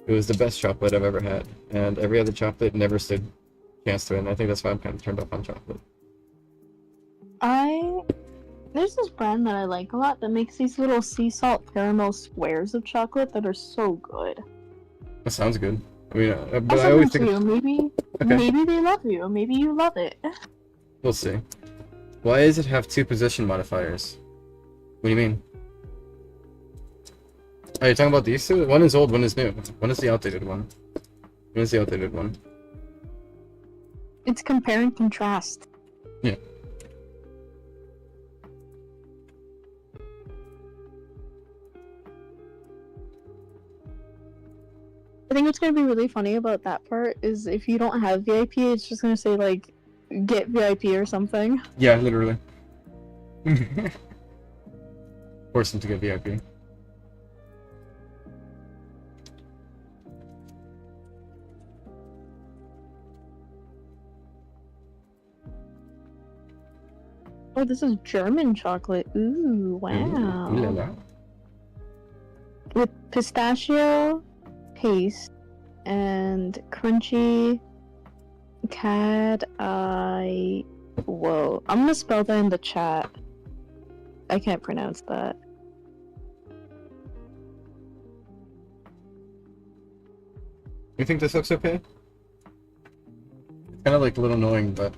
[SPEAKER 1] It was the best chocolate I've ever had, and every other chocolate never stood a chance to it. And I think that's why I'm kind of turned off on chocolate.
[SPEAKER 2] There's this brand that I like a lot that makes these little sea salt caramel squares of chocolate that are so good.
[SPEAKER 1] That sounds good. I mean, but
[SPEAKER 2] I'll
[SPEAKER 1] I always
[SPEAKER 2] send
[SPEAKER 1] think
[SPEAKER 2] them to you. Maybe they love you. Maybe you love it.
[SPEAKER 1] we'll see. Why does it have two position modifiers? What do you mean? Are you talking about these two? One is old, one is new. One is the outdated one. One is the outdated one.
[SPEAKER 2] It's compare and contrast.
[SPEAKER 1] Yeah.
[SPEAKER 2] I think what's gonna be really funny about that part is if you don't have VIP, it's just gonna say like, get VIP or something.
[SPEAKER 1] Yeah, literally. Force them to get VIP.
[SPEAKER 2] Oh, this is German chocolate. Ooh, wow.
[SPEAKER 1] Ooh la la.
[SPEAKER 2] With pistachio paste and crunchy cad eye. Whoa, I'm gonna spell that in the chat. I can't pronounce that.
[SPEAKER 1] You think this looks okay? It's kind of like a little annoying, but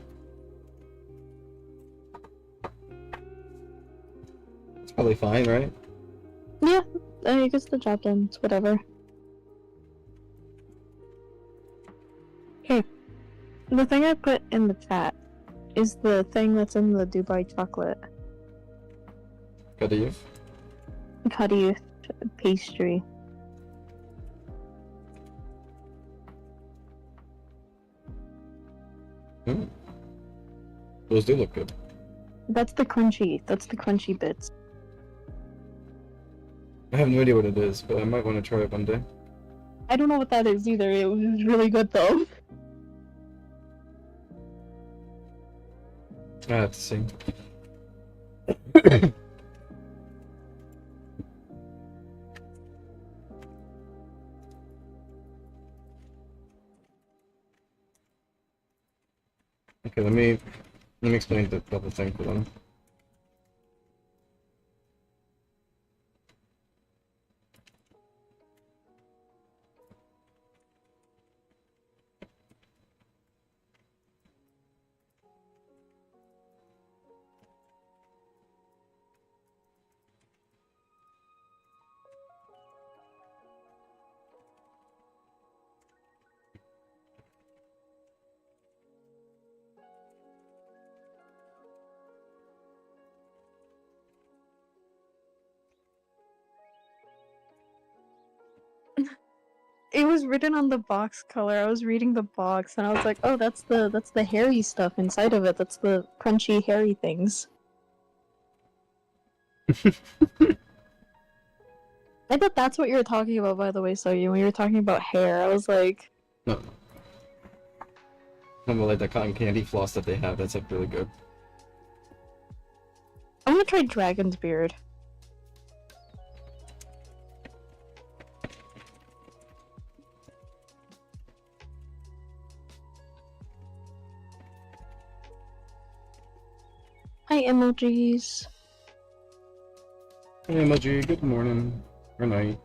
[SPEAKER 1] it's probably fine, right?
[SPEAKER 2] Yeah, I guess the job done. It's whatever. Hey, the thing I put in the chat is the thing that's in the Dubai chocolate.
[SPEAKER 1] Kadif.
[SPEAKER 2] Kadif pastry.
[SPEAKER 1] Those do look good.
[SPEAKER 2] That's the crunchy bits.
[SPEAKER 1] I have no idea what it is, but I might want to try it one day.
[SPEAKER 2] I don't know what that is either. It was really good though.
[SPEAKER 1] I have to see. Okay, let me explain the double thing for them.
[SPEAKER 2] It was written on the box color. I was reading the box and I was like, oh, that's the hairy stuff inside of it. That's the crunchy hairy things. I thought that's what you were talking about, by the way, so when you were talking about hair, I was like...
[SPEAKER 1] No. I'm gonna like that cotton candy floss that they have, that's like really good.
[SPEAKER 2] I'm gonna try Dragon's Beard. Hi, emojis.
[SPEAKER 1] Hey emoji, good morning. Or night.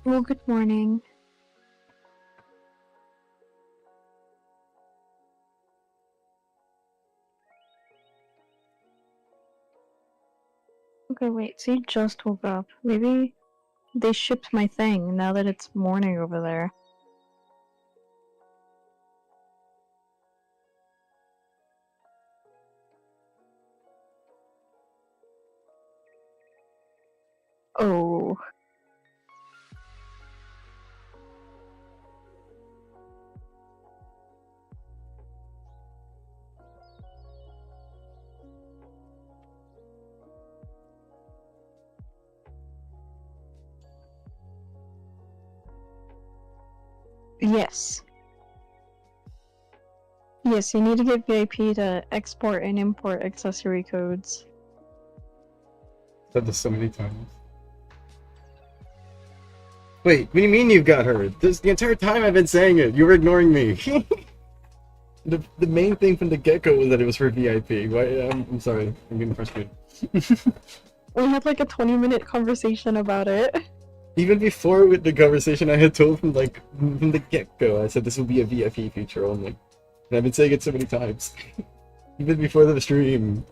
[SPEAKER 2] Well, good morning. Okay, wait, so you just woke up. Maybe they shipped my thing now that it's morning over there. Oh. Yes. Yes, you need to get VIP to export and import accessory codes.
[SPEAKER 1] Said this so many times. Wait, what do you mean you got her? The entire time I've been saying it, you were ignoring me. the main thing from the get-go was that it was for VIP. Why? I'm sorry, I'm getting frustrated.
[SPEAKER 2] We had like a 20-minute conversation about it.
[SPEAKER 1] Even before with the conversation, I had told him like from the get-go, I said this will be a VIP feature only. And I've been saying it so many times. Even before the stream.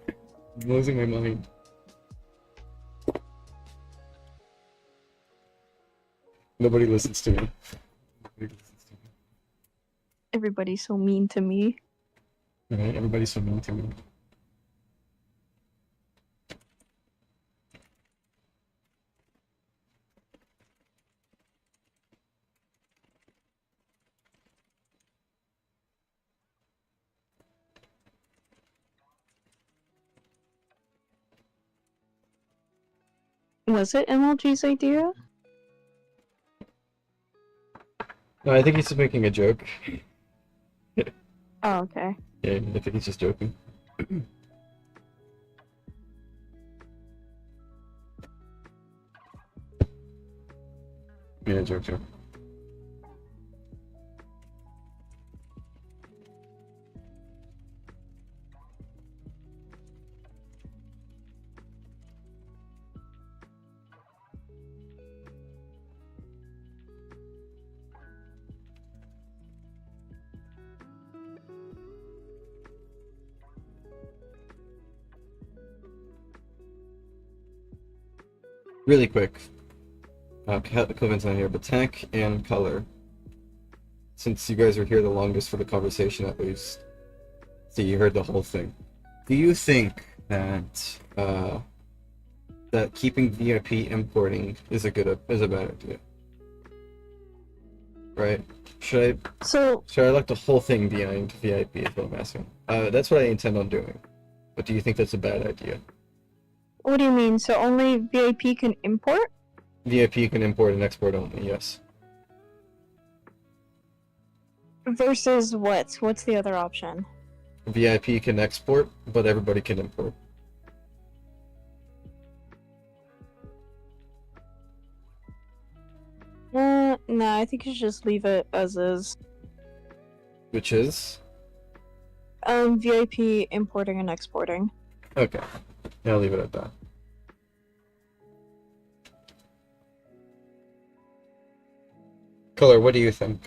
[SPEAKER 1] I'm losing my mind. Nobody listens to me. Nobody listens to me.
[SPEAKER 2] Everybody's so mean to me.
[SPEAKER 1] Right? Everybody's so mean to me.
[SPEAKER 2] Was it MLG's idea?
[SPEAKER 1] No, I think he's just making a joke.
[SPEAKER 2] Oh, okay.
[SPEAKER 1] Yeah, I think he's just joking. Yeah, joke. Really quick. Clement's not here, but tech and color. Since you guys are here the longest for the conversation, at least, so you heard the whole thing. Do you think that that keeping VIP importing is a bad idea? Right? Should I let the whole thing behind VIP? Is what I'm asking. That's what I intend on doing. But do you think that's a bad idea?
[SPEAKER 2] What do you mean? So only VIP can import?
[SPEAKER 1] VIP can import and export only, yes.
[SPEAKER 2] Versus what? What's the other option?
[SPEAKER 1] VIP can export, but everybody can import.
[SPEAKER 2] No, I think you should just leave it as is.
[SPEAKER 1] Which is?
[SPEAKER 2] VIP importing and exporting.
[SPEAKER 1] Okay. Yeah, I'll leave it at that. Color, what do you think?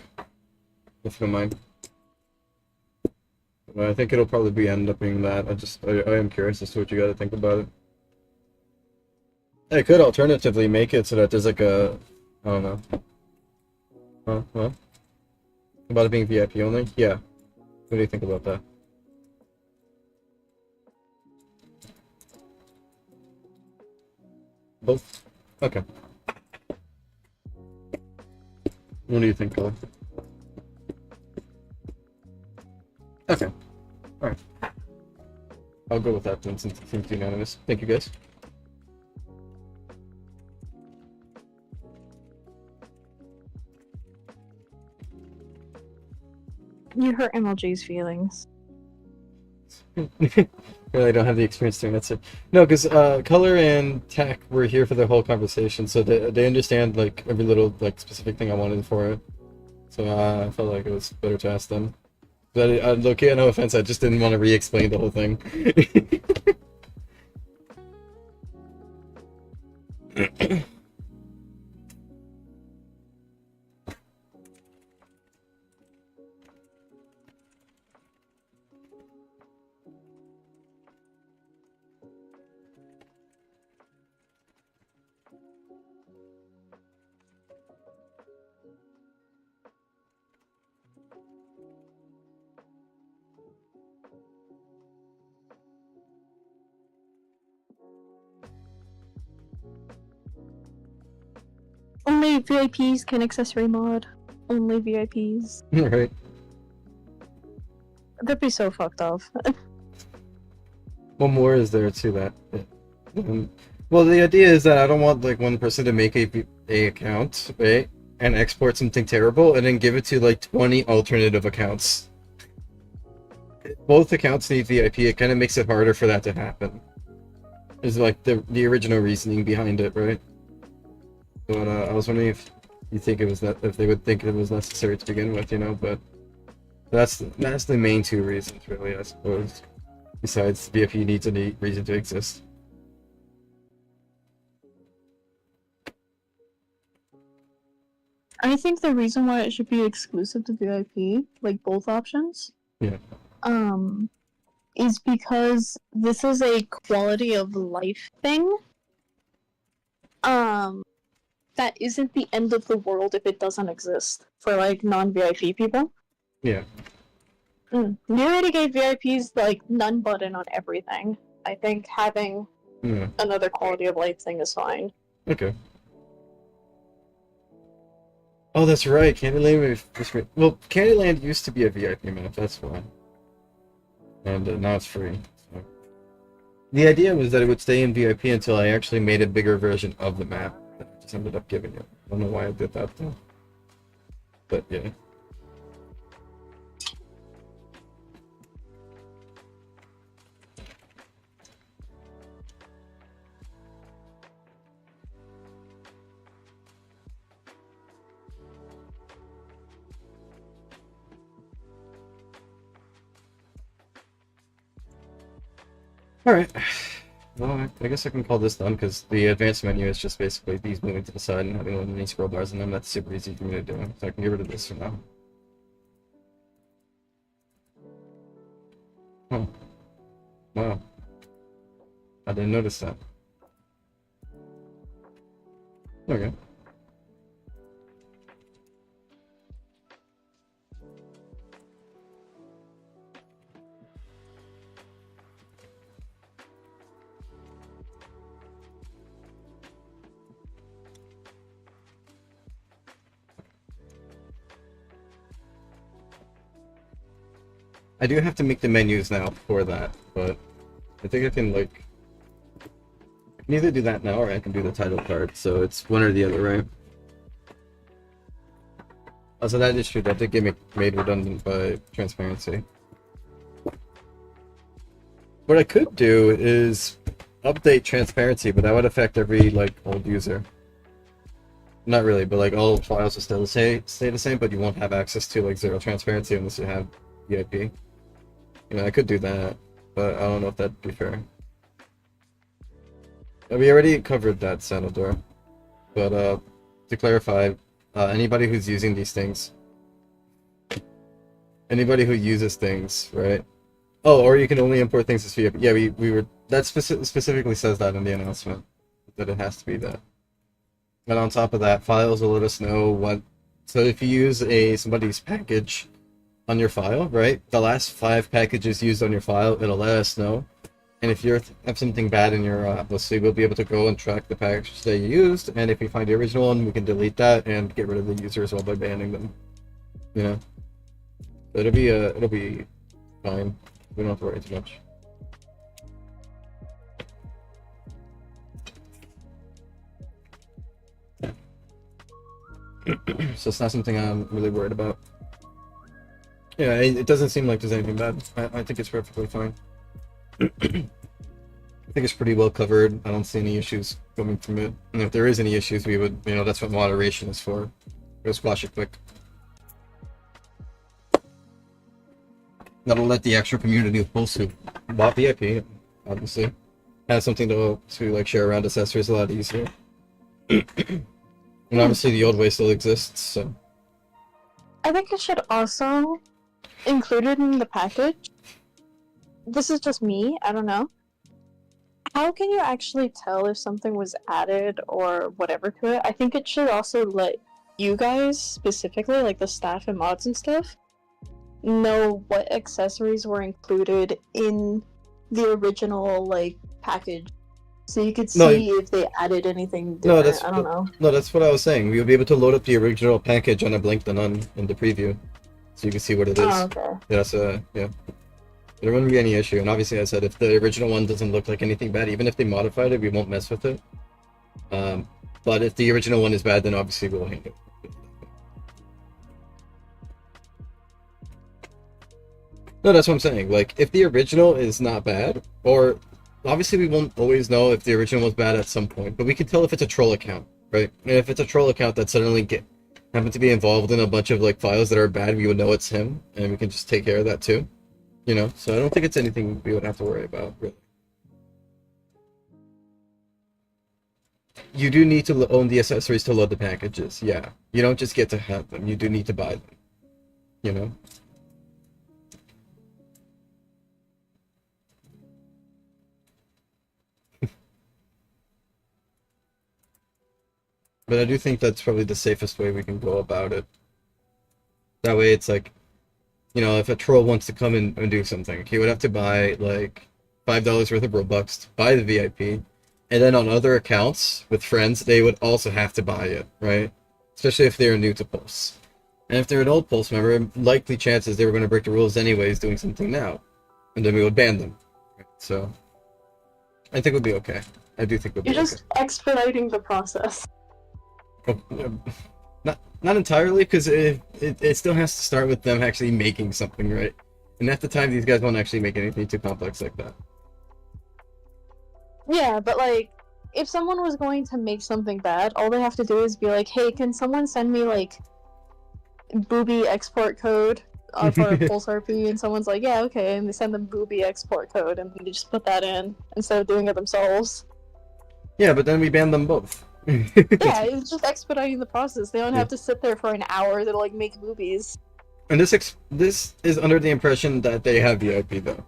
[SPEAKER 1] If you don't mind. Well, I think it'll probably end up being that. I am curious as to what you gotta think about it. I could alternatively make it so that there's like a... I don't know. Well? About it being VIP only? Yeah. What do you think about that? Both? Okay. What do you think, Color? Okay. Alright. I'll go with that then, since it seems unanimous. Thank you, guys.
[SPEAKER 2] You hurt MLG's feelings.
[SPEAKER 1] Really don't have the experience doing that. So no, because color and tech were here for the whole conversation, so they understand like every little like specific thing I wanted for it. So I felt like it was better to ask them. But okay, no offense, I just didn't want to re-explain the whole thing.
[SPEAKER 2] Only VIPs can accessory mod. Only VIPs.
[SPEAKER 1] Right.
[SPEAKER 2] That'd be so fucked up.
[SPEAKER 1] What more is there to that? Well, the idea is that I don't want like one person to make a account, right, and export something terrible, and then give it to like 20 alternative accounts. Both accounts need VIP. It kind of makes it harder for that to happen. Is like the original reasoning behind it, right? But I was wondering if you think it was that if they would think it was necessary to begin with, you know. But that's the main two reasons, really, I suppose. Besides, VIP needs a reason to exist.
[SPEAKER 2] I think the reason why it should be exclusive to VIP, like both options,
[SPEAKER 1] Yeah.
[SPEAKER 2] Is because this is a quality of life thing. That isn't the end of the world if it doesn't exist for like non-VIP people.
[SPEAKER 1] Yeah.
[SPEAKER 2] You already gave VIPs like none button on everything. I think having
[SPEAKER 1] Yeah.
[SPEAKER 2] another quality of life thing is fine.
[SPEAKER 1] Okay. Oh, that's right. Candyland well, Candyland used to be a VIP map. That's why. And now it's free. So. The idea was that it would stay in VIP until I actually made a bigger version of the map. That I just ended up giving it. I don't know why I did that though. But yeah. Alright. Well, I guess I can call this done because the advanced menu is just basically these moving to the side and having many scroll bars in them. That's super easy for me to do. So I can get rid of this for now. Oh. Wow. I didn't notice that. Okay. I do have to make the menus now for that, but I think I can, like, I can either do that now or I can do the title card, so it's one or the other, right? Also, that is true, that did get made redundant by transparency. What I could do is update transparency, but that would affect every, like, old user. Not really, but, like, all files will still stay the same, but you won't have access to, like, zero transparency unless you have VIP. You know, I could do that, but I don't know if that'd be fair. We already covered that, Sanador. But, to clarify, anybody who's using these things, anybody who uses things, right? Oh, or you can only import things as VIP. Yeah, we were, that specifically says that in the announcement, that it has to be that. And on top of that, files will let us know what, so if you use somebody's package on your file, right? The last 5 packages used on your file, it'll let us know. And if you have something bad in your list, we'll be able to go and track the packages that you used. And if we find the original one, we can delete that and get rid of the user as well by banning them. You know, it'll be fine. We don't have to worry too much. So it's not something I'm really worried about. Yeah, it doesn't seem like there's anything bad. I think it's perfectly fine. I think it's pretty well covered. I don't see any issues coming from it. And if there is any issues, we would, you know, that's what moderation is for. We'll squash it quick. That'll let the actual community of folks who bought VIP, obviously, have something to like share around accessories a lot easier. And obviously the old way still exists, so.
[SPEAKER 2] I think it should also include it in the package. This is just me, I don't know. How can you actually tell if something was added or whatever to it? I think it should also let you guys, specifically, like the staff and mods and stuff, know what accessories were included in the original, like, package. So you could see if they added anything different. I don't know.
[SPEAKER 1] No, that's what I was saying. We'll be able to load up the original package on a blink the none in the preview. So you can see what it is.
[SPEAKER 2] Oh, okay.
[SPEAKER 1] Yeah, so, yeah. There wouldn't be any issue. And obviously, I said, if the original one doesn't look like anything bad, even if they modified it, we won't mess with it. But if the original one is bad, then obviously we'll handle it. No, that's what I'm saying. Like, if the original is not bad, or obviously we won't always know if the original was bad at some point, but we can tell if it's a troll account, right? And if it's a troll account that suddenly happen to be involved in a bunch of like files that are bad, we would know it's him, and we can just take care of that too. You know, so I don't think it's anything we would have to worry about, really. you do need to own the accessories to load the packages. Yeah, you don't just get to have them. You do need to buy them. You know. But I do think that's probably the safest way we can go about it. That way, it's like, you know, if a troll wants to come in and do something, he would have to buy like $5 worth of Robux to buy the VIP, and then on other accounts with friends, they would also have to buy it, right? Especially if they're new to Pulse. And if they're an old Pulse member, likely chances they were going to break the rules anyways doing something now. And then we would ban them. So, I think it would be okay. I do think it would be
[SPEAKER 2] You're just expediting the process.
[SPEAKER 1] okay. Not entirely, because it still has to start with them actually making something, right? And at the time, these guys won't actually make anything too complex like that.
[SPEAKER 2] Yeah, but like, if someone was going to make something bad, all they have to do is be like, hey, can someone send me like booby export code for a Pulse RP? And someone's like, yeah, okay, and they send them booby export code, and they just put that in instead of doing it themselves.
[SPEAKER 1] Yeah, but then we ban them both.
[SPEAKER 2] Yeah, it's just expediting the process. They don't have to sit there for an hour to like make boobies.
[SPEAKER 1] And this is under the impression that they have VIP though.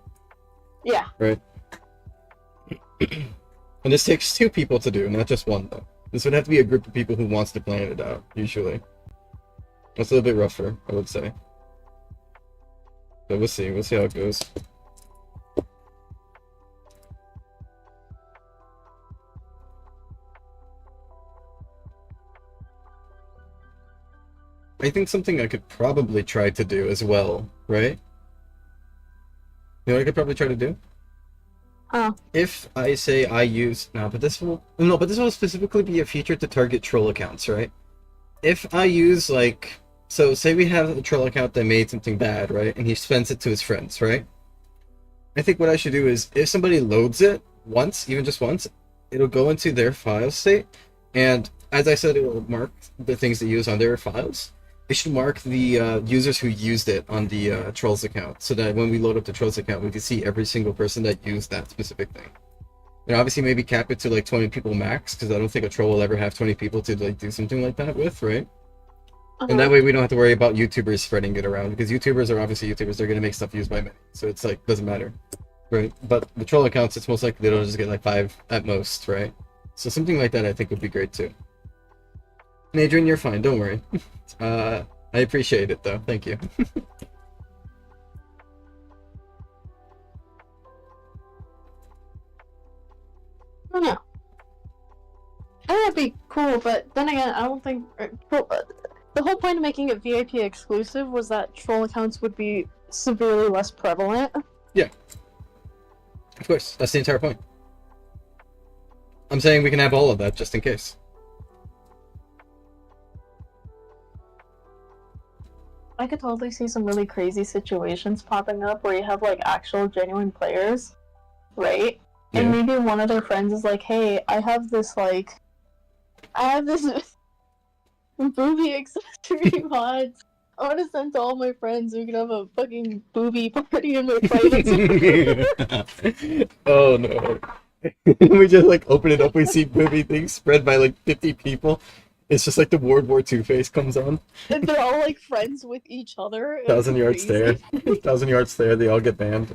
[SPEAKER 2] Yeah.
[SPEAKER 1] Right. And this takes 2 people to do, not just 1 though. This would have to be a group of people who wants to plan it out, usually. That's a little bit rougher, I would say. But we'll see how it goes. I think something I could probably try to do as well, right? You know what I could probably try to do? If I say I use but this will specifically be a feature to target troll accounts, right? If I use like, so say we have a troll account that made something bad, right? And he sends it to his friends, right? I think what I should do is if somebody loads it once, even just once, it'll go into their file state, and as I said, it will mark the things they use on their files. They should mark the users who used it on the Trolls account, so that when we load up the Trolls account, we can see every single person that used that specific thing. And obviously maybe cap it to like 20 people max, because I don't think a troll will ever have 20 people to like do something like that with, right? And that way we don't have to worry about YouTubers spreading it around, because YouTubers are obviously YouTubers, they're going to make stuff used by many, so it's like, doesn't matter. Right? But the troll accounts, it's most likely they'll just get like 5 at most, right? So something like that I think would be great too. And Adrian, you're fine, don't worry. I appreciate it though, thank you.
[SPEAKER 2] I don't know. I think that'd be cool, but then again, I don't think the whole point of making it VIP exclusive was that troll accounts would be severely less prevalent.
[SPEAKER 1] Yeah. Of course, that's the entire point. I'm saying we can have all of that just in case.
[SPEAKER 2] I could totally see some really crazy situations popping up where you have like actual genuine players, right?
[SPEAKER 1] Yeah.
[SPEAKER 2] And maybe one of their friends is like, hey, I have this booby accessory mod. I want to send to all my friends so we can have a fucking booby party in my private server.
[SPEAKER 1] Oh no. We just like open it up, we see booby things spread by like 50 people. It's just like the World War II face comes on.
[SPEAKER 2] And they're all like friends with each other. It's
[SPEAKER 1] 1,000 yard stare. 1,000 yard stare, they all get banned.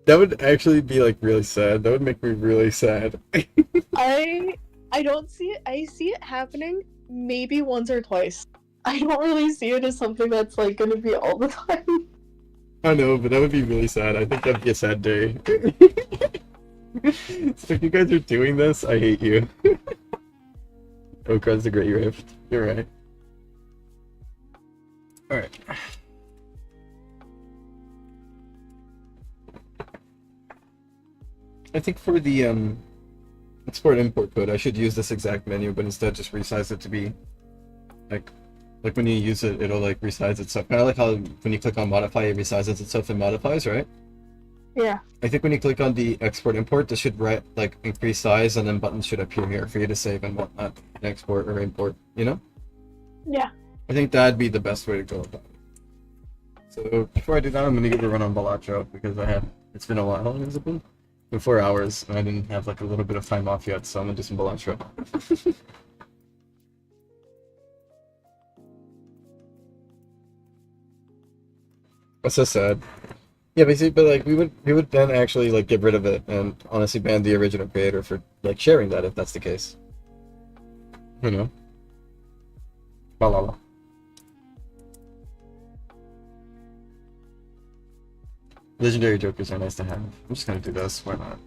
[SPEAKER 1] That would actually be like really sad. That would make me really sad.
[SPEAKER 2] I don't see it. I see it happening maybe once or twice. I don't really see it as something that's like gonna be all the time.
[SPEAKER 1] I know, but that would be really sad. I think that'd be a sad day. So if you guys are doing this, I hate you. Okrad's a great rift. You're right. Alright. I think for the export import code, I should use this exact menu, but instead just resize it to be like when you use it, it'll like resize itself. Kind of like how when you click on modify, it resizes itself and modifies, right?
[SPEAKER 2] Yeah.
[SPEAKER 1] I think when you click on the export import, this should like increase size, and then buttons should appear here for you to save and whatnot, and export or import. You know?
[SPEAKER 2] Yeah.
[SPEAKER 1] I think that'd be the best way to go about it. So before I do that, I'm gonna give a run on Balatro because it's been a while. How long has it been? in 4 hours, and I didn't have like a little bit of time off yet, so I'm gonna do some Balantra. That's so sad. Yeah, but like we would then actually like get rid of it and honestly ban the original creator for like sharing that if that's the case. You know? Malala. Legendary jokers are nice to have. I'm just gonna do this, why not?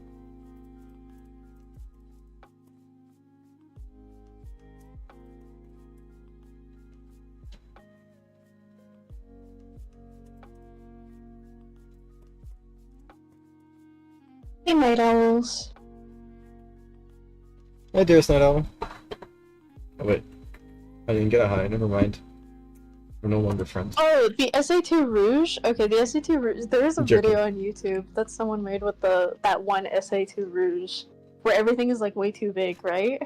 [SPEAKER 2] Hey, night owls.
[SPEAKER 1] Hi, dearest night owl. Oh wait, I didn't get a high. Never mind. We're no longer friends.
[SPEAKER 2] Oh, the SA2 Rouge? Okay, the SA2 Rouge. There is a
[SPEAKER 1] Joking.
[SPEAKER 2] video on YouTube that someone made with that one SA2 Rouge, where everything is like way too big, right?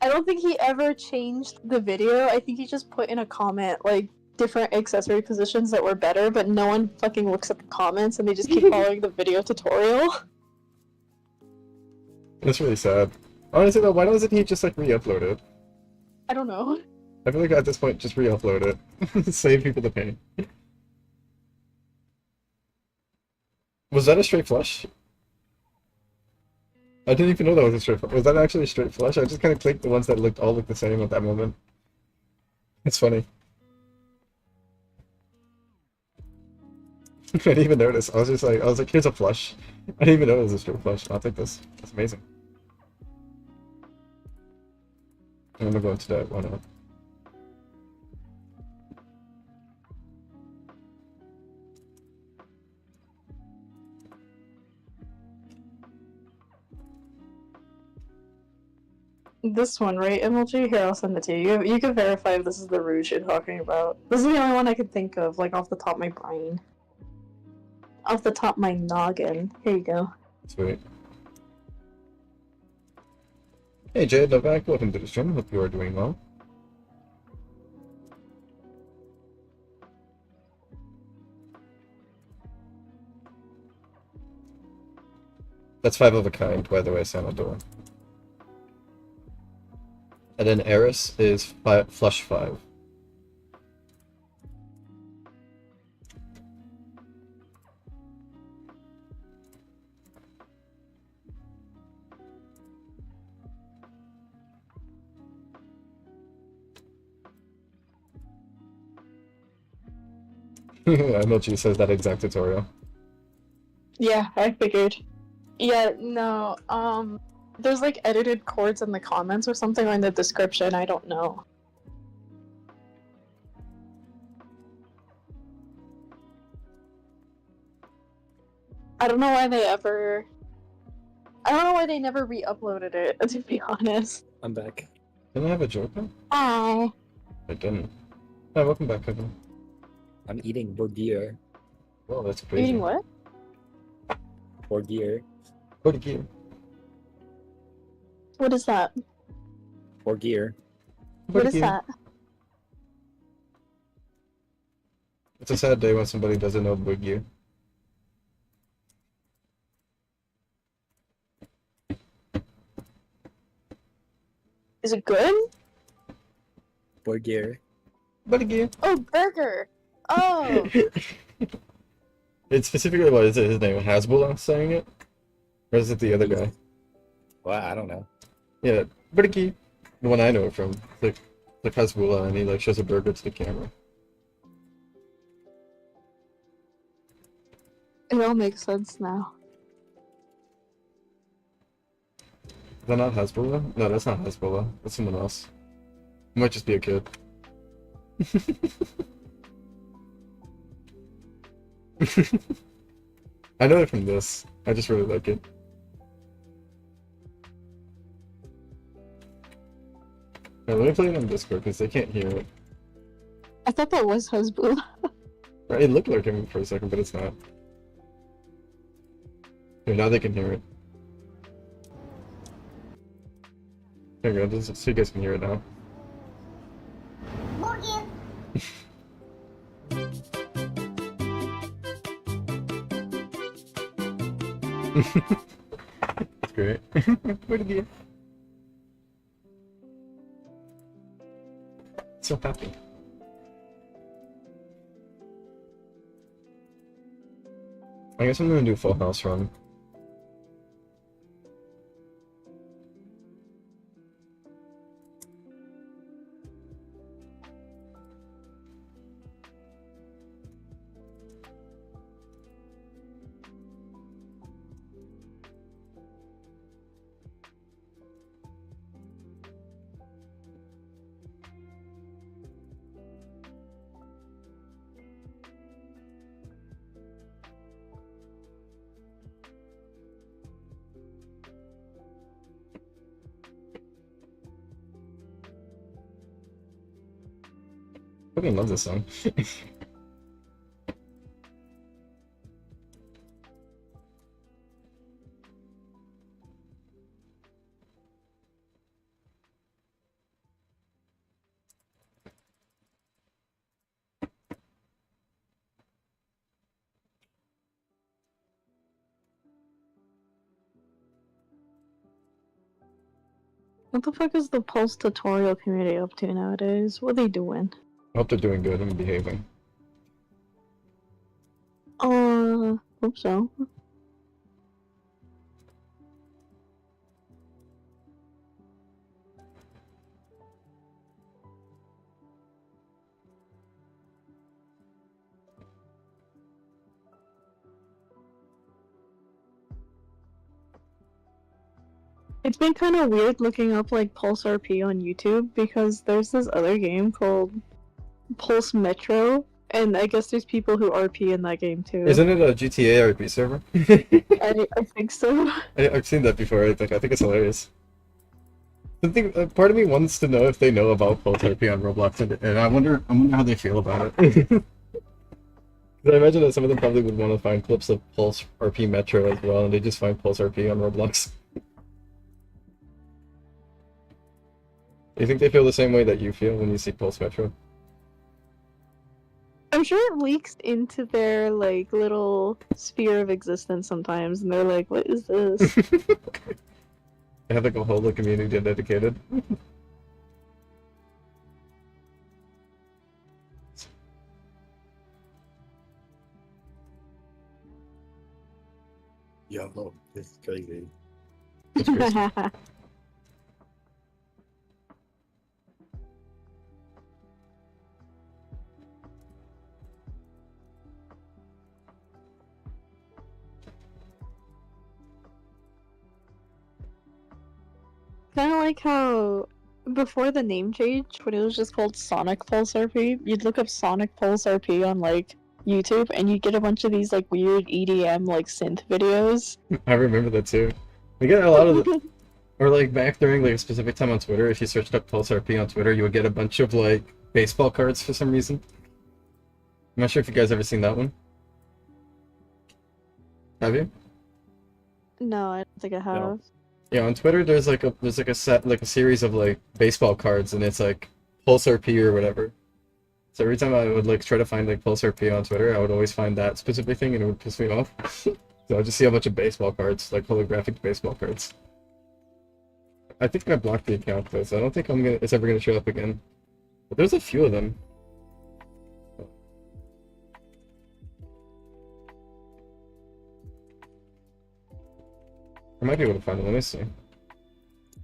[SPEAKER 2] I don't think he ever changed the video. I think he just put in a comment like different accessory positions that were better, but no one fucking looks at the comments and they just keep following the video tutorial.
[SPEAKER 1] That's really sad. Honestly though, why doesn't he just like re-upload it?
[SPEAKER 2] I don't know.
[SPEAKER 1] I feel like at this point, just re-upload it. Save people the pain. Was that a straight flush? I didn't even know that was a straight flush. Was that actually a straight flush? I just kind of clicked the ones that all looked the same at that moment. It's funny. I didn't even notice. I was like, here's a flush. I didn't even know it was a straight flush. I'll take this. That's amazing. I'm gonna go into that. Why not?
[SPEAKER 2] This one, right, MLG? Here, I'll send it to you. You can verify if this is the Rouge you're talking about. This is the only one I can think of, like, off the top of my brain. Off the top of my noggin. Here you go.
[SPEAKER 1] Sweet. Hey Jade Novak, welcome to the stream. Hope you are doing well. That's 5 of a kind, by the way, Sanador. And then Eris is flush 5. MLG says that exact tutorial.
[SPEAKER 2] Yeah, I figured. Yeah, no, there's like edited chords in the comments or something or in the description, I don't know. I don't know why they never re-uploaded it, to be honest.
[SPEAKER 3] I'm back.
[SPEAKER 1] Didn't I have a joker?
[SPEAKER 2] Hi.
[SPEAKER 1] I didn't. Hi, welcome back, Kevin.
[SPEAKER 3] I'm eating burger.
[SPEAKER 1] Well, that's crazy.
[SPEAKER 2] Eating what?
[SPEAKER 3] Burger.
[SPEAKER 1] Go to gear.
[SPEAKER 2] What is that?
[SPEAKER 3] Burger.
[SPEAKER 2] What is that?
[SPEAKER 1] It's a sad day when somebody doesn't know big gear.
[SPEAKER 2] Is it good?
[SPEAKER 3] Burger.
[SPEAKER 1] But gear.
[SPEAKER 2] Oh, burger! Oh!
[SPEAKER 1] It's specifically, what is it, his name? Hasbullah saying it? Or is it the other guy?
[SPEAKER 3] Well, I don't know.
[SPEAKER 1] Yeah, Berkey. The one I know it from. Like Hasbullah, and he like shows a burger to the camera.
[SPEAKER 2] It all makes sense now.
[SPEAKER 1] Is that not Hasbullah? No, that's not Hasbullah. That's someone else. It might just be a kid. I know it from this. I just really like it. Now, let me play it on Discord because they can't hear it.
[SPEAKER 2] I thought that was Hezbollah.
[SPEAKER 1] Right, it looked like him for a second, but it's not. Here, now they can hear it. There you go, just so you guys can hear it now. That's great. Where did you? So happy. I guess I'm gonna do Full House Run. I fucking love this song.
[SPEAKER 2] What the fuck is the Pulse tutorial community up to nowadays? What are they doing?
[SPEAKER 1] I hope they're doing good and behaving.
[SPEAKER 2] Hope so. It's been kind of weird looking up like Pulse RP on YouTube because there's this other game called Pulse Metro, and I guess there's people who RP in that game too.
[SPEAKER 1] Isn't it a GTA RP server?
[SPEAKER 2] I think so.
[SPEAKER 1] I've seen that before. I think it's hilarious. Part of me wants to know if they know about Pulse RP on Roblox, and I wonder how they feel about it. 'Cause I imagine that some of them probably would want to find clips of Pulse RP Metro as well, and they just find Pulse RP on Roblox. Do you think they feel the same way that you feel when you see Pulse Metro?
[SPEAKER 2] I'm sure it leaks into their like little sphere of existence sometimes, and they're like, "What is this?"
[SPEAKER 1] They have like a whole community dedicated.
[SPEAKER 3] Yo, this is crazy.
[SPEAKER 1] That's crazy.
[SPEAKER 2] Kind of like how before the name change, when it was just called Sonic Pulse RP, you'd look up Sonic Pulse RP on like YouTube, and you'd get a bunch of these like weird EDM like synth videos.
[SPEAKER 1] I remember that too. We get a lot of the, or like back during like a specific time on Twitter, if you searched up Pulse RP on Twitter, you would get a bunch of like baseball cards for some reason. I'm not sure if you guys ever seen that one. Have you?
[SPEAKER 2] No, I don't think I have.
[SPEAKER 3] No.
[SPEAKER 1] Yeah, on Twitter there's like a series of like baseball cards, and it's like Pulse RP or whatever. So every time I would like try to find like Pulse RP on Twitter, I would always find that specific thing, and it would piss me off. So I'd just see a bunch of baseball cards, like holographic baseball cards. I think I blocked the account though, so I don't think it's ever gonna show up again. But there's a few of them. I might be able to find them. Let me see. I'm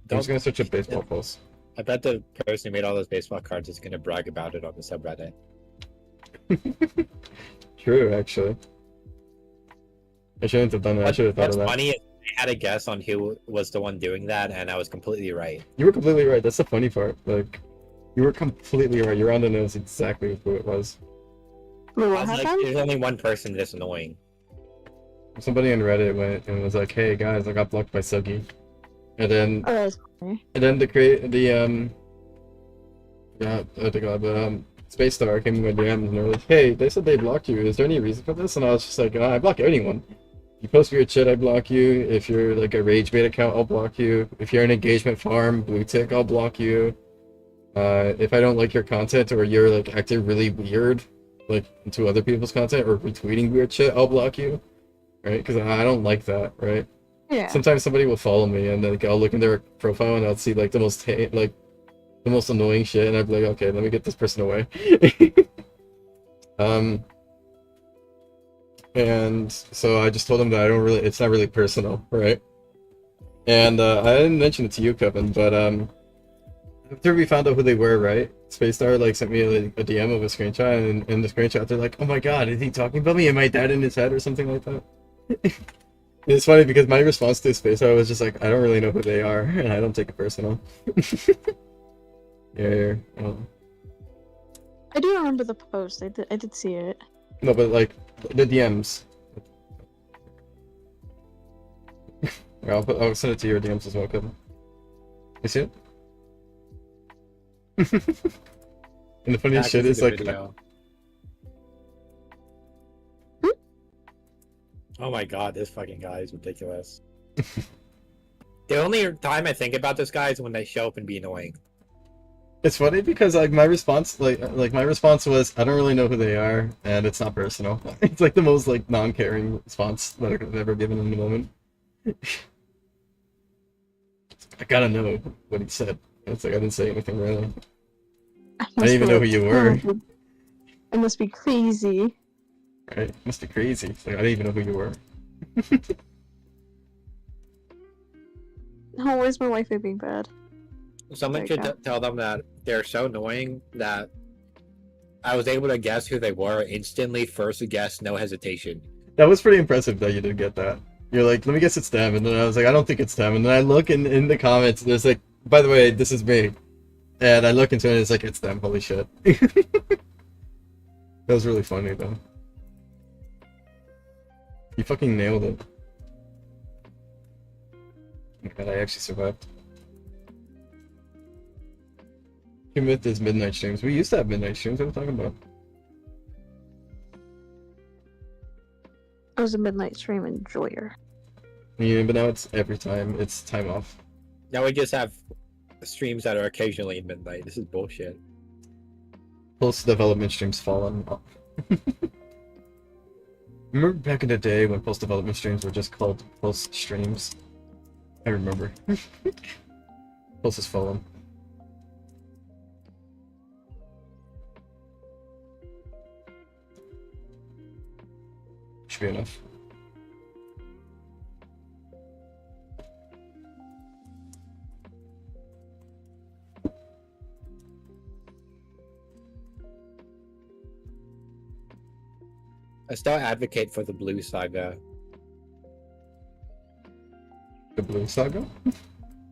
[SPEAKER 1] just gonna search up baseball pulse.
[SPEAKER 3] I bet the person who made all those baseball cards is gonna brag about it on the subreddit.
[SPEAKER 1] True, actually. I shouldn't have done that. I should have thought of that.
[SPEAKER 3] What's funny is I had a guess on who was the one doing that, and I was completely right.
[SPEAKER 1] You were completely right. That's the funny part. Like, you were completely right. You're on the nose exactly who it was.
[SPEAKER 2] Wait,
[SPEAKER 3] I
[SPEAKER 2] what
[SPEAKER 3] was like,
[SPEAKER 2] happened?
[SPEAKER 3] there's only one person this annoying.
[SPEAKER 1] Somebody on Reddit went and was like, "Hey guys, I got blocked by Suggy," and then
[SPEAKER 2] Oh, that's funny.
[SPEAKER 1] Space Star came in my DMs and they were like, "Hey, they said they blocked you. Is there any reason for this?" And I was just like, "I block anyone. You post weird shit, I block you. If you're like a rage bait account, I'll block you. If you're an engagement farm, blue tick, I'll block you. If I don't like your content or you're like acting really weird, like into other people's content or retweeting weird shit, I'll block you." right? Because I don't like that, right?
[SPEAKER 2] Yeah.
[SPEAKER 1] Sometimes somebody will follow me, and like I'll look in their profile and I'll see like the most like the most annoying shit, and I'd be like, okay, let me get this person away. And so I just told him that I don't really, it's not really personal, right? And I didn't mention it to you, Kevin, but after we found out who they were, right? Space Star like sent me a DM of a screenshot, and in the screenshot they're like, "Oh my god, is he talking about me? Am I dead in his head or something like that?" It's funny because my response to Space Star was just like, "I don't really know who they are, and I don't take it personal." Yeah.
[SPEAKER 2] I do remember the post. I did see it.
[SPEAKER 1] No, but like the DMs. Here, I'll send it to your DMs as well, Kevin. You see it? And the funniest shit is like,
[SPEAKER 3] oh my god, this fucking guy is ridiculous. The only time I think about this guy is when they show up and be annoying.
[SPEAKER 1] it's funny because like my response, like my response was, I don't really know who they are, and it's not personal. It's like the most like non-caring response that I could have ever given in the moment. I gotta know what he said. It's like I didn't say anything really. I didn't even know who you were.
[SPEAKER 2] It must be crazy.
[SPEAKER 1] Right? Must be crazy. It's like I didn't even know who you were.
[SPEAKER 2] Oh, where's my Wi-Fi being bad?
[SPEAKER 3] Someone
[SPEAKER 2] There you
[SPEAKER 3] should tell them that they're so annoying that I was able to guess who they were instantly, first guess, no hesitation.
[SPEAKER 1] That was pretty impressive that you did get that. You're like, let me guess it's them, and then I was like, I don't think it's them, and then I look in the comments, and there's like, by the way, this is me, and I look into it, and it's like, it's them. Holy shit! That was really funny though. You fucking nailed it. Oh my god, I actually survived. Commit is midnight streams. We used to have midnight streams. What are we talking about?
[SPEAKER 2] I was a midnight stream enjoyer.
[SPEAKER 1] Yeah, but now it's every time. It's time off.
[SPEAKER 3] Now we just have streams that are occasionally midnight. This is bullshit.
[SPEAKER 1] Post-development streams fallen off. Remember back in the day when post-development streams were just called post streams? I remember. Post has fallen. Should be enough.
[SPEAKER 3] I still advocate for the Blue Saga.
[SPEAKER 1] The Blue Saga?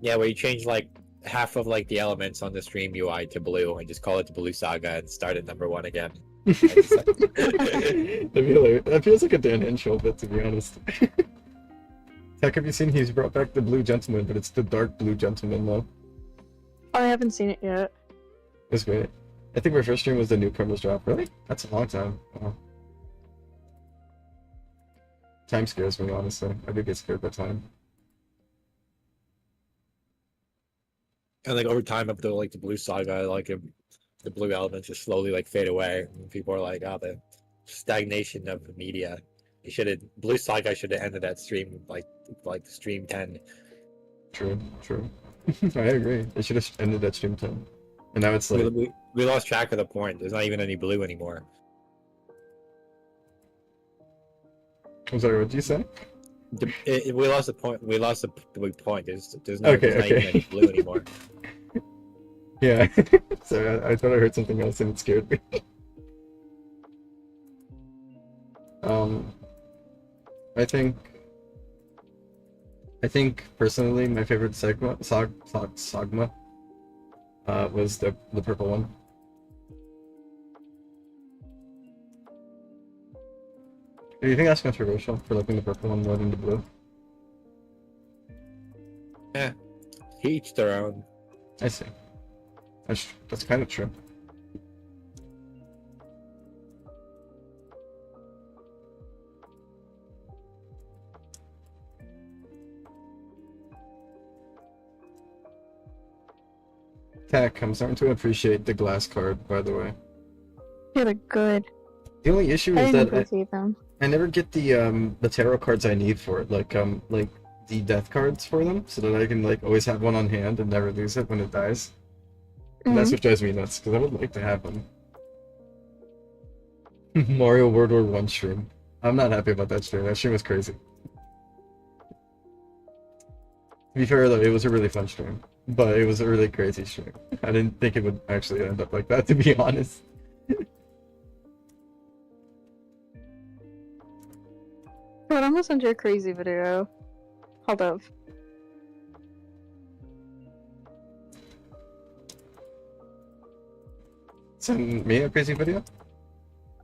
[SPEAKER 3] Yeah, where you change like half of like the elements on the stream UI to blue and just call it the Blue Saga and start at number 1 again.
[SPEAKER 1] That'd be hilarious. That feels like a Dan Henshaw bit, to be honest. Heck, have you seen he's brought back the Blue Gentleman, but it's the Dark Blue Gentleman now.
[SPEAKER 2] Oh, I haven't seen it yet.
[SPEAKER 1] It's great. I think my first stream was the Newcomers drop. Really? That's a long time. Wow. Time scares me, honestly. I do get scared by time.
[SPEAKER 3] And like over time up to like the Blue Saga, like the blue elements just slowly like fade away. And people are like, oh, the stagnation of the media. You should have Blue Saga should have ended that stream like stream 10.
[SPEAKER 1] True. I agree. They should have ended that stream 10. And now it's like
[SPEAKER 3] We lost track of the point. There's not even any blue anymore.
[SPEAKER 1] I'm sorry, what did you say?
[SPEAKER 3] We lost the point. We lost the point. There's not even any blue anymore.
[SPEAKER 1] Yeah. Sorry, I thought I heard something else and it scared me. I think personally my favorite Sagma was the purple one. Do you think that's controversial for liking the purple one more than the blue?
[SPEAKER 3] Yeah, each their own.
[SPEAKER 1] I see. That's kind of true. Tech, I'm starting to appreciate the glass card, by the way.
[SPEAKER 2] Yeah, they're good.
[SPEAKER 1] The only issue
[SPEAKER 2] I
[SPEAKER 1] is
[SPEAKER 2] didn't
[SPEAKER 1] that
[SPEAKER 2] appreciate them.
[SPEAKER 1] I never get the tarot cards I need for it, like the death cards for them, so that I can like always have one on hand and never lose it when it dies. And that's what drives me nuts, because I would like to have them. Mario World War One stream. I'm not happy about that stream. That stream was crazy. To be fair though, it was a really fun stream, but it was a really crazy stream. I didn't think it would actually end up like that, to be honest.
[SPEAKER 2] But I'm gonna send you a crazy video. Hold up.
[SPEAKER 1] Send me a crazy video?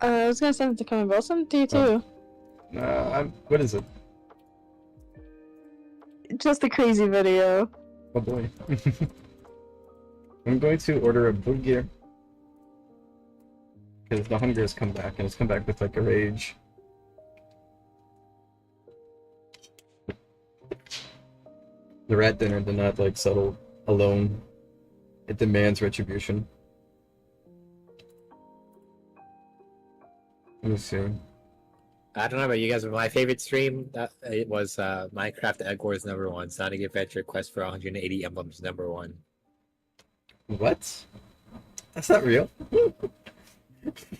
[SPEAKER 2] I was gonna send it to comment, but I'll send it to you too.
[SPEAKER 1] What is it?
[SPEAKER 2] Just a crazy video.
[SPEAKER 1] Oh boy. I'm going to order a burger. Because the hunger has come back, and it's come back with like a rage. The rat dinner did not like settle alone. It demands retribution. Let me see.
[SPEAKER 3] I don't know about you guys, but my favorite stream it was Minecraft Egg Wars #1, Sonic Adventure Quest for 180 Emblems #1.
[SPEAKER 1] What? That's not real.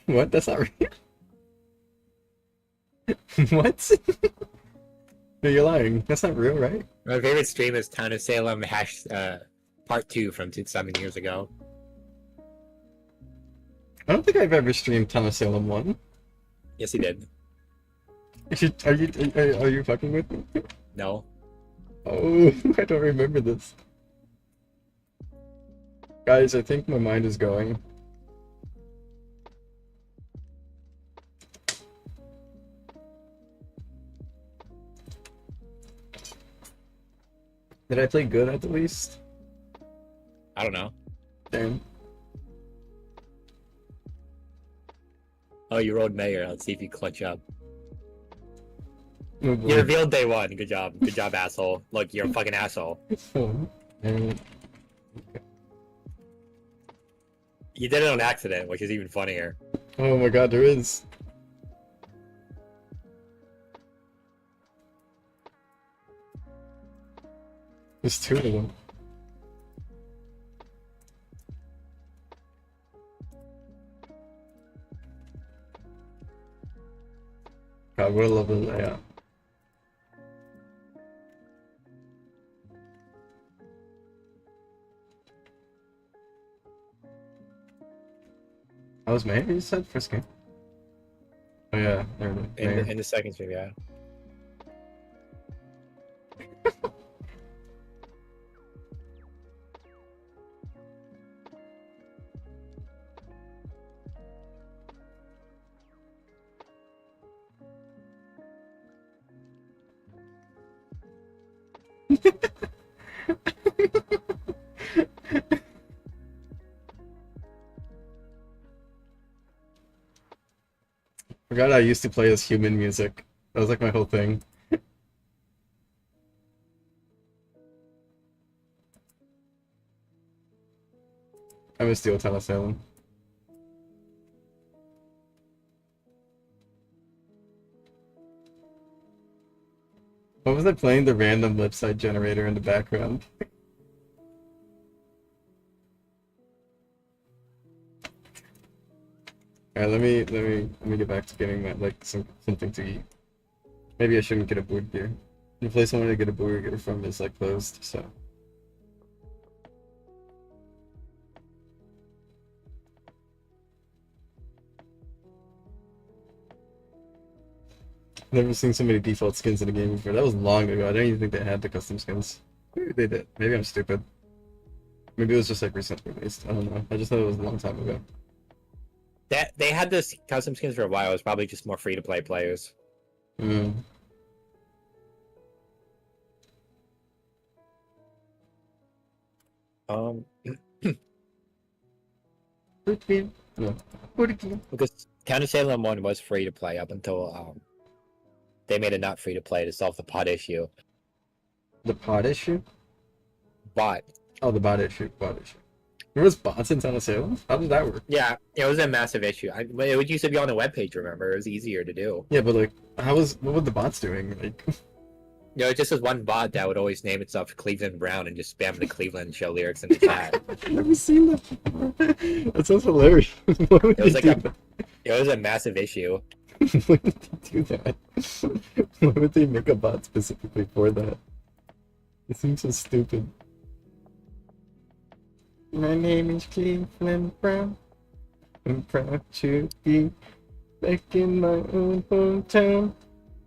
[SPEAKER 1] What? That's not real. What? No, you're lying. That's not real, right?
[SPEAKER 3] My favorite stream is Town of Salem Part 2 from 7 years ago.
[SPEAKER 1] I don't think I've ever streamed Town of Salem 1.
[SPEAKER 3] Yes, he did.
[SPEAKER 1] Are you fucking with me?
[SPEAKER 3] No.
[SPEAKER 1] Oh, I don't remember this. Guys, I think my mind is going. Did I play good at the least?
[SPEAKER 3] I don't know.
[SPEAKER 1] Damn.
[SPEAKER 3] Oh, you rode Mayor. Let's see if you clutch up.
[SPEAKER 1] Oh, boy.
[SPEAKER 3] You revealed day one. Good job. Good job, asshole. Look, you're a fucking asshole.
[SPEAKER 1] Oh, and
[SPEAKER 3] You did it on accident, which is even funnier.
[SPEAKER 1] oh my god, there is. There's two of them. God, what a lovely layout. That was May, you said? First game? Oh yeah, there it is.
[SPEAKER 3] In the second stream, yeah.
[SPEAKER 1] Forgot I used to play as human music. That was like my whole thing. I miss the old Town of Salem. What was I playing? The random lip-side generator in the background. Alright, let me get back to getting that like something to eat. Maybe I shouldn't get a burger. The place I wanted to get a burger from is like closed, so. Never seen so many default skins in a game before. That was long ago. I don't even think they had the custom skins. Maybe they did. Maybe I'm stupid. Maybe it was just like recently released. I don't know. I just thought it was a long time ago.
[SPEAKER 3] They had this custom skins for a while. It was probably just more free to play players.
[SPEAKER 1] Mm. No.
[SPEAKER 3] Because Town of Salem 1 was free to play up until they made it not free to play to solve the pod issue.
[SPEAKER 1] The pod issue?
[SPEAKER 3] Bot.
[SPEAKER 1] Oh, the bot issue. Bot issue. There was bots in Town of Salem? How did that work?
[SPEAKER 3] Yeah, it was a massive issue. But it used to be on the webpage, remember? It was easier to do.
[SPEAKER 1] Yeah, but like, what were the bots doing? Like,
[SPEAKER 3] You know, it just was one bot that would always name itself Cleveland Brown and just spam the Cleveland show lyrics in the chat.
[SPEAKER 1] I've never seen that before. That sounds hilarious. Why would
[SPEAKER 3] It was
[SPEAKER 1] they
[SPEAKER 3] like
[SPEAKER 1] do
[SPEAKER 3] It was a massive issue.
[SPEAKER 1] that? Why would they do that? Why would they make a bot specifically for that? It seems so stupid. My name is Cleveland Brown. I'm proud to be back in my own hometown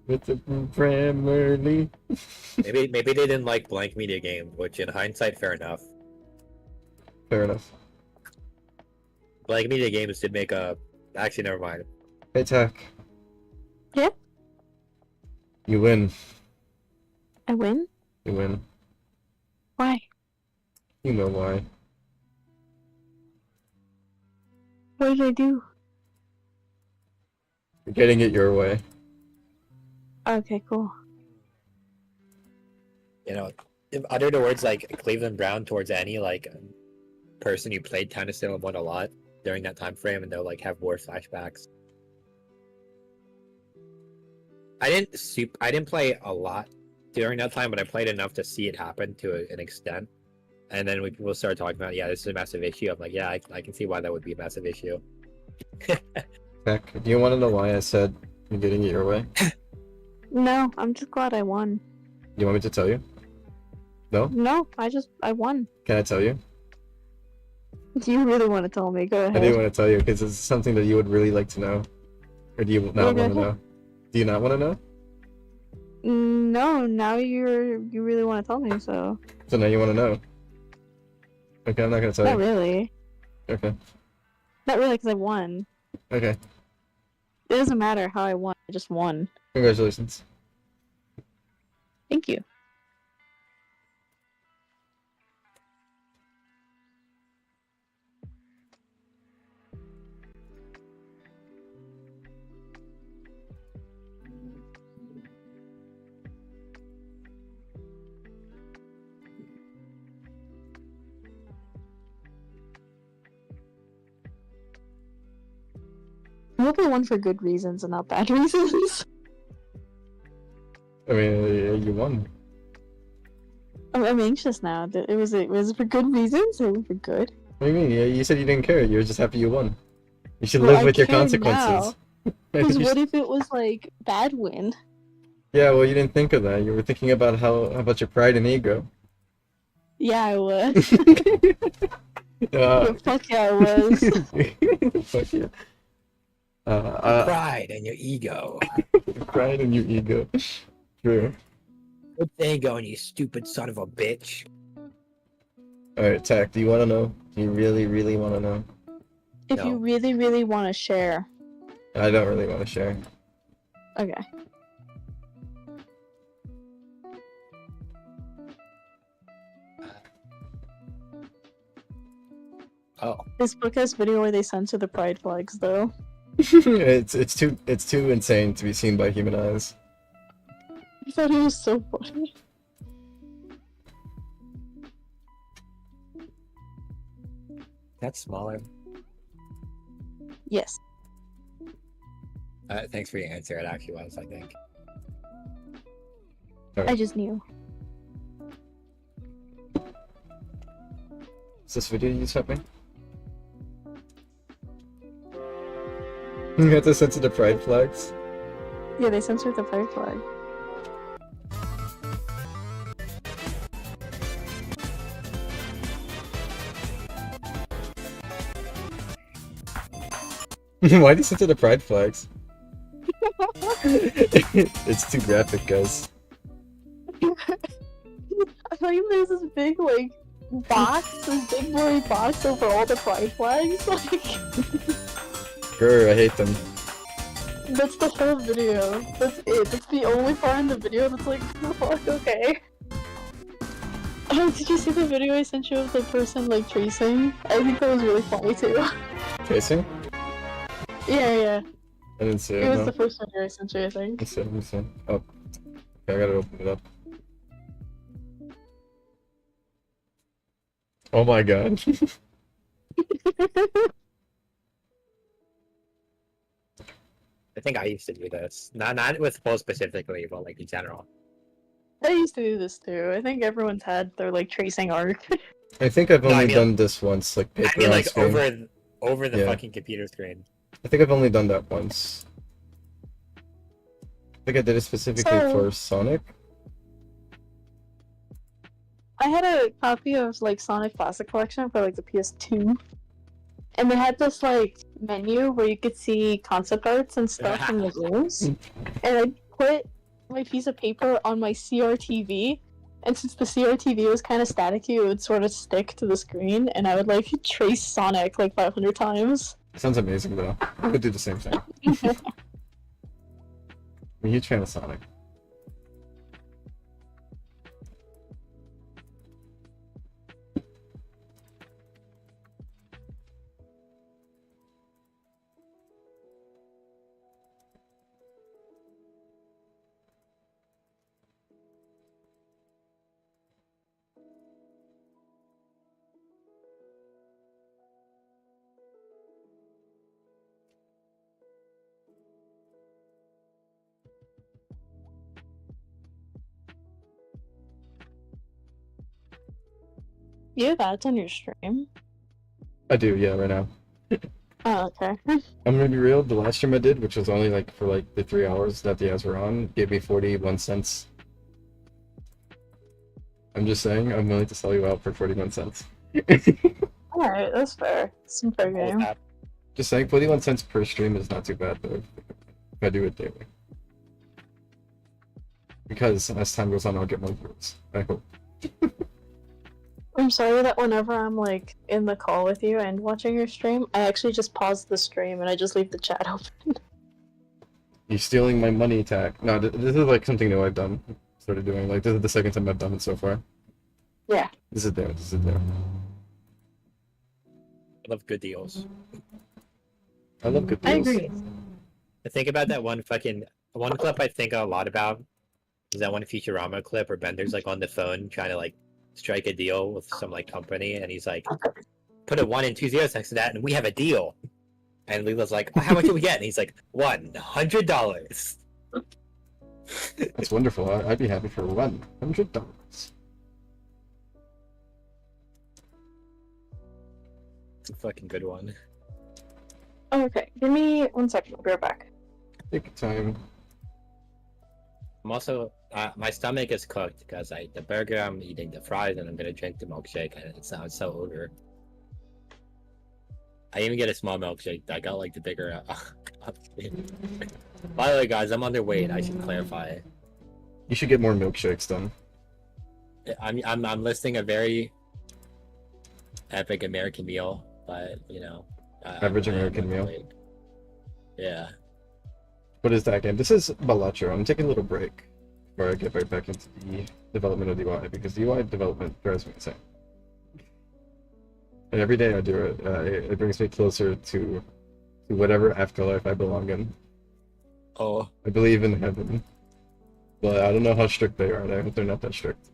[SPEAKER 1] with the Premier League.
[SPEAKER 3] Maybe they didn't like blank media game, which in hindsight, fair enough.
[SPEAKER 1] Fair enough.
[SPEAKER 3] Blank media games did make a. Actually, never mind.
[SPEAKER 1] Hey, Tack.
[SPEAKER 2] Yeah?
[SPEAKER 1] You win.
[SPEAKER 2] I win?
[SPEAKER 1] You win.
[SPEAKER 2] Why?
[SPEAKER 1] You know why.
[SPEAKER 2] What did I do?
[SPEAKER 1] You're getting it your way.
[SPEAKER 2] Okay, cool.
[SPEAKER 3] You know, if utter the words like Cleveland Brown towards any like person you played Town of Salem 1 a lot during that time frame, and they'll like have war flashbacks. I didn't play a lot during that time, but I played enough to see it happen to an extent. And then when people started talking about, yeah, this is a massive issue, I'm like, yeah, I can see why that would be a massive issue.
[SPEAKER 1] Tack, do you want to know why I said you're getting it your way?
[SPEAKER 2] No, I'm just glad I won.
[SPEAKER 1] You want me to tell you? No?
[SPEAKER 2] No, I won.
[SPEAKER 1] Can I tell you?
[SPEAKER 2] Do you really want to tell me? Go ahead.
[SPEAKER 1] I do want to tell you because it's something that you would really like to know. Or do you not
[SPEAKER 2] Yeah,
[SPEAKER 1] want
[SPEAKER 2] go
[SPEAKER 1] to
[SPEAKER 2] ahead.
[SPEAKER 1] know? Do you not want to know?
[SPEAKER 2] No, now you really want to tell me, so.
[SPEAKER 1] So now you want to know. Okay, I'm not going to tell
[SPEAKER 2] Not
[SPEAKER 1] you.
[SPEAKER 2] really.
[SPEAKER 1] Okay.
[SPEAKER 2] Not really, because I won.
[SPEAKER 1] Okay.
[SPEAKER 2] It doesn't matter how I won, I just won.
[SPEAKER 1] Congratulations.
[SPEAKER 2] Thank you. I hope I won for good reasons and not bad reasons.
[SPEAKER 1] I mean, you won.
[SPEAKER 2] I'm anxious now. Was it for good reasons or for good?
[SPEAKER 1] What do you mean? You said you didn't care. You were just happy you won. You should
[SPEAKER 2] Well,
[SPEAKER 1] live
[SPEAKER 2] I
[SPEAKER 1] with your
[SPEAKER 2] care
[SPEAKER 1] consequences.
[SPEAKER 2] Because
[SPEAKER 1] You
[SPEAKER 2] what
[SPEAKER 1] should-
[SPEAKER 2] if it was like bad win?
[SPEAKER 1] Yeah, well, you didn't think of that. You were thinking about how about your pride and ego.
[SPEAKER 2] Yeah, I was.
[SPEAKER 1] Uh,
[SPEAKER 2] Fuck yeah, I was.
[SPEAKER 1] fuck yeah.
[SPEAKER 3] Pride and your ego.
[SPEAKER 1] Pride and your ego. True.
[SPEAKER 3] Good thing going, you stupid son of a bitch.
[SPEAKER 1] Alright, Tack, do you want to know? Do you really, really want to know?
[SPEAKER 2] If
[SPEAKER 3] No.
[SPEAKER 2] you really, really want to share.
[SPEAKER 1] I don't really want to share.
[SPEAKER 2] Okay.
[SPEAKER 3] Oh,
[SPEAKER 2] This book has video where they censor the pride flags, though.
[SPEAKER 1] it's too insane to be seen by human eyes.
[SPEAKER 2] I thought it was so funny.
[SPEAKER 3] that's smaller.
[SPEAKER 2] Yes.
[SPEAKER 3] Thanks for your answer. It actually was, I think.
[SPEAKER 2] I just knew.
[SPEAKER 1] Is this video you sent me? You have to censor the pride flags.
[SPEAKER 2] Yeah, they censored the pride flag.
[SPEAKER 1] Why do you censor the pride flags? It's too graphic, guys.
[SPEAKER 2] I thought there's this big, like, box, this big blurry box over all the pride flags. Like,
[SPEAKER 1] Grr, I hate them.
[SPEAKER 2] that's the whole video. That's it. That's the only part in the video that's like, fuck, okay. Oh, did you see the video I sent you of the person, like, tracing? I think that was really funny, too.
[SPEAKER 1] Tracing?
[SPEAKER 2] Yeah.
[SPEAKER 1] I didn't see it.
[SPEAKER 2] It was
[SPEAKER 1] No.
[SPEAKER 2] the first video I sent you, I think.
[SPEAKER 1] Let me see. Oh. Okay, I gotta open it up. Oh my god.
[SPEAKER 3] I think I used to do this. Not with Poe specifically, but like in general.
[SPEAKER 2] I used to do this too. I think everyone's had their like tracing arc.
[SPEAKER 1] I think I've
[SPEAKER 3] No, I
[SPEAKER 1] only
[SPEAKER 3] mean-
[SPEAKER 1] done this once, like
[SPEAKER 3] I
[SPEAKER 1] paper
[SPEAKER 3] mean,
[SPEAKER 1] on
[SPEAKER 3] like
[SPEAKER 1] screen.
[SPEAKER 3] over the
[SPEAKER 1] Yeah.
[SPEAKER 3] fucking computer screen.
[SPEAKER 1] I think I've only done that once. I think I did it specifically
[SPEAKER 2] So-
[SPEAKER 1] for Sonic.
[SPEAKER 2] I had a copy of like Sonic Classic Collection for like the PS2. And they had this like menu where you could see concept arts and stuff from the rooms. And I put my piece of paper on my CRTV, and since the CRTV was kind of staticky, it would sort of stick to the screen, and I would like trace Sonic like 500 times.
[SPEAKER 1] Sounds amazing though. I could do the same thing. I'm a huge fan of Sonic.
[SPEAKER 2] You have ads on your stream?
[SPEAKER 1] I do, yeah, right now.
[SPEAKER 2] Oh, okay.
[SPEAKER 1] I'm gonna be real, the last stream I did, which was only like for like the 3 hours that the ads were on, gave me 41 cents. I'm just saying, I'm willing to sell you out for 41 cents.
[SPEAKER 2] Alright, that's fair. Some fair
[SPEAKER 3] What was
[SPEAKER 2] game.
[SPEAKER 3] that?
[SPEAKER 1] Just saying, 41 cents per stream is not too bad though, if I do it daily. Because as time goes on, I'll get more views. I hope.
[SPEAKER 2] I'm sorry that whenever I'm like in the call with you and watching your stream, I actually just pause the stream and I just leave the chat open.
[SPEAKER 1] You're stealing my money tag. No, this is like something new I've done. Started doing. Like, this is the second time I've done it so far.
[SPEAKER 2] Yeah.
[SPEAKER 1] This is there. This is there.
[SPEAKER 3] I love good deals.
[SPEAKER 1] I love good
[SPEAKER 2] I
[SPEAKER 1] deals.
[SPEAKER 2] agree.
[SPEAKER 3] I think about that one clip I think a lot about is that one Futurama clip where Bender's like on the phone trying to like strike a deal with some like company, and he's like, put a 1 and 2 zeros next to that, and we have a deal. And Leela's like, oh, how much do we get? And he's like, $100.
[SPEAKER 1] That's wonderful. I'd be happy for $100.
[SPEAKER 3] It's a fucking good one.
[SPEAKER 2] Okay, give me 1 second. I'll be right back.
[SPEAKER 1] Take your time.
[SPEAKER 3] I'm also my stomach is cooked because I ate the burger, I'm eating the fries, and I'm gonna drink the milkshake, and it sounds so over. I even get a small milkshake. I got like the bigger. By the way, guys, I'm underweight. I should clarify.
[SPEAKER 1] You should get more milkshakes done.
[SPEAKER 3] I'm listing a very epic American meal, but you know,
[SPEAKER 1] Average American meal.
[SPEAKER 3] underweight. Yeah.
[SPEAKER 1] What is that game? This is Balatro. I'm taking a little break before I get right back into the development of the UI, because the UI development drives me insane. And every day I do it, it brings me closer to whatever afterlife I belong in.
[SPEAKER 3] Oh,
[SPEAKER 1] I believe in heaven. But I don't know how strict they are, and I hope they're not that strict.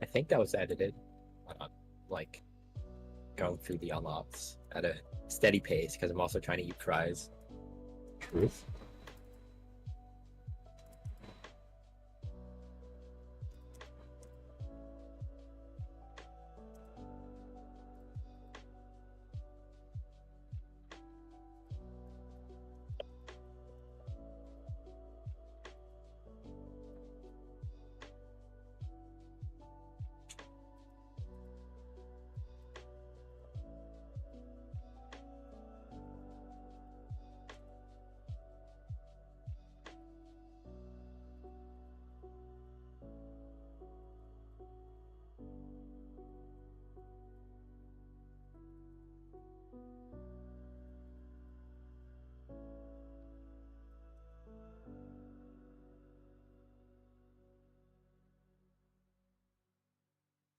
[SPEAKER 3] I think that was edited. Like going through the unlocks at a steady pace because I'm also trying to eat fries.
[SPEAKER 1] Truth.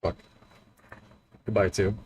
[SPEAKER 1] Fuck. Goodbye, too.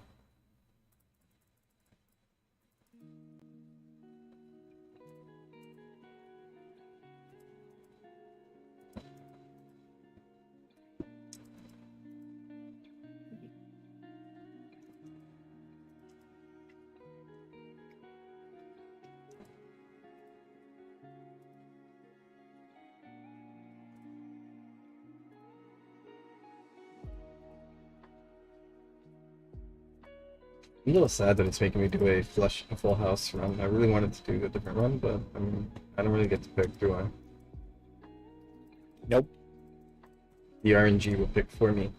[SPEAKER 1] I'm a little sad that it's making me do a full house run. I really wanted to do a different run, but I mean, I don't really get to pick, do I?
[SPEAKER 3] Nope.
[SPEAKER 1] The RNG will pick for me.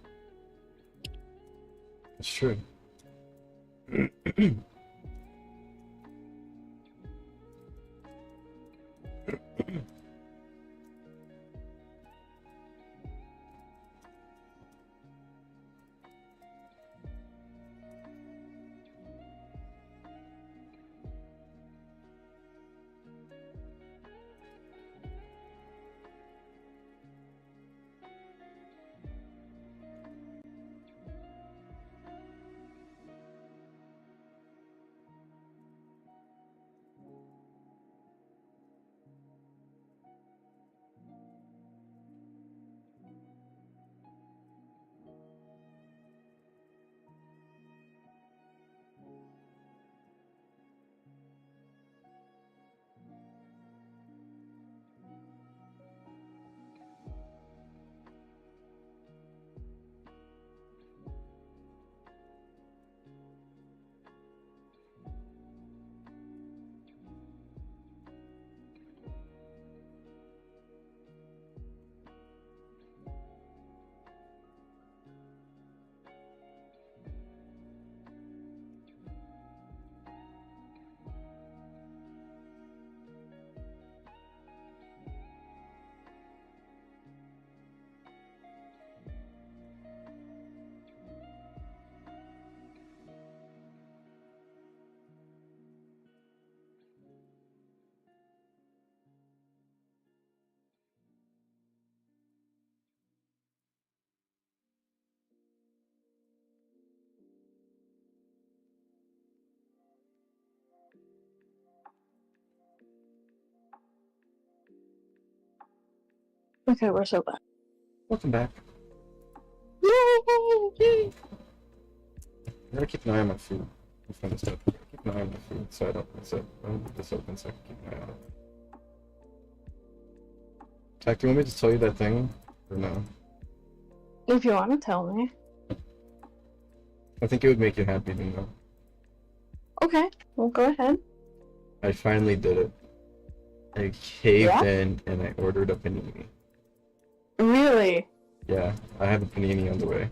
[SPEAKER 1] It's true.
[SPEAKER 2] Okay, we're so back.
[SPEAKER 1] Welcome back.
[SPEAKER 2] Yay!
[SPEAKER 1] I gotta keep an eye on my food. I'm trying to stop. Keep an eye on my food so I don't mess up. I'll leave this open so I can keep an eye on it. Tack, do you want me to tell you that thing? Or no?
[SPEAKER 2] If you want to tell me.
[SPEAKER 1] I think it would make you happy to know.
[SPEAKER 2] Okay, well, go ahead.
[SPEAKER 1] I finally did it. I caved
[SPEAKER 2] Yeah?
[SPEAKER 1] in and I ordered a panini.
[SPEAKER 2] Really?
[SPEAKER 1] Yeah, I have a panini on the way.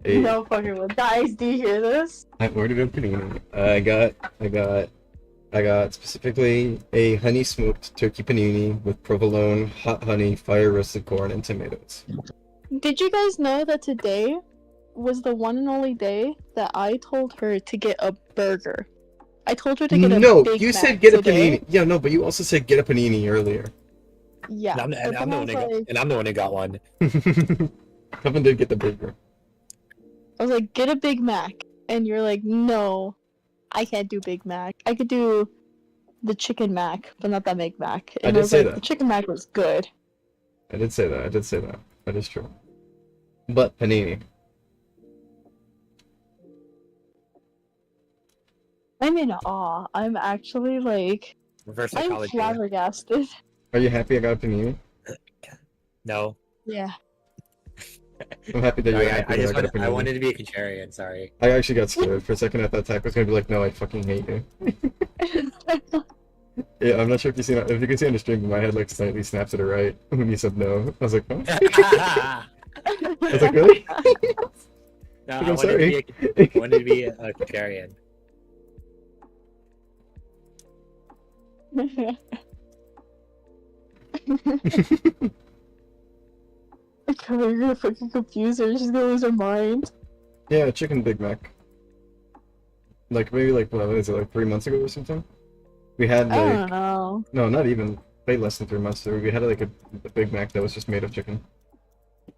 [SPEAKER 2] No fucking way. Guys, do you hear this?
[SPEAKER 1] I ordered a panini. I got specifically a honey smoked turkey panini with provolone, hot honey, fire roasted corn, and tomatoes.
[SPEAKER 2] Did you guys know that today was the one and only day that I told her to get a burger? I told her to get a
[SPEAKER 1] No,
[SPEAKER 2] Big
[SPEAKER 1] you
[SPEAKER 2] Mac
[SPEAKER 1] said get
[SPEAKER 2] today.
[SPEAKER 1] a panini. Yeah, no, but you also said get a panini earlier.
[SPEAKER 2] Yeah.
[SPEAKER 3] And
[SPEAKER 2] but
[SPEAKER 3] I'm
[SPEAKER 2] then
[SPEAKER 3] the
[SPEAKER 2] I
[SPEAKER 3] one
[SPEAKER 2] was like,
[SPEAKER 3] and I'm the one who got one.
[SPEAKER 1] Kevin did get the burger.
[SPEAKER 2] I was like, get a Big Mac. And you're like, no, I can't do Big Mac. I could do the Chicken Mac, but not that Big Mac.
[SPEAKER 1] I
[SPEAKER 2] And
[SPEAKER 1] did
[SPEAKER 2] was
[SPEAKER 1] say
[SPEAKER 2] like,
[SPEAKER 1] that.
[SPEAKER 2] the Chicken Mac was good.
[SPEAKER 1] I did say that. I did say that. That is true. But panini.
[SPEAKER 2] I'm in awe. I'm actually like,
[SPEAKER 3] Reverse
[SPEAKER 2] I'm
[SPEAKER 3] psychology.
[SPEAKER 2] flabbergasted.
[SPEAKER 1] Are you happy I got a panini?
[SPEAKER 3] No.
[SPEAKER 2] Yeah.
[SPEAKER 1] I'm happy that
[SPEAKER 3] Sorry,
[SPEAKER 1] you're happy that I got a panini.
[SPEAKER 3] I wanted to be a contrarian, sorry.
[SPEAKER 1] I actually got scared. For a second I thought Tack was gonna be like, no, I fucking hate you. Yeah, I'm not sure if you can see on the stream, but my head like slightly snaps to the right when you said no. I was like, huh? I was like, really?
[SPEAKER 3] No,
[SPEAKER 1] I'm sorry.
[SPEAKER 3] I wanted to be a contrarian.
[SPEAKER 2] You're gonna fucking confuse her. She's gonna lose her mind.
[SPEAKER 1] Yeah, chicken Big Mac. Like maybe like what is it, like 3 months ago or something? We had
[SPEAKER 2] I
[SPEAKER 1] like
[SPEAKER 2] don't know.
[SPEAKER 1] no, not even way less than 3 months ago. We had like a Big Mac that was just made of chicken.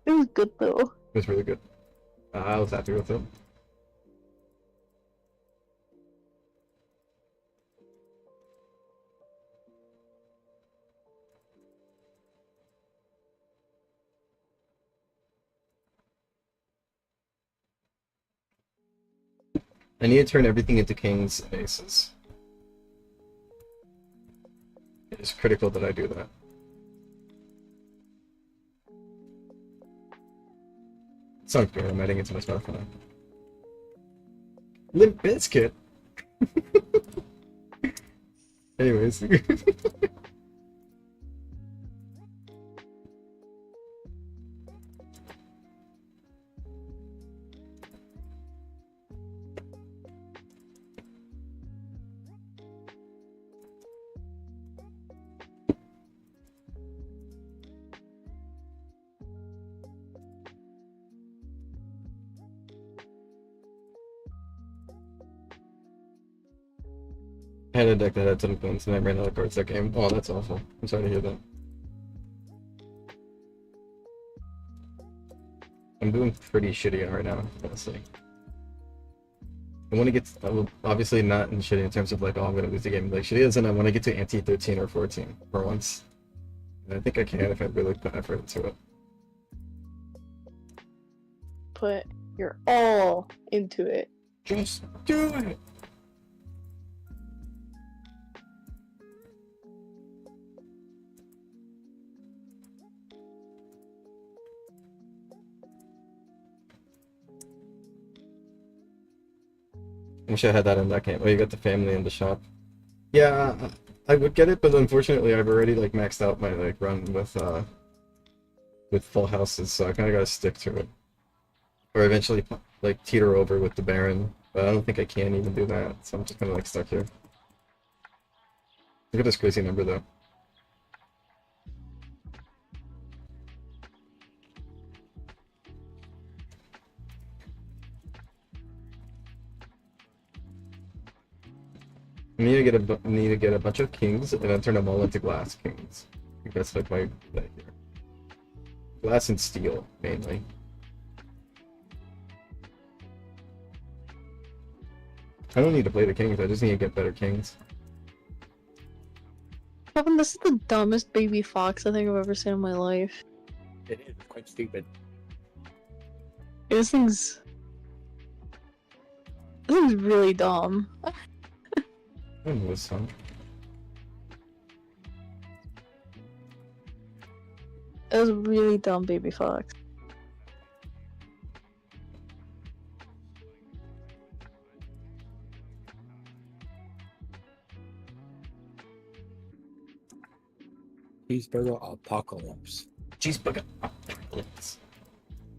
[SPEAKER 2] It was good though.
[SPEAKER 1] It was really good. I was happy with it. I need to turn everything into kings and aces. It is critical that I do that. Sounds good. I'm adding it to my smartphone. Limp Bizkit. Anyways. I had a deck that had some points and I ran out of cards that game. Oh, that's awful. I'm sorry to hear that. I'm doing pretty shitty right now, honestly. I want to get, well, obviously not in shitty in terms of like, oh, I'm going to lose the game. Like, shitty is, and I want to get to ante 13 or 14 for once. And I think I can if I really put effort into it.
[SPEAKER 2] Put your all into it.
[SPEAKER 1] Just do it! Wish I had that in that game. Oh, you got the family in the shop. Yeah, I would get it, but unfortunately I've already like maxed out my like run with full houses, so I kind of got to stick to it. Or eventually like teeter over with the Baron, but I don't think I can even do that, so I'm just kind of like stuck here. Look at this crazy number though. I need to get a bunch of kings and then turn them all into glass kings. I think that's like my play here. Glass and steel mainly. I don't need to play the kings. I just need to get better kings.
[SPEAKER 2] Kevin, this is the dumbest baby fox I think I've ever seen in my life.
[SPEAKER 3] It is quite stupid.
[SPEAKER 2] This thing's really dumb.
[SPEAKER 1] I know this song.
[SPEAKER 2] It was a really dumb baby fox.
[SPEAKER 3] Cheeseburger apocalypse.
[SPEAKER 1] Cheeseburger apocalypse.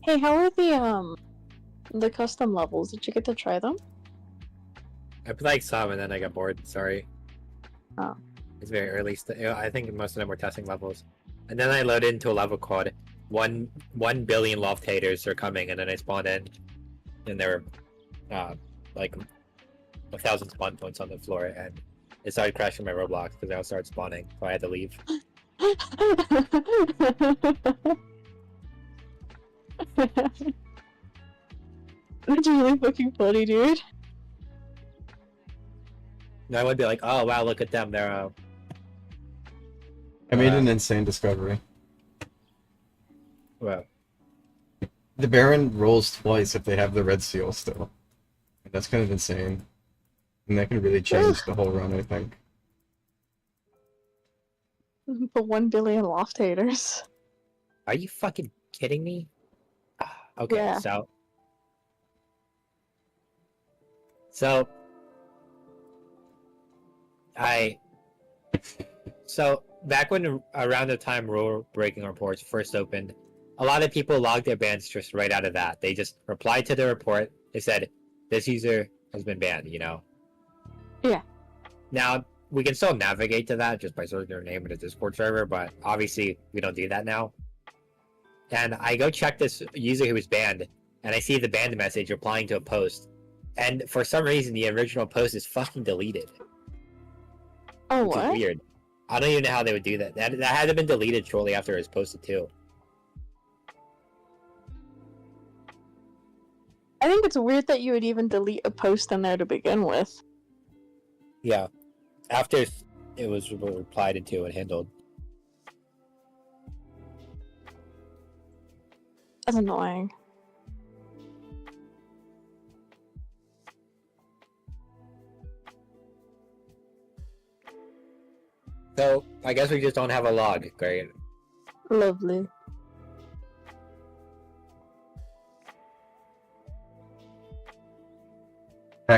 [SPEAKER 2] Hey, how are the custom levels? Did you get to try them?
[SPEAKER 3] I played some and then I got bored. Sorry.
[SPEAKER 2] Oh.
[SPEAKER 3] It's very early. I think most of them were testing levels, and then I loaded into a level called 1 billion loft haters are coming, and then I spawned in, and there were like 1,000 spawn points on the floor, and it started crashing my Roblox because I started spawning, so I had to leave.
[SPEAKER 2] That's really fucking funny, dude.
[SPEAKER 3] And I would be like, oh wow, look at them, they're
[SPEAKER 1] I made an insane discovery.
[SPEAKER 3] well,
[SPEAKER 1] The Baron rolls twice if they have the red seal still. That's kind of insane. And that can really change the whole run, I think.
[SPEAKER 2] But 1 billion loft haters.
[SPEAKER 3] are you fucking kidding me? Okay,
[SPEAKER 2] Yeah.
[SPEAKER 3] So back when around the time rule breaking reports first opened, a lot of people logged their bans just right out of that. They just replied to the report. They said, this user has been banned, you know?
[SPEAKER 2] Yeah.
[SPEAKER 3] Now, we can still navigate to that just by searching their name in a Discord server, but obviously we don't do that now. And I go check this user who was banned, and I see the banned message replying to a post. And for some reason, the original post is fucking deleted.
[SPEAKER 2] Oh,
[SPEAKER 3] Which is
[SPEAKER 2] what?
[SPEAKER 3] weird. I don't even know how they would do that. That had to have been deleted shortly after it was posted too.
[SPEAKER 2] I think it's weird that you would even delete a post in there to begin with.
[SPEAKER 3] Yeah. After it was replied to and handled.
[SPEAKER 2] That's annoying.
[SPEAKER 3] So, I guess we just don't have a log. Great.
[SPEAKER 2] Lovely.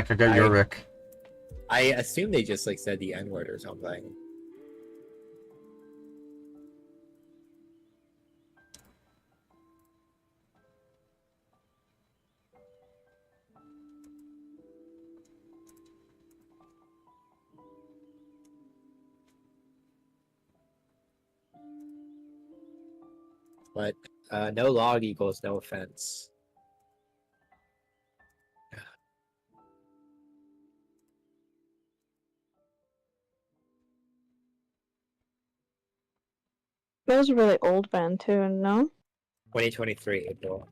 [SPEAKER 1] Zach, I got your Rick.
[SPEAKER 3] I assume they just like said the N-word or something. But no log equals no offense.
[SPEAKER 2] That was a really old band too, no?
[SPEAKER 3] 2023 April.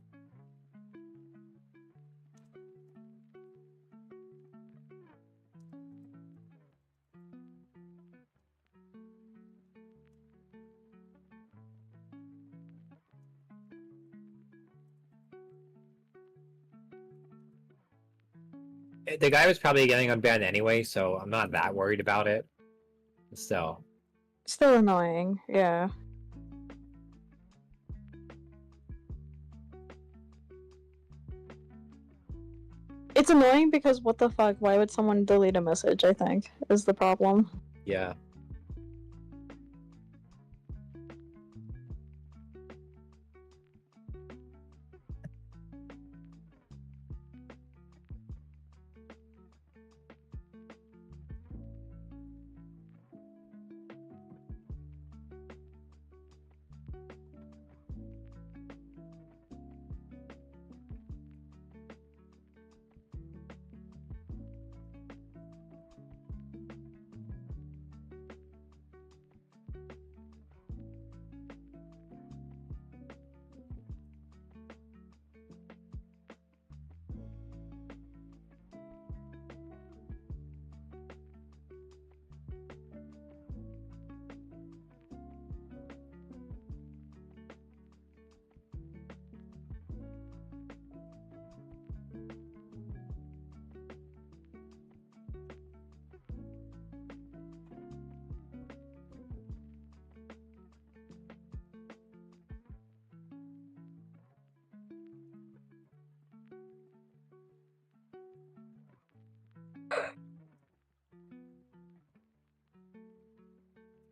[SPEAKER 3] The guy was probably getting unbanned anyway, so I'm not that worried about it. Still.
[SPEAKER 2] Still annoying, yeah. It's annoying because what the fuck, why would someone delete a message, I think, is the problem.
[SPEAKER 3] Yeah.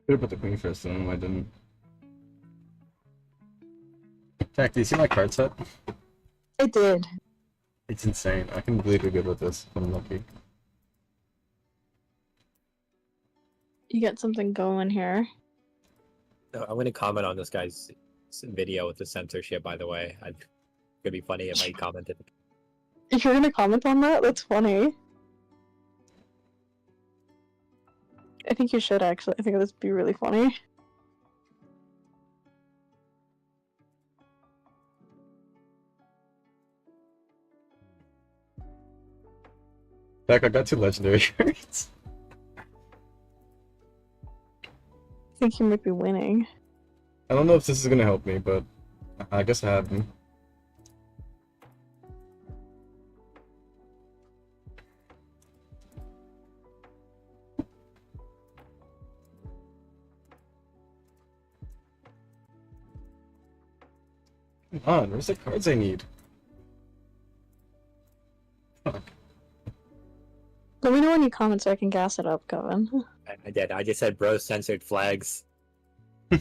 [SPEAKER 1] Could have put the queen first, and I didn't. Jack, do you see my card set?
[SPEAKER 2] I did.
[SPEAKER 1] It's insane. I can believe you're good with this. I'm lucky.
[SPEAKER 2] You get something going here.
[SPEAKER 3] I'm going to comment on this guy's video with the censorship, by the way. It could be funny if I commented.
[SPEAKER 2] If you're gonna comment on that, that's funny. I think you should actually. I think that'd be really funny.
[SPEAKER 1] Jack, I got 2 legendary cards.
[SPEAKER 2] I think you might be winning.
[SPEAKER 1] I don't know if this is gonna help me, but I guess I have them. Come on, where's the cards I need? Fuck.
[SPEAKER 2] Let me know when you comment so I can gas it up, Kevin.
[SPEAKER 3] I did. I just said bro censored flags. I'll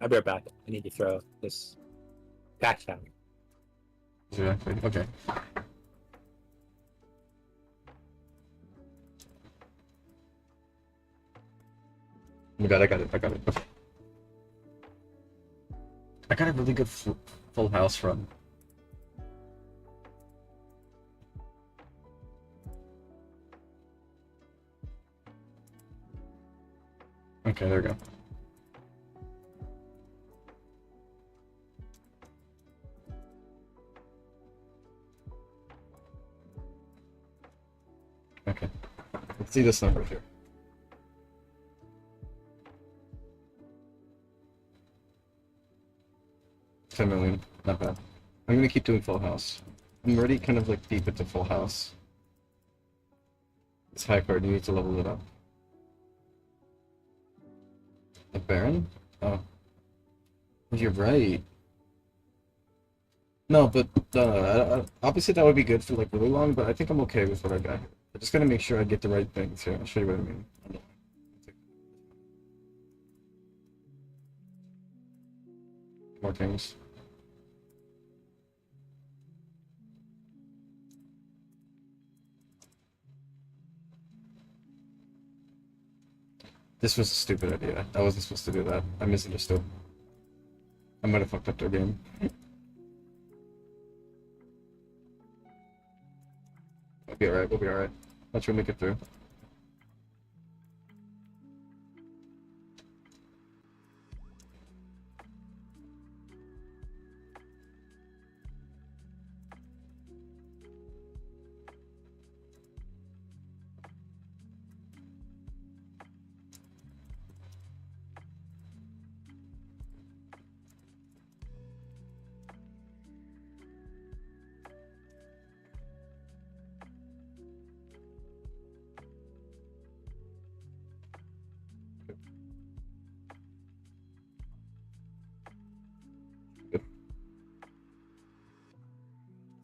[SPEAKER 3] be right back. I need to throw this patch down.
[SPEAKER 1] Yeah, okay. Oh my god, I got it. Okay. I got a really good full house run. Okay, there we go. Okay. Let's see this number here. $10 million, not bad. I'm gonna keep doing full house. I'm already kind of like deep into full house. This high card, you need to level it up. A Baron? Oh. You're right. No, but obviously that would be good for like really long, but I think I'm okay with what I got here. I just gotta make sure I get the right things here. I'll show you what I mean. More things. This was a stupid idea. I wasn't supposed to do that. I misunderstood. I might have fucked up their game. We'll be alright, we'll be alright. Let's try to make it through.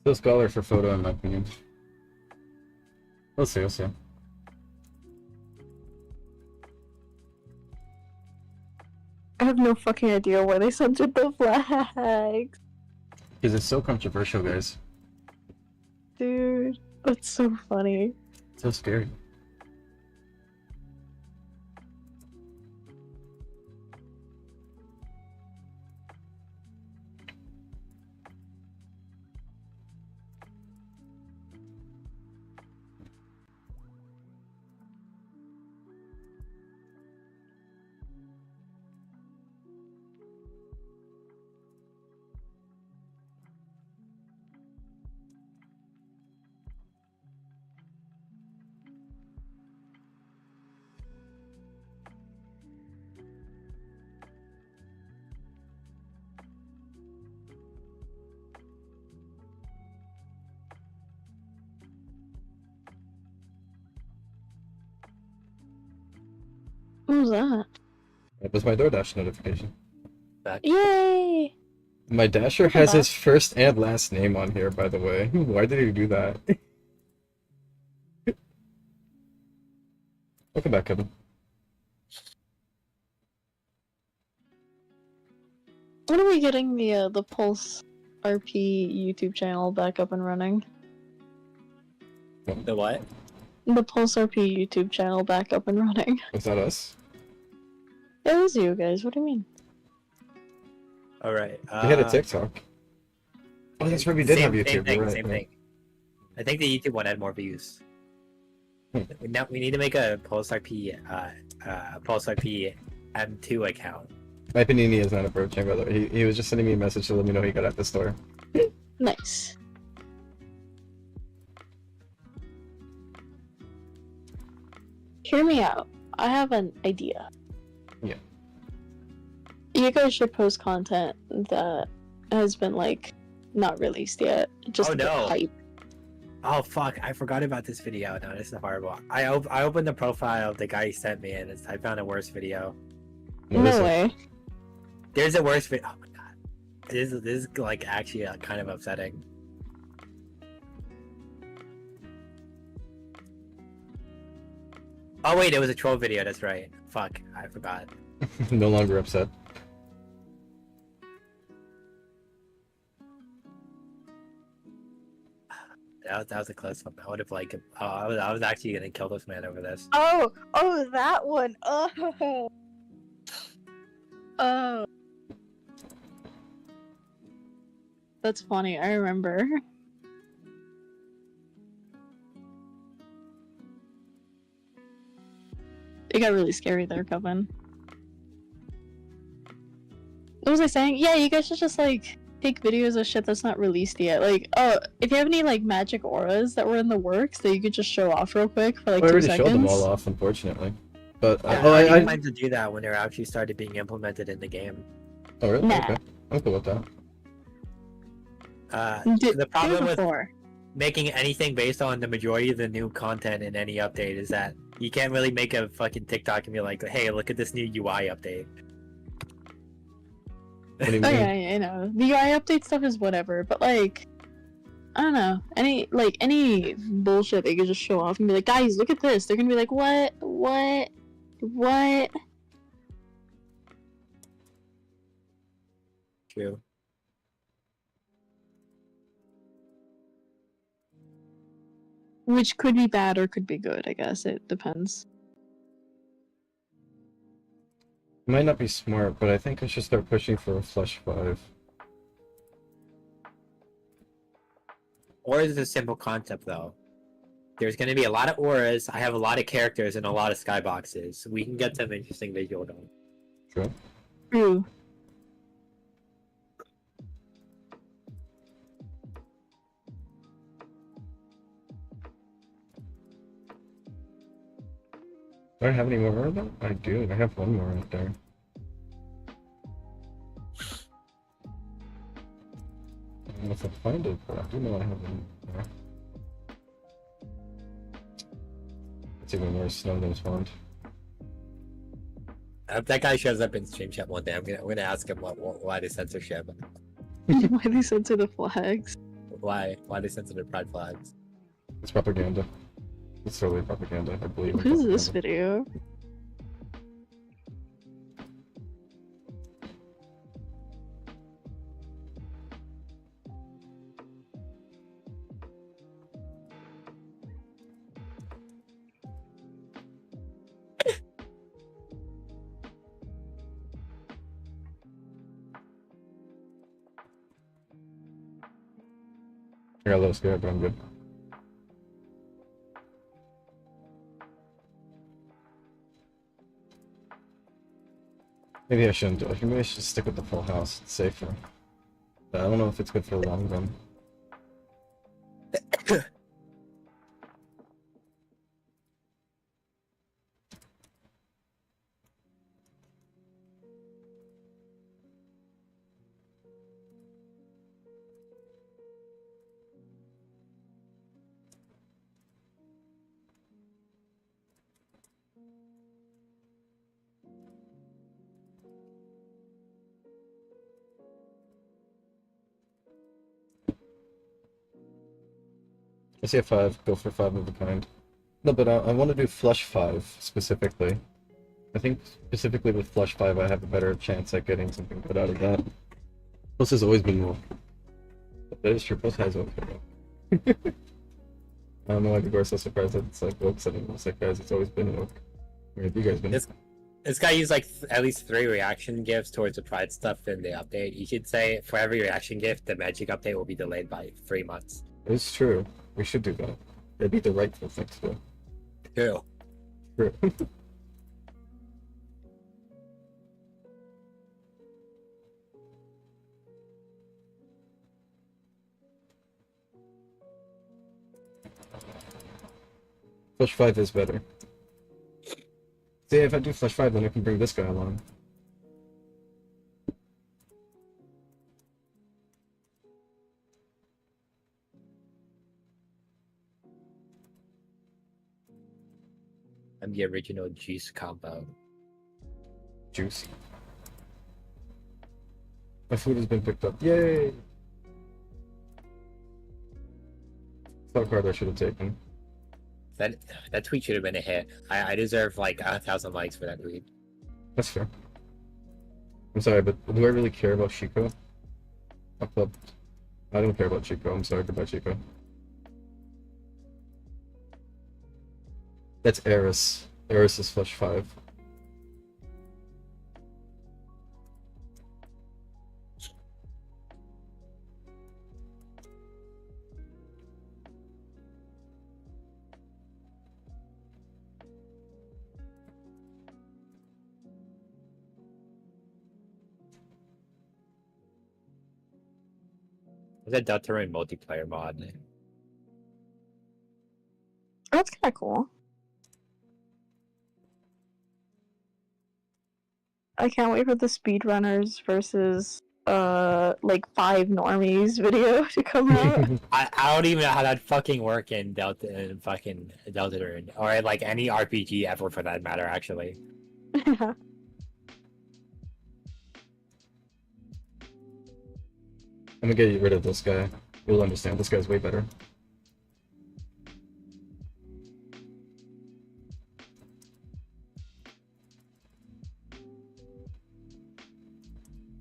[SPEAKER 1] Still scholar for photo, in my opinion. We'll see, we'll see.
[SPEAKER 2] I have no fucking idea why they censored the flags.
[SPEAKER 1] Because it's so controversial, guys.
[SPEAKER 2] Dude, that's so funny.
[SPEAKER 1] So scary.
[SPEAKER 2] What was that?
[SPEAKER 1] That was my DoorDash notification.
[SPEAKER 2] Yay!
[SPEAKER 1] My Dasher
[SPEAKER 2] Look at
[SPEAKER 1] has
[SPEAKER 2] that.
[SPEAKER 1] his first and last name on here, by the way. Why did he do that? Welcome back, Kevin.
[SPEAKER 2] When are we getting the Pulse RP YouTube channel back up and running?
[SPEAKER 3] The what?
[SPEAKER 2] The Pulse RP YouTube channel back up and running.
[SPEAKER 1] Was that us?
[SPEAKER 2] It was you guys, what do you mean?
[SPEAKER 3] Alright.
[SPEAKER 1] We had a TikTok. Oh, that's right, we did have YouTube.
[SPEAKER 3] Same thing,
[SPEAKER 1] You're right,
[SPEAKER 3] same
[SPEAKER 1] yeah.
[SPEAKER 3] thing. I think the YouTube one had more views.
[SPEAKER 1] Hmm.
[SPEAKER 3] We need to make a Pulse RP M2 account.
[SPEAKER 1] My Panini is not approaching, by the way. He was just sending me a message to let me know he got at the store.
[SPEAKER 2] Nice. Hear me out. I have an idea.
[SPEAKER 1] Yeah.
[SPEAKER 2] You guys should post content that has been, like, not released yet. Just
[SPEAKER 3] Oh,
[SPEAKER 2] to get
[SPEAKER 3] no.
[SPEAKER 2] hype.
[SPEAKER 3] Oh fuck! I forgot about this video. No, this is horrible. I opened the profile of the guy he sent me, and I found a worse video.
[SPEAKER 1] What is
[SPEAKER 2] No
[SPEAKER 1] it?
[SPEAKER 2] way.
[SPEAKER 3] There's a worse video. Oh my god, this is like actually kind of upsetting. Oh wait, it was a troll video. That's right. Fuck, I forgot.
[SPEAKER 1] No longer upset.
[SPEAKER 3] That was a close one. I would have like. Oh, I was actually gonna kill this man over this.
[SPEAKER 2] Oh, that one. Oh. Oh. That's funny. I remember. It got really scary there, Kevin. What was I saying? Yeah, you guys should just like take videos of shit that's not released yet. Like, oh, if you have any like magic auras that were in the works that you could just show off real quick for like
[SPEAKER 1] I
[SPEAKER 2] 2
[SPEAKER 1] already
[SPEAKER 2] seconds.
[SPEAKER 1] showed them all off, unfortunately. But
[SPEAKER 3] Yeah, I plan to do that when they're actually started being implemented in the game.
[SPEAKER 1] Oh really?
[SPEAKER 2] Nah.
[SPEAKER 1] Okay, I'm cool with that.
[SPEAKER 3] The problem with
[SPEAKER 2] before.
[SPEAKER 3] making anything based on the majority of the new content in any update is that you can't really make a fucking TikTok and be like, hey, look at this new UI update.
[SPEAKER 1] What do you
[SPEAKER 2] Oh
[SPEAKER 1] mean?
[SPEAKER 2] yeah, yeah, I know. The UI update stuff is whatever, but like, I don't know. Any bullshit they could just show off and be like, guys, look at this. They're gonna be like, what?
[SPEAKER 3] True.
[SPEAKER 2] Which could be bad or could be good, I guess. It depends.
[SPEAKER 1] It might not be smart, but I think I should start pushing for a Flush 5.
[SPEAKER 3] Or is a simple concept though. There's going to be a lot of auras. I have a lot of characters and a lot of skyboxes. We can get some interesting visual done.
[SPEAKER 1] Sure.
[SPEAKER 2] True.
[SPEAKER 1] Do I have any more of them? I do. I have one more right there. I don't know if I find it, but I do know I have one there. It's even worse. None of them spawned.
[SPEAKER 3] If that guy shows up in stream chat one day, I'm gonna ask him why they censorship.
[SPEAKER 2] Why they censor the flags?
[SPEAKER 3] Why they censor the pride flags?
[SPEAKER 1] It's propaganda. It's totally propaganda, I believe. in
[SPEAKER 2] What is this
[SPEAKER 1] propaganda.
[SPEAKER 2] video?
[SPEAKER 1] I got a little scared, but I'm good. Maybe I shouldn't do it. Maybe I should stick with the full house. It's safer. But I don't know if it's good for the long run. I say 5, go for 5 of a kind. No, but I want to do Flush 5 specifically. I think specifically with Flush 5 I have a better chance at getting something good out of that. Plus has always been more. But that is true, Plus has always been more. I don't know why people are so surprised that it's like woke setting. It's like, guys, it's always been woke. Where have you guys been?
[SPEAKER 3] This guy used like at least 3 reaction gifts towards the pride stuff in the update. You should say for every reaction gift, the magic update will be delayed by 3 months.
[SPEAKER 1] It's true. We should do that. It'd be the rightful thing to do.
[SPEAKER 3] True.
[SPEAKER 1] True. Flush 5 is better. See, if I do Flush 5, then I can bring this guy along.
[SPEAKER 3] I'm the original juice combo.
[SPEAKER 1] Juice. My food has been picked up. Yay! Thought card I should have taken.
[SPEAKER 3] That tweet should have been a hit. I deserve like 1,000 likes for that tweet.
[SPEAKER 1] That's fair. I'm sorry, but do I really care about Chico? I don't care about Chico. I'm sorry, goodbye, Chico. That's Eris. Eris is Flush 5.
[SPEAKER 3] There's a Deltarune multiplayer mod.
[SPEAKER 2] That's kind of cool. I can't wait for the speedrunners versus like 5 normies video to come out.
[SPEAKER 3] I don't even know how that fucking work in fucking Deltarune or like any RPG ever for that matter. Actually,
[SPEAKER 1] I'm gonna get rid of this guy. You'll understand. This guy's way better.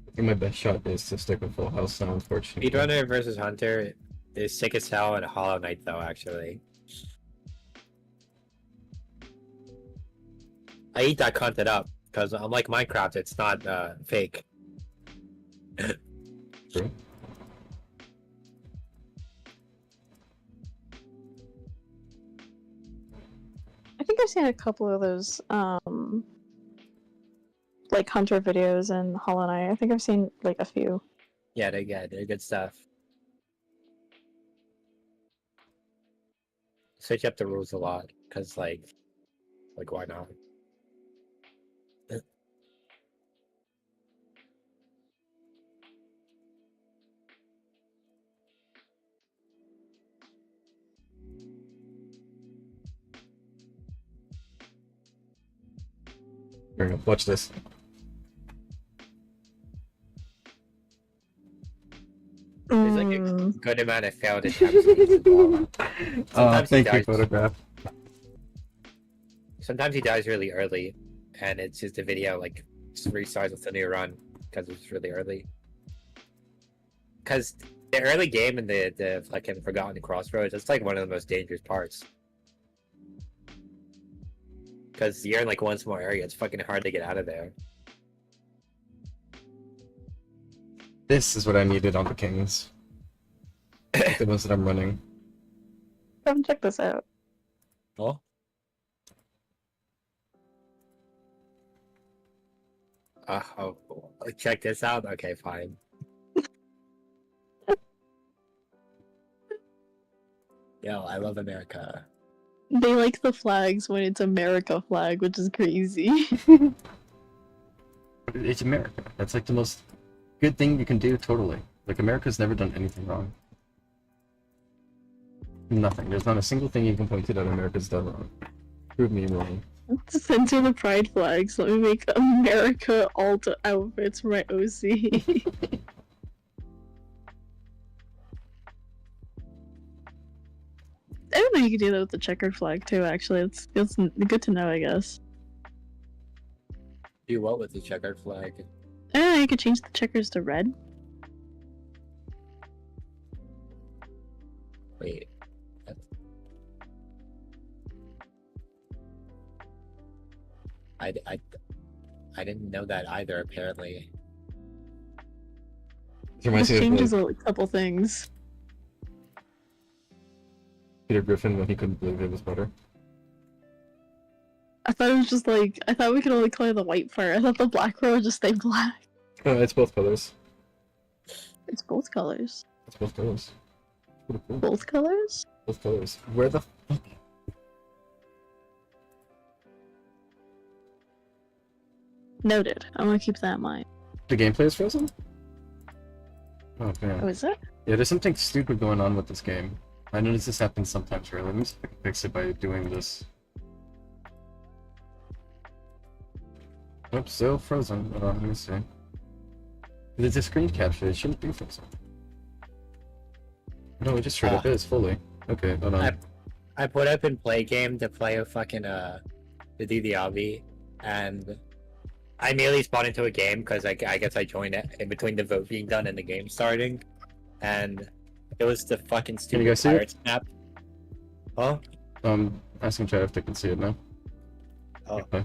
[SPEAKER 1] I think my best shot is to stick with Full House now, unfortunately.
[SPEAKER 3] Speedrunner versus Hunter is sick as hell in Hollow Knight, though, actually. I eat that content up, because unlike Minecraft, it's not fake.
[SPEAKER 1] True.
[SPEAKER 2] I think I've seen a couple of those, like Hunter videos and Hollow Knight. I think I've seen like a few.
[SPEAKER 3] Yeah, they're good stuff. Switch up the rules a lot, because like why not?
[SPEAKER 1] Here we go. Watch this.
[SPEAKER 3] There's like a good amount of failed attempts. Sometimes he
[SPEAKER 1] Thank you,
[SPEAKER 3] dies.
[SPEAKER 1] photograph.
[SPEAKER 3] Sometimes he dies really early, and it's just a video like just restarts with a new run because it's really early. Because the early game in the fucking Forgotten Crossroads, it's like one of the most dangerous parts. Because you're in like one small area, it's fucking hard to get out of there.
[SPEAKER 1] This is what I needed on the Kings. The ones that I'm running.
[SPEAKER 2] Come check this out.
[SPEAKER 3] Oh. Oh, check this out. Okay, fine. Yo, I love America.
[SPEAKER 2] They like the flags when it's America flag, which is crazy.
[SPEAKER 1] It's America. That's like the most good thing you can do, totally. Like, America's never done anything wrong. Nothing. There's not a single thing you can point to that America's done wrong. Prove me wrong.
[SPEAKER 2] Censor the pride flags. Let me make America alt outfits for my OC. I don't know you can do that with the checkered flag too, actually. It's good to know, I guess.
[SPEAKER 3] Do what with the checkered flag?
[SPEAKER 2] I don't know, you could change the checkers to red.
[SPEAKER 3] Wait. I didn't know that either, apparently.
[SPEAKER 1] It reminds
[SPEAKER 2] This
[SPEAKER 1] me of
[SPEAKER 2] changes
[SPEAKER 1] like,
[SPEAKER 2] a couple things.
[SPEAKER 1] Peter Griffin when he couldn't believe it was butter.
[SPEAKER 2] I thought it was just like, I thought we could only color the white part. I thought the black part would just stay black.
[SPEAKER 1] It's both colors.
[SPEAKER 2] It's both colors.
[SPEAKER 1] It's both colors. Pretty cool.
[SPEAKER 2] Both colors?
[SPEAKER 1] Both colors. Where the fuck?
[SPEAKER 2] Noted. I'm gonna keep that in mind.
[SPEAKER 1] The gameplay is frozen? Oh, man.
[SPEAKER 2] Oh, is it?
[SPEAKER 1] Yeah, there's something stupid going on with this game. I notice this happens sometimes, really. Let me see if I can fix it by doing this. Oops, still frozen. Hold on, let me see. There's a screen capture, it shouldn't be frozen. No, it just straight up is, fully. Okay, hold on.
[SPEAKER 3] I put up in play game to play a fucking to do the obby, and I immediately spawned into a game because I guess I joined it in between the vote being done and the game starting, and it was the fucking
[SPEAKER 1] you
[SPEAKER 3] stupid
[SPEAKER 1] guys see it?
[SPEAKER 3] pirates map. Oh,
[SPEAKER 1] Asking chat if they can see it now.
[SPEAKER 3] oh,
[SPEAKER 1] Okay.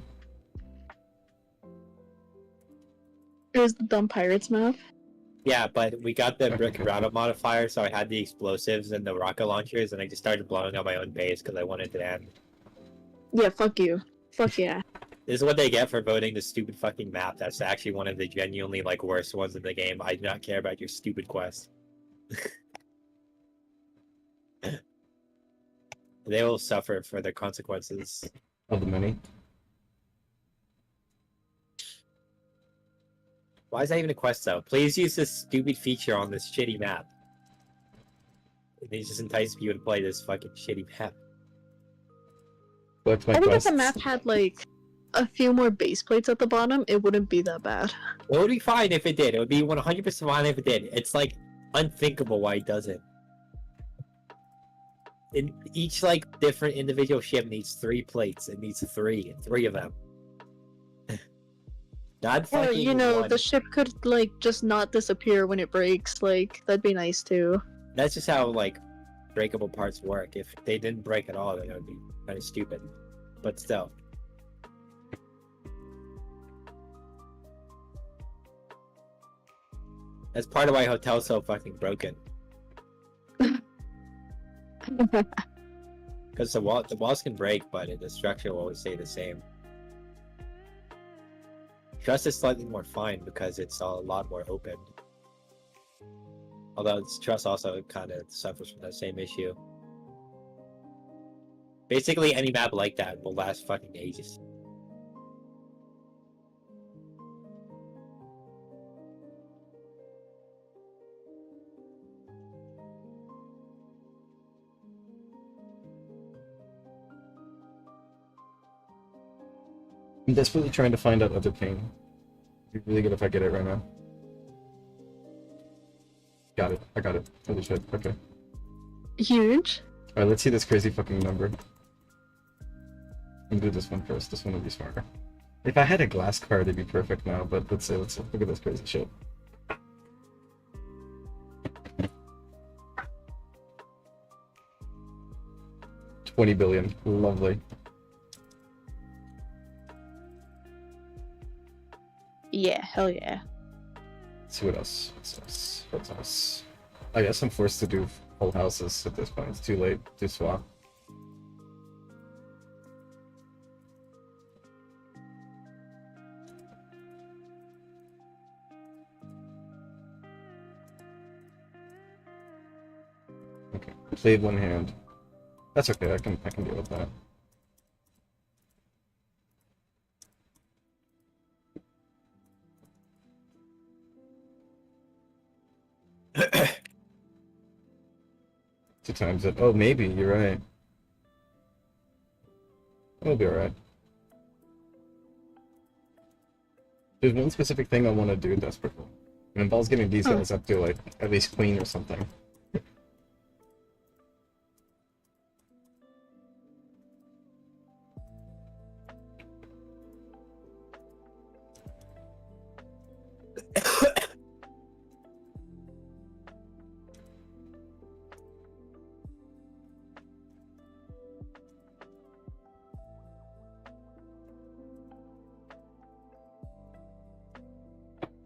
[SPEAKER 2] It was the dumb pirates map.
[SPEAKER 3] yeah, but we got the brick
[SPEAKER 1] Okay.
[SPEAKER 3] roundup modifier, so I had the explosives and the rocket launchers, and I just started blowing up my own base because I wanted to end.
[SPEAKER 2] Yeah, fuck you. Fuck yeah.
[SPEAKER 3] This is what they get for voting the stupid fucking map. That's actually one of the genuinely like worst ones in the game. I do not care about your stupid quest. They will suffer for the consequences.
[SPEAKER 1] Of the many.
[SPEAKER 3] Why is that even a quest though? Please use this stupid feature on this shitty map. It just entices people to play this fucking shitty map.
[SPEAKER 1] Collect my
[SPEAKER 2] I think if
[SPEAKER 1] quests.
[SPEAKER 2] the map had like a few more base plates at the bottom, it wouldn't be that bad.
[SPEAKER 3] It would be fine if it did. It would be 100% fine if it did. It's like unthinkable why he doesn't. In each like different individual ship needs 3 plates. It needs 3 of them. Not
[SPEAKER 2] Or,
[SPEAKER 3] fucking
[SPEAKER 2] you know,
[SPEAKER 3] one.
[SPEAKER 2] the ship could, like, just not disappear when it breaks. Like, that'd be nice too.
[SPEAKER 3] That's just how like breakable parts work. If they didn't break at all, then it would be kind of stupid. But still. That's part of why Hotel's so fucking broken. Because the walls can break, but the structure will always stay the same. Trust is slightly more fine because it's a lot more open. Although Trust also kind of suffers from that same issue. Basically, any map like that will last fucking ages.
[SPEAKER 1] I'm desperately trying to find out other pain. It'd be really good if I get it right now. Got it. I got it. Holy shit. Okay.
[SPEAKER 2] Huge.
[SPEAKER 1] Alright, let's see this crazy fucking number. I'm gonna do this one first. This one would be smarter. If I had a glass card, it'd be perfect now, but let's see. Let's look at this crazy shit. $20 billion. Lovely.
[SPEAKER 2] Yeah, hell yeah.
[SPEAKER 1] Let's see what else. What's else? I guess I'm forced to do whole houses at this point. It's too late to swap. Okay, played one hand. That's okay. I can deal with that. Two times it. Oh, maybe you're right. It'll be alright. There's one specific thing I want to do desperately. It involves getting these guys up to like at least queen or something.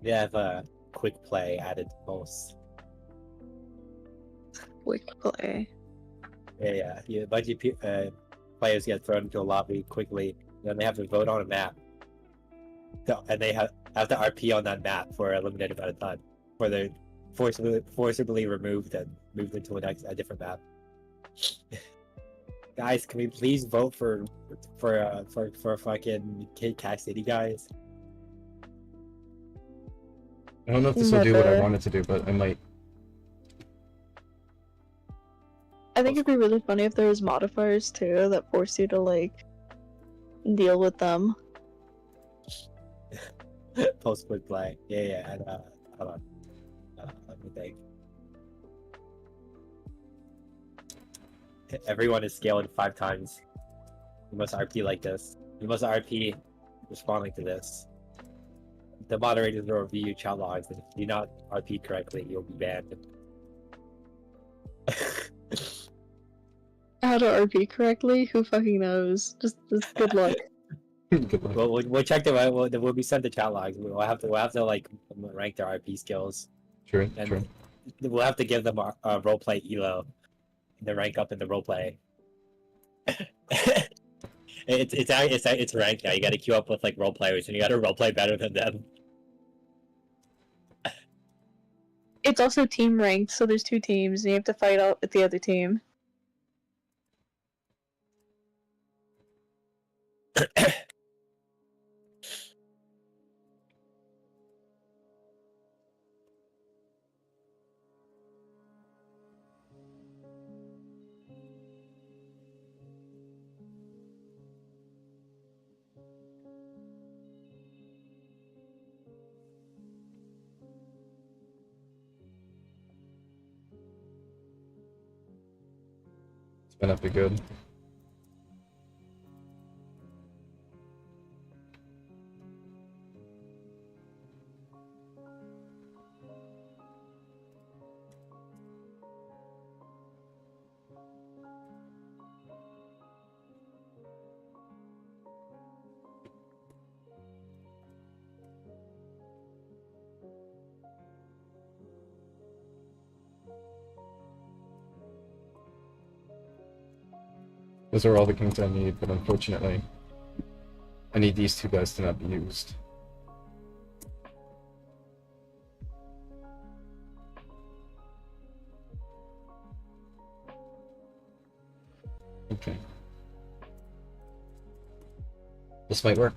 [SPEAKER 3] We have a quick play added to most.
[SPEAKER 2] Quick play.
[SPEAKER 3] Yeah. A bunch of players get thrown into a lobby quickly, then they have to vote on a map. And they have to RP on that map for a limited amount of time, before they're forcibly removed and moved into a different map. Guys, can we please vote for fucking Cat City, guys?
[SPEAKER 1] I don't know if this will do what I
[SPEAKER 2] Never.
[SPEAKER 1] wanted to do, but I might.
[SPEAKER 2] I think it'd be really funny if there was modifiers too that force you to like deal with them.
[SPEAKER 3] Post quick play. Yeah. And, hold on. Let me think. Everyone is scaled 5 times. You must RP like this. You must RP responding to this. The moderators will review chat logs, and if you do not RP correctly, you'll be banned.
[SPEAKER 2] How to RP correctly? Who fucking knows? Just good luck.
[SPEAKER 1] Good luck.
[SPEAKER 3] We'll check the we'll be sent the chat logs. We'll have to like rank their RP skills.
[SPEAKER 1] True.
[SPEAKER 3] And
[SPEAKER 1] True.
[SPEAKER 3] we'll have to give them a roleplay elo. The rank up in the roleplay. It's ranked now. You got to queue up with like role players, and you got to roleplay better than them.
[SPEAKER 2] It's also team ranked, so there's 2 teams, and you have to fight out with the other team.
[SPEAKER 1] Might not be good. Those are all the kings I need, but unfortunately, I need these two guys to not be used. Okay. This might work.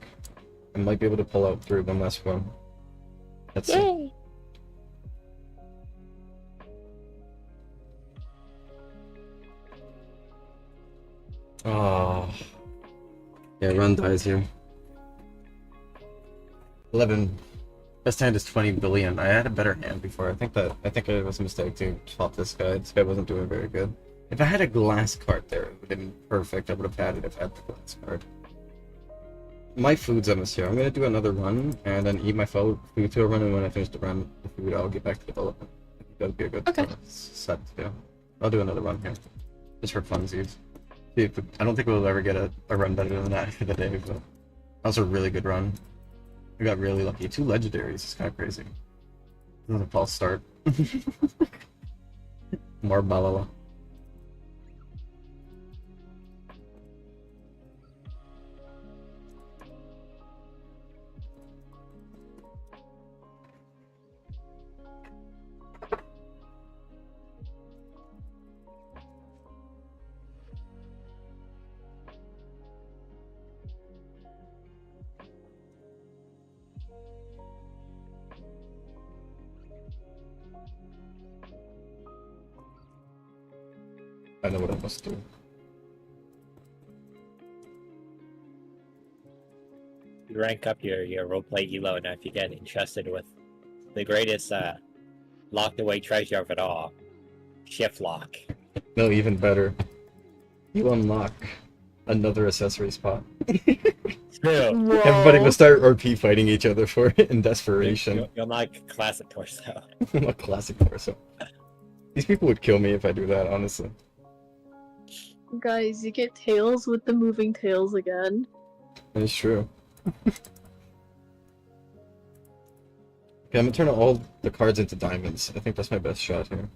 [SPEAKER 1] I might be able to pull out through one last one. Let's see.
[SPEAKER 2] Yay!
[SPEAKER 1] Oh. Yeah, run dies here. 11. Best hand is 20 billion. I had a better hand before. I think it was a mistake to swap this guy. This guy wasn't doing very good. If I had a glass card there, it would have been perfect. I would have had it if I had the glass card. My food's almost here. I'm gonna do another run and then eat my food to a run, and when I finish the run, the food, I'll get back to development. I think that'd be a good set to do. I'll do another run here. Just for funsies. I don't think we'll ever get a run better than that for the day, but that was a really good run. We got really lucky. 2 legendaries. It's kind of crazy. Another false start. More Balala. I know what I must do.
[SPEAKER 3] You rank up your roleplay elo enough, you get entrusted with the greatest locked away treasure of it all. Shift lock.
[SPEAKER 1] No, even better. You unlock another accessory spot.
[SPEAKER 3] True.
[SPEAKER 1] Everybody will start RP fighting each other for it in desperation.
[SPEAKER 3] You'll unlock classic torso.
[SPEAKER 1] A classic torso. These people would kill me if I do that, honestly.
[SPEAKER 2] Guys, you get tails with the moving tails again.
[SPEAKER 1] It's true. Okay, I'm gonna turn all the cards into diamonds. I think that's my best shot here.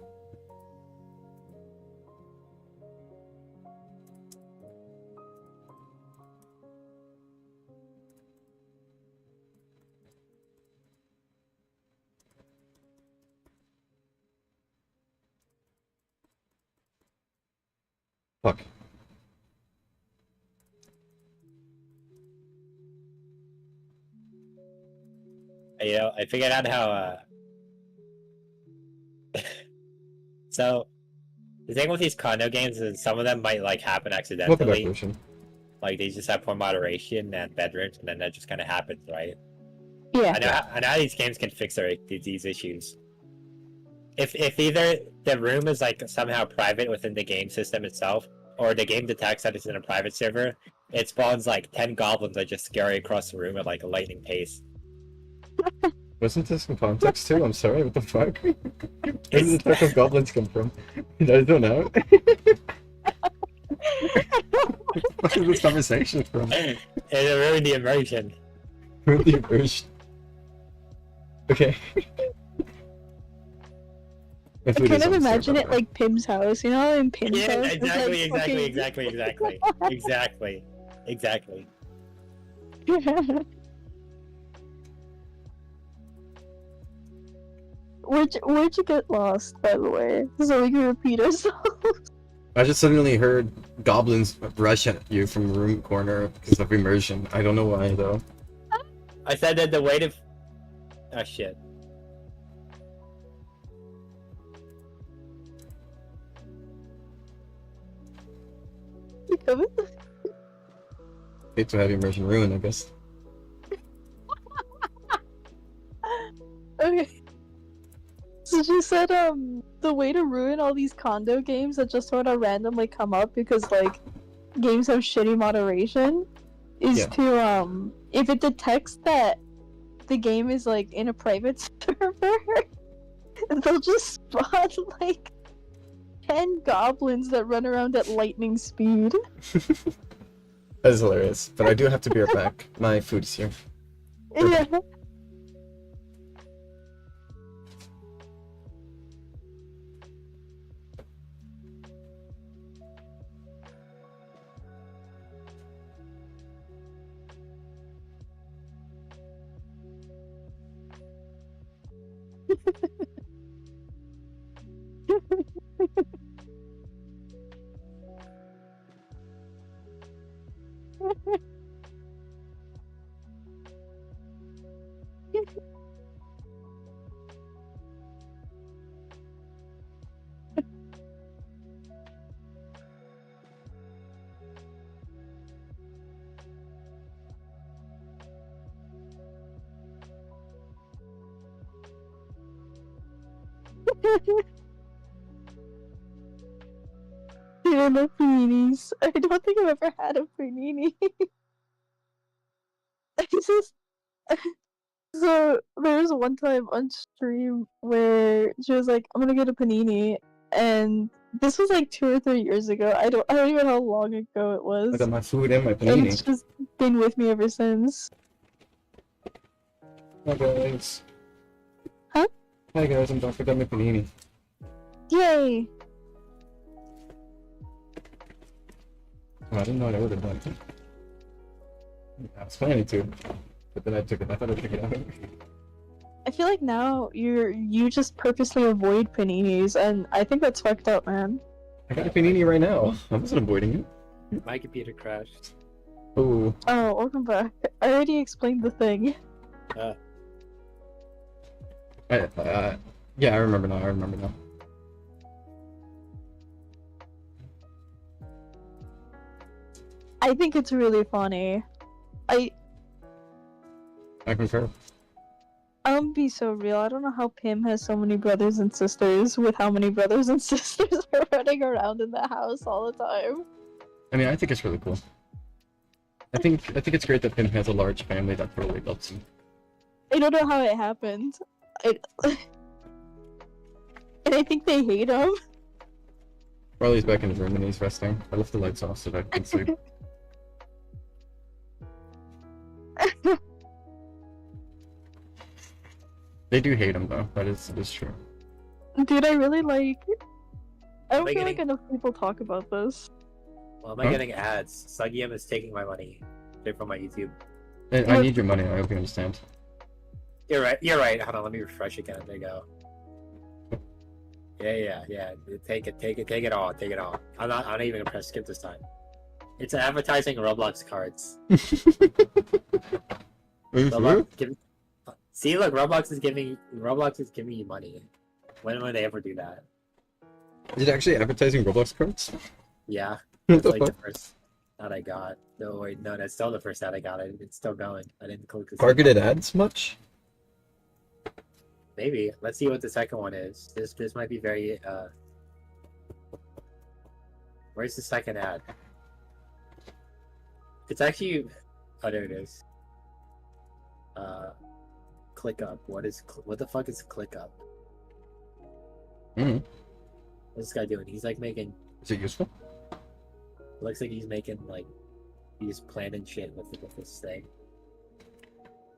[SPEAKER 1] Fuck.
[SPEAKER 3] You know, I figured out how so the thing with these condo games is some of them might like happen
[SPEAKER 1] Welcome back,
[SPEAKER 3] accidentally.
[SPEAKER 1] Lucian.
[SPEAKER 3] Like they just have poor moderation and bedrooms, and then that just kind of happens, right?
[SPEAKER 2] Yeah.
[SPEAKER 3] I know how these games can fix these issues. If either the room is like somehow private within the game system itself, or the game detects that it's in a private server, it spawns like 10 goblins that just scurry across the room at like a lightning pace.
[SPEAKER 1] Wasn't this in context too? I'm sorry, what the fuck? Where did the type of goblins come from? I don't know. What is this conversation from?
[SPEAKER 3] It ruined the immersion.
[SPEAKER 1] Ruined the immersion. Okay.
[SPEAKER 2] I kind of imagine it like Pim's house, you know, in Pim's
[SPEAKER 3] Yeah,
[SPEAKER 2] house.
[SPEAKER 3] exactly,
[SPEAKER 2] it's like
[SPEAKER 3] exactly.
[SPEAKER 2] Where'd you get lost, by the way? So we can repeat ourselves.
[SPEAKER 1] I just suddenly heard goblins rush at you from the room corner because of immersion. I don't know why though.
[SPEAKER 3] I said that the way to... Oh shit.
[SPEAKER 2] You coming?
[SPEAKER 1] Hate to have immersion ruined, I guess.
[SPEAKER 2] Okay. So She said the way to ruin all these condo games that just sort of randomly come up because like games have shitty moderation is
[SPEAKER 1] Yeah.
[SPEAKER 2] to if it detects that the game is like in a private server, they'll just spawn like 10 goblins that run around at lightning speed.
[SPEAKER 1] That is hilarious. But I do have to be right back. My food is here.
[SPEAKER 2] Yeah. Dude, I love paninis. I don't think I've ever had a panini. I just so there was one time on stream where she was like, "I'm gonna get a panini," and this was like 2 or 3 years ago. I don't even know how long ago it was.
[SPEAKER 1] I got my food and my
[SPEAKER 2] And
[SPEAKER 1] panini.
[SPEAKER 2] it's just been with me ever since.
[SPEAKER 1] Hi guys.
[SPEAKER 2] Huh?
[SPEAKER 1] Hi guys, I'm back. I got my panini.
[SPEAKER 2] Yay!
[SPEAKER 1] Oh, I didn't know what I would have done. I was planning to, but then I took it. I thought I took it out.
[SPEAKER 2] I feel like now you just purposely avoid paninis, and I think that's fucked up, man.
[SPEAKER 1] I got a panini right now. I wasn't avoiding it.
[SPEAKER 3] My computer crashed.
[SPEAKER 1] Ooh.
[SPEAKER 2] Oh, welcome back. I already explained the thing.
[SPEAKER 1] Yeah, I remember now.
[SPEAKER 2] I think it's really funny.
[SPEAKER 1] I concur.
[SPEAKER 2] I'll be so real. I don't know how Pim has so many brothers and sisters with how many brothers and sisters are running around in the house all the time.
[SPEAKER 1] I mean, I think it's really cool. I think it's great that Pim has a large family that totally loves him.
[SPEAKER 2] I don't know how it happened. And I think they hate him.
[SPEAKER 1] Riley's back in his room and he's resting. I left the lights off so that I can sleep. They do hate him though. That is true.
[SPEAKER 2] Dude, I really like. I don't
[SPEAKER 3] Am I
[SPEAKER 2] feel like
[SPEAKER 3] getting-
[SPEAKER 2] enough people talk about this.
[SPEAKER 3] Well, am I
[SPEAKER 1] Huh?
[SPEAKER 3] getting ads? Suggym is taking my money straight from my YouTube.
[SPEAKER 1] And I need your money. I hope you understand.
[SPEAKER 3] You're right. You're right. Hold on. Let me refresh again. There you go. Yeah. Take it all. I'm not even gonna press skip this time. It's advertising Roblox cards. Roblox See, look, Roblox is giving you money. When would they ever do that?
[SPEAKER 1] Is it actually advertising Roblox cards?
[SPEAKER 3] Yeah,
[SPEAKER 1] What
[SPEAKER 3] that's
[SPEAKER 1] the
[SPEAKER 3] like the
[SPEAKER 1] fuck?
[SPEAKER 3] first ad I got. No, wait, no, that's still the first ad I got. It's still going. I didn't click the
[SPEAKER 1] Targeted ads much?
[SPEAKER 3] Maybe. Let's see what the second one is. This might be very Where's the second ad? It's actually there it is. Click up. What the fuck is click up?
[SPEAKER 1] Mm-hmm.
[SPEAKER 3] What's this guy doing? He's like making
[SPEAKER 1] Is it useful?
[SPEAKER 3] looks like he's making like he's planning shit with this thing.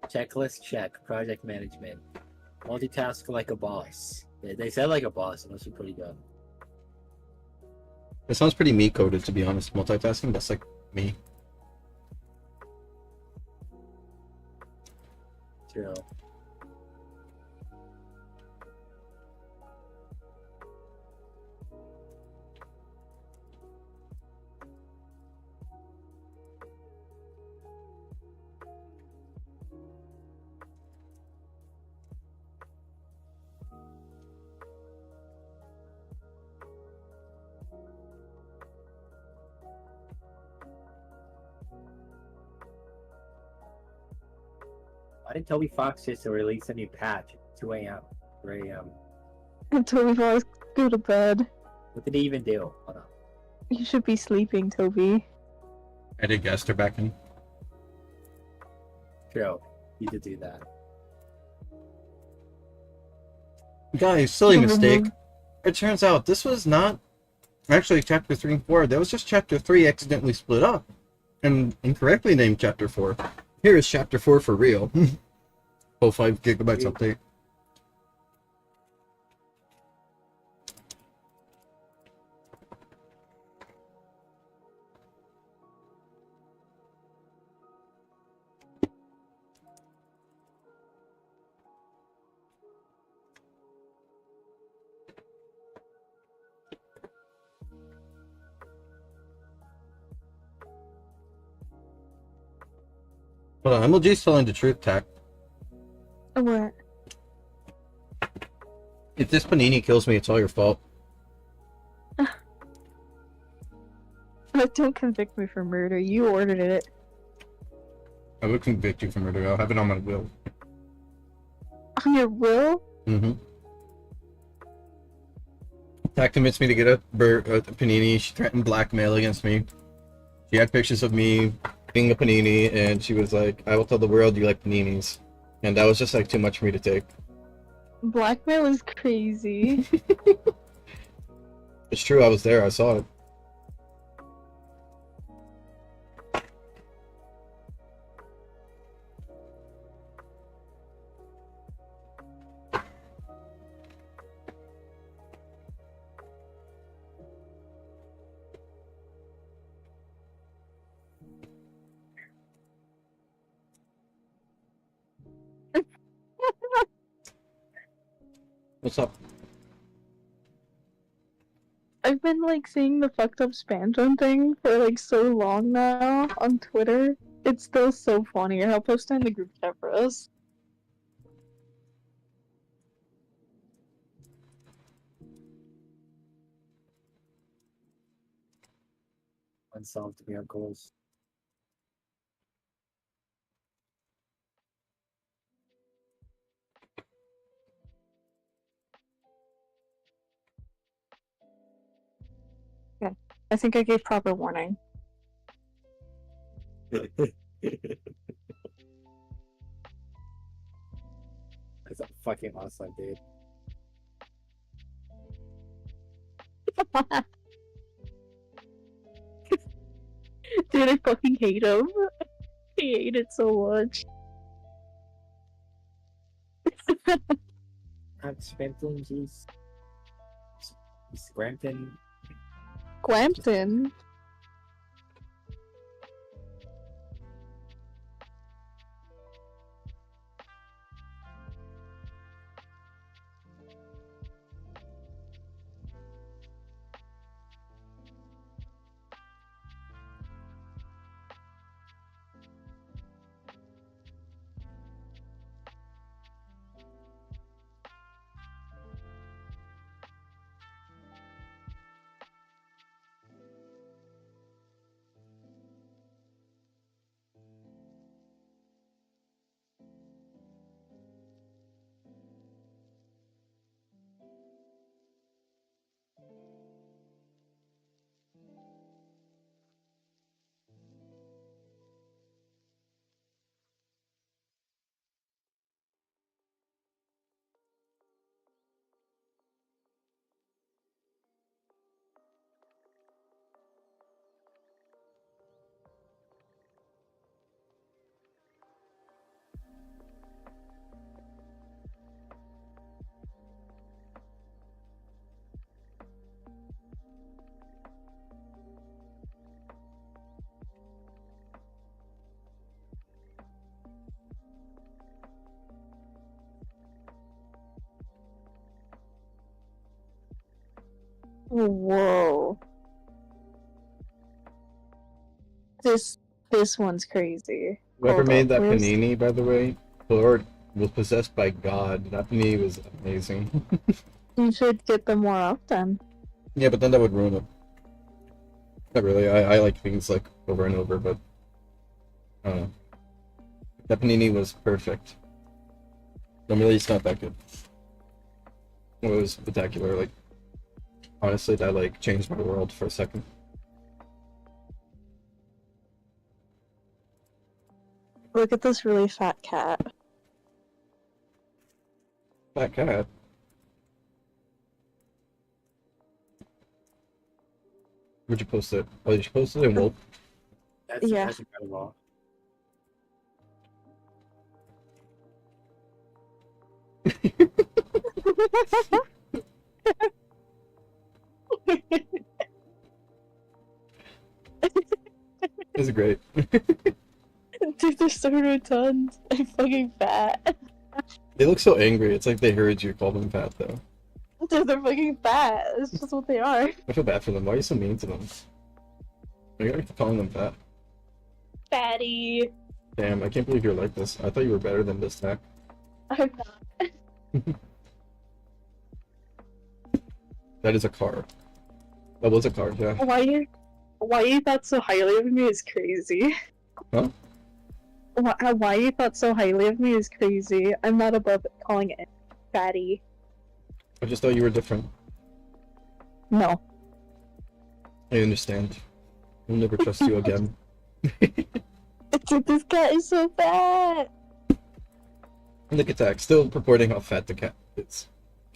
[SPEAKER 3] Checklist check. Project management. Multitask like a boss. They said like a boss. It must be pretty good.
[SPEAKER 1] It sounds pretty me coded to be honest. Multitasking, that's like me.
[SPEAKER 3] True. Why did Toby Fox just release a new patch at 2 a.m. 3 a.m.?
[SPEAKER 2] Toby, let's go to bed.
[SPEAKER 3] What did he even do? Hold on.
[SPEAKER 2] You should be sleeping, Toby.
[SPEAKER 1] I did Gaster back in.
[SPEAKER 3] True. You did do that.
[SPEAKER 1] Guys, silly mistake. It turns out this was not actually chapter 3 and 4. That was just chapter 3 accidentally split up and incorrectly named chapter 4. Here is chapter 4 for real. Oh, 5 gigabytes update. Hold on, MLG's telling the truth, Tack.
[SPEAKER 2] What?
[SPEAKER 1] If this panini kills me, it's all your fault.
[SPEAKER 2] Don't convict me for murder. You ordered it.
[SPEAKER 1] I would convict you for murder. I'll have it on my will.
[SPEAKER 2] On your will?
[SPEAKER 1] Mm-hmm. Tack convinced me to get a panini. She threatened blackmail against me. She had pictures of me being a panini, and she was like, I will tell the world you like paninis. And that was just like too much for me to take.
[SPEAKER 2] Blackmail is crazy.
[SPEAKER 1] It's true, I was there, I saw it. What's up?
[SPEAKER 2] I've been like seeing the fucked up Spandron thing for like so long now on Twitter. It's still so funny. I'll post it in the group chat for us.
[SPEAKER 3] Unsolved miracles.
[SPEAKER 2] I think I gave proper warning.
[SPEAKER 3] That's fucking awesome, dude.
[SPEAKER 2] Dude, I fucking hate him. I hate it so much.
[SPEAKER 3] I'm Spenton, jeez. Scrampton.
[SPEAKER 2] Glampton. Whoa. This one's crazy.
[SPEAKER 1] Whoever
[SPEAKER 2] Hold
[SPEAKER 1] made
[SPEAKER 2] up,
[SPEAKER 1] that
[SPEAKER 2] where's-
[SPEAKER 1] panini, by the way, Lord was possessed by God. That panini was amazing.
[SPEAKER 2] You should get them more often.
[SPEAKER 1] Yeah, but then that would ruin it. Not really. I like things like over and over, but I don't know. That panini was perfect. Normally, it's not that good. was spectacular. Like, honestly, that like changed my world for a second.
[SPEAKER 2] Look at this really fat cat.
[SPEAKER 1] That cat. Where'd you post it? Oh, did you post it in Wolf?
[SPEAKER 2] Yeah.
[SPEAKER 3] That's incredible.
[SPEAKER 1] It's great.
[SPEAKER 2] Dude, they're so rotund and fucking fat.
[SPEAKER 1] They look so angry. It's like they heard you call them fat, though.
[SPEAKER 2] Dude, they're fucking fat. It's just what they are.
[SPEAKER 1] I feel bad for them. Why are you so mean to them? Why are you calling them fat?
[SPEAKER 2] Fatty.
[SPEAKER 1] Damn, I can't believe you're like this. I thought you were better than this, Tack.
[SPEAKER 2] I'm not.
[SPEAKER 1] That is a car. That was a car, yeah.
[SPEAKER 2] Why you thought so highly of me is crazy.
[SPEAKER 1] Huh?
[SPEAKER 2] Why you thought so highly of me is crazy. I'm not above calling it fatty.
[SPEAKER 1] I just thought you were different.
[SPEAKER 2] No.
[SPEAKER 1] I understand. I'll never trust you again.
[SPEAKER 2] Dude, this cat is so fat.
[SPEAKER 1] Look at that, still purporting how fat the cat is.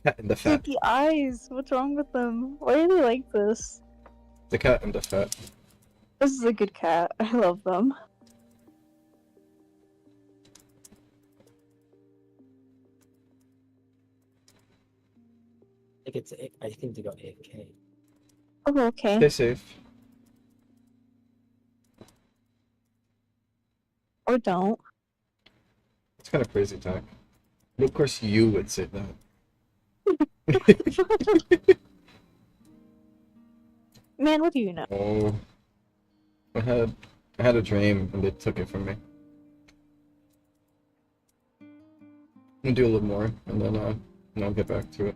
[SPEAKER 1] Cat and the fat.
[SPEAKER 2] Dude, the eyes. What's wrong with them? Why are they like this?
[SPEAKER 1] The cat and the fat.
[SPEAKER 2] This is a good cat. I love them.
[SPEAKER 3] I think to go AFK.
[SPEAKER 2] Oh, okay.
[SPEAKER 1] Stay safe.
[SPEAKER 2] Or don't.
[SPEAKER 1] It's kind of crazy, Tack. But of course you would say that.
[SPEAKER 2] Man, what do you know?
[SPEAKER 1] Oh. I had a dream and they took it from me. I'm gonna do a little more and then I'll get back to it.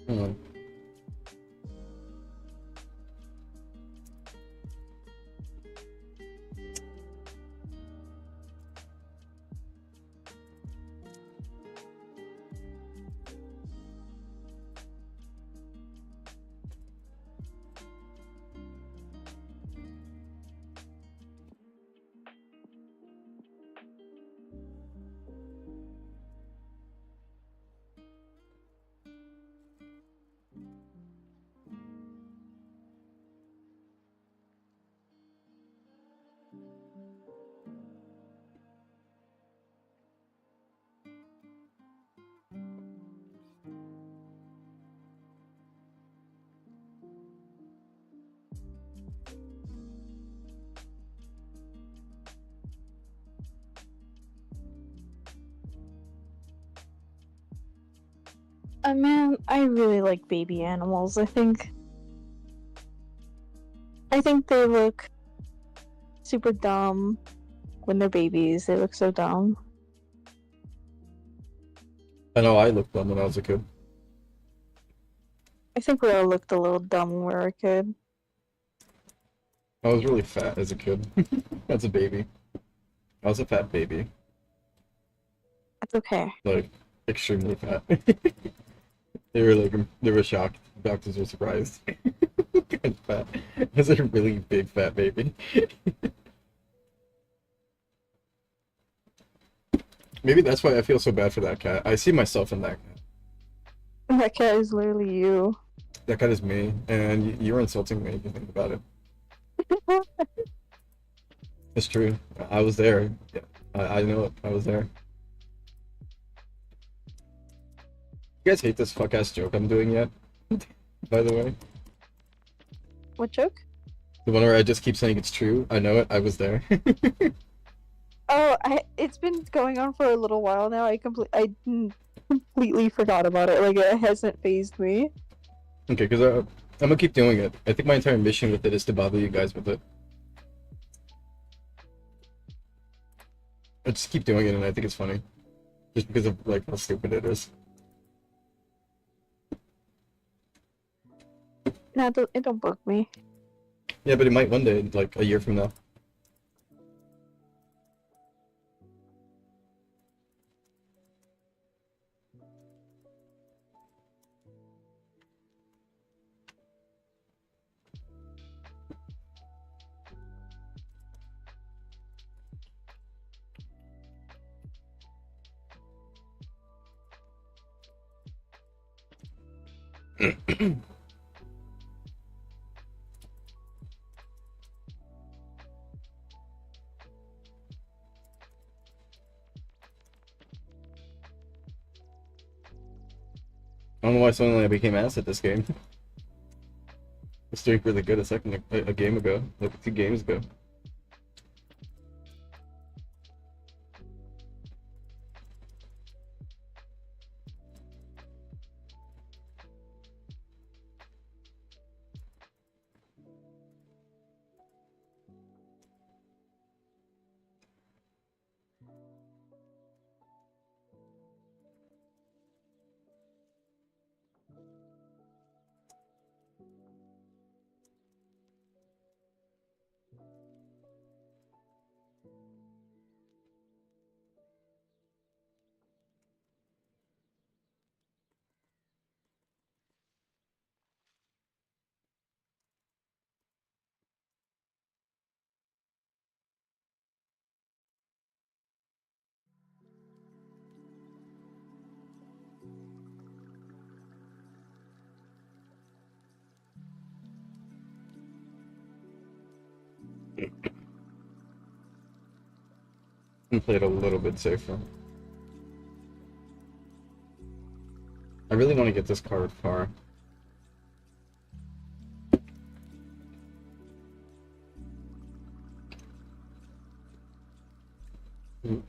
[SPEAKER 1] Hold on.
[SPEAKER 2] Man, I really like baby animals. I think they look super dumb when they're babies. They look so dumb.
[SPEAKER 1] I know I looked dumb when I was a kid.
[SPEAKER 2] I think we all looked a little dumb when we were a kid.
[SPEAKER 1] I was really fat as a kid. As a baby. I was a fat baby.
[SPEAKER 2] It's okay.
[SPEAKER 1] Like, extremely fat. They were shocked. Doctors were surprised. Kind of fat. I was a really big fat baby. Maybe that's why I feel so bad for that cat. I see myself in that cat.
[SPEAKER 2] That cat is literally you.
[SPEAKER 1] That cat is me, and you're insulting me if you think about it. It's true. I was there. Yeah, I know it. I was there. You guys hate this fuck ass joke I'm doing yet? By the way.
[SPEAKER 2] What joke?
[SPEAKER 1] The one where I just keep saying it's true. I know it. I was there.
[SPEAKER 2] Oh, it's been going on for a little while now. I completely forgot about it. Like, it hasn't phased me.
[SPEAKER 1] Okay, because I'm gonna keep doing it. I think my entire mission with it is to bother you guys with it. I just keep doing it and I think it's funny. Just because of like how stupid it is.
[SPEAKER 2] Nah, it don't bug me.
[SPEAKER 1] Yeah, but it might one day, like a year from now. I don't know why suddenly I became ass at this game. I was doing really good a game ago, like 2 games ago. And play it a little bit safer. I really want to get this card far. Mm.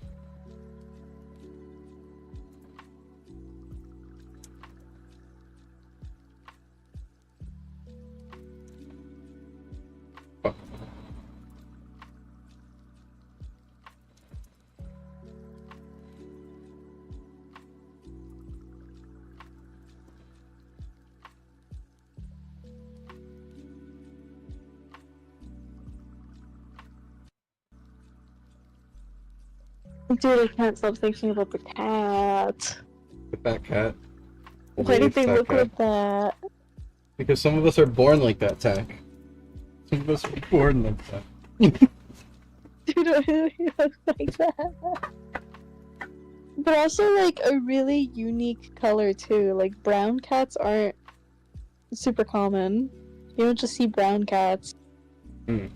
[SPEAKER 1] Fuck.
[SPEAKER 2] Dude, I can't stop thinking about the cat.
[SPEAKER 1] With that cat.
[SPEAKER 2] Why did
[SPEAKER 1] Leave
[SPEAKER 2] they
[SPEAKER 1] that
[SPEAKER 2] look
[SPEAKER 1] cat.
[SPEAKER 2] like that?
[SPEAKER 1] Because some of us are born like that, Tack. Some of us are born like that.
[SPEAKER 2] Dude, I really look like that. But also, like, a really unique color, too. Like, brown cats aren't super common. You don't just see brown cats.
[SPEAKER 1] Hmm.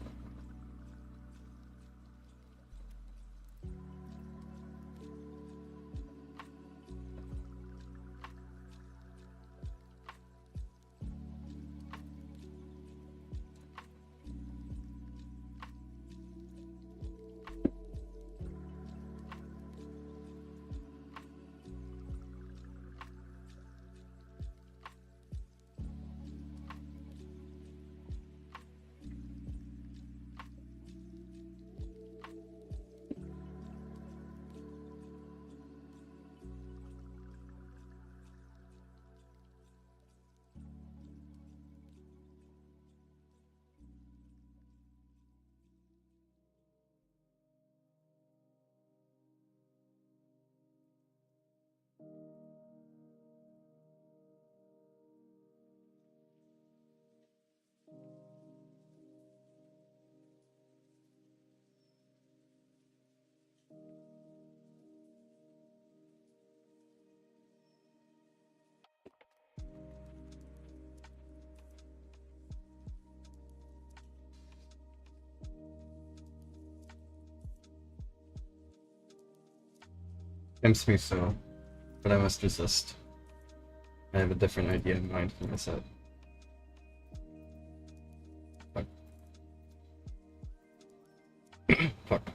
[SPEAKER 1] Tempts me so, but I must resist. I have a different idea in mind for my set. Fuck. Fuck.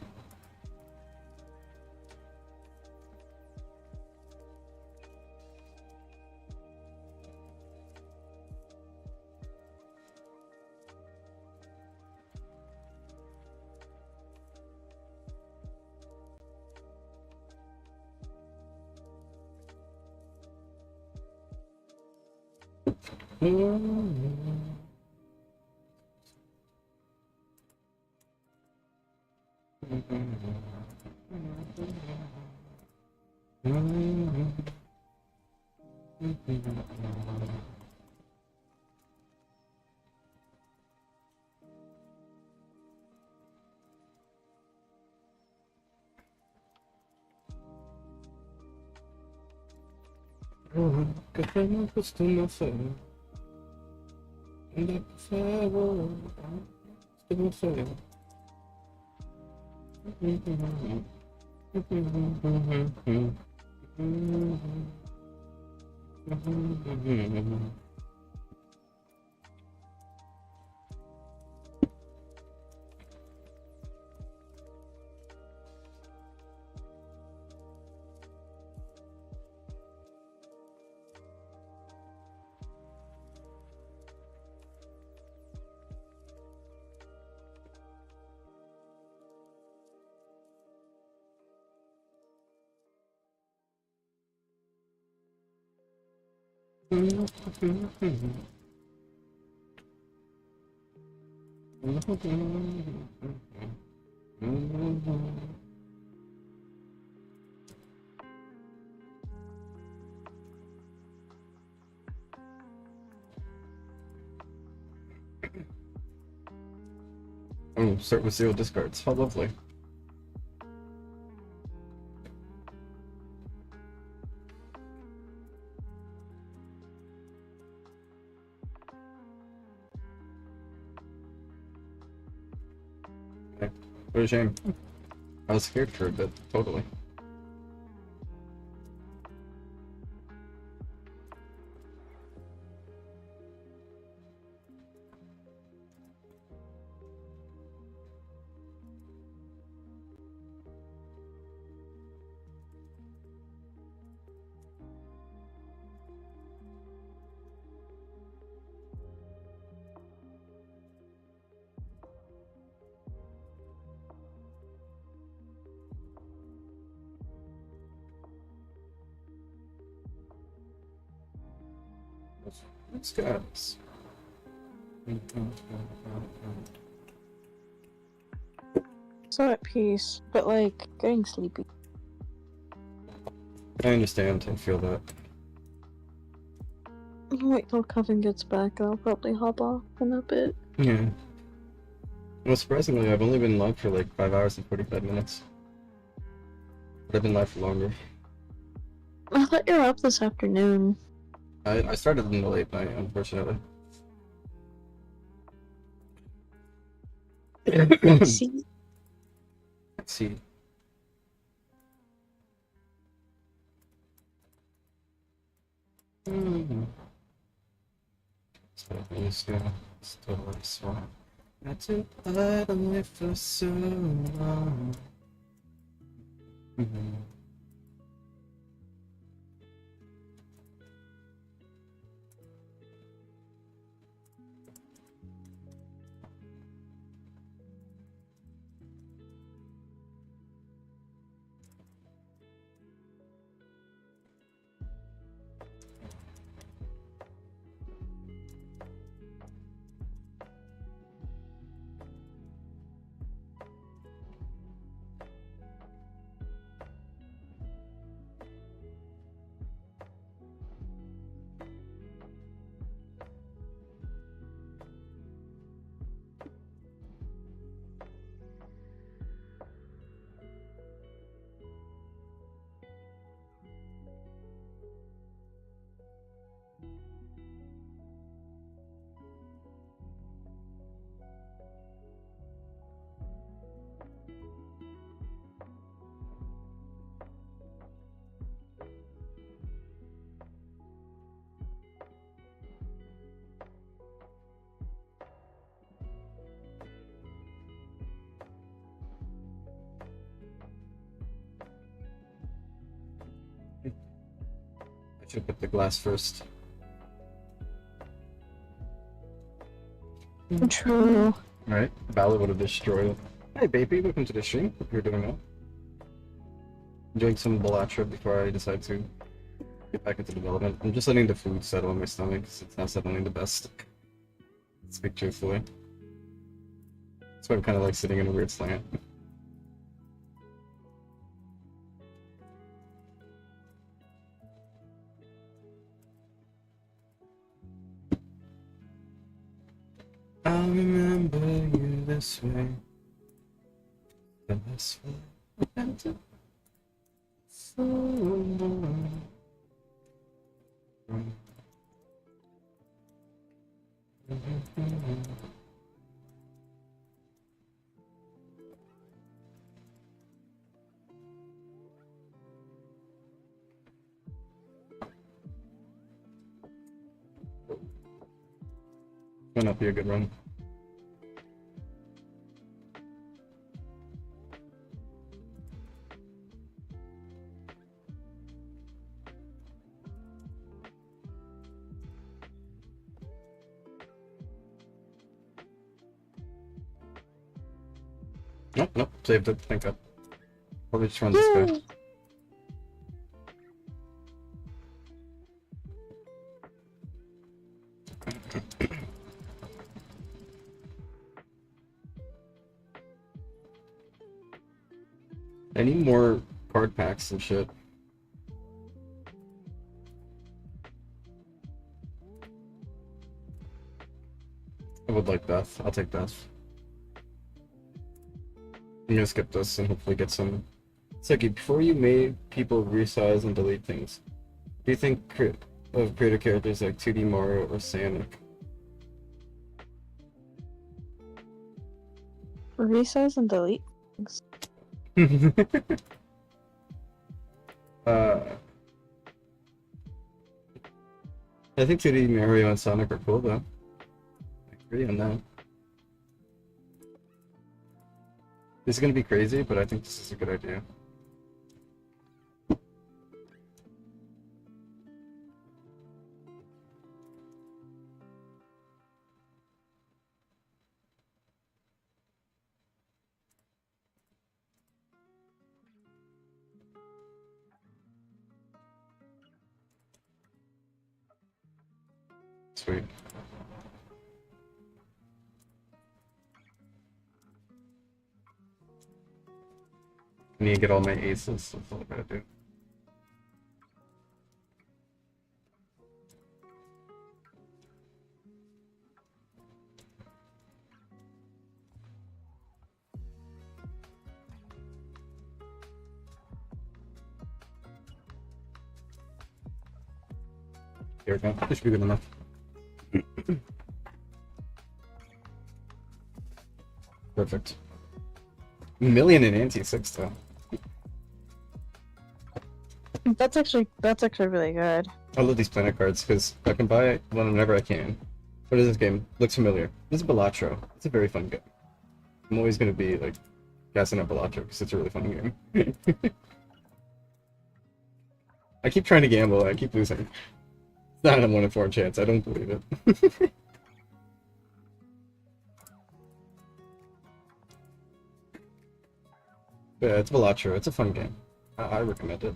[SPEAKER 1] Café não costuma ser. Ainda costuma ser. Oh, start with 0 discards. How lovely. Okay. What a shame. I was scared for a bit, totally. Let's go.
[SPEAKER 2] So at peace, but like getting sleepy.
[SPEAKER 1] I understand. I feel that.
[SPEAKER 2] Wait till Coven gets back, and I'll probably hop off in a bit.
[SPEAKER 1] Yeah. Well, surprisingly, I've only been live for like 5 hours and 45 minutes. But I've been live for longer.
[SPEAKER 2] I thought you were up this afternoon.
[SPEAKER 1] I started in the late night, unfortunately.
[SPEAKER 2] See?
[SPEAKER 1] Let's see. So he's gonna still swap. I took that away for so long. I should put the glass first.
[SPEAKER 2] True.
[SPEAKER 1] Alright, Ballad would have destroyed it. Hey baby, welcome to the stream. Hope you're doing well. Enjoying some Balatra before I decide to get back into development. I'm just letting the food settle in my stomach because it's not settling the best. Speak truthfully. That's why I'm kind of like sitting in a weird slant. I'll remember you this way. The best way. So long. Might not be a good run. Nope, nope, saved it, thank God. Probably just run this way. I need more card packs and shit. I would like Beth. I'll take Beth. I'm gonna skip this and hopefully get some. Sucky, before you made people resize and delete things, do you think of creative characters like 2D Mario or Sonic?
[SPEAKER 2] Resize and delete things.
[SPEAKER 1] I think 2D Mario and Sonic are cool though. I agree on that. This is gonna be crazy, but I think this is a good idea. Sweet. I need to get all my aces, that's all I gotta do. Here we go. This should be good enough. Perfect. Million in anti-6 though.
[SPEAKER 2] That's actually really good.
[SPEAKER 1] I love these planet cards because I can buy it whenever I can. What is this game? Looks familiar. This is Balatro. It's a very fun game. I'm always gonna be like gassing up Balatro because it's a really fun game. I keep trying to gamble and I keep losing. It's not a 1 in 4 chance. I don't believe it. Yeah, it's Balatro. It's a fun game. I recommend it.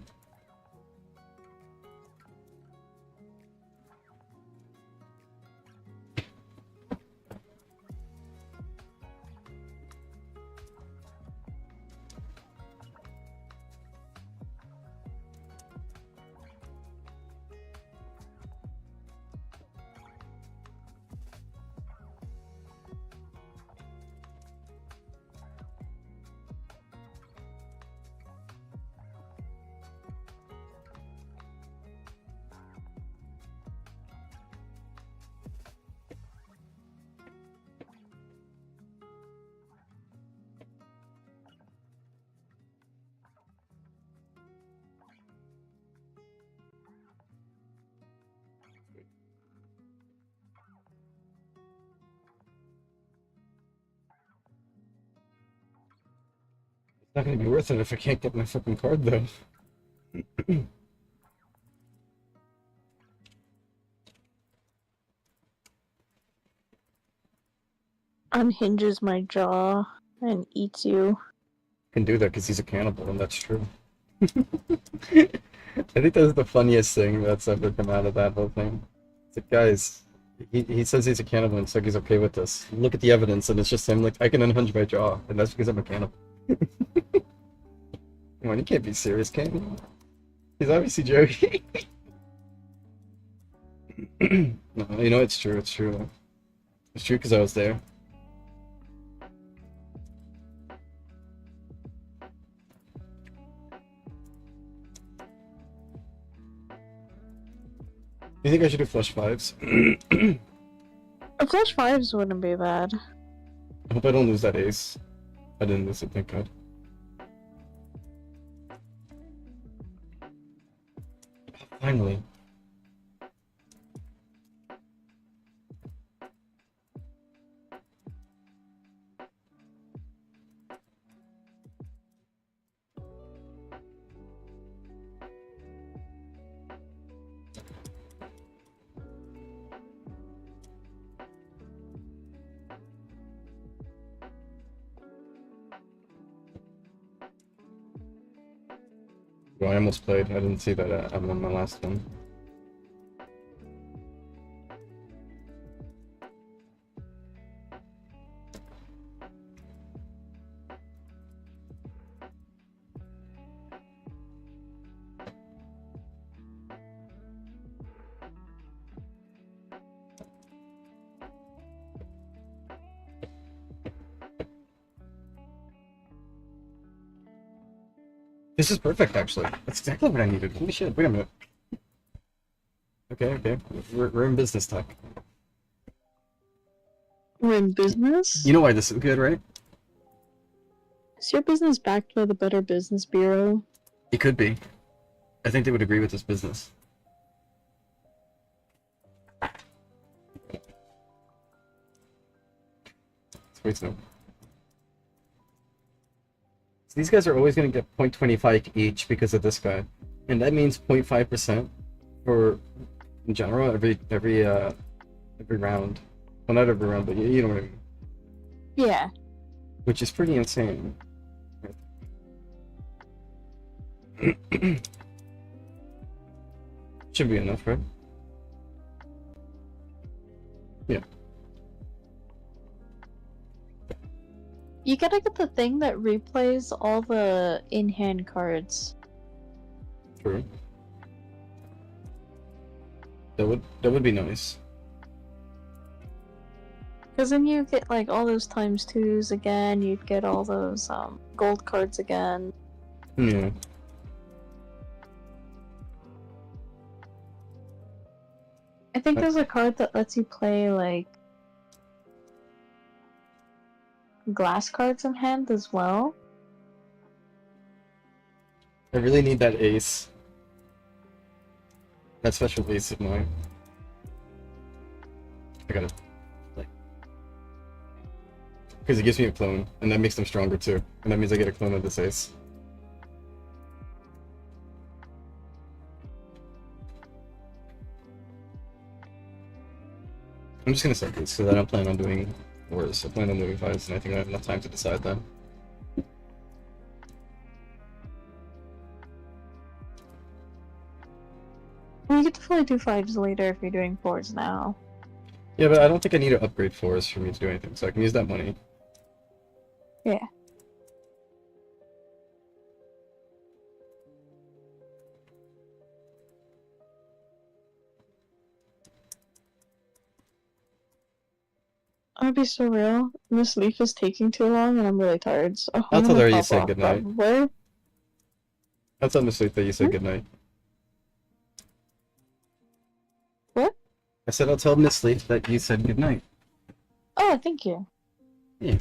[SPEAKER 1] It's not gonna be worth it if I can't get my fucking card though.
[SPEAKER 2] Unhinges my jaw and eats you.
[SPEAKER 1] Can do that because he's a cannibal, and that's true. I think that's the funniest thing that's ever come out of that whole thing. It's like, guys, he says he's a cannibal and Suggys okay with this. Look at the evidence, and it's just him like, I can unhinge my jaw, and that's because I'm a cannibal. Come on, you can't be serious, can you? He's obviously joking. No, you know, it's true, it's true. It's true because I was there. You think I should do flush fives? I
[SPEAKER 2] A flush fives wouldn't be bad.
[SPEAKER 1] hope I don't lose that ace. I didn't lose it, thank God. Finally. Well, I almost played. I didn't see that I won my last one. This is perfect, actually. That's exactly what I needed. Holy shit, wait a minute. Okay, okay. We're in business talk.
[SPEAKER 2] We're in business?
[SPEAKER 1] You know why this is good, right?
[SPEAKER 2] Is your business backed by the Better Business Bureau?
[SPEAKER 1] It could be. I think they would agree with this business. Wait, no. So these guys are always going to get 0.25 each because of this guy. And that means 0.5% for, in general, every round. Well, not every round, but you know what I mean.
[SPEAKER 2] Yeah.
[SPEAKER 1] Which is pretty insane. Should be enough, right? Yeah.
[SPEAKER 2] You gotta get the thing that replays all the in-hand cards.
[SPEAKER 1] True. That would be nice.
[SPEAKER 2] Because then you get like all those times twos again, you'd get all those gold cards again.
[SPEAKER 1] Yeah.
[SPEAKER 2] I think there's a card that lets you play like glass cards in hand as well.
[SPEAKER 1] I really need that ace. That special ace of mine. I gotta, like, because it gives me a clone, and that makes them stronger too. And that means I get a clone of this ace. I'm just gonna set these because I don't plan on doing wars. I plan on doing fives, and I think I have enough time to decide that.
[SPEAKER 2] You could definitely do fives later if you're doing fours now.
[SPEAKER 1] Yeah, but I don't think I need to upgrade fours for me to do anything, so I can use that money.
[SPEAKER 2] Yeah. I'll be so real. This leaf is taking too long and I'm really tired, so
[SPEAKER 1] I'll
[SPEAKER 2] I'm
[SPEAKER 1] tell
[SPEAKER 2] gonna
[SPEAKER 1] her you
[SPEAKER 2] pop
[SPEAKER 1] said
[SPEAKER 2] off
[SPEAKER 1] goodnight.
[SPEAKER 2] probably.
[SPEAKER 1] I'll tell Miss Leaf that you said goodnight.
[SPEAKER 2] What?
[SPEAKER 1] I said I'll tell Miss Leaf that you said goodnight.
[SPEAKER 2] Oh, thank you.
[SPEAKER 1] Yeah.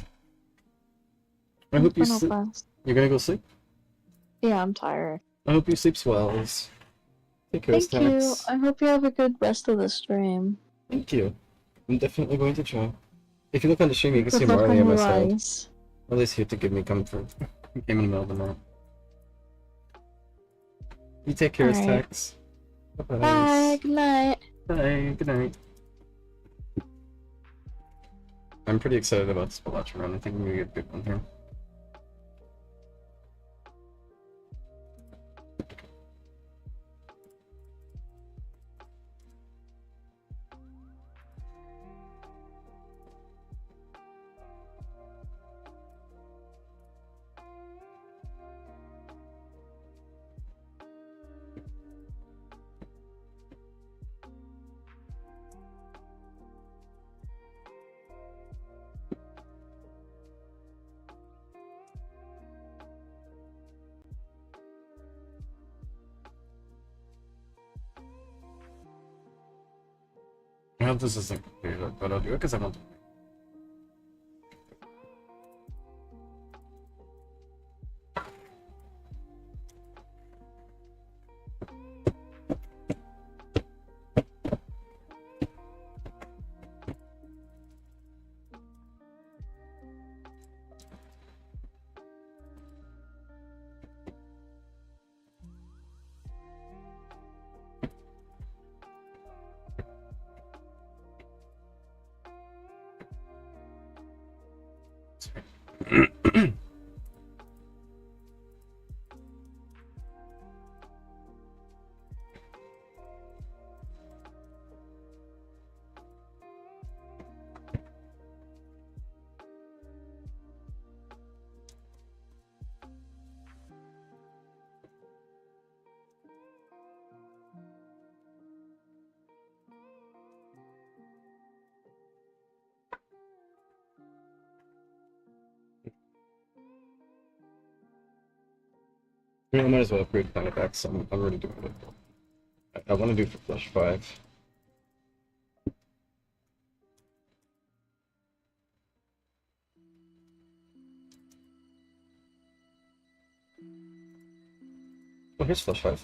[SPEAKER 1] I hope you
[SPEAKER 2] Final
[SPEAKER 1] sleep.
[SPEAKER 2] class.
[SPEAKER 1] You're gonna go sleep?
[SPEAKER 2] Yeah, I'm tired.
[SPEAKER 1] I hope you sleep swells. Take care,
[SPEAKER 2] Thank you.
[SPEAKER 1] Stacks.
[SPEAKER 2] I hope you have a good rest of the stream.
[SPEAKER 1] Thank you. I'm definitely going to try. If you look on the stream, you can see
[SPEAKER 2] Good luck
[SPEAKER 1] Marley
[SPEAKER 2] on
[SPEAKER 1] on my
[SPEAKER 2] your
[SPEAKER 1] side.
[SPEAKER 2] eyes.
[SPEAKER 1] Marley's here to give me comfort. He came in the middle of the night. You take care,
[SPEAKER 2] Alright.
[SPEAKER 1] Stacks. Bye-bye.
[SPEAKER 2] Bye. Good night.
[SPEAKER 1] Bye. Good night. I'm pretty excited about this Balacha run. I think we're gonna get a good one here. I hope this isn't confusing, but I'll do it because I want to. I might as well upgrade Planet X. I'm already doing it. I want to do for Flush 5. Oh, here's Flush 5.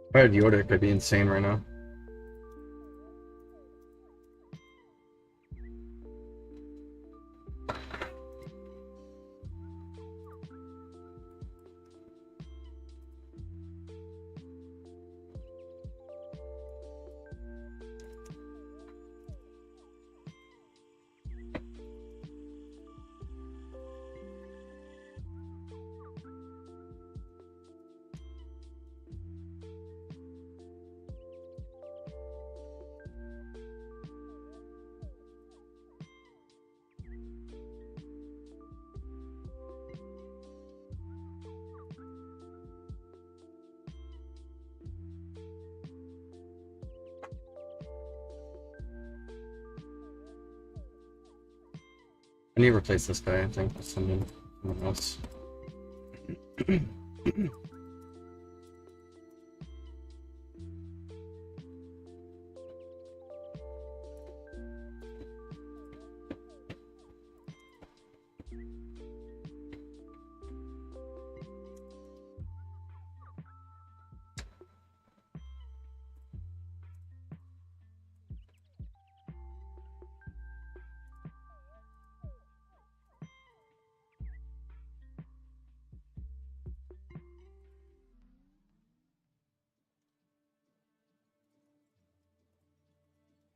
[SPEAKER 1] If I had Yoda, I'd be insane right now. I need to replace this guy, I think, with someone else.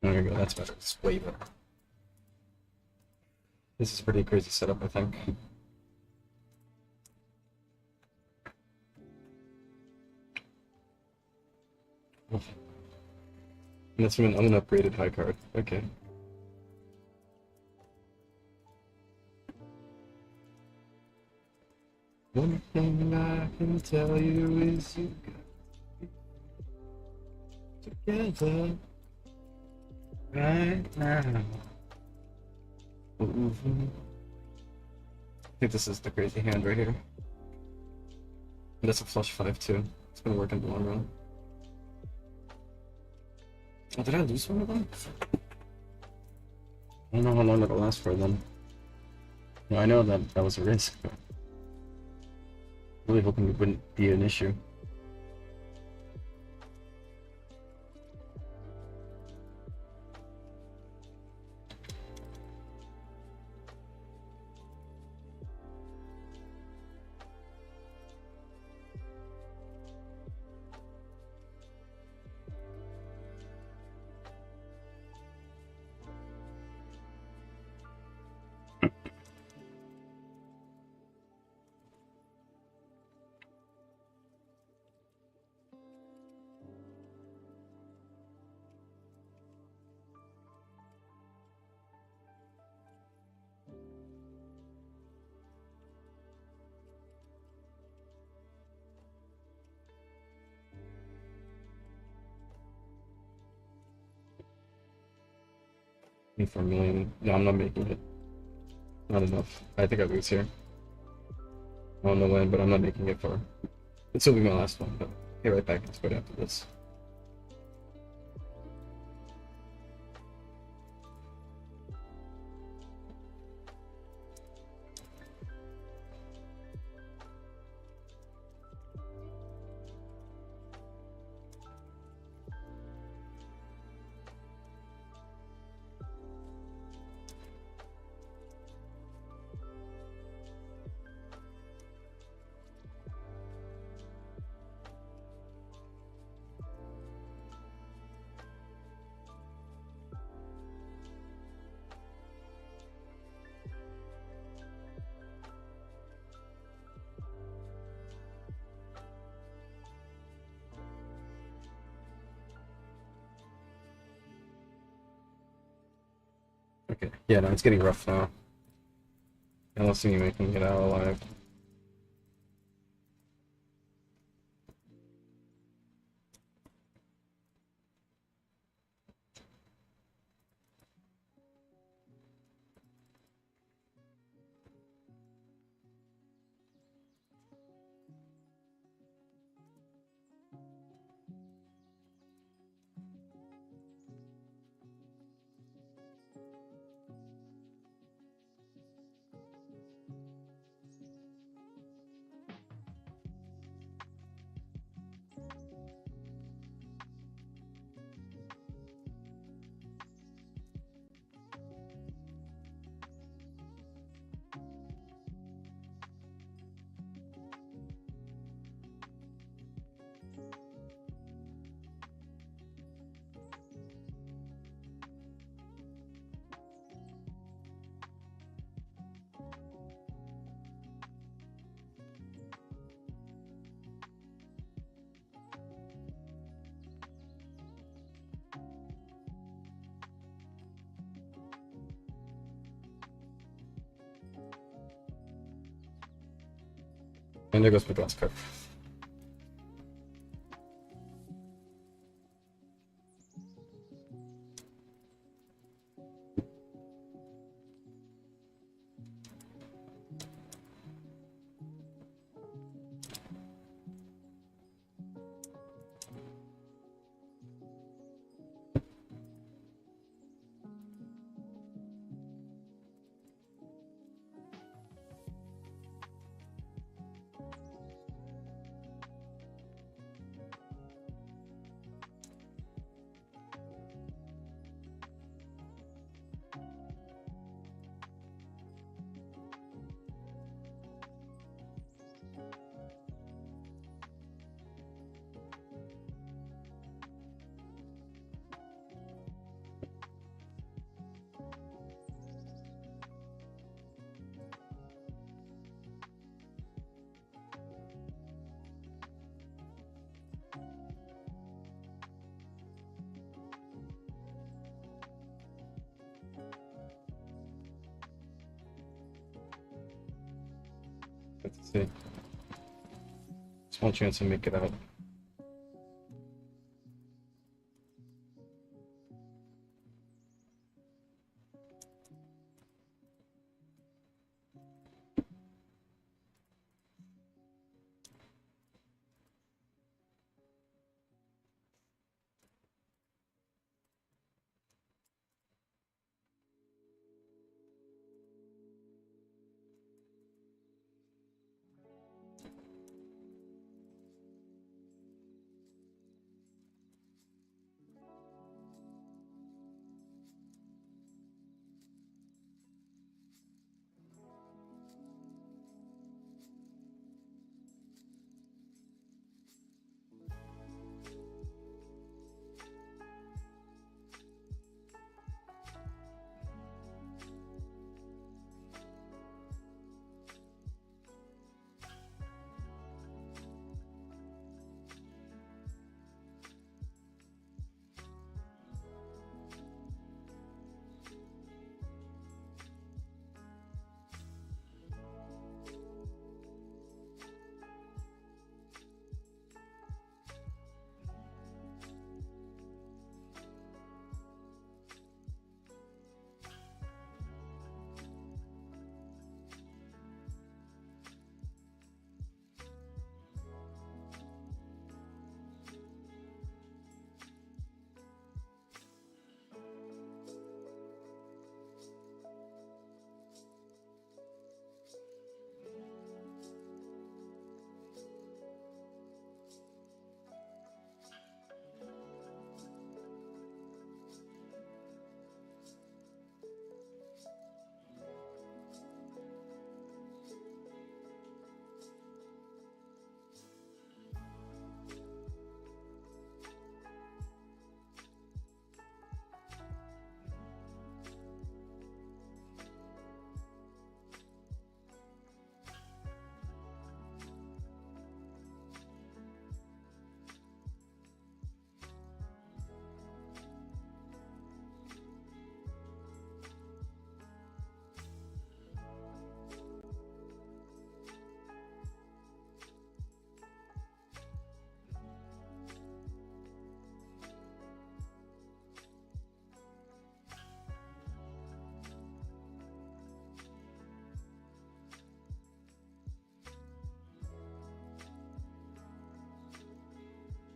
[SPEAKER 1] There we go, that's better. It's way better. This is pretty crazy setup, I think. And that's from an unupgraded high card. Okay. One thing I can tell you is you got together right now. I think this is the crazy hand right here. And that's a flush 5 too. It's gonna work in the long run. Oh, did I lose one of them? I don't know how long that'll last for then. No, I know that that was a risk, but really hoping it wouldn't be an issue. 24 million. No, I'm not making it. Not enough. I think I lose here. I don't know when, but I'm not making it for. This will be my last one, but get right back into it after this. Okay. Yeah, no, it's getting rough now. I don't see me making it out alive. And there goes my glass cup. Let's see. Small chance to make it out.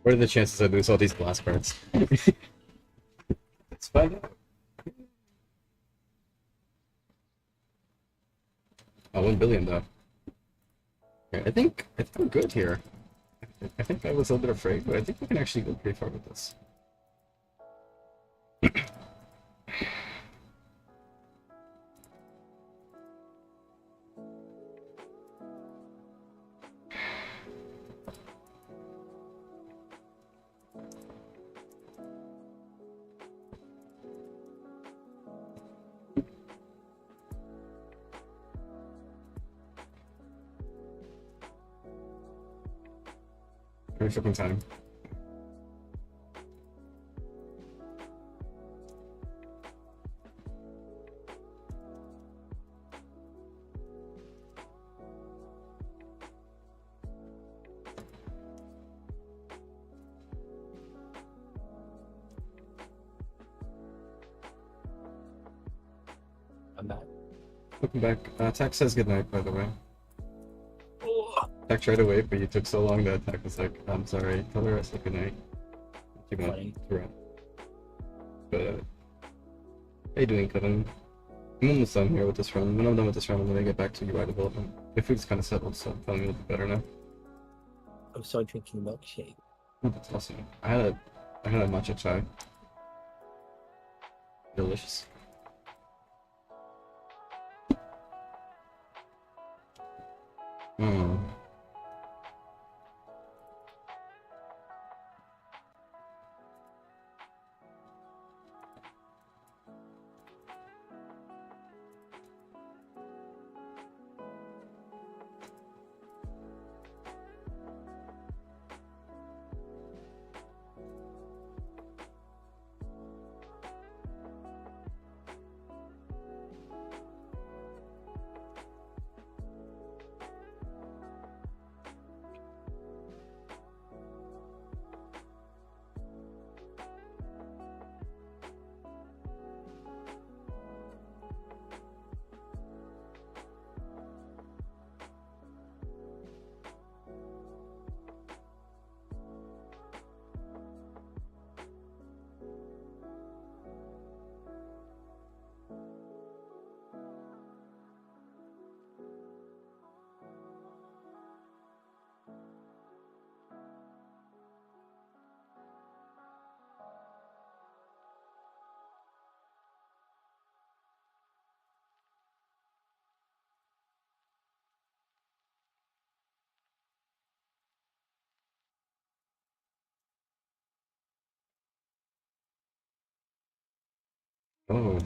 [SPEAKER 1] What are the chances I lose all these glass cards? Let's find out. Oh, 1 billion though. Okay, I think I'm good here. I think I was a little bit afraid, but I think we can actually go pretty far with this. Every fucking time.
[SPEAKER 3] I'm back.
[SPEAKER 1] Welcome back. Tech says goodnight, by the way. Tech tried to wait, but you took so long that Tech was like, I'm sorry, tell her I said goodnight. Keep on
[SPEAKER 3] Funny.
[SPEAKER 1] to run. But, how you doing, Kevin? I'm almost done here with this run. When I'm done with this run, I'm gonna get back to UI development. My food's kind of settled, so I'm feeling a little bit better now.
[SPEAKER 3] I'm still drinking milkshake.
[SPEAKER 1] Oh, that's awesome. I had a matcha chai. Delicious. Hmm. Oh.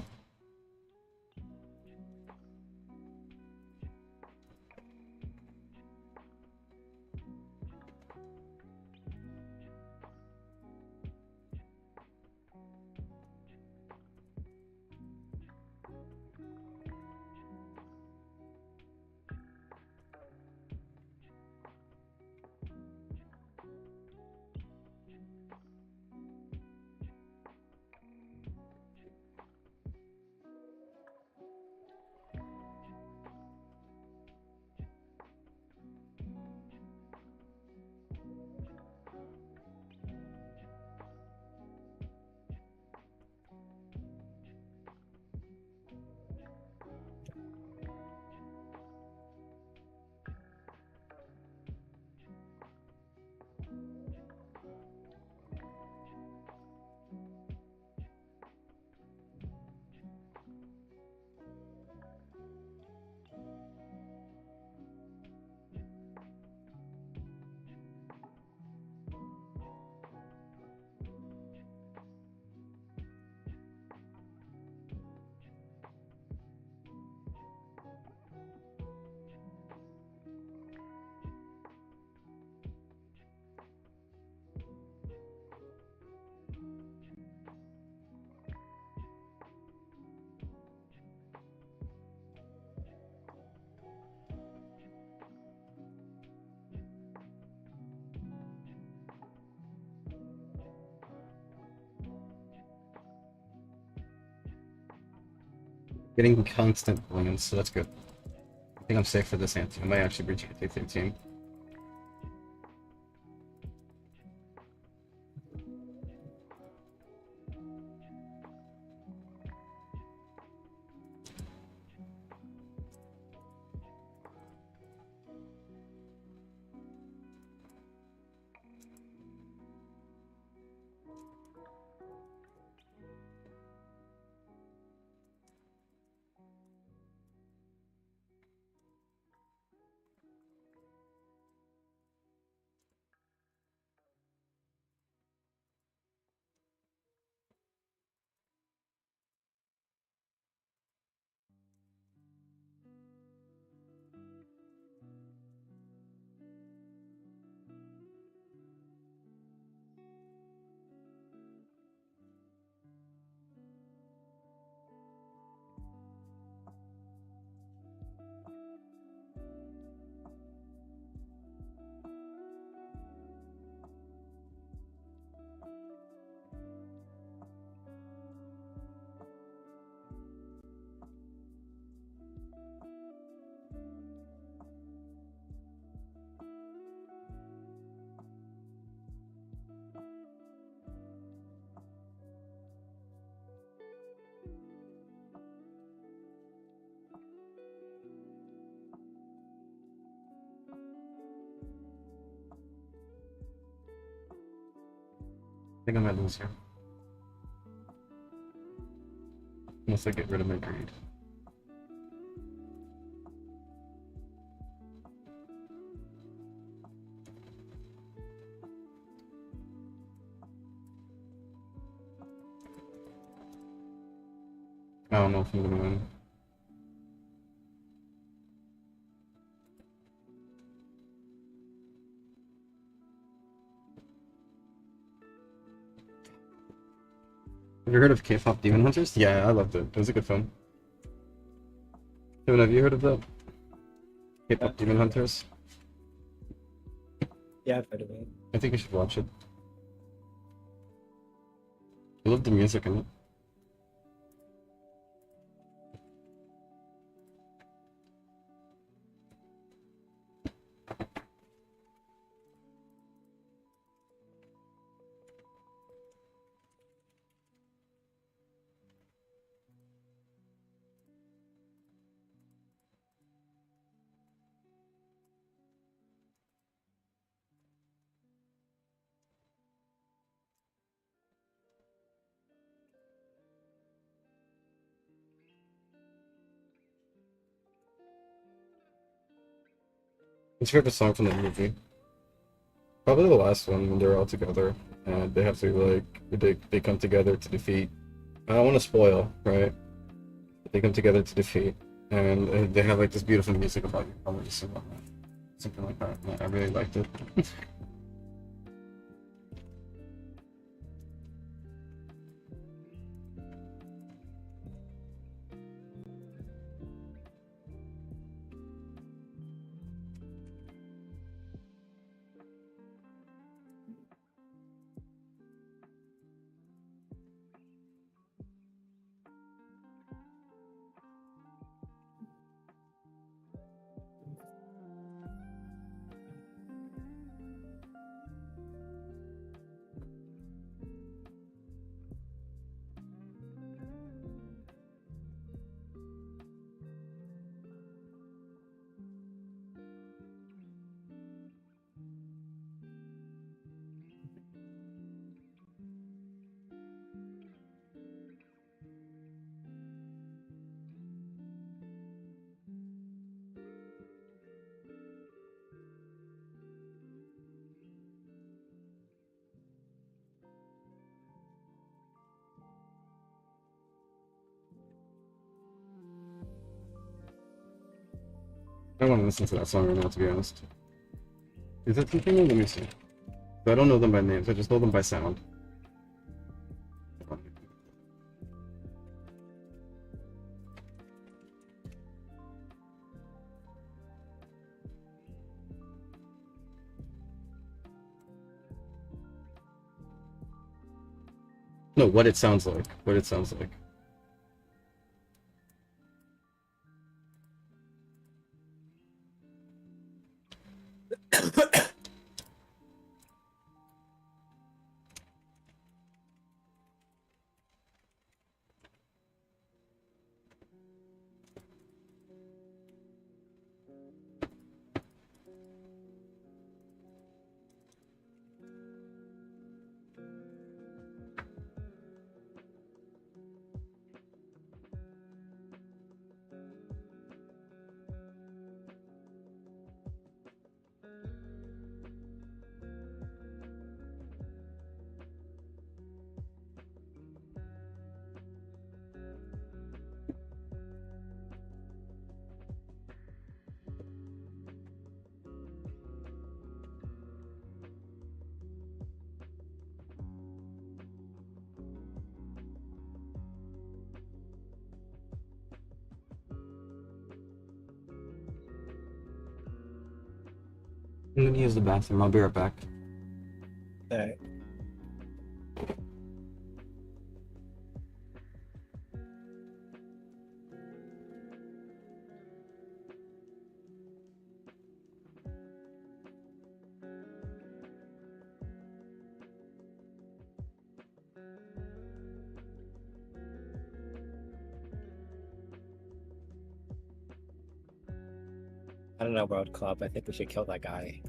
[SPEAKER 1] Getting constant balloons, so that's good. I think I'm safe for this ante. I might actually breach a 13. think I might lose here. Unless I get rid of my greed. I don't know if I'm gonna win. Have you heard of K-pop Demon Hunters? Yeah, I loved it. It was a good film. Kevin, have you heard of that? K-pop Demon Hunters?
[SPEAKER 3] Yeah, I've heard of it.
[SPEAKER 1] I think you should watch it. I love the music in it. What's your favorite song from the movie? Probably the last one when they're all together and they have to they come together to defeat. I don't want to spoil, right? They come together to defeat, and they have like this beautiful music about you. Probably something like that. Yeah, I really liked it. I want to listen to that song right now, to be honest. Is that something? Let me see. I don't know them by names. I just know them by sound. No, what it sounds like. What it sounds like. I'm gonna use the bathroom. I'll be right back.
[SPEAKER 3] Alright. I don't know, World Club. I think we should kill that guy.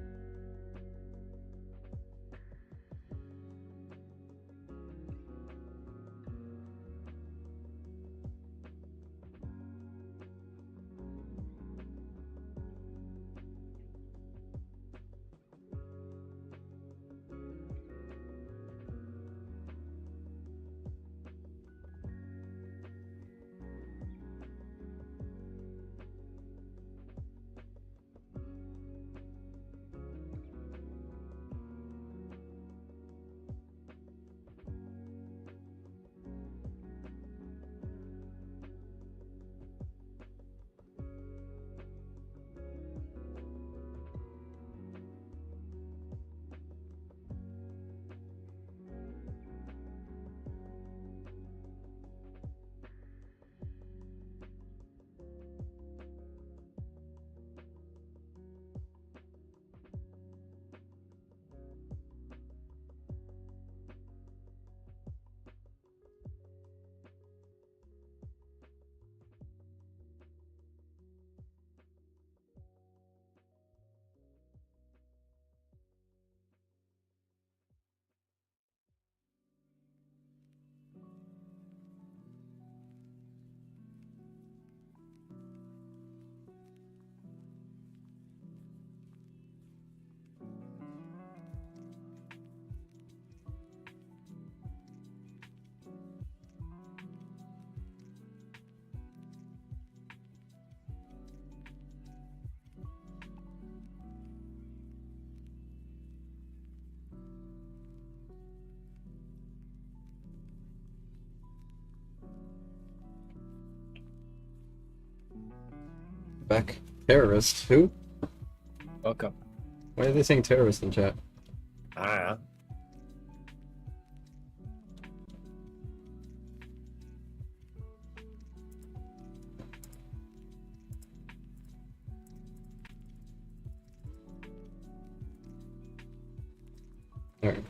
[SPEAKER 1] Back. Terrorist? Who?
[SPEAKER 3] Welcome.
[SPEAKER 1] Why are they saying terrorist in chat?
[SPEAKER 3] I don't know.
[SPEAKER 1] Alright.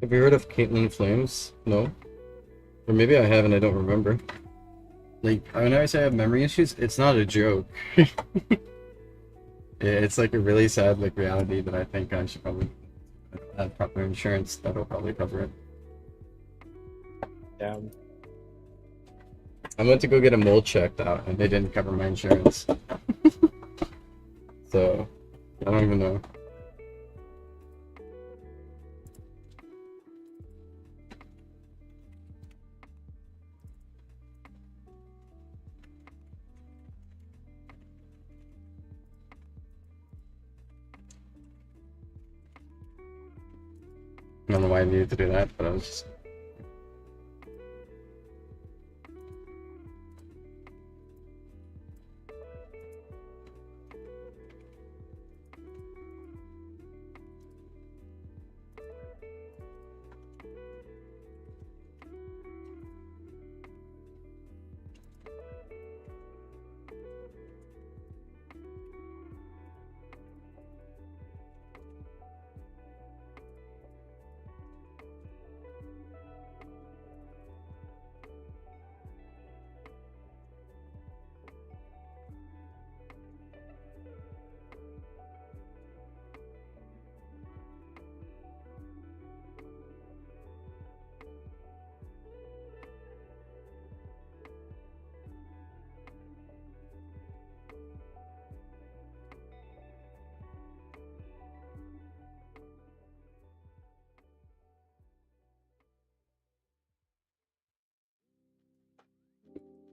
[SPEAKER 1] Have you heard of Caitlyn Flames? No? Or maybe I have and I don't remember. Like, whenever I say I have memory issues, it's not a joke. Yeah, it's like a really sad like reality that I think I should probably have proper insurance that'll probably cover it.
[SPEAKER 3] Damn.
[SPEAKER 1] I went to go get a mole checked out and they didn't cover my insurance. So, I don't even know. I don't know why I needed to do that, but I was just...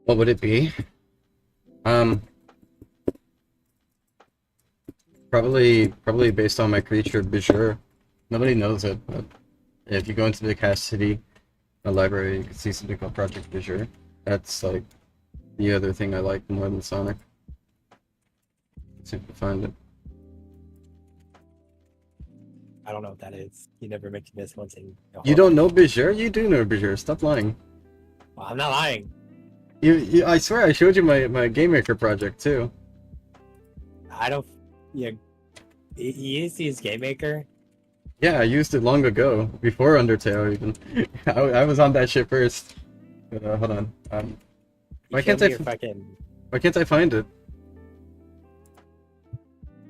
[SPEAKER 1] What would it be? Probably based on my creature, Bijur. Nobody knows it, but if you go into the Cache City library, you can see something called Project Bijur. That's like the other thing I like more than Sonic. See if I can find it.
[SPEAKER 3] I don't know what that is. You never mentioned this once in your
[SPEAKER 1] You
[SPEAKER 3] whole
[SPEAKER 1] don't
[SPEAKER 3] life.
[SPEAKER 1] know Bijur? You do know Bijur. Stop lying.
[SPEAKER 3] Well, I'm not lying.
[SPEAKER 1] I swear I showed you my Game Maker project too.
[SPEAKER 3] I don't. Yeah. You used to use Game Maker?
[SPEAKER 1] Yeah, I used it long ago, before Undertale even. I was on that shit first. But, hold on. Why
[SPEAKER 3] You
[SPEAKER 1] can't
[SPEAKER 3] showed
[SPEAKER 1] I
[SPEAKER 3] me your fucking.
[SPEAKER 1] Why can't I find it?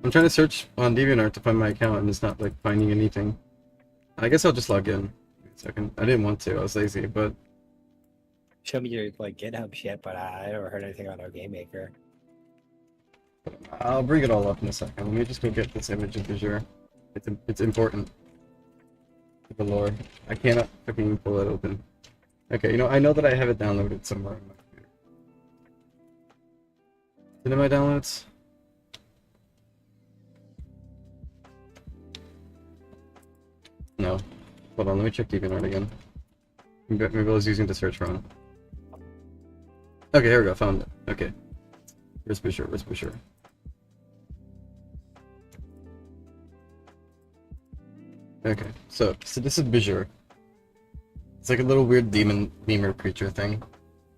[SPEAKER 1] I'm trying to search on DeviantArt to find my account and it's not like finding anything. I guess I'll just log in. Wait a second. I didn't want to, I was lazy, but
[SPEAKER 3] Show me your like GitHub shit, but I never heard anything about no Game Maker.
[SPEAKER 1] I'll bring it all up in a second. Let me just go get this image of Bijur. It's important to the lore. I cannot fucking pull it open. Okay, you know, I know that I have it downloaded somewhere on my computer. Is it in my downloads? No. Hold on, let me check DeviantArt again. Maybe I was using the search wrong. Okay, here we go, found it. Okay. Where's Bijur? Where's Bijur? Okay, so this is Bijur. It's like a little weird lemur creature thing,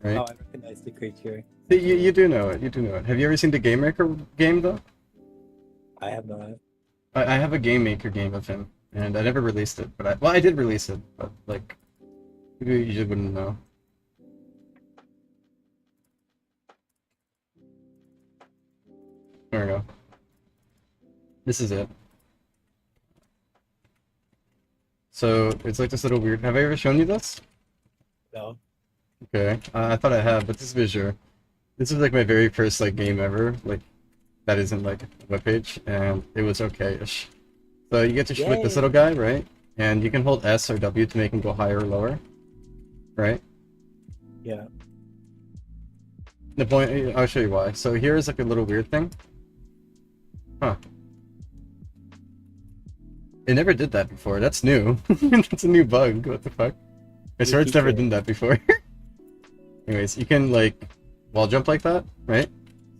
[SPEAKER 1] right?
[SPEAKER 3] Oh, I recognize the creature.
[SPEAKER 1] You do know it. You do know it. Have you ever seen the Game Maker game though?
[SPEAKER 3] I have not.
[SPEAKER 1] I have a game maker game of him, and I never released it, but well, I did release it, but like, you usually wouldn't know. There we go. This is it. So it's like this little weird. Have I ever shown you this?
[SPEAKER 3] No.
[SPEAKER 1] Okay, I thought I have, but this is Visual. This was like my very first like game ever, like that isn't like a webpage, and it was okay-ish. So you get to shoot this
[SPEAKER 3] Yay.
[SPEAKER 1] little guy, right? And you can hold S or W to make him go higher or lower, right?
[SPEAKER 3] Yeah.
[SPEAKER 1] The point, I'll show you why. So here is like a little weird thing. Huh. It never did that before. That's new. That's a new bug. What the fuck? I swear it's never done that before. Anyways, you can like wall jump like that, right?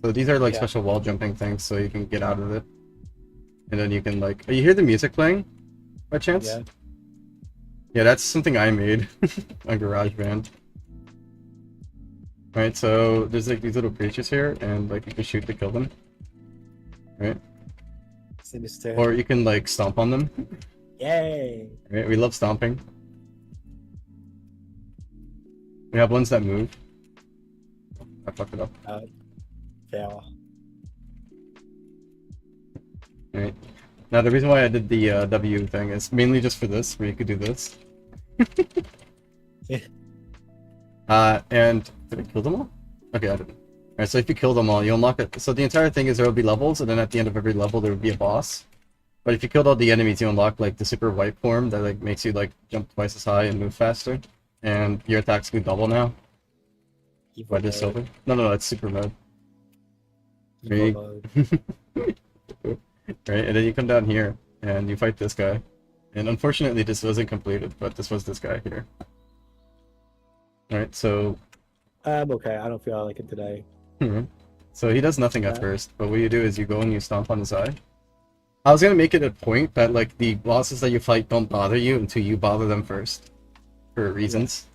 [SPEAKER 1] So these are like
[SPEAKER 3] Yeah.
[SPEAKER 1] special wall jumping things, so you can get out of it. And then you can like, you hear the music playing by chance?
[SPEAKER 3] Yeah.
[SPEAKER 1] Yeah, that's something I made on GarageBand. Right, so there's like these little creatures here, and like you can shoot to kill them. Right?
[SPEAKER 3] Sinister.
[SPEAKER 1] Or you can like stomp on them.
[SPEAKER 3] Yay.
[SPEAKER 1] Right? We love stomping. We have ones that move. I fucked it up.
[SPEAKER 3] Fail.
[SPEAKER 1] Right. Now the reason why I did the W thing is mainly just for this, where you could do this. And did I kill them all? Okay, I didn't. Alright, so if you kill them all, you unlock it. So the entire thing is there will be levels, and then at the end of every level there will be a boss. But if you killed all the enemies, you unlock like the super white form that like makes you like jump twice as high and move faster. And your attacks do double now.
[SPEAKER 3] Evil
[SPEAKER 1] By this
[SPEAKER 3] mode.
[SPEAKER 1] silver. No, it's super mode.
[SPEAKER 3] Evil
[SPEAKER 1] Right.
[SPEAKER 3] mode.
[SPEAKER 1] Right, and then you come down here and you fight this guy. And unfortunately this wasn't completed, but this was this guy here. Alright, so
[SPEAKER 3] I'm okay. I don't feel like it today.
[SPEAKER 1] so he does nothing at
[SPEAKER 3] Yeah.
[SPEAKER 1] first, but what you do is you go and you stomp on his eye. I was gonna make it a point that like the bosses that you fight don't bother you until you bother them first. For reasons.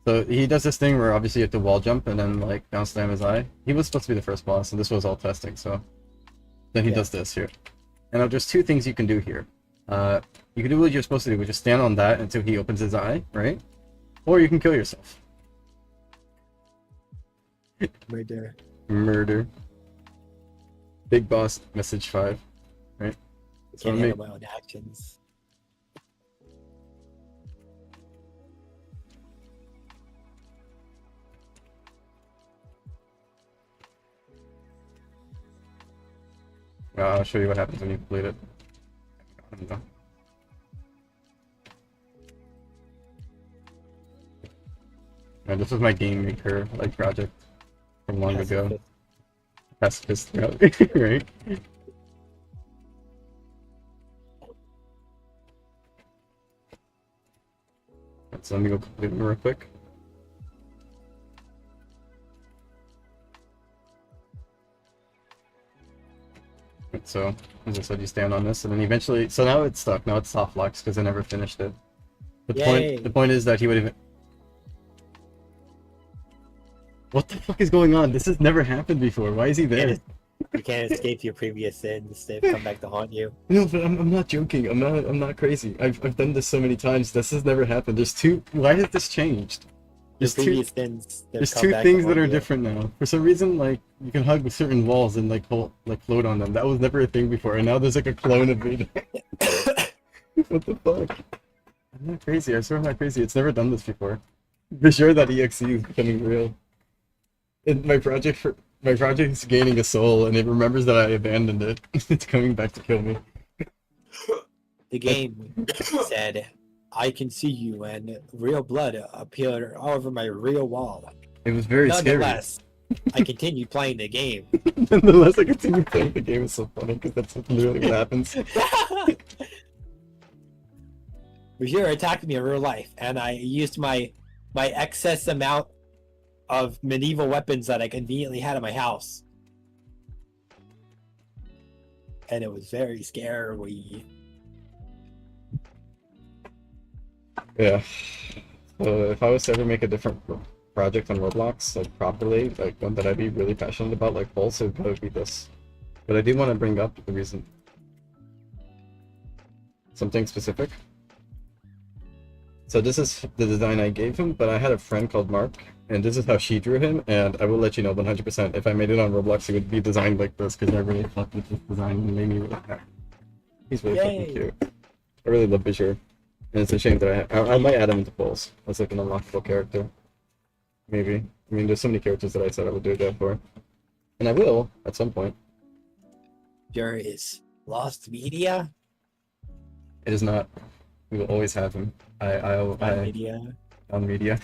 [SPEAKER 1] So he does this thing where obviously you have to wall jump and then like down slam his eye. He was supposed to be the first boss, and this was all testing, so then he
[SPEAKER 3] Yeah.
[SPEAKER 1] does this here. And now there's two things you can do here. You can do what you're supposed to do, which is stand on that until he opens his eye, right? Or you can kill yourself.
[SPEAKER 3] Right there.
[SPEAKER 1] Murder. Big boss message 5.
[SPEAKER 3] I
[SPEAKER 1] So
[SPEAKER 3] can't
[SPEAKER 1] me-
[SPEAKER 3] handle my own actions.
[SPEAKER 1] I'll show you what happens when you complete it. I don't know. And this was my game maker like project from long ago. Pacifist route, right? So let me go complete them real quick. So, as I said, you stand on this, and then eventually, so now it's stuck. Now it's soft locks because I never finished it. But
[SPEAKER 3] Yay.
[SPEAKER 1] the point is that he would even. What the fuck is going on? This has never happened before. Why is he there?
[SPEAKER 3] You can't escape your previous sins. They've come back to haunt you.
[SPEAKER 1] No, but I'm not joking. I'm not crazy. I've done this so many times. This has never happened. There's two. Why has this changed?
[SPEAKER 3] Your
[SPEAKER 1] There's two.
[SPEAKER 3] previous sins. they've
[SPEAKER 1] There's
[SPEAKER 3] come
[SPEAKER 1] two
[SPEAKER 3] back
[SPEAKER 1] things
[SPEAKER 3] to
[SPEAKER 1] that are
[SPEAKER 3] haunt you.
[SPEAKER 1] different now. For some reason, like you can hug certain walls and like float on them. That was never a thing before, and now there's like a clone of me. What the fuck? I'm not crazy. I swear I'm not crazy. It's never done this before. Be sure that EXE is becoming real. And my project is gaining a soul, and it remembers that I abandoned it. It's coming back to kill me.
[SPEAKER 3] The game said, "I can see you," and real blood appeared all over my real wall.
[SPEAKER 1] It was very scary.
[SPEAKER 3] Nonetheless, I continued playing the game.
[SPEAKER 1] Nonetheless, I continue playing the game. Is so funny because that's literally what happens.
[SPEAKER 3] Bashir attacked me in real life, and I used my excess amount of medieval weapons that I conveniently had in my house. And it was very scary.
[SPEAKER 1] Yeah. So if I was to ever make a different project on Roblox, like properly, like one that I'd be really passionate about, like Pulse, it would probably be this. But I do want to bring up the reason. something specific. So this is the design I gave him, but I had a friend called Mark, and this is how she drew him, and I will let you know 100% if I made it on Roblox, it would be designed like this, because I really fucked with this design and made me really happy. He's really fucking
[SPEAKER 3] Yay.
[SPEAKER 1] cute. I really love Bishir. And it's a shame that I might add him into polls as like an unlockable character. Maybe. I mean, there's so many characters that I said I would do that for. And I will, at some point.
[SPEAKER 3] There is lost media.
[SPEAKER 1] It is not. We will always have him.
[SPEAKER 3] Media.
[SPEAKER 1] On media.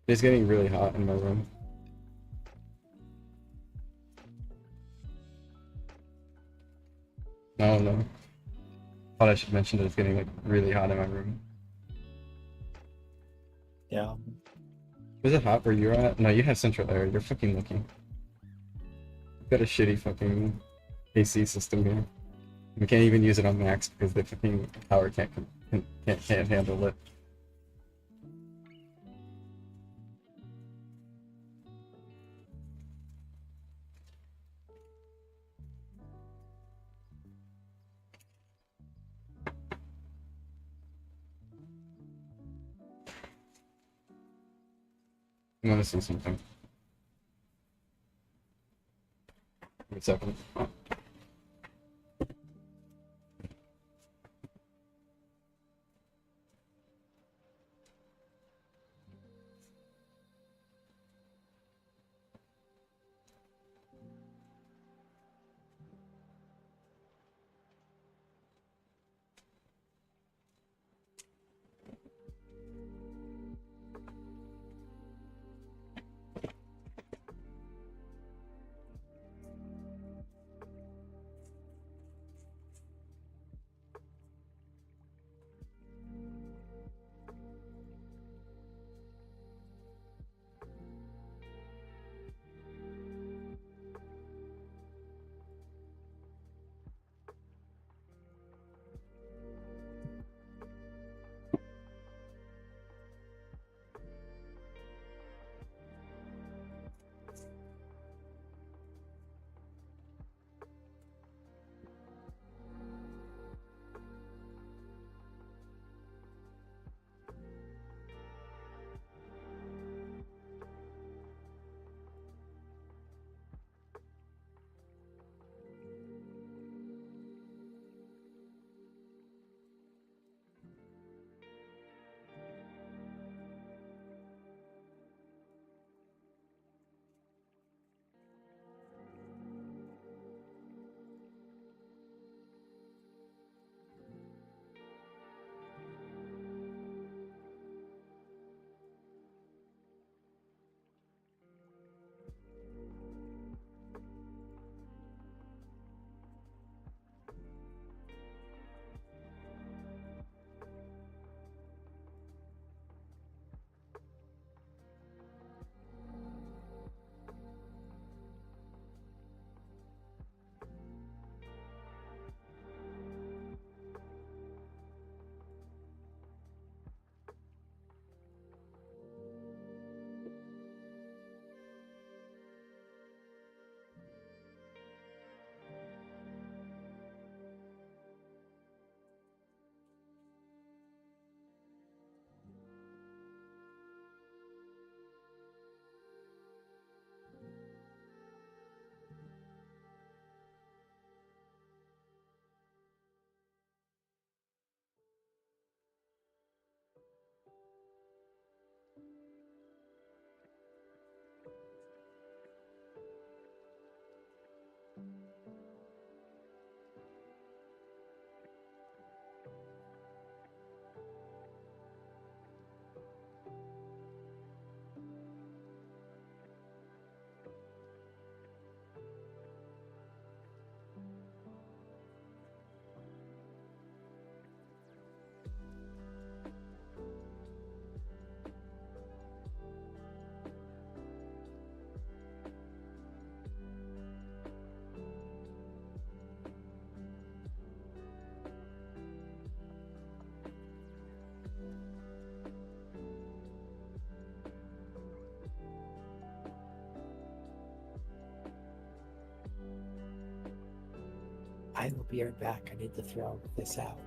[SPEAKER 1] It's getting really hot in my room. No, no. Thought I should mention that it's getting like really hot in my room.
[SPEAKER 3] Yeah.
[SPEAKER 1] Was it hot where you're at? No, you have central air. You're fucking lucky. You've got a shitty fucking AC system here. We can't even use it on max because the fucking power can't handle it. I want to see something. Give me a second.
[SPEAKER 3] I will be right back. I need to throw this out.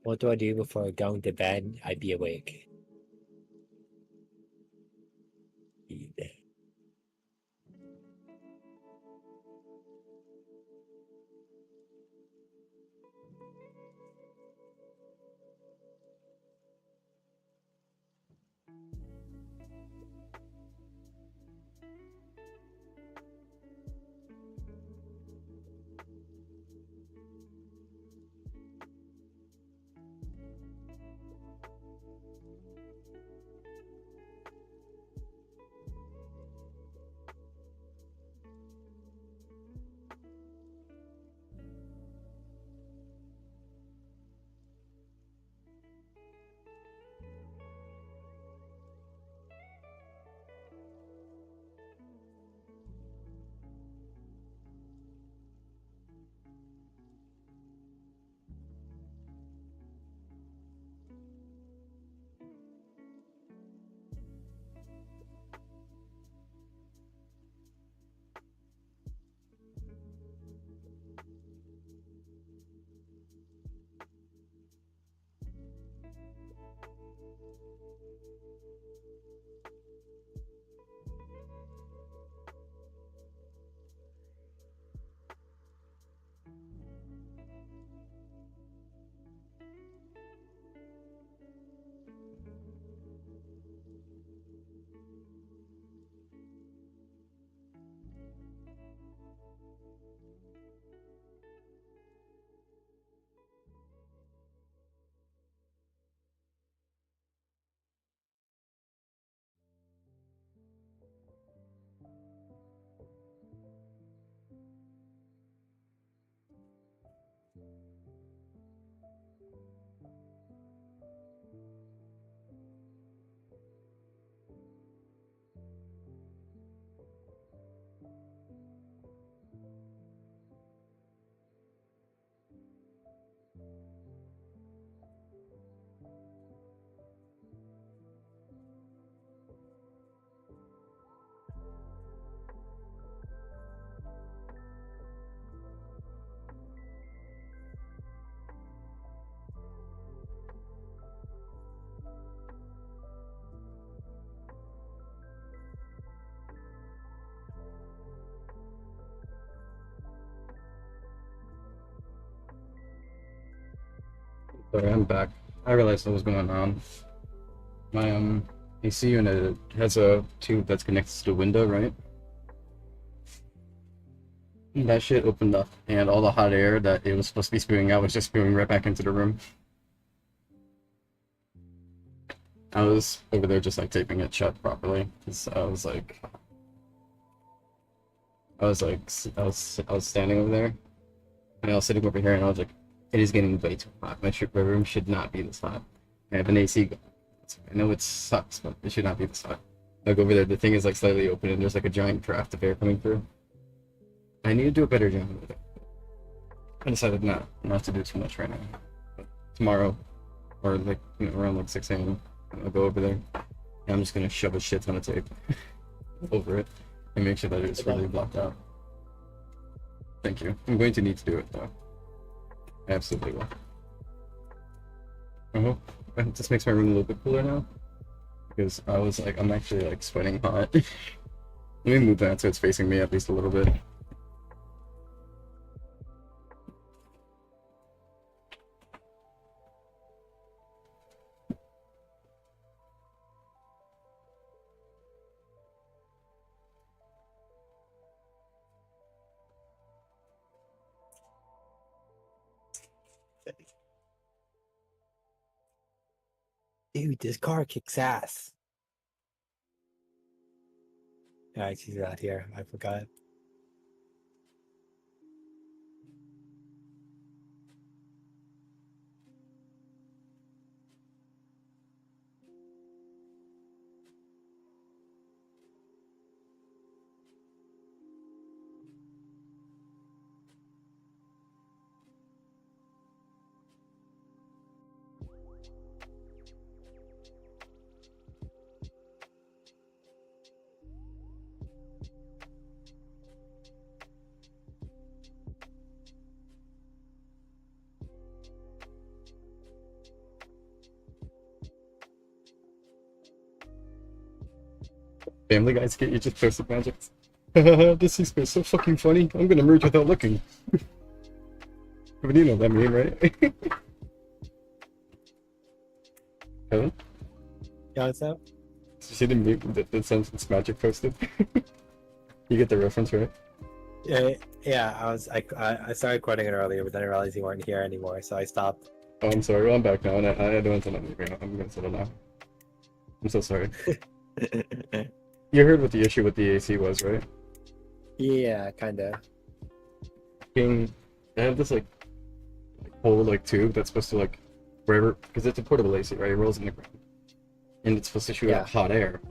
[SPEAKER 3] What do I do before going to bed? I'd be awake.
[SPEAKER 1] Sorry, I'm back. I realized what was going on. My AC unit has a tube that's connected to the window, right? And that shit opened up, and all the hot air that it was supposed to be spewing out was just spewing right back into the room. I was over there just like taping it shut properly, because I was standing over there, and I was sitting over here, and I was like, it is getting way too hot. My room should not be this hot. I have an AC. I know it sucks, but it should not be this hot. Like over there, the thing is like slightly open, and there's like a giant draft of air coming through. I need to do a better job with it. I decided not to do too much right now. tomorrow, or like around like 6 a.m. I'll go over there. And I'm just gonna shove a shit ton of tape over it and make sure that it's really blocked out. Thank you. I'm going to need to do it though. I absolutely will. I hope this makes my room a little bit cooler now, because I was like, I'm actually like sweating hot. Let me move that so it's facing me at least a little bit.
[SPEAKER 3] Dude, this car kicks ass. Alright, she's out here. I forgot.
[SPEAKER 1] Family Guy skit you just posted, Magic. This is so fucking funny. I'm gonna merge without looking. But you know that meme, right? Kevin?
[SPEAKER 3] Yeah, what's up?
[SPEAKER 1] Did you see the meme that the sentence Magic posted? You get the reference, right?
[SPEAKER 3] Yeah, I started recording it earlier, but then I realized you weren't here anymore, so I stopped.
[SPEAKER 1] Oh, I'm sorry. Well, I'm back now, and I don't want to know. I'm gonna settle now. I'm so sorry. You heard what the issue with the AC was, right?
[SPEAKER 3] Yeah, kinda.
[SPEAKER 1] They have this like whole like tube that's supposed to like wherever, because it's a portable AC, right? It rolls in the ground, and it's supposed to shoot out hot air.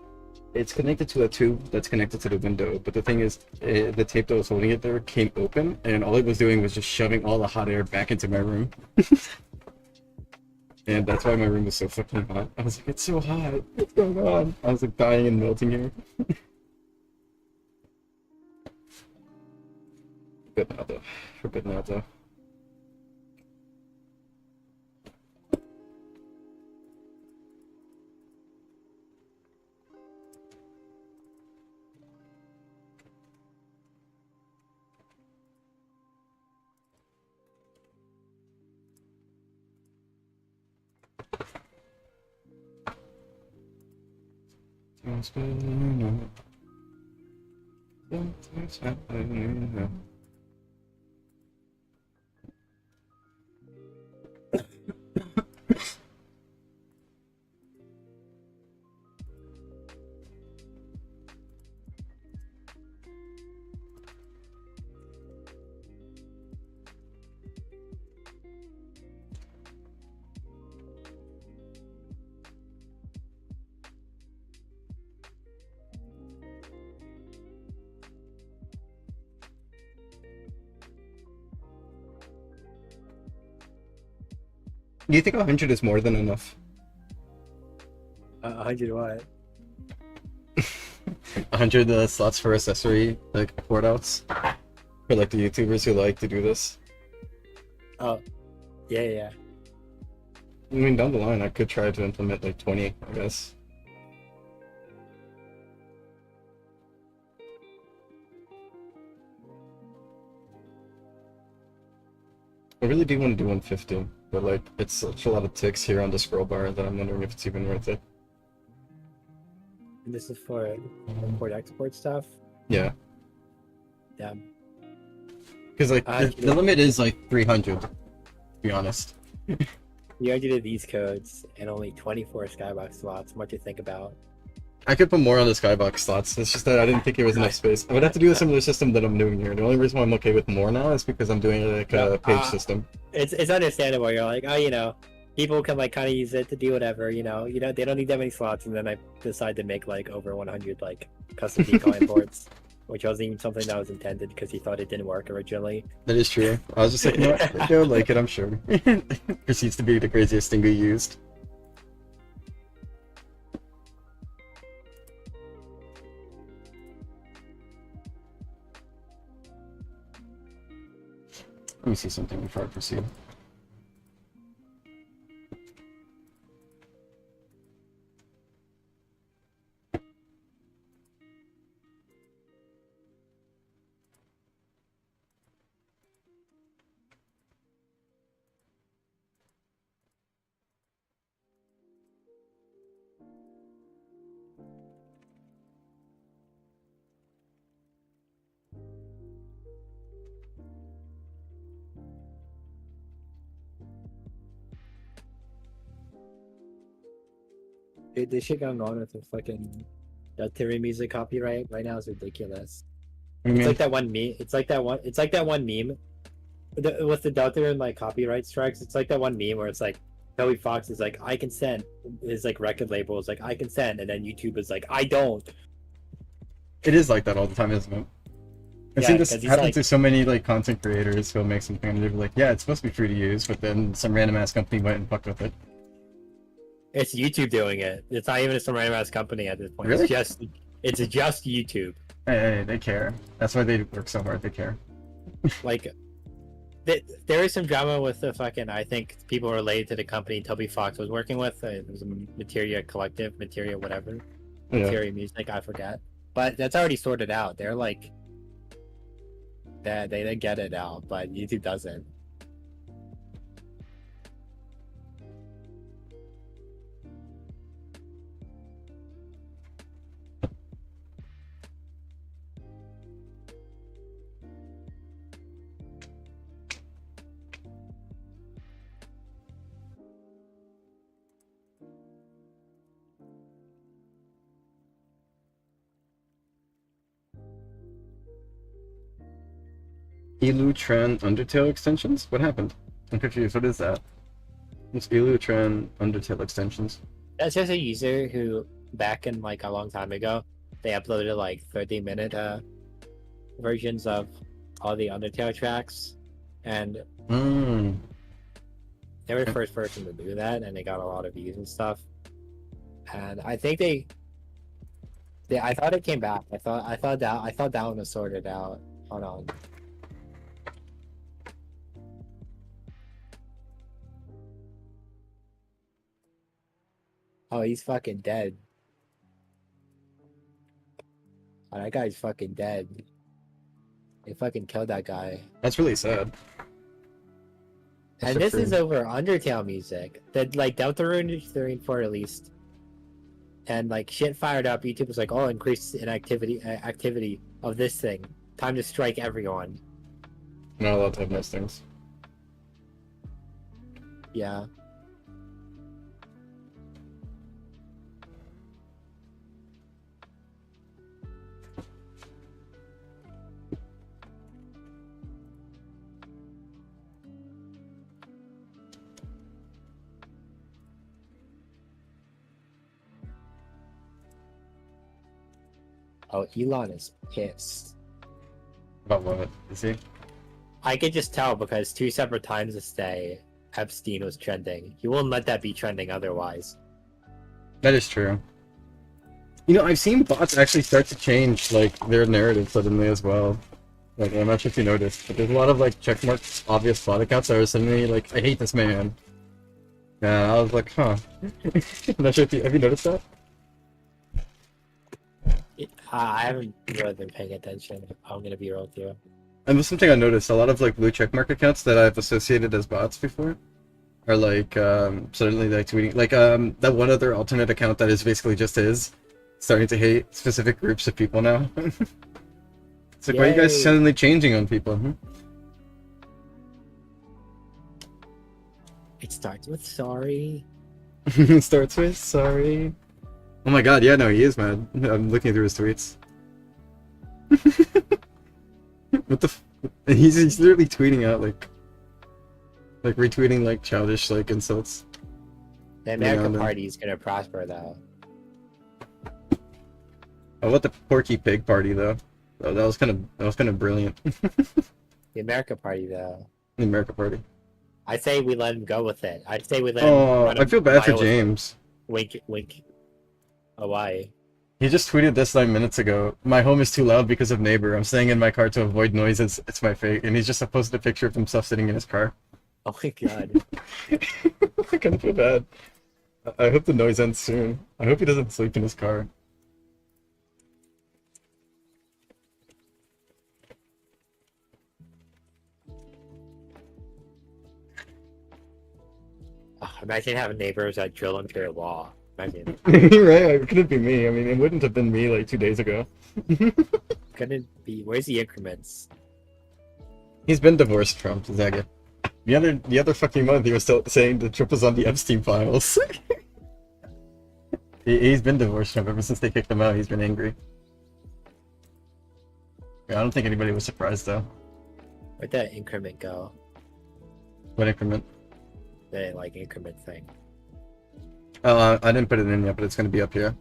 [SPEAKER 1] It's connected to a tube that's connected to the window, but the thing is, the tape that was holding it there came open, and all it was doing was just shoving all the hot air back into my room. And that's why my room was so fucking hot. I was like, it's so hot. What's going on? I was like dying and melting here. Good now though. For good now though. Something's happening now. Do you think 100 is more than enough?
[SPEAKER 3] 100 what?
[SPEAKER 1] 100 slots for accessory, like, port outs? For, like, the YouTubers who like to do this?
[SPEAKER 3] Oh, yeah.
[SPEAKER 1] I mean, down the line, I could try to implement, like, 20, I guess. I really do want to do 150, but, like, it's such a lot of ticks here on the scroll bar that I'm wondering if it's even worth it.
[SPEAKER 3] And this is for import-export stuff?
[SPEAKER 1] Yeah.
[SPEAKER 3] Yeah.
[SPEAKER 1] Because, like, the limit is, like, 300, to be honest.
[SPEAKER 3] You already did these codes and only 24 skybox slots. What do you think about?
[SPEAKER 1] I could put more on the skybox slots. It's just that I didn't think there was enough space. I would have to do a similar system that I'm doing here. The only reason why I'm okay with more now is because I'm doing like a page system.
[SPEAKER 3] It's understandable. You're like, oh, you know, people can like kind of use it to do whatever. You know, they don't need that many slots, and then I decide to make like over 100 like custom decal imports. which wasn't even something that was intended because he thought it didn't work originally.
[SPEAKER 1] That is true. I was just like, you know what? They'll like it, I'm sure. Proceeds to be the craziest thing we used. Let me see something before I proceed.
[SPEAKER 3] Dude, this shit going on with the fucking Iterating music copyright right now is ridiculous.
[SPEAKER 1] What do you
[SPEAKER 3] It's
[SPEAKER 1] mean?
[SPEAKER 3] like that one meme. It's like that one. It's like that one meme. With the Delta and like copyright strikes, it's like that one meme where it's like Toby Fox is like, I consent. His like record label is like, I consent, and then YouTube is like, I don't.
[SPEAKER 1] It is like that all the time, isn't it? I've
[SPEAKER 3] Yeah,
[SPEAKER 1] seen this
[SPEAKER 3] 'cause he's
[SPEAKER 1] happen
[SPEAKER 3] like-
[SPEAKER 1] to so many like content creators who'll make something and they're like, yeah, it's supposed to be free to use, but then some random ass company went and fucked with it.
[SPEAKER 3] It's YouTube doing it. It's not even some random ass company at this point.
[SPEAKER 1] Really?
[SPEAKER 3] It's just YouTube.
[SPEAKER 1] Hey, they care. That's why they work so hard. They care.
[SPEAKER 3] Like, there is some drama with the fucking. I think people related to the company Toby Fox was working with. It was a Materia Collective, Materia whatever,
[SPEAKER 1] Yeah.
[SPEAKER 3] Materia Music. I forget, but that's already sorted out. They're like, they get it out, but YouTube doesn't.
[SPEAKER 1] Tran Undertale extensions? What happened? I'm confused. What is that? It's Tran Undertale extensions.
[SPEAKER 3] That's just a user who, back in like a long time ago, they uploaded like 30-minute versions of all the Undertale tracks, and
[SPEAKER 1] Mm.
[SPEAKER 3] they were the first person to do that, and they got a lot of views and stuff. And I think they I thought it came back. I thought that one was sorted out. Hold on. Oh, he's fucking dead. Oh, that guy's fucking dead. They fucking killed that guy.
[SPEAKER 1] That's really sad. That's
[SPEAKER 3] And
[SPEAKER 1] so
[SPEAKER 3] this
[SPEAKER 1] true.
[SPEAKER 3] is over Undertale music that like Deltarune 34 released, and like shit fired up. YouTube was like, "Oh, increase in activity of this thing. Time to strike everyone."
[SPEAKER 1] Not allowed to have nice things.
[SPEAKER 3] Yeah. Oh, Elon is pissed.
[SPEAKER 1] About what? You see?
[SPEAKER 3] I could just tell because 2 separate times this day, Epstein was trending. He won't let that be trending otherwise.
[SPEAKER 1] That is true. You know, I've seen bots actually start to change like their narrative suddenly as well. Like, I'm not sure if you noticed, but there's a lot of like checkmark obvious bot accounts that are suddenly like, I hate this man. Yeah, I was like, huh. I'm not sure if have you noticed that?
[SPEAKER 3] I haven't really been paying attention. I'm gonna be real with you.
[SPEAKER 1] And that's something I noticed. A lot of like blue checkmark accounts that I've associated as bots before are like suddenly like tweeting like that one other alternate account that is basically just his starting to hate specific groups of people now. It's like, why are you guys
[SPEAKER 3] Yay.
[SPEAKER 1] suddenly changing on people? Hmm?
[SPEAKER 3] It starts with sorry.
[SPEAKER 1] Starts with sorry. Oh my god, yeah, no, he is mad. I'm looking through his tweets. What the? He's literally tweeting out like retweeting like childish like insults.
[SPEAKER 3] The American
[SPEAKER 1] no.
[SPEAKER 3] Party is gonna prosper though.
[SPEAKER 1] Oh, what the Porky Pig Party though? Oh, that was kind of brilliant.
[SPEAKER 3] The America Party, though.
[SPEAKER 1] The America Party.
[SPEAKER 3] I say we let him go with it. I say we let him
[SPEAKER 1] Oh,
[SPEAKER 3] run
[SPEAKER 1] I feel bad for
[SPEAKER 3] mile with it.
[SPEAKER 1] James.
[SPEAKER 3] Wink, wink. Oh, why?
[SPEAKER 1] He just tweeted this 9 minutes ago. My home is too loud because of neighbor. I'm staying in my car to avoid noises. It's my fate. And he's just posted a picture of himself sitting in his car.
[SPEAKER 3] Oh my god.
[SPEAKER 1] I kind of feel bad. I hope the noise ends soon. I hope he doesn't sleep in his car.
[SPEAKER 3] Oh, imagine having neighbors that drill into your wall. Imagine.
[SPEAKER 1] Right? It couldn't be me. I mean, it wouldn't have been me like 2 days ago.
[SPEAKER 3] Couldn't be. Where's the increments?
[SPEAKER 1] He's been divorced, Trump, Zaga. The other fucking month, he was still saying that Trump was on the Epstein files. He's been divorced, Trump. Ever since they kicked him out, he's been angry. Yeah, I don't think anybody was surprised, though.
[SPEAKER 3] Where'd that increment go?
[SPEAKER 1] What increment?
[SPEAKER 3] The, like, increment thing.
[SPEAKER 1] Oh, I didn't put it in yet, but it's going to be up here.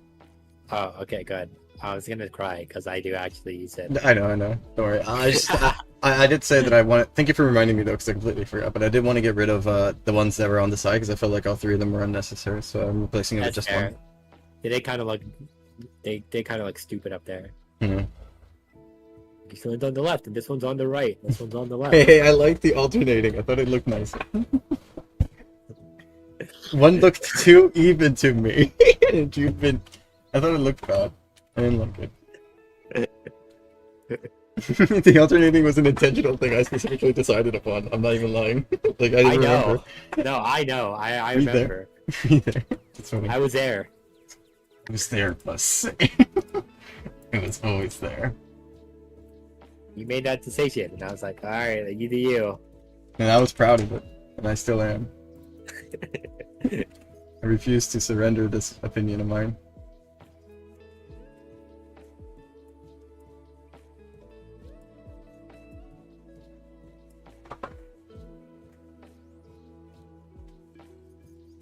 [SPEAKER 3] Oh, okay, good. I was gonna cry, because I do actually use it.
[SPEAKER 1] I know. Don't worry. I did say that I want. Thank you for reminding me though, because I completely forgot. But I did want to get rid of the ones that were on the side because I felt like all three of them were unnecessary. So I'm replacing it with
[SPEAKER 3] That's
[SPEAKER 1] just
[SPEAKER 3] fair.
[SPEAKER 1] one.
[SPEAKER 3] They kind of look... They kind of look stupid up there.
[SPEAKER 1] Mhm.
[SPEAKER 3] This one's on the left, and this one's on the right. This one's on the left.
[SPEAKER 1] Hey, I like the alternating. I thought it looked nice. One looked too even to me, and you've been. I thought it looked bad. I didn't like it. The alternating was an intentional thing I specifically decided upon. I'm not even lying. Like I
[SPEAKER 3] I
[SPEAKER 1] didn't
[SPEAKER 3] know.
[SPEAKER 1] remember.
[SPEAKER 3] No, I know. I
[SPEAKER 1] Me there.
[SPEAKER 3] remember.
[SPEAKER 1] Either. It's funny.
[SPEAKER 3] I was there.
[SPEAKER 1] It was there, plus. It was always there.
[SPEAKER 3] You made that decision, and I was like, alright, you do you.
[SPEAKER 1] And I was proud of it. And I still am. I refuse to surrender this opinion of mine.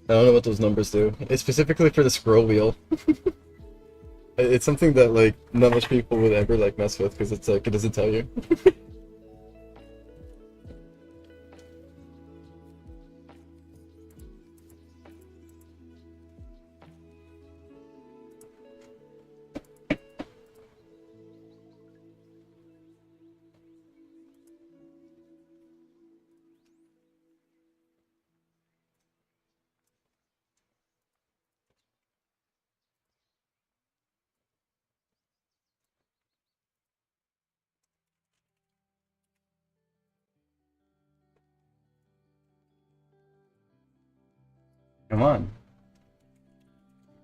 [SPEAKER 1] I don't know what those numbers do. It's specifically for the scroll wheel. It's something that like not much people would ever like mess with because it's like it doesn't tell you. Come on.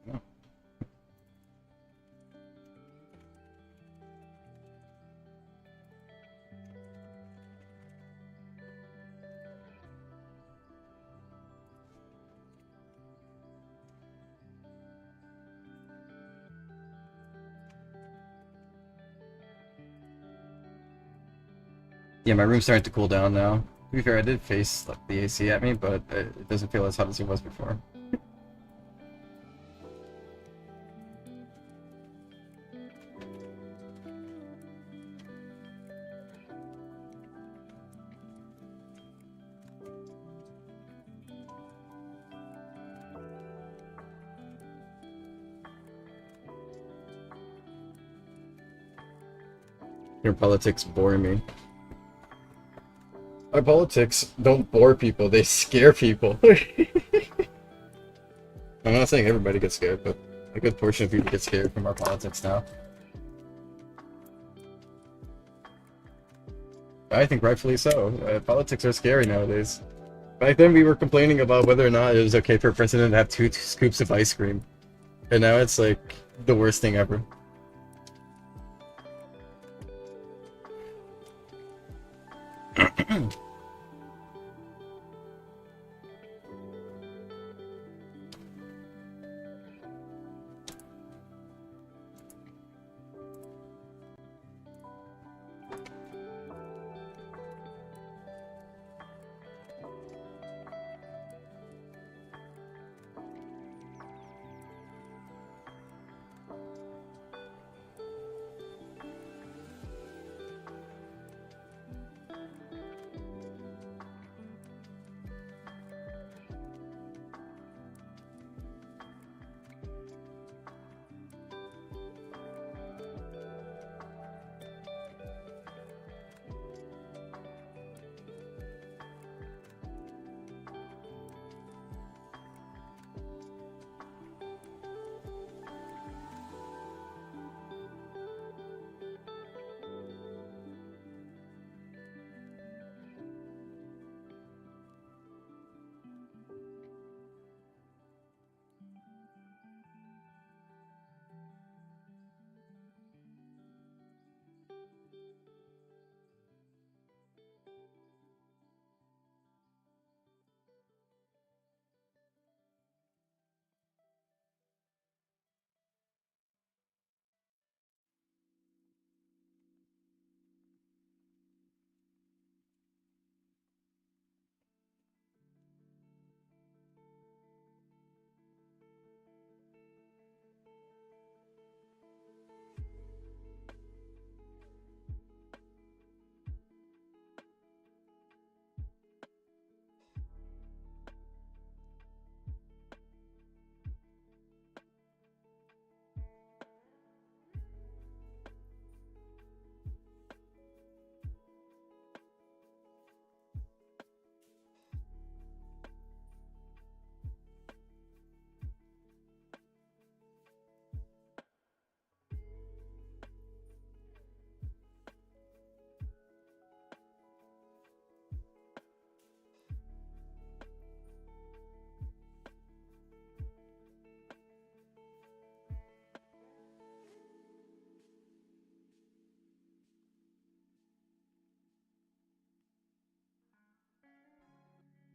[SPEAKER 1] No. Yeah, my room's starting to cool down now. To be fair, I did face like, the AC at me, but it doesn't feel as hot as it was before. Your politics bore me. Our politics don't bore people, they scare people. I'm not saying everybody gets scared, but a good portion of people get scared from our politics now. I think rightfully so. Politics are scary nowadays. Back then we were complaining about whether or not it was okay for a president to have 2 scoops of ice cream. And now it's like the worst thing ever.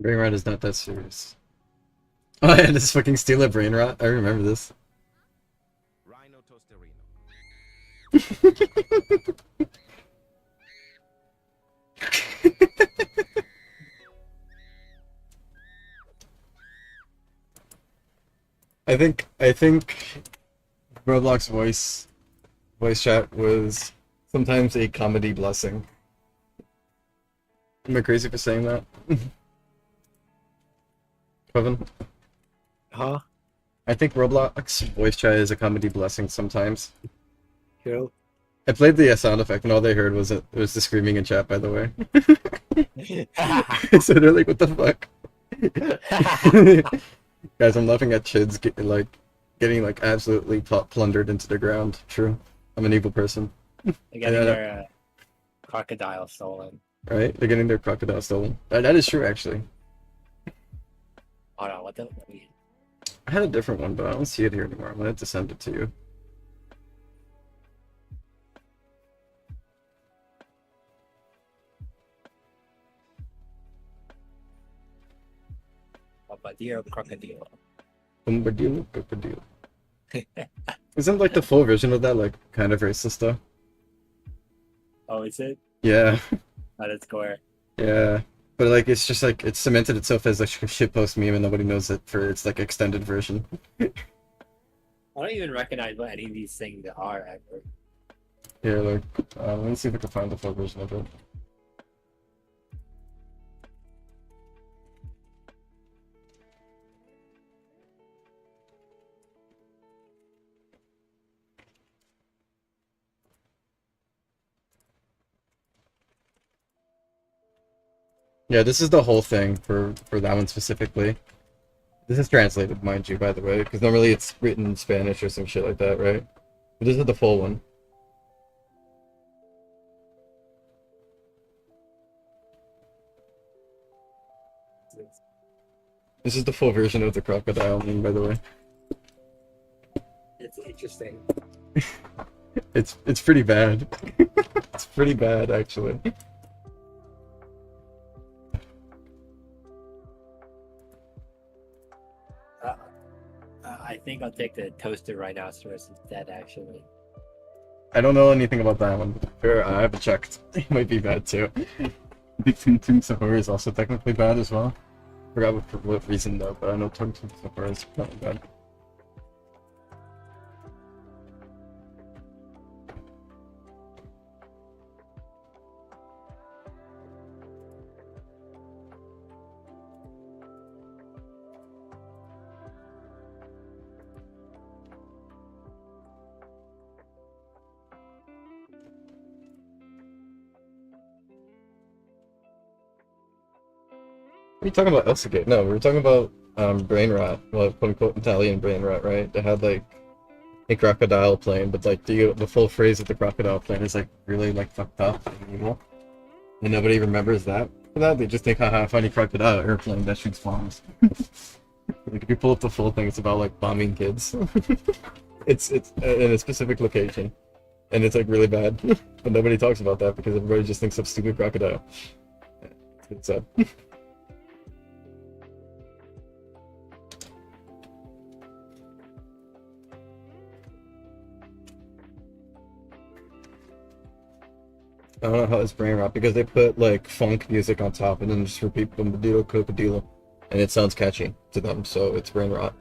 [SPEAKER 1] Brain rot is not that serious. Oh, I had this fucking steal a brain rot. I remember this.
[SPEAKER 5] Rhino Toasterino.
[SPEAKER 1] I think Roblox voice chat was sometimes a comedy blessing. Am I crazy for saying that? Kevin?
[SPEAKER 3] Huh?
[SPEAKER 1] I think Roblox voice chat is a comedy blessing sometimes.
[SPEAKER 3] Cool.
[SPEAKER 1] I played the sound effect and all they heard was the screaming in chat, by the way. So they're like, what the fuck? Guys, I'm laughing at Chids getting like absolutely plundered into the ground. True. I'm an evil person.
[SPEAKER 3] They're getting
[SPEAKER 1] Yeah.
[SPEAKER 3] their crocodile stolen.
[SPEAKER 1] Right? They're getting their crocodile stolen. That is true, actually.
[SPEAKER 3] Hold on, what the? Let me...
[SPEAKER 1] I had a different one, but I don't see it here anymore. I'm gonna have to send it to you.
[SPEAKER 3] Bombardiro crocodile.
[SPEAKER 1] Bombardilo, crocodile. Isn't like the full version of that like kind of racist though?
[SPEAKER 3] Oh, is it?
[SPEAKER 1] Yeah,
[SPEAKER 3] That is score.
[SPEAKER 1] yeah. But like it's just like it's cemented itself as like a shitpost meme and nobody knows it for its like extended version.
[SPEAKER 3] I don't even recognize what any of these things are ever.
[SPEAKER 1] Yeah, like let me see if I can find the full version of it. Yeah, this is the whole thing for that one specifically. This is translated, mind you, by the way, because normally it's written in Spanish or some shit like that, right? But this is the full one. This is the full version of the crocodile meme, by the way.
[SPEAKER 3] It's interesting.
[SPEAKER 1] It's pretty bad. It's pretty bad, actually.
[SPEAKER 3] I think I'll take the toasted rhinoceros instead, actually.
[SPEAKER 1] I don't know anything about that one. Fair, I haven't checked. It might be bad too. Big Tung Tung Sahur is also technically bad as well. Forgot for what reason though, but I know Tung Tung Sahur is not bad. What are you talking about, Elsagate? No, we were talking about brain rot. Well, quote unquote Italian brain rot, right? They had like a crocodile plane, but like the full phrase of the crocodile plane is like really like fucked up and evil. And nobody remembers that. For that, they just think, haha, funny crocodile airplane that shoots bombs. Like if you pull up the full thing, it's about like bombing kids. It's in a specific location, and it's like really bad. But nobody talks about that because everybody just thinks of stupid crocodile. It's sad. I don't know how it's brain rot because they put like funk music on top and then just repeat bombadillo crocodilo, and it sounds catchy to them, so it's brain rot.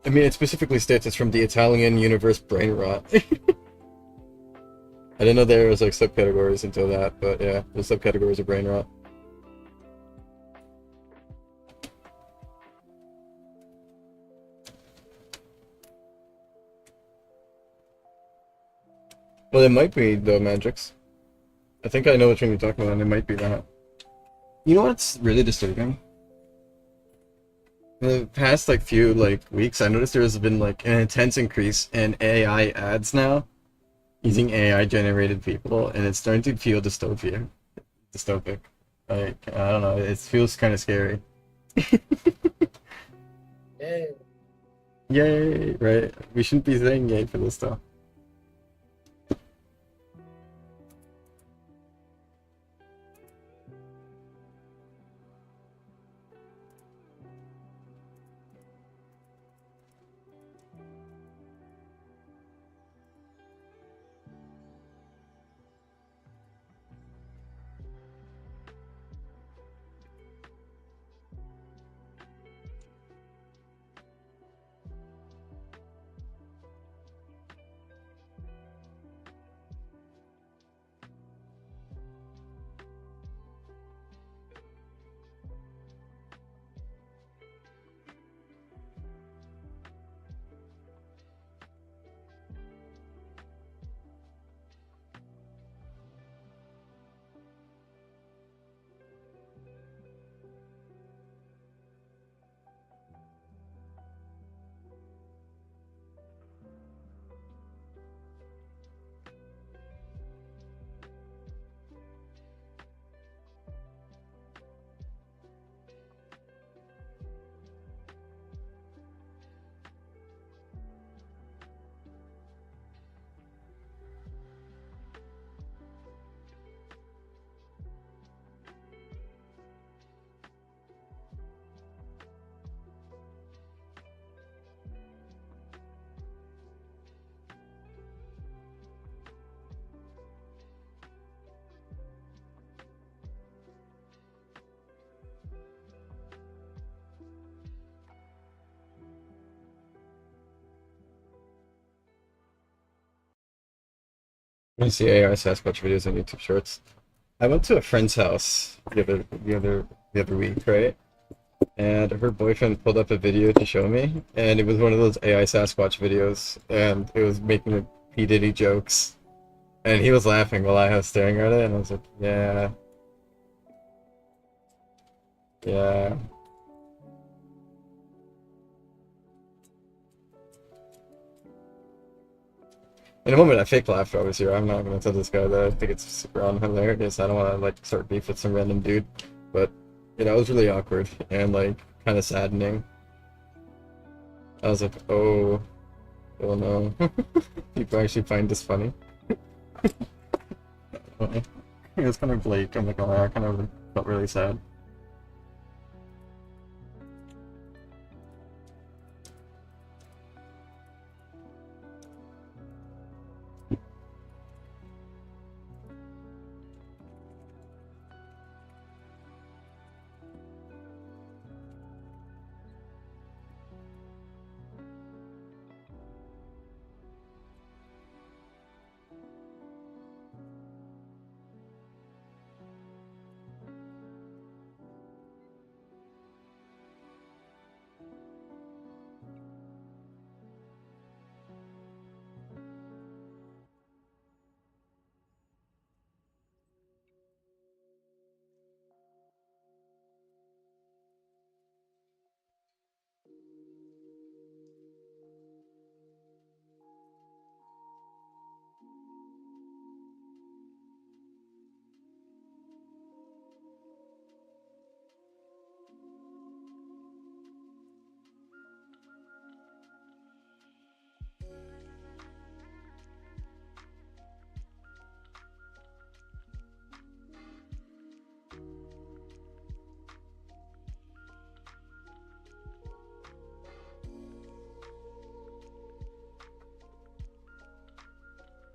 [SPEAKER 1] I mean, it specifically states it's from the Italian universe brain rot. I didn't know there was like subcategories until that, but yeah, the subcategories of brain rot. Well, it might be the Magix. I think I know which one you're talking about, and it might be that. You know what's really disturbing? In the past like few like weeks, I noticed there's been like an intense increase in AI ads now, using AI generated people, and it's starting to feel dystopic. Like I don't know, it feels kind of scary.
[SPEAKER 3] Yay.
[SPEAKER 1] Yay! Right? We shouldn't be saying yay for this stuff. I see AI Sasquatch videos on YouTube Shorts. I went to a friend's house the other week, right? And her boyfriend pulled up a video to show me, and it was one of those AI Sasquatch videos, and it was making the P Diddy jokes, and he was laughing while I was staring at it, and I was like, yeah, yeah. In a moment, I fake laughed, obviously. I'm not gonna tell this guy that I think it's super hilarious. I don't want to like start beef with some random dude, but you know, it was really awkward and like kind of saddening. I was like, oh no, people actually find this funny. It was kind of bleak. I'm like, oh, I kind of felt really sad.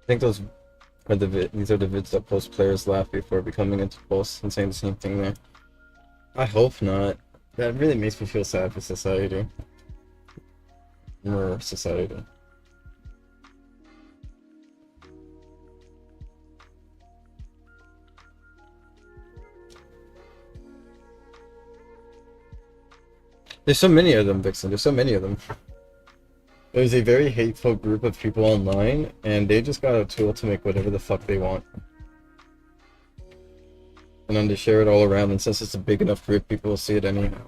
[SPEAKER 1] I think these are the vids that post players laugh before becoming into posts and saying the same thing there. I hope not. That really makes me feel sad for society. More society. There's so many of them, Vixen. There's so many of them. There's a very hateful group of people online, and they just got a tool to make whatever the fuck they want. And then they share it all around, and since it's a big enough group, people will see it anyhow.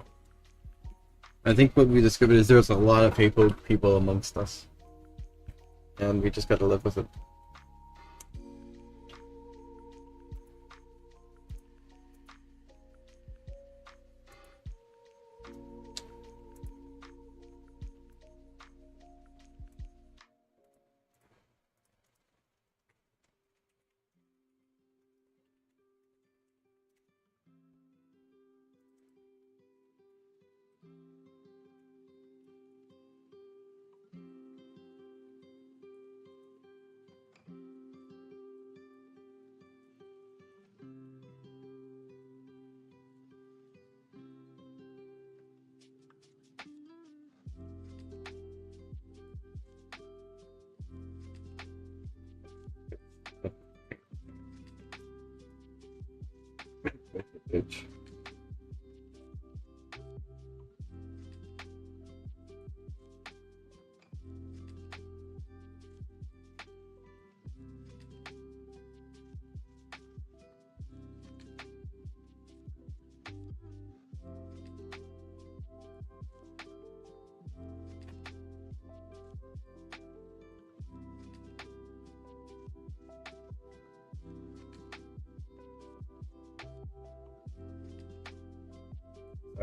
[SPEAKER 1] I think what we discovered is there's a lot of hateful people amongst us. And we just gotta live with it. Bitch.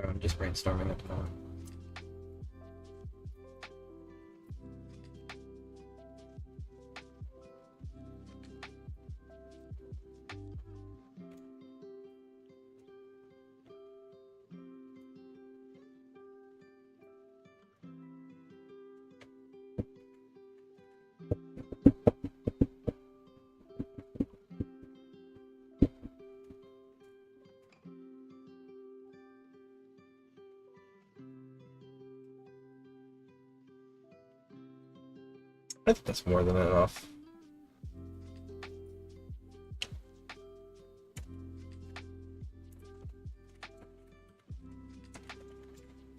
[SPEAKER 1] I'm just brainstorming at the moment. I think that's more than enough.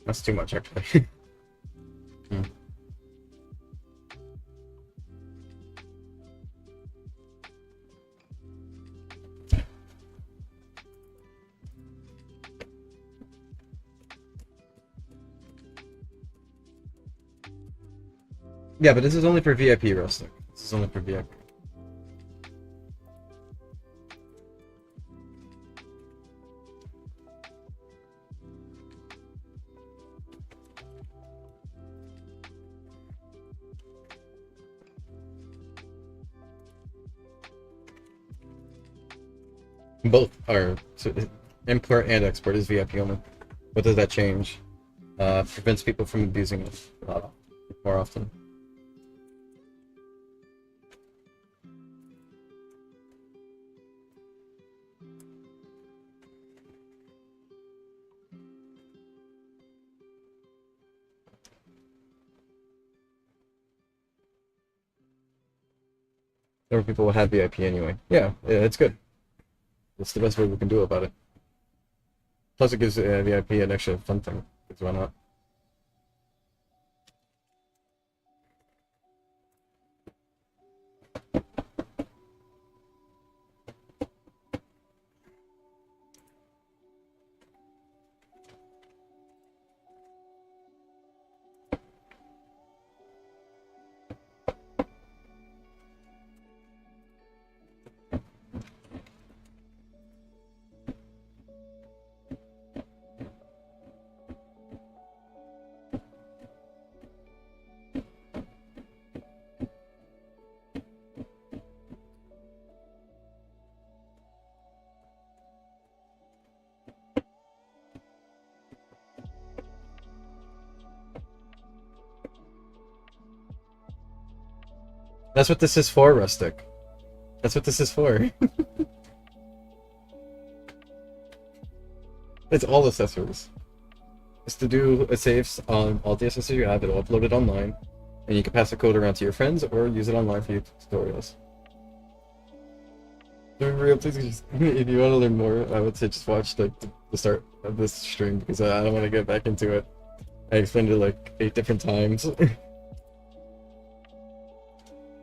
[SPEAKER 1] That's too much, actually. Hmm. Yeah, but this is only for VIP, Rustic. This is only for VIP. Both are so import and export is VIP only. What does that change? Prevents people from abusing it more often. Or people will have VIP anyway. Yeah, it's good. It's the best way we can do about it. Plus, it gives VIP an extra fun thing. Because why not? That's what this is for, Rustic. That's what this is for. It's all accessories. It's to do a saves on all the accessories you have. It'll upload it online, and you can pass the code around to your friends or use it online for your tutorials. Real, please, if you want to learn more, I would say just watch like the start of this stream because I don't want to get back into it. I explained it like 8 different times.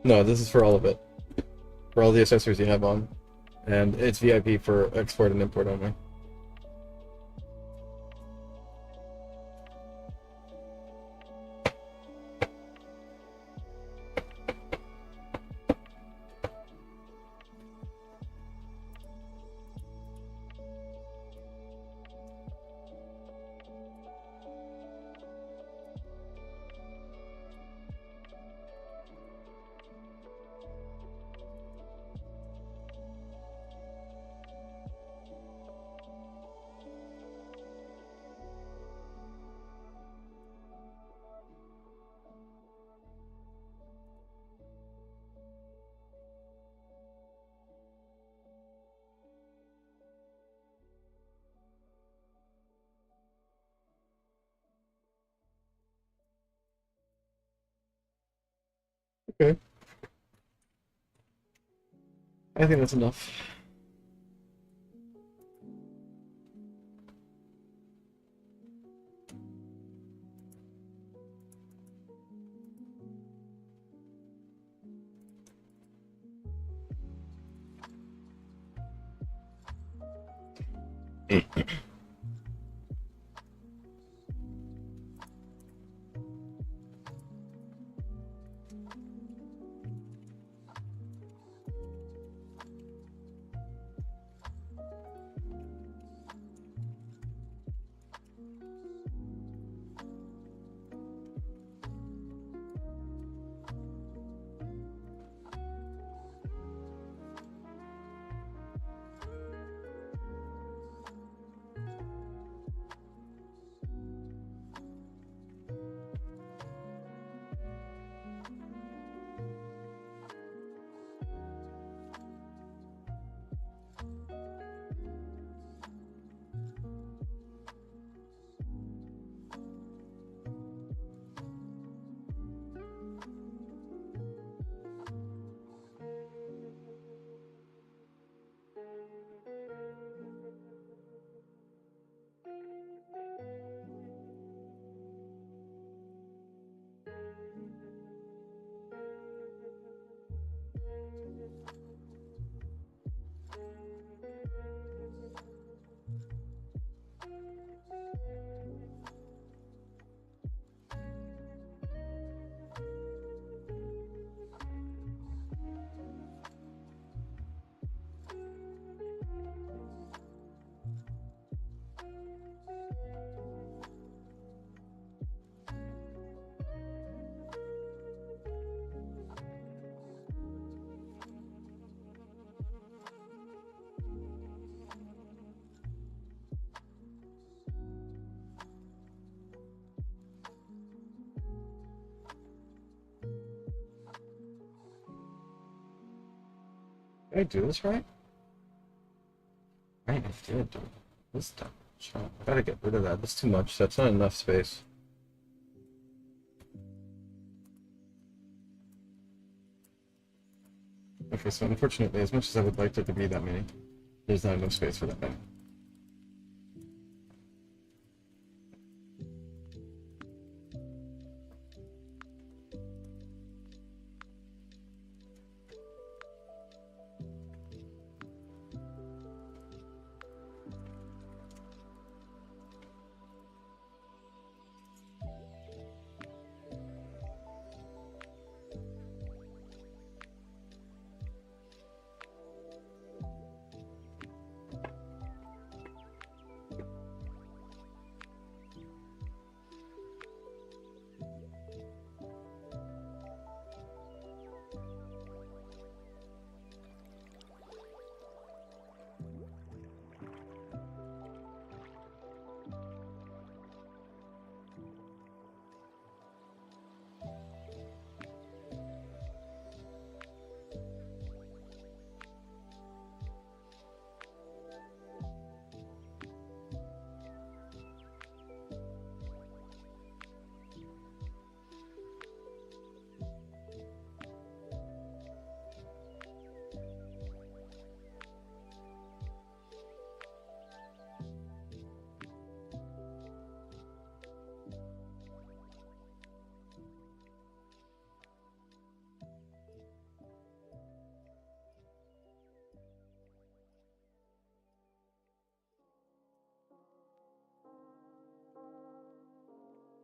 [SPEAKER 1] No, this is for all of it. For all the accessories you have on. And it's VIP for export and import only. Okay. I think that's enough. Did I do this right? Right, I did do it. This time. Sure. I gotta get rid of that. That's too much. That's not enough space. Okay, so unfortunately, as much as I would like there to be that many, there's not enough space for that many.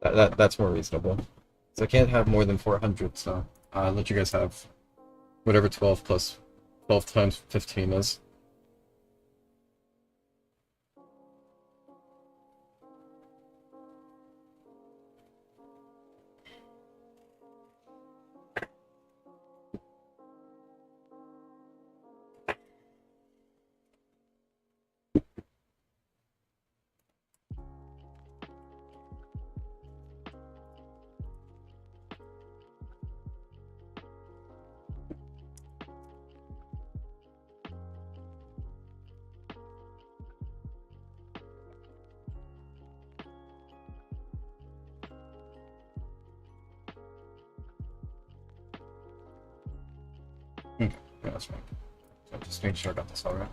[SPEAKER 1] That's more reasonable. So I can't have more than 400, so I'll let you guys have whatever 12 plus 12 times 15 is. Yeah, that's right. So just make sure I got this all right.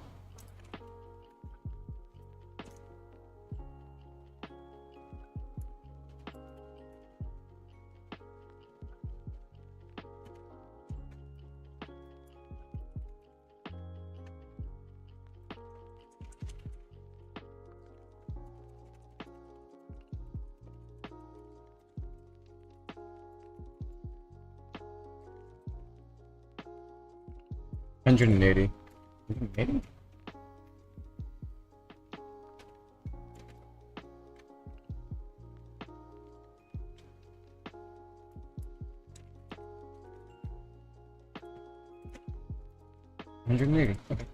[SPEAKER 1] Hundred and 80. 180? $180. Okay.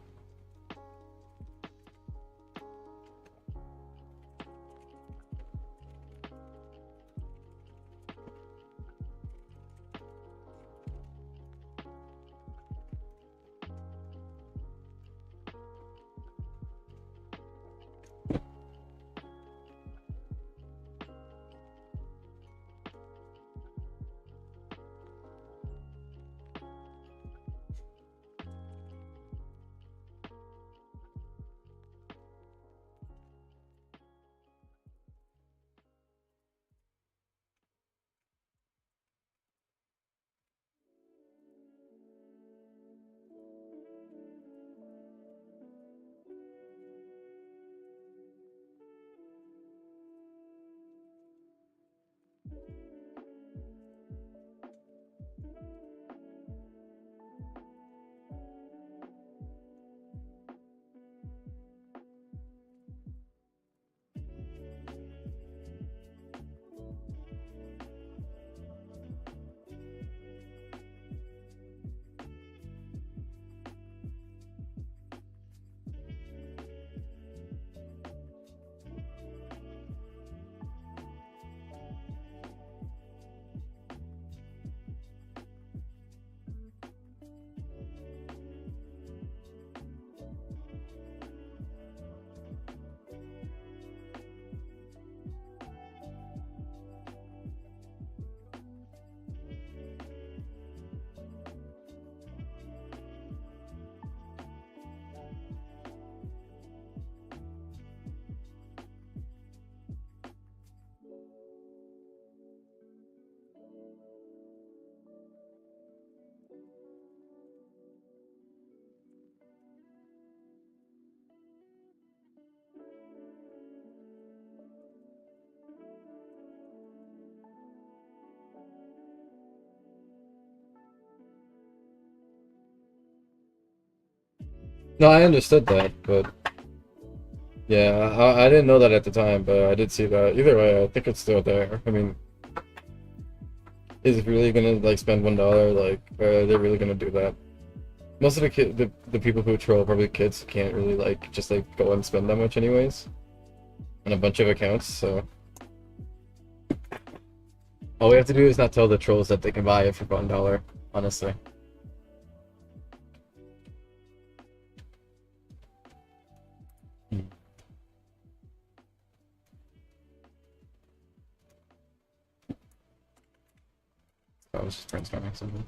[SPEAKER 1] No, I understood that, but yeah, I didn't know that at the time, but I did see that. Either way, I think it's still there. I mean, is it really gonna like spend $1? Like, are they really gonna do that? Most of the people who troll, probably kids, can't really like just like go and spend that much anyways, on a bunch of accounts. So all we have to do is not tell the trolls that they can buy it for $1. Honestly. I was just brainstorming something.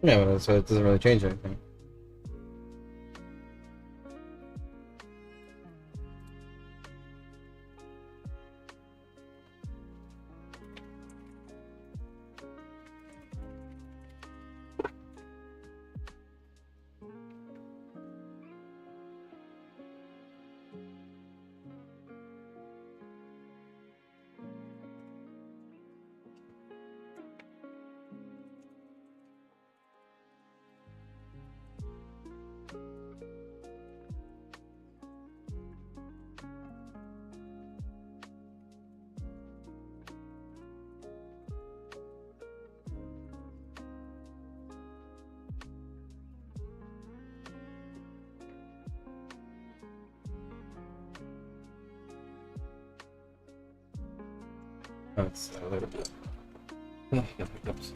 [SPEAKER 1] Yeah, but so it doesn't really change anything. That's a little bit. Yeah, hiccups.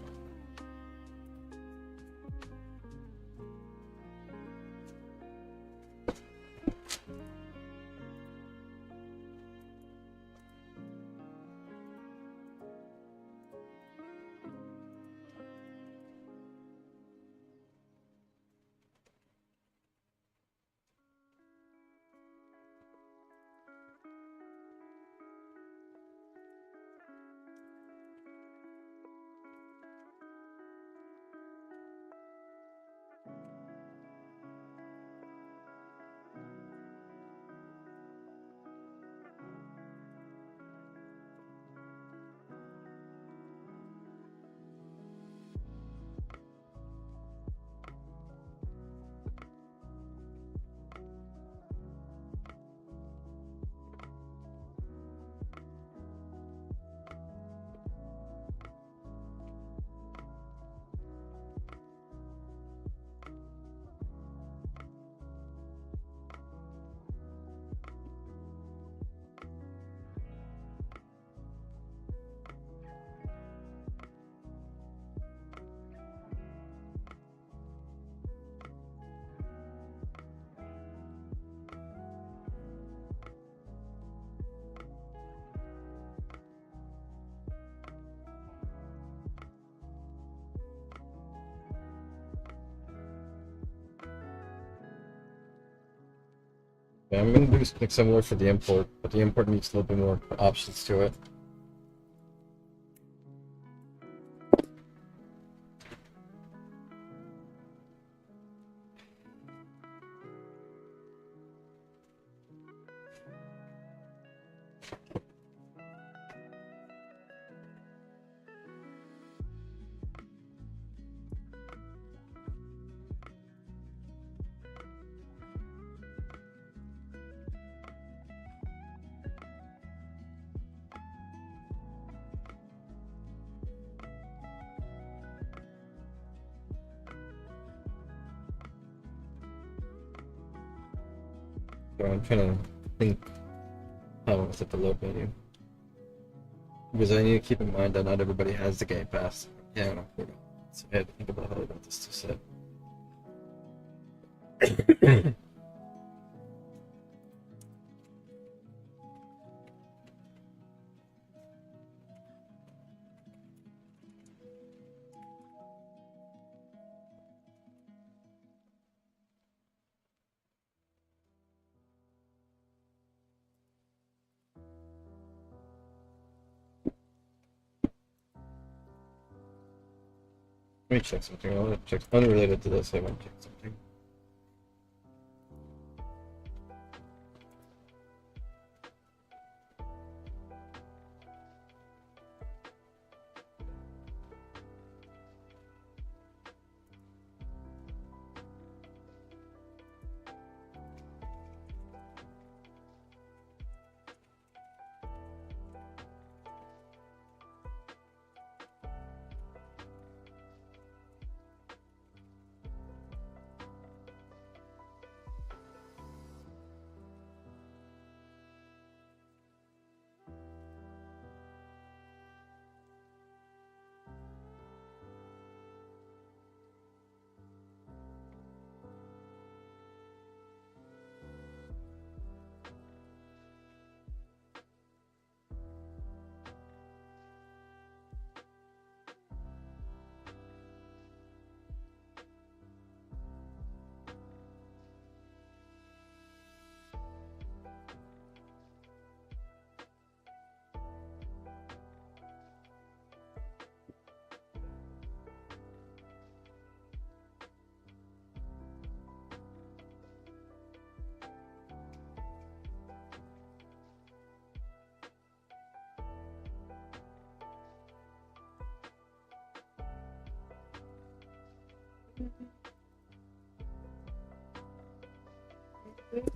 [SPEAKER 1] Yeah, I'm gonna do something similar for the import, but the import needs a little bit more options to it. Sorry, I'm trying to think how I want to set the load menu. Because I need to keep in mind that not everybody has the Game Pass. Yeah, I don't know. So I had to think about how I want this to set. Let me check something. I want to check unrelated to this. I want to check something.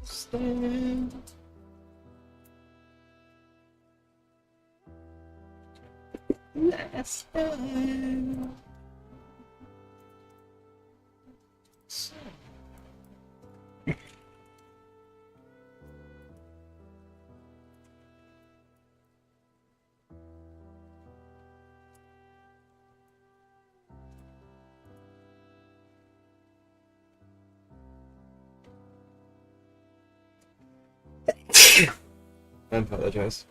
[SPEAKER 1] Stand. Last time. I apologize.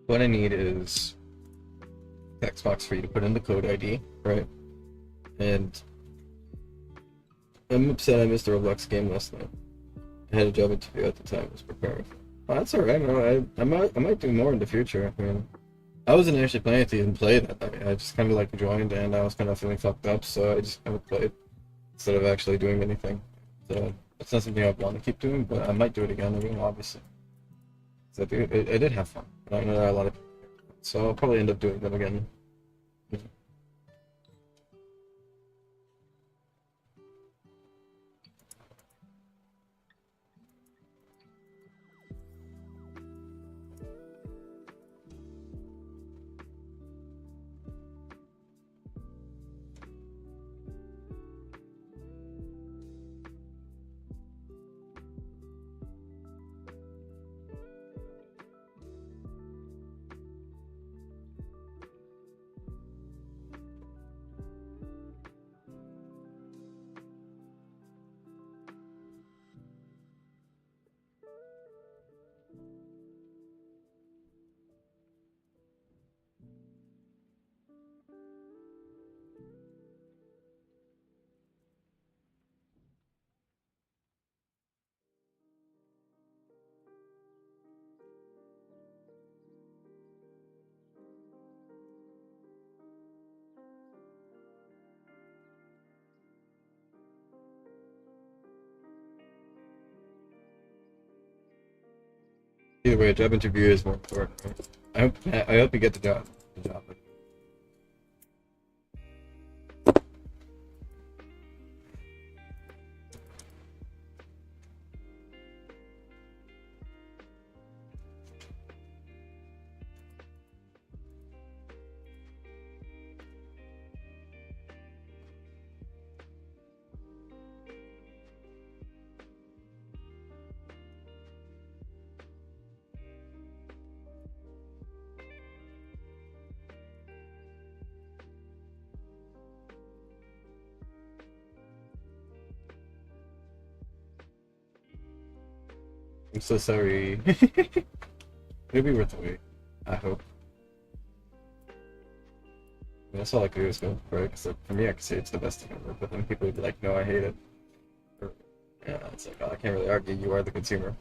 [SPEAKER 1] What I need is Xbox for you to put in the code ID, right? And I'm upset I missed the Roblox game last night. I had a job interview at the time I was preparing. Oh, that's alright, no, I might do more in the future. I mean, I wasn't actually planning to even play that night. I just kind of like joined and I was kind of feeling fucked up, so I just kind of played instead of actually doing anything. So it's not something I want to keep doing, but I might do it again, obviously. So I did have fun. I know there are a lot of people, so I'll probably end up doing them again. Either way, a job interview is more important. Right? I hope you get the job. The job. I'm so sorry. It'll be worth the wait. I hope. I mean, that's all I could do is go for it. Cause for me, I could say it's the best thing ever. But then people would be like, "No, I hate it." Or, yeah, it's like, oh, I can't really argue. You are the consumer.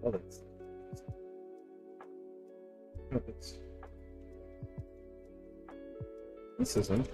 [SPEAKER 1] Oh, that's. Oh, that's. This isn't.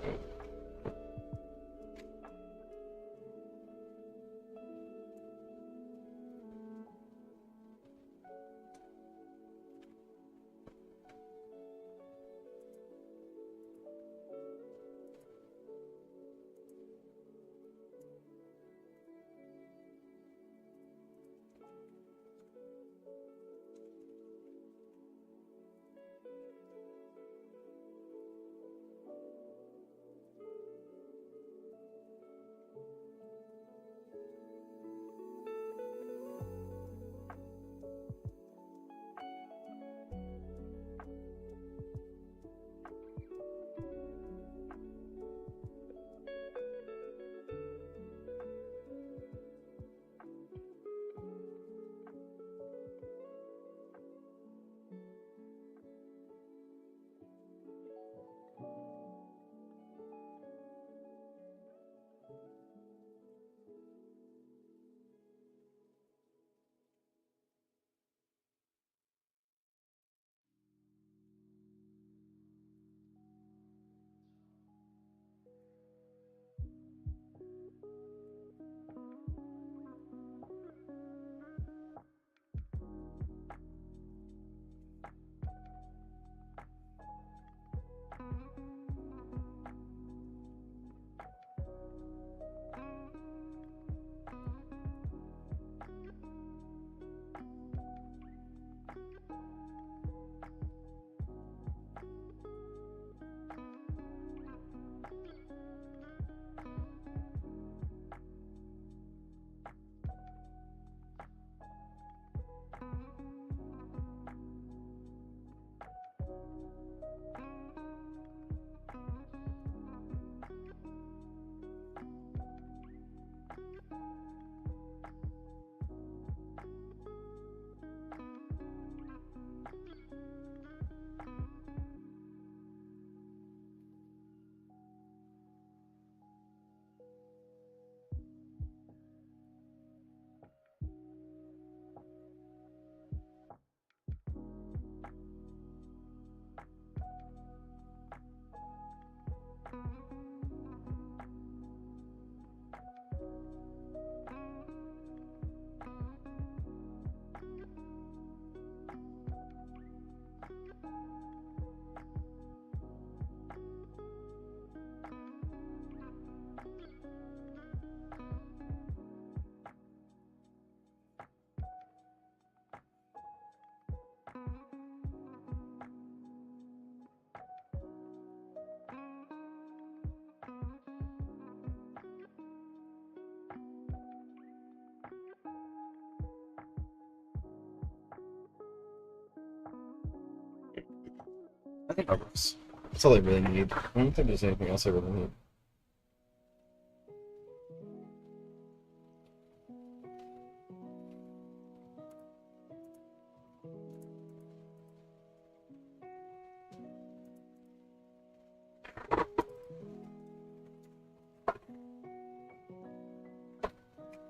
[SPEAKER 1] I think that works. That's all I really need. I don't think there's anything else I really need.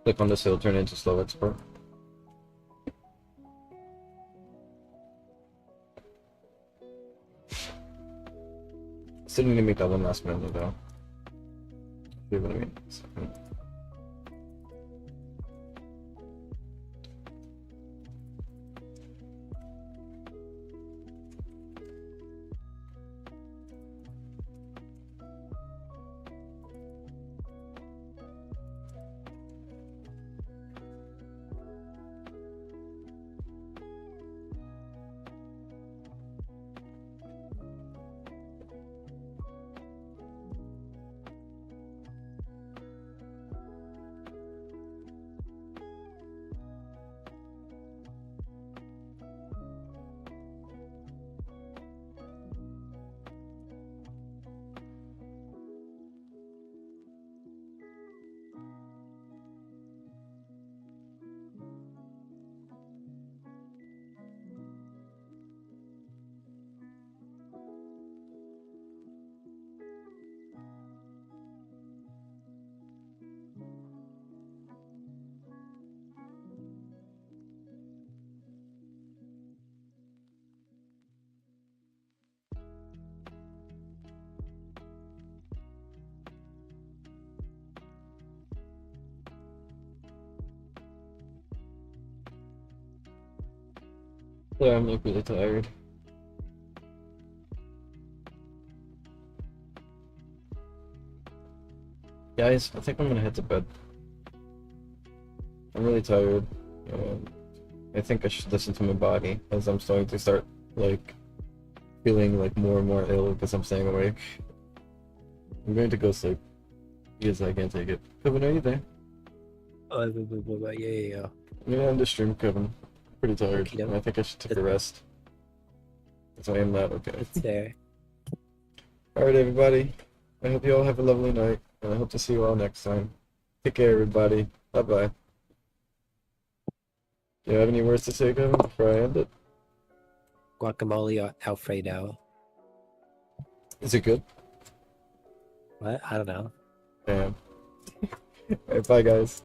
[SPEAKER 1] Click on this, it'll turn into slow export. Still need to make that one last menu though. See what I mean? Yeah, I'm like really tired. Guys, I think I'm gonna head to bed. I'm really tired. I think I should listen to my body as I'm starting to start like feeling like more and more ill because I'm staying awake. I'm going to go sleep because I can't take it. Kevin, are you there?
[SPEAKER 3] Yeah.
[SPEAKER 1] Yeah, I'm just stream, Kevin. Pretty tired.
[SPEAKER 3] Okay,
[SPEAKER 1] And I think I should take a rest. So I am not okay.
[SPEAKER 3] It's there.
[SPEAKER 1] Alright, everybody. I hope you all have a lovely night, and I hope to see you all next time. Take care, everybody. Bye bye. Do you have any words to say, Kevin, before I end it?
[SPEAKER 3] Guacamole or Alfredo.
[SPEAKER 1] Is it good?
[SPEAKER 3] What? I don't know.
[SPEAKER 1] Damn. Alright, bye, guys.